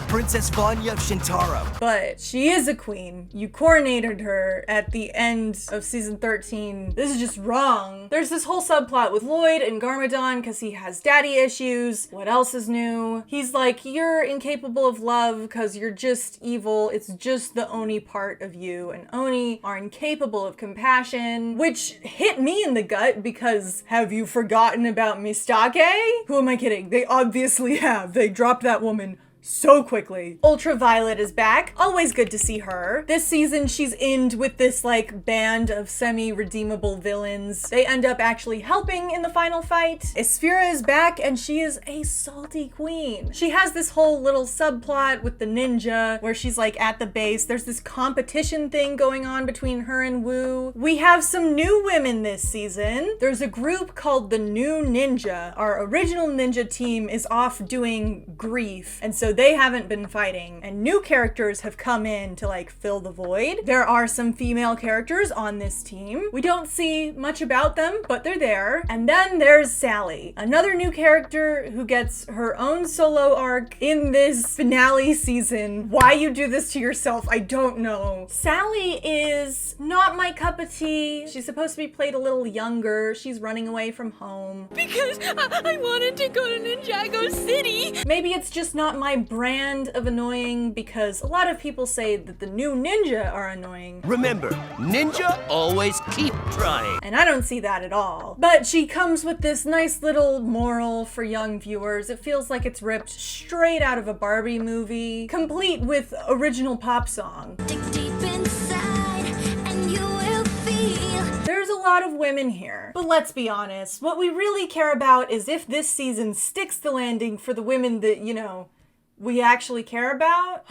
Vanya of Shintaro. But she is a queen. You coronated her at the end of season 13. This is just wrong. There's this whole subplot with Lloyd and Garmadon because he has daddy issues. What else is new? He's like, you're incapable of love because you're just evil. It's just the Oni part of you, and Oni are incapable of compassion, which hit me in the gut because have you forgotten about Mistake? Who am I kidding? They obviously have. They dropped that woman so quickly. Ultraviolet is back. Always good to see her. This season, she's in with this like band of semi-redeemable villains. They end up actually helping in the final fight. Esphira is back and she is a salty queen. She has this whole little subplot with the ninja where she's like at the base. There's this competition thing going on between her and Wu. We have some new women this season. There's a group called the New Ninja. Our original ninja team is off doing grief, and so they haven't been fighting, and new characters have come in to like fill the void. There are some female characters on this team. We don't see much about them, but they're there. And then there's Sally, another new character who gets her own solo arc in this finale season. Why you do this to yourself, I don't know. Sally is not my cup of tea. She's supposed to be played a little younger. She's running away from home. Because I wanted to go to Ninjago City. Maybe it's just not my brand of annoying, because a lot of people say that the new ninja are annoying. Remember, ninja always keep trying. And I don't see that at all. But she comes with this nice little moral for young viewers. It feels like it's ripped straight out of a Barbie movie, complete with original pop song. Dig deep inside and you will feel. There's a lot of women here. But let's be honest, what we really care about is if this season sticks the landing for the women that, you know, we actually care about.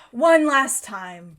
One last time.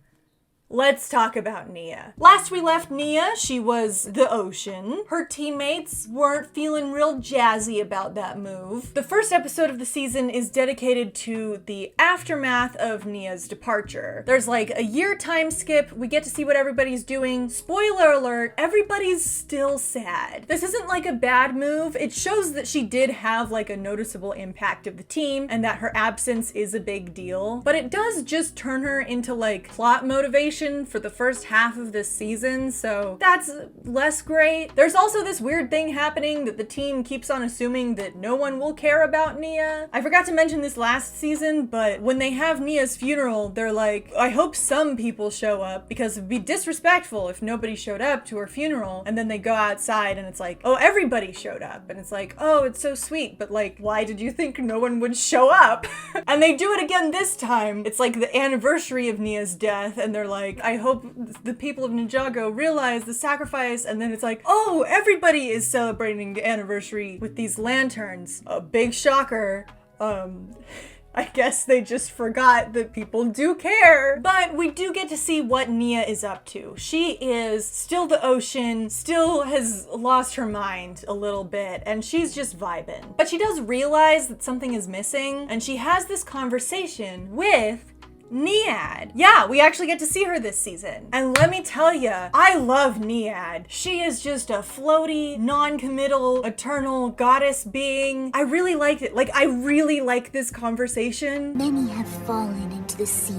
Let's talk about Nia. Last we left Nia, she was the ocean. Her teammates weren't feeling real jazzy about that move. The first episode of the season is dedicated to the aftermath of Nia's departure. There's like a year time skip. We get to see what everybody's doing. Spoiler alert, everybody's still sad. This isn't like a bad move. It shows that she did have like a noticeable impact of the team and that her absence is a big deal. But it does just turn her into like plot motivation for the first half of this season, so that's less great. There's also this weird thing happening that the team keeps on assuming that no one will care about Nia. I forgot to mention this last season, but when they have Nia's funeral, they're like, I hope some people show up because it'd be disrespectful if nobody showed up to her funeral. And then they go outside and it's like, oh, everybody showed up. And it's like, oh, it's so sweet, but like, why did you think no one would show up? And they do it again this time. It's like the anniversary of Nia's death, and they're like, I hope the people of Ninjago realize the sacrifice, and then it's like, oh, everybody is celebrating the anniversary with these lanterns. A big shocker. I guess they just forgot that people do care. But we do get to see what Nia is up to. She is still the ocean, still has lost her mind a little bit, and she's just vibing. But she does realize that something is missing, and she has this conversation with Niad. Yeah, we actually get to see her this season. And let me tell ya, I love Niad. She is just a floaty, non-committal, eternal goddess being. I really liked it. Like, I really like this conversation. Many have fallen into the sea.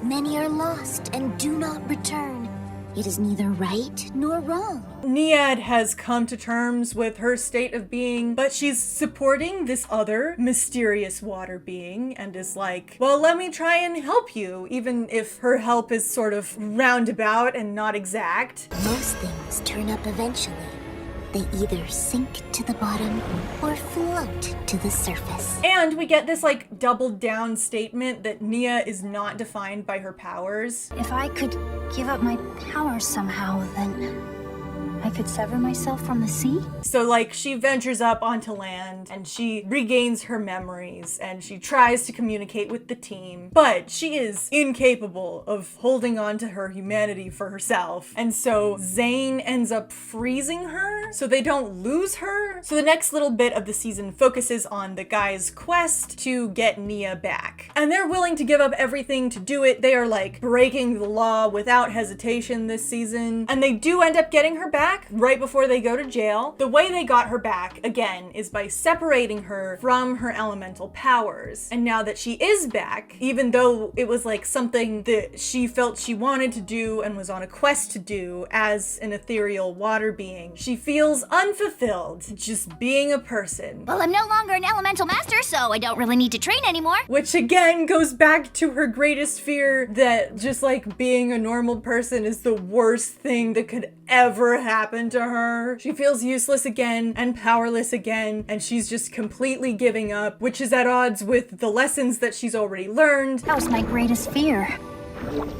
Many are lost and do not return. It is neither right nor wrong. Niad has come to terms with her state of being, but she's supporting this other mysterious water being and is like, well, let me try and help you, even if her help is sort of roundabout and not exact. Most things turn up eventually. They either sink to the bottom or float to the surface. And we get this like doubled down statement that Nia is not defined by her powers. If I could give up my powers somehow, then I could sever myself from the sea? So like she ventures up onto land and she regains her memories and she tries to communicate with the team, but she is incapable of holding on to her humanity for herself. And so Zane ends up freezing her so they don't lose her. So the next little bit of the season focuses on the guys' quest to get Nia back. And they're willing to give up everything to do it. They are like breaking the law without hesitation this season. And they do end up getting her back. back right before they go to jail. The way they got her back, again, is by separating her from her elemental powers. And now that she is back, even though it was like something that she felt she wanted to do and was on a quest to do as an ethereal water being, she feels unfulfilled just being a person. Well, I'm no longer an elemental master, so I don't really need to train anymore. Which again goes back to her greatest fear that just like being a normal person is the worst thing that could ever happen to her. She feels useless again and powerless again, and she's just completely giving up, which is at odds with the lessons that she's already learned. That was my greatest fear.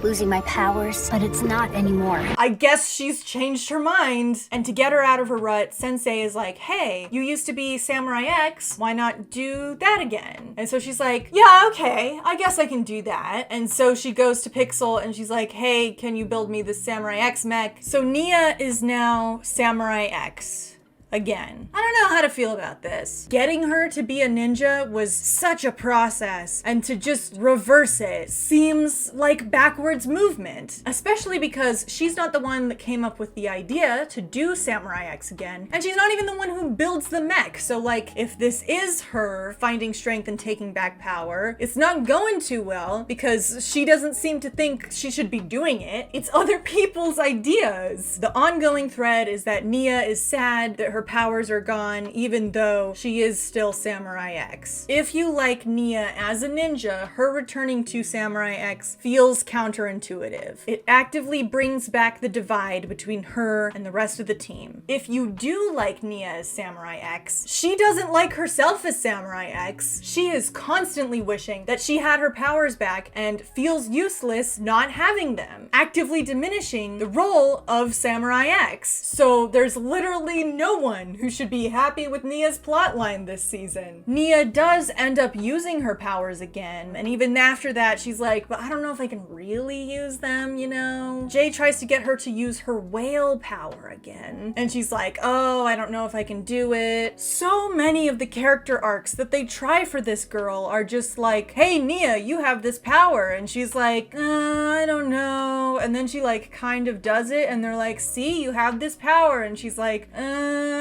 Losing my powers, but it's not anymore. I guess she's changed her mind, and to get her out of her rut, Sensei is like, hey, you used to be Samurai X, why not do that again? And so she's like, yeah, okay, I guess I can do that. And so she goes to Pixel and she's like, hey, can you build me this Samurai X mech? So Nia is now Samurai X. Again. I don't know how to feel about this. Getting her to be a ninja was such a process, and to just reverse it seems like backwards movement, especially because she's not the one that came up with the idea to do Samurai X again, and she's not even the one who builds the mech. So like, if this is her finding strength and taking back power, it's not going too well because she doesn't seem to think she should be doing it. It's other people's ideas. The ongoing thread is that Nia is sad that her powers are gone, even though she is still Samurai X. If you like Nia as a ninja, her returning to Samurai X feels counterintuitive. It actively brings back the divide between her and the rest of the team. If you do like Nia as Samurai X, she doesn't like herself as Samurai X. She is constantly wishing that she had her powers back and feels useless not having them, actively diminishing the role of Samurai X. So there's literally no one who should be happy with Nia's plotline this season. Nia does end up using her powers again, and even after that she's like, but I don't know if I can really use them, you know? Jay tries to get her to use her whale power again, and she's like, oh, I don't know if I can do it. So many of the character arcs that they try for this girl are just like, hey Nia, you have this power, and she's like, I don't know, and then she like kind of does it, and they're like, see, you have this power, and she's like,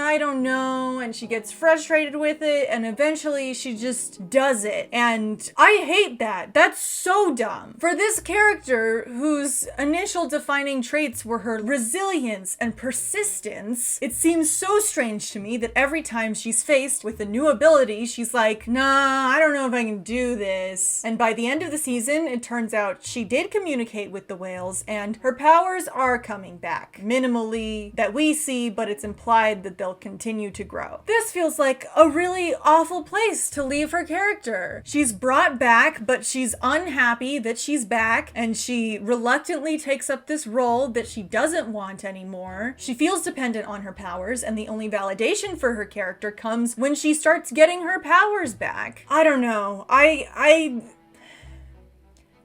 I don't know, and she gets frustrated with it, and eventually she just does it, and I hate that. That's so dumb. For this character whose initial defining traits were her resilience and persistence, it seems so strange to me that every time she's faced with a new ability, she's like, nah, I don't know if I can do this. And by the end of the season, it turns out she did communicate with the whales, and her powers are coming back. Minimally, that we see, but it's implied that they'll continue to grow. This feels like a really awful place to leave her character. She's brought back, but she's unhappy that she's back, and she reluctantly takes up this role that she doesn't want anymore. She feels dependent on her powers, and the only validation for her character comes when she starts getting her powers back. I don't know.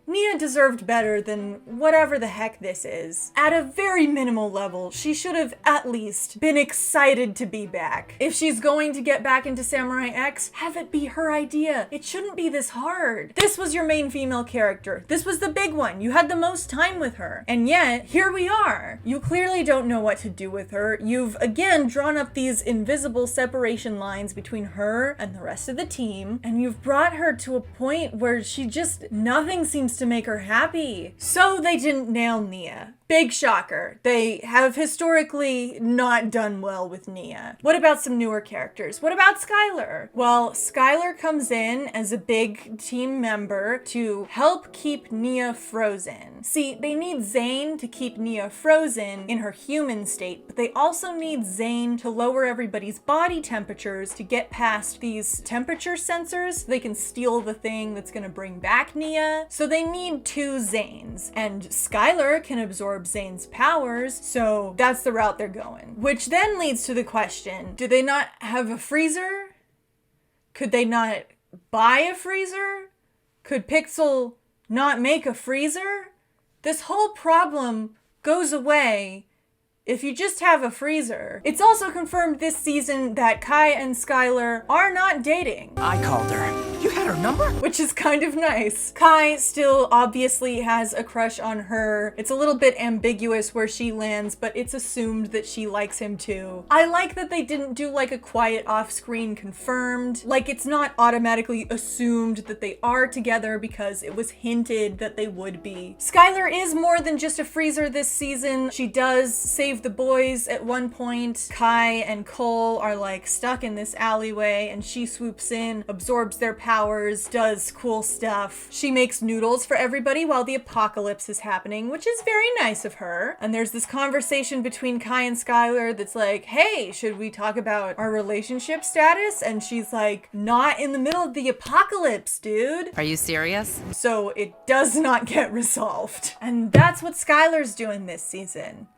Nia deserved better than whatever the heck this is. At a very minimal level, she should have at least been excited to be back. If she's going to get back into Samurai X, have it be her idea. It shouldn't be this hard. This was your main female character. This was the big one. You had the most time with her. And yet, here we are. You clearly don't know what to do with her. You've again drawn up these invisible separation lines between her and the rest of the team, and you've brought her to a point where nothing seems to make her happy. So they didn't nail Nia. Big shocker. They have historically not done well with Nia. What about some newer characters? What about Skylar? Well, Skylar comes in as a big team member to help keep Nia frozen. See, they need Zane to keep Nia frozen in her human state, but they also need Zane to lower everybody's body temperatures to get past these temperature sensors so they can steal the thing that's gonna bring back Nia. So they need two Zanes, and Skylar can absorb Zane's powers, so that's the route they're going. Which then leads to the question, do they not have a freezer? Could they not buy a freezer? Could Pixel not make a freezer? This whole problem goes away if you just have a freezer. It's also confirmed this season that Kai and Skylar are not dating. I called her. You had her number? Which is kind of nice. Kai still obviously has a crush on her. It's a little bit ambiguous where she lands, but it's assumed that she likes him too. I like that they didn't do like a quiet off-screen confirmed. Like, it's not automatically assumed that they are together because it was hinted that they would be. Skylar is more than just a freezer this season. She does save the boys at one point. Kai and Cole are like stuck in this alleyway and she swoops in, absorbs their powers, does cool stuff. She makes noodles for everybody while the apocalypse is happening, which is very nice of her. And there's this conversation between Kai and Skylar that's like, hey, should we talk about our relationship status? And she's like, not in the middle of the apocalypse, dude. Are you serious? So it does not get resolved. And that's what Skylar's doing this season.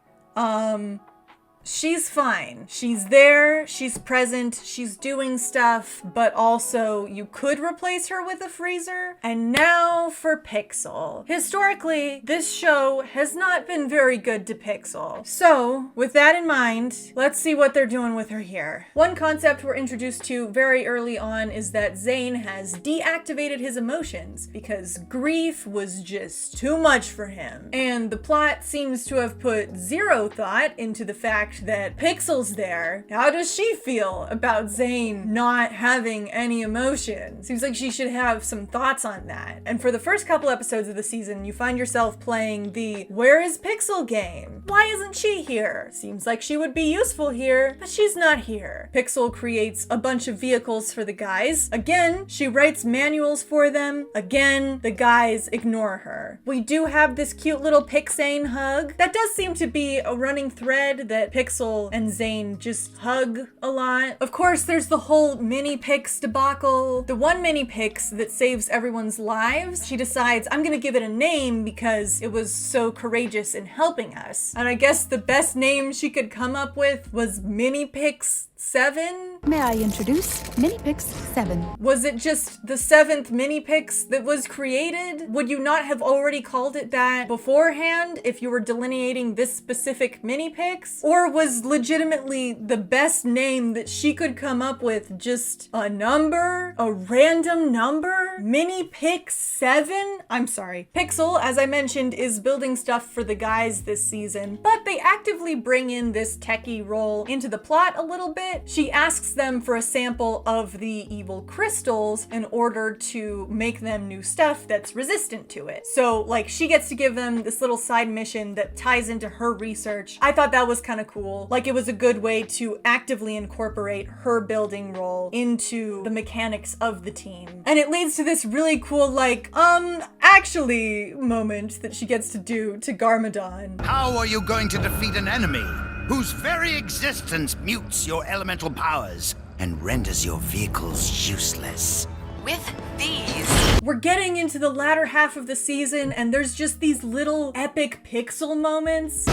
She's fine. She's there, she's present, she's doing stuff, but also you could replace her with a freezer. And now for Pixel. Historically, this show has not been very good to Pixel. So, with that in mind, let's see what they're doing with her here. One concept we're introduced to very early on is that Zane has deactivated his emotions because grief was just too much for him. And the plot seems to have put zero thought into the fact that Pixel's there. How does she feel about Zane not having any emotion? Seems like she should have some thoughts on that. And for the first couple episodes of the season, you find yourself playing the "Where is Pixel" game. Why isn't she here? Seems like she would be useful here, but she's not here. Pixel creates a bunch of vehicles for the guys. Again, she writes manuals for them. Again, the guys ignore her. We do have this cute little Pixane hug. That does seem to be a running thread, that Pixel and Zane just hug a lot. Of course, there's the whole mini-pix debacle. The one mini-pix that saves everyone's lives, she decides, I'm gonna give it a name because it was so courageous in helping us. And I guess the best name she could come up with was Mini-Pix 7? May I introduce Mini-Pix 7? Was it just the 7th Mini-Pix that was created? Would you not have already called it that beforehand if you were delineating this specific Mini-Pix? Or was legitimately the best name that she could come up with just a number? A random number? Mini-Pix 7? I'm sorry. Pixel, as I mentioned, is building stuff for the guys this season, but they actively bring in this techie role into the plot a little bit. She asks them for a sample of the evil crystals in order to make them new stuff that's resistant to it. So, like, she gets to give them this little side mission that ties into her research. I thought that was kind of cool. Like, it was a good way to actively incorporate her building role into the mechanics of the team. And it leads to this really cool, like, actually moment that she gets to do to Garmadon. How are you going to defeat an enemy whose very existence mutes your elemental powers and renders your vehicles useless? With these. We're getting into the latter half of the season, and there's just these little epic Pixel moments.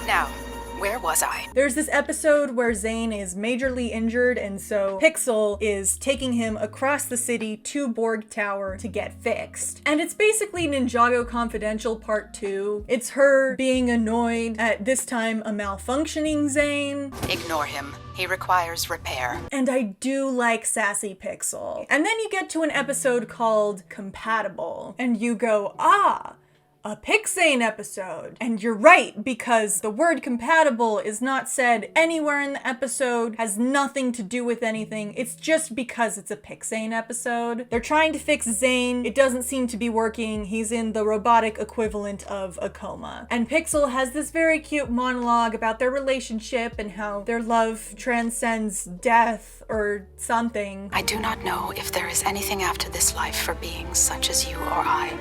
Now, where was I? There's this episode where Zane is majorly injured, and so Pixel is taking him across the city to Borg Tower to get fixed. And it's basically Ninjago Confidential Part 2. It's her being annoyed at this time a malfunctioning Zane. Ignore him. He requires repair. And I do like sassy Pixel. And then you get to an episode called Compatible, and you go, ah, a Pixane episode. And you're right, because the word compatible is not said anywhere in the episode, has nothing to do with anything. It's just because it's a Pixane episode. They're trying to fix Zane. It doesn't seem to be working. He's in the robotic equivalent of a coma. And Pixel has this very cute monologue about their relationship and how their love transcends death or something. I do not know if there is anything after this life for beings such as you or I.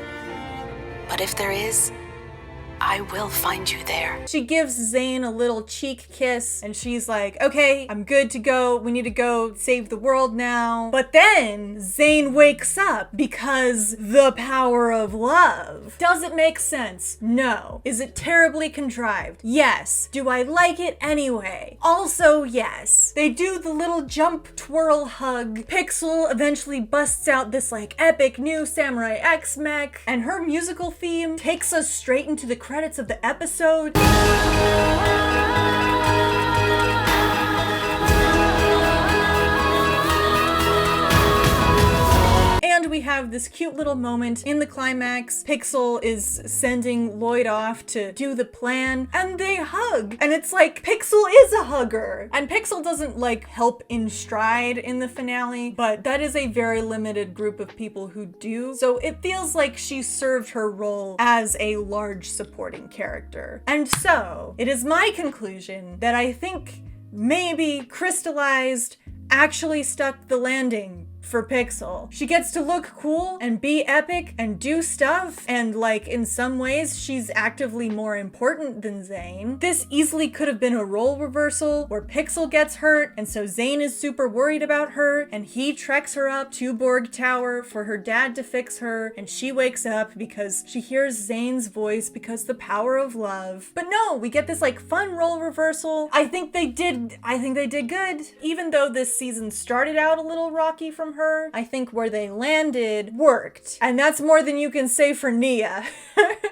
But if there is, I will find you there. She gives Zane a little cheek kiss, and she's like, okay, I'm good to go. We need to go save the world now. But then Zane wakes up because the power of love. Does it make sense? No. Is it terribly contrived? Yes. Do I like it anyway? Also, yes. They do the little jump, twirl, hug. Pixel eventually busts out this like epic new Samurai X mech, and her musical theme takes us straight into the credits of the episode. And we have this cute little moment in the climax. Pixel is sending Lloyd off to do the plan, and they hug. And it's like, Pixel is a hugger. And Pixel doesn't like help in stride in the finale, but that is a very limited group of people who do. So it feels like she served her role as a large supporting character. And so it is my conclusion that I think maybe Crystalized actually stuck the landing for Pixel. She gets to look cool and be epic and do stuff, and like in some ways she's actively more important than Zane. This easily could have been a role reversal where Pixel gets hurt and so Zane is super worried about her and he treks her up to Borg Tower for her dad to fix her, and she wakes up because she hears Zane's voice because the power of love. But no, we get this like fun role reversal. I think they did good. Even though this season started out a little rocky from her, I think where they landed worked. And that's more than you can say for Nia.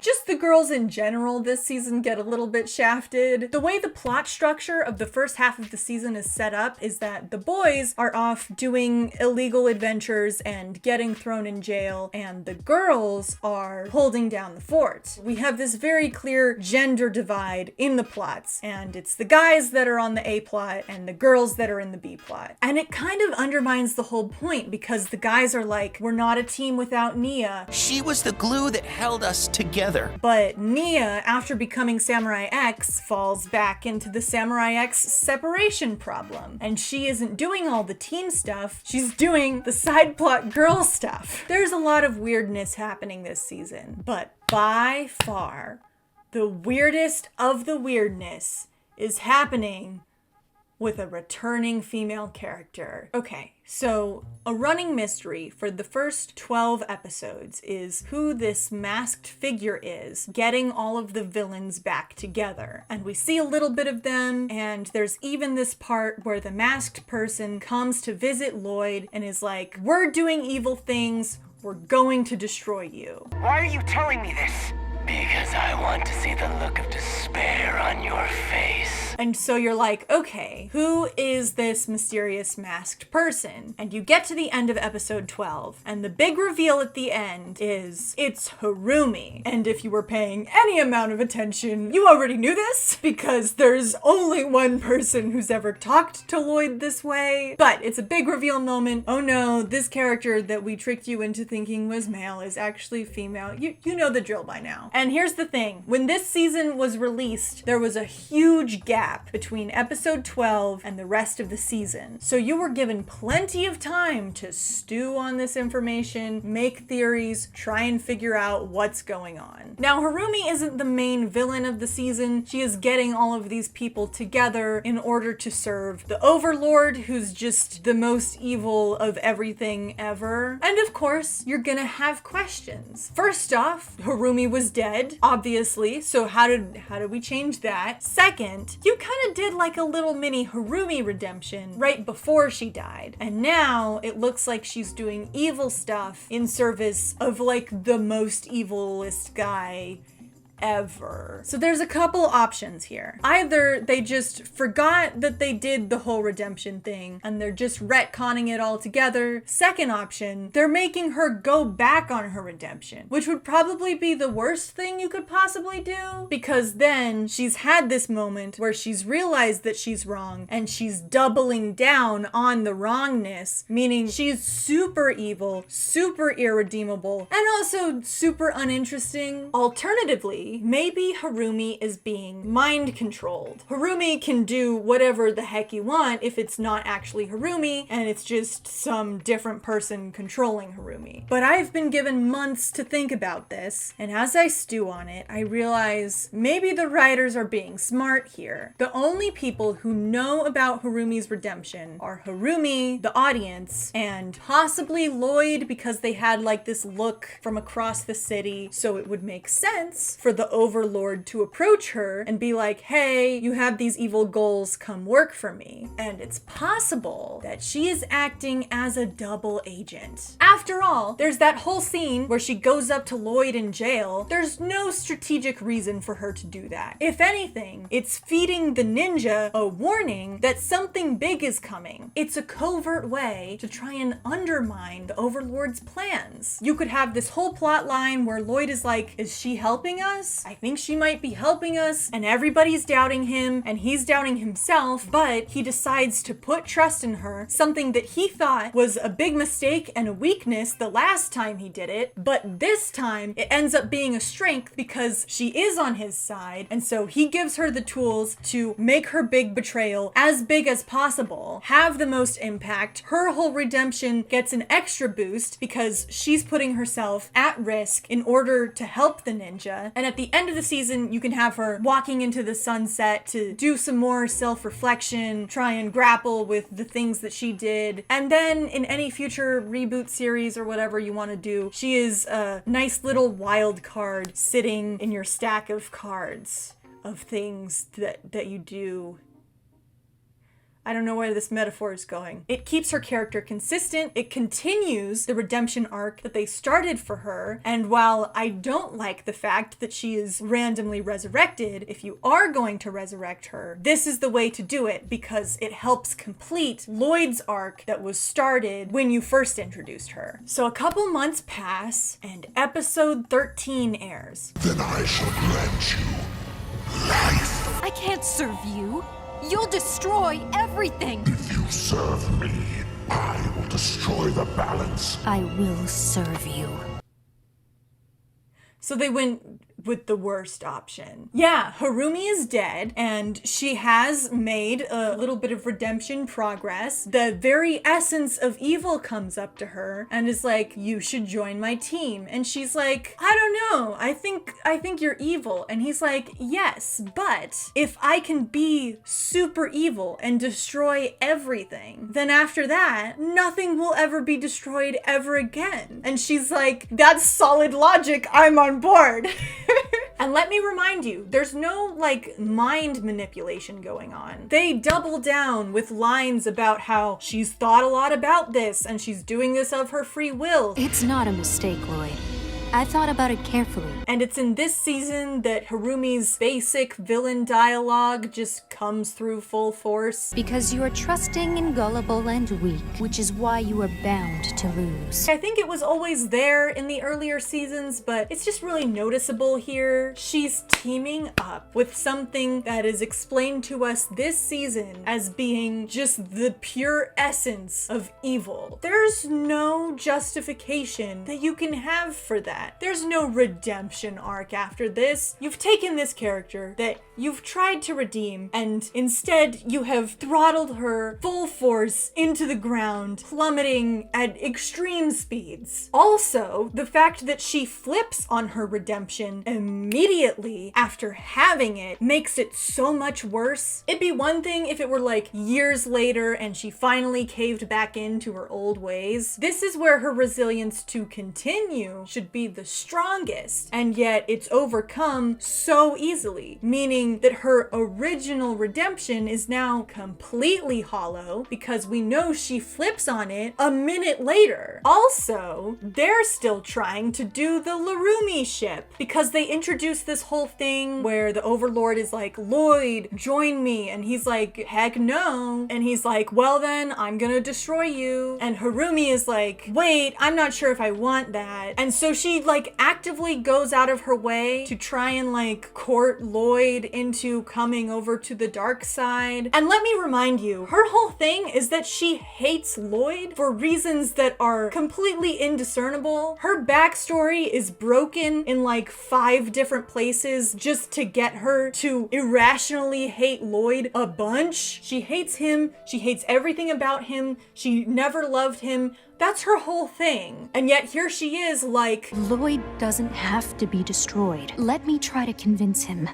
Just the girls in general this season get a little bit shafted. The way the plot structure of the first half of the season is set up is that the boys are off doing illegal adventures and getting thrown in jail, and the girls are holding down the fort. We have this very clear gender divide in the plots, and it's the guys that are on the A plot and the girls that are in the B plot. And it kind of undermines the whole point, because the guys are like, we're not a team without Nia. She was the glue that held us together. But Nia, after becoming Samurai X, falls back into the Samurai X separation problem. And she isn't doing all the team stuff, she's doing the side plot girl stuff. There's a lot of weirdness happening this season, but by far, the weirdest of the weirdness is happening with a returning female character. Okay, so a running mystery for the first 12 episodes is who this masked figure is getting all of the villains back together. And we see a little bit of them, and there's even this part where the masked person comes to visit Lloyd and is like, we're doing evil things, we're going to destroy you. Why are you telling me this? Because I want to see the look of despair on your face. And so you're like, okay, who is this mysterious masked person? And you get to the end of episode 12, and the big reveal at the end is it's Harumi. And if you were paying any amount of attention, you already knew this, because there's only one person who's ever talked to Lloyd this way. But it's a big reveal moment. Oh no, this character that we tricked you into thinking was male is actually female. You know the drill by now. And here's the thing, when this season was released, there was a huge gap between episode 12 and the rest of the season. So you were given plenty of time to stew on this information, make theories, try and figure out what's going on. Now, Harumi isn't the main villain of the season. She is getting all of these people together in order to serve the Overlord, who's just the most evil of everything ever. And of course, you're gonna have questions. First off, Harumi was dead, obviously, so how did we change that? Second, you kind of did like a little mini Harumi redemption right before she died. And now it looks like she's doing evil stuff in service of like the most evilest guy ever. So there's a couple options here. Either they just forgot that they did the whole redemption thing and they're just retconning it all together. Second option, they're making her go back on her redemption, which would probably be the worst thing you could possibly do, because then she's had this moment where she's realized that she's wrong and she's doubling down on the wrongness, meaning she's super evil, super irredeemable, and also super uninteresting. Alternatively, maybe Harumi is being mind controlled. Harumi can do whatever the heck you want if it's not actually Harumi and it's just some different person controlling Harumi. But I've been given months to think about this, and as I stew on it, I realize maybe the writers are being smart here. The only people who know about Harumi's redemption are Harumi, the audience, and possibly Lloyd, because they had like this look from across the city, so it would make sense for the Overlord to approach her and be like, hey, you have these evil goals, come work for me. And it's possible that she is acting as a double agent. After all, there's that whole scene where she goes up to Lloyd in jail. There's no strategic reason for her to do that. If anything, it's feeding the ninja a warning that something big is coming. It's a covert way to try and undermine the Overlord's plans. You could have this whole plot line where Lloyd is like, is she helping us? I think she might be helping us, and everybody's doubting him, and he's doubting himself, but he decides to put trust in her, something that he thought was a big mistake and a weakness the last time he did it, but this time it ends up being a strength because she is on his side, and so he gives her the tools to make her big betrayal as big as possible, have the most impact. Her whole redemption gets an extra boost because she's putting herself at risk in order to help the ninja, and at the end of the season you can have her walking into the sunset to do some more self-reflection, try and grapple with the things that she did, and then in any future reboot series or whatever you want to do, she is a nice little wild card sitting in your stack of cards of things that you do. I don't know where this metaphor is going. It keeps her character consistent. It continues the redemption arc that they started for her. And while I don't like the fact that she is randomly resurrected, if you are going to resurrect her, this is the way to do it because it helps complete Lloyd's arc that was started when you first introduced her. So a couple months pass and episode 13 airs. Then I shall grant you life. I can't serve you. You'll destroy everything. If you serve me, I will destroy the balance. I will serve you. So they went with the worst option. Yeah, Harumi is dead, and she has made a little bit of redemption progress. The very essence of evil comes up to her and is like, you should join my team. And she's like, I don't know, I think you're evil. And he's like, yes, but if I can be super evil and destroy everything, then after that, nothing will ever be destroyed ever again. And she's like, that's solid logic, I'm on board. And let me remind you, there's no like mind manipulation going on. They double down with lines about how she's thought a lot about this and she's doing this of her free will. It's not a mistake, Lloyd. I thought about it carefully. And it's in this season that Harumi's basic villain dialogue just comes through full force. Because you are trusting and gullible and weak, which is why you are bound to lose. I think it was always there in the earlier seasons, but it's just really noticeable here. She's teaming up with something that is explained to us this season as being just the pure essence of evil. There's no justification that you can have for that. There's no redemption arc after this. You've taken this character that you've tried to redeem, and instead you have throttled her full force into the ground, plummeting at extreme speeds. Also, the fact that she flips on her redemption immediately after having it makes it so much worse. It'd be one thing if it were like years later and she finally caved back into her old ways. This is where her resilience to continue should be the strongest, and yet it's overcome so easily, meaning that her original redemption is now completely hollow because we know she flips on it a minute later. Also, they're still trying to do the Larumi ship because they introduced this whole thing where the Overlord is like, Lloyd, join me, and he's like, heck no, and he's like, well then, I'm gonna destroy you, and Harumi is like, wait, I'm not sure if I want that, and so she like actively goes out of her way to try and like court Lloyd into coming over to the dark side. And let me remind you, her whole thing is that she hates Lloyd for reasons that are completely indiscernible. Her backstory is broken in like 5 different places just to get her to irrationally hate Lloyd a bunch. She hates him. She hates everything about him. She never loved him. That's her whole thing. And yet here she is like, Lloyd doesn't have to be destroyed. Let me try to convince him.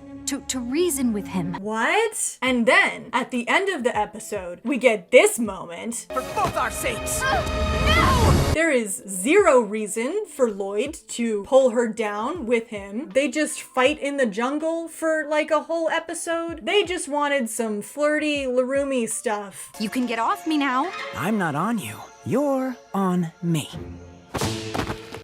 To reason with him. What? And then, at the end of the episode, we get this moment. For both our sakes! No! There is zero reason for Lloyd to pull her down with him. They just fight in the jungle for like a whole episode. They just wanted some flirty Larumi stuff. You can get off me now. I'm not on you. You're on me.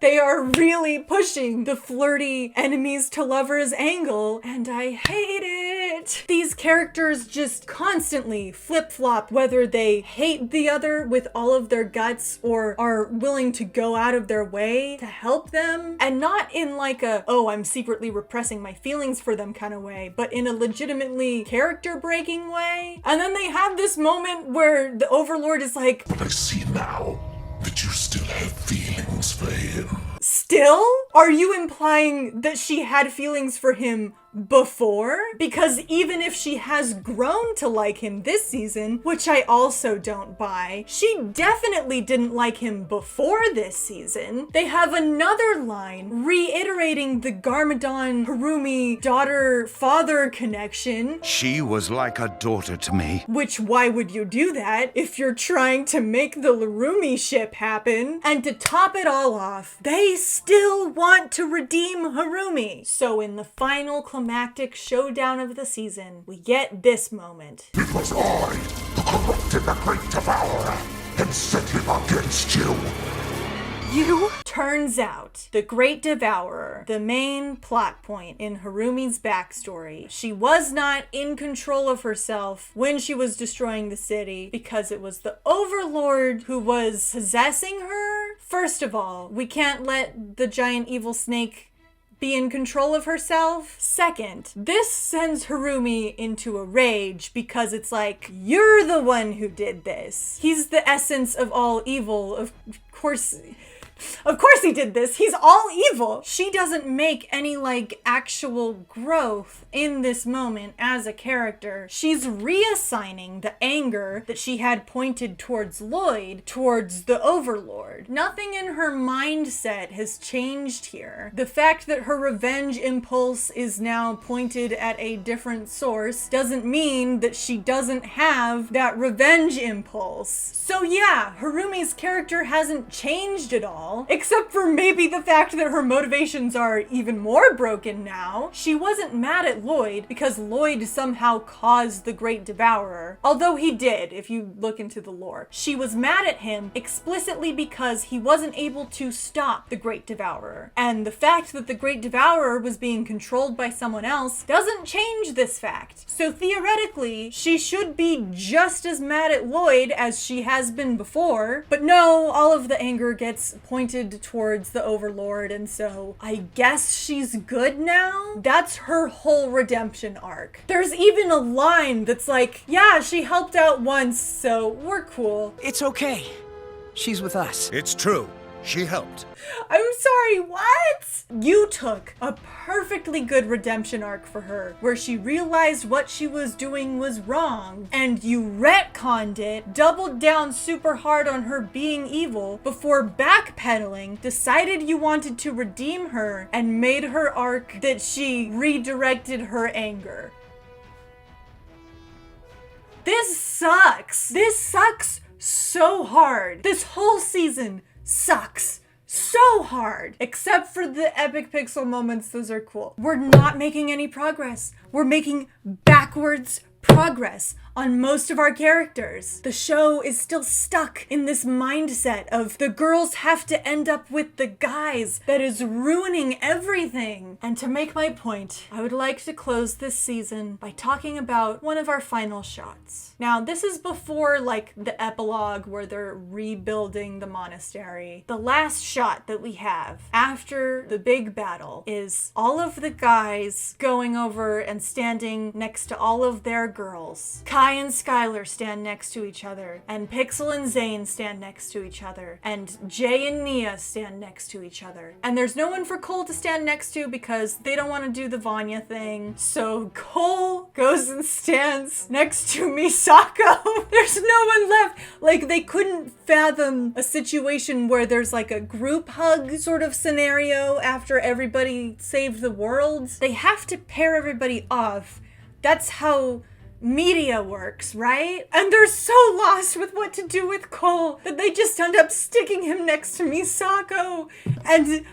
They are really pushing the flirty enemies to lovers angle, and I hate it. These characters just constantly flip-flop whether they hate the other with all of their guts or are willing to go out of their way to help them, and not in like a, oh, I'm secretly repressing my feelings for them kind of way, but in a legitimately character-breaking way. And then they have this moment where the Overlord is like, I see now that you still have feelings for him. Still? Are you implying that she had feelings for him before? Because even if she has grown to like him this season, which I also don't buy, she definitely didn't like him before this season. They have another line reiterating the Garmadon Harumi daughter-father connection. She was like a daughter to me. Which, why would you do that if you're trying to make the Larumi ship happen? And to top it all off, they still want to redeem Harumi. So in the final climactic showdown of the season, we get this moment. It was I who corrupted the Great Devourer and set him against you. You? Turns out, the Great Devourer, the main plot point in Harumi's backstory, she was not in control of herself when she was destroying the city because it was the Overlord who was possessing her. First of all, we can't let the giant evil snake be in control of herself. Second, this sends Harumi into a rage because it's like, you're the one who did this. He's the essence of all evil. Of course he did this. He's all evil. She doesn't make any like actual growth in this moment as a character. She's reassigning the anger that she had pointed towards Lloyd towards the Overlord. Nothing in her mindset has changed here. The fact that her revenge impulse is now pointed at a different source doesn't mean that she doesn't have that revenge impulse. So yeah, Harumi's character hasn't changed at all. Except for maybe the fact that her motivations are even more broken now. She wasn't mad at Lloyd because Lloyd somehow caused the Great Devourer. Although he did, if you look into the lore. She was mad at him explicitly because he wasn't able to stop the Great Devourer. And the fact that the Great Devourer was being controlled by someone else doesn't change this fact. So theoretically, she should be just as mad at Lloyd as she has been before. But no, all of the anger gets pointed towards the Overlord, and so I guess she's good now? That's her whole redemption arc. There's even a line that's like, yeah, she helped out once, so we're cool. It's okay. She's with us. It's true. She helped. I'm sorry, what? You took a perfectly good redemption arc for her, where she realized what she was doing was wrong, and you retconned it, doubled down super hard on her being evil, before backpedaling, decided you wanted to redeem her, and made her arc that she redirected her anger. This sucks. This sucks so hard. This whole season sucks so hard. Except for the epic pixel moments, those are cool. We're not making any progress. We're making backwards progress on most of our characters. The show is still stuck in this mindset of the girls have to end up with the guys that is ruining everything. And to make my point, I would like to close this season by talking about one of our final shots. Now, this is before like the epilogue where they're rebuilding the monastery. The last shot that we have after the big battle is all of the guys going over and standing next to all of their girls. Kai and Skylar stand next to each other, and Pixel and Zane stand next to each other, and Jay and Nia stand next to each other. And there's no one for Cole to stand next to because they don't want to do the Vanya thing. So Cole goes and stands next to Misako. There's no one left. Like, they couldn't fathom a situation where there's like a group hug sort of scenario after everybody saved the world. They have to pair everybody off. That's how media works, right? And they're so lost with what to do with Cole that they just end up sticking him next to Misako. And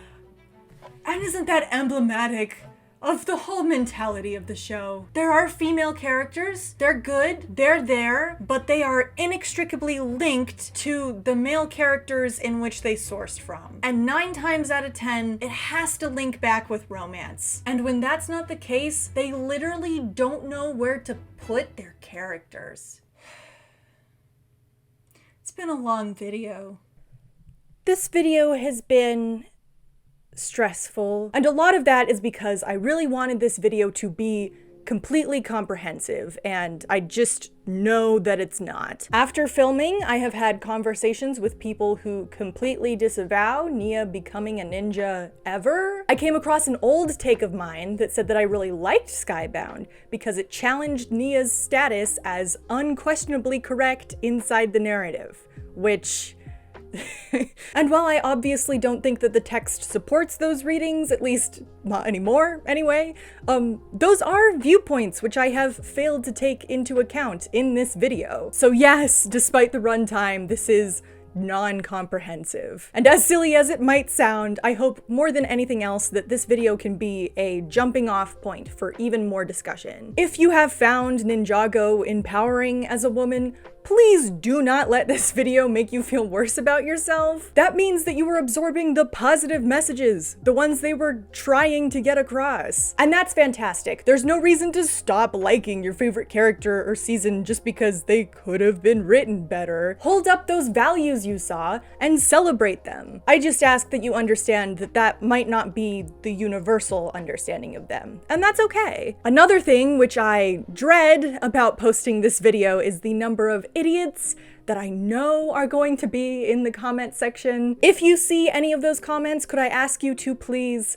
isn't that emblematic of the whole mentality of the show? There are female characters, they're good, they're there, but they are inextricably linked to the male characters in which they sourced from. And 9 times out of 10, it has to link back with romance. And when that's not the case, they literally don't know where to put their characters. It's been a long video. This video has been stressful, and a lot of that is because I really wanted this video to be completely comprehensive, and I just know that it's not. After filming, I have had conversations with people who completely disavow Nia becoming a ninja ever. I came across an old take of mine that said that I really liked Skybound because it challenged Nia's status as unquestionably correct inside the narrative, which and while I obviously don't think that the text supports those readings, at least not anymore anyway, those are viewpoints which I have failed to take into account in this video. So yes, despite the runtime, this is non-comprehensive. And as silly as it might sound, I hope more than anything else that this video can be a jumping off point for even more discussion. If you have found Ninjago empowering as a woman, please do not let this video make you feel worse about yourself. That means that you are absorbing the positive messages, the ones they were trying to get across. And that's fantastic. There's no reason to stop liking your favorite character or season just because they could have been written better. Hold up those values you saw and celebrate them. I just ask that you understand that that might not be the universal understanding of them, and that's okay. Another thing which I dread about posting this video is the number of idiots that I know are going to be in the comment section. If you see any of those comments, could I ask you to please,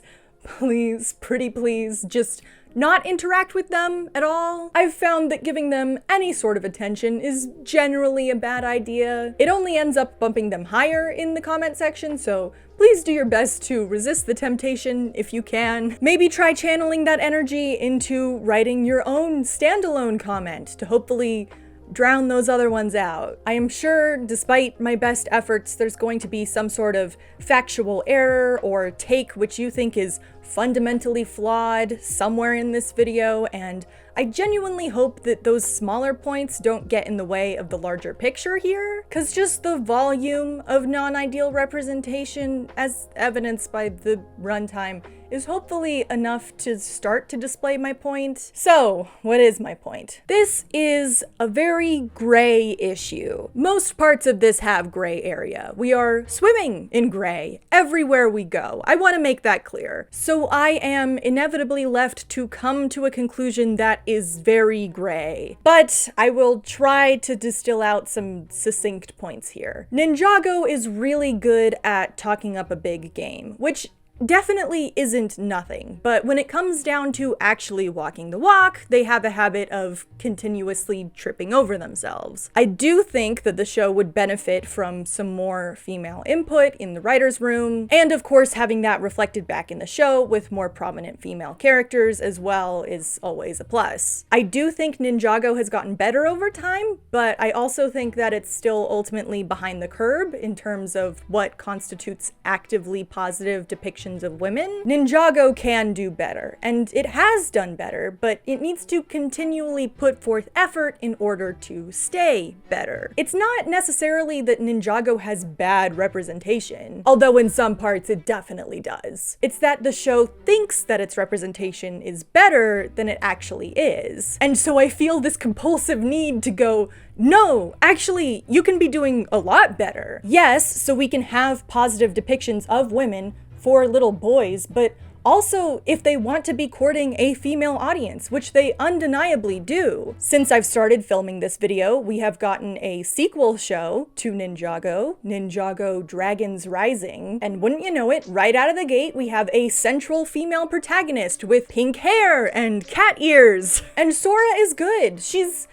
pretty please, just not interact with them at all? I've found that giving them any sort of attention is generally a bad idea. It only ends up bumping them higher in the comment section, so please do your best to resist the temptation if you can. Maybe try channeling that energy into writing your own standalone comment to hopefully drown those other ones out. I am sure, despite my best efforts, there's going to be some sort of factual error or take which you think is fundamentally flawed somewhere in this video, and I genuinely hope that those smaller points don't get in the way of the larger picture here, because just the volume of non-ideal representation, as evidenced by the runtime, is hopefully enough to start to display my point. So, what is my point? This is a very gray issue. Most parts of this have gray area. We are swimming in gray everywhere we go. I want to make that clear. So I am inevitably left to come to a conclusion that is very gray. But I will try to distill out some succinct points here. Ninjago is really good at talking up a big game, which definitely isn't nothing, but when it comes down to actually walking the walk, they have a habit of continuously tripping over themselves. I do think that the show would benefit from some more female input in the writer's room, and of course having that reflected back in the show with more prominent female characters as well is always a plus. I do think Ninjago has gotten better over time, but I also think that it's still ultimately behind the curve in terms of what constitutes actively positive depictions of women. Ninjago can do better, and it has done better, but it needs to continually put forth effort in order to stay better. It's not necessarily that Ninjago has bad representation, although in some parts it definitely does. It's that the show thinks that its representation is better than it actually is. And so I feel this compulsive need to go, no, actually, you can be doing a lot better. Yes, so we can have positive depictions of women for little boys, but also if they want to be courting a female audience, which they undeniably do. Since I've started filming this video, we have gotten a sequel show to Ninjago, Ninjago Dragons Rising, and wouldn't you know it, right out of the gate, we have a central female protagonist with pink hair and cat ears. And Sora is good. She's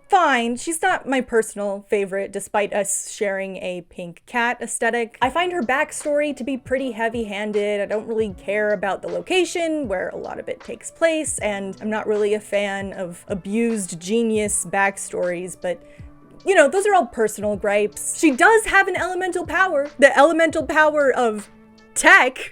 fine. She's not my personal favorite, despite us sharing a pink cat aesthetic. I find her backstory to be pretty heavy-handed. I don't really care about the location where a lot of it takes place, and I'm not really a fan of abused genius backstories, but you know, those are all personal gripes. She does have an elemental power. The elemental power of tech.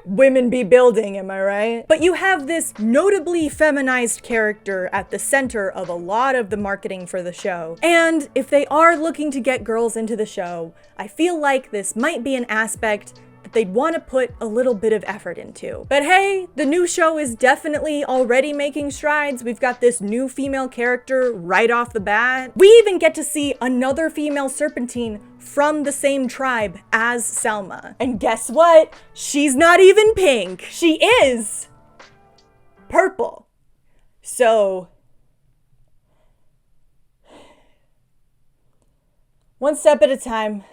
Women be building, am I right? But you have this notably feminized character at the center of a lot of the marketing for the show. And if they are looking to get girls into the show, I feel like this might be an aspect that they'd want to put a little bit of effort into. But hey, the new show is definitely already making strides. We've got this new female character right off the bat. We even get to see another female Serpentine from the same tribe as Selma. And guess what? She's not even pink. She is purple. So one step at a time.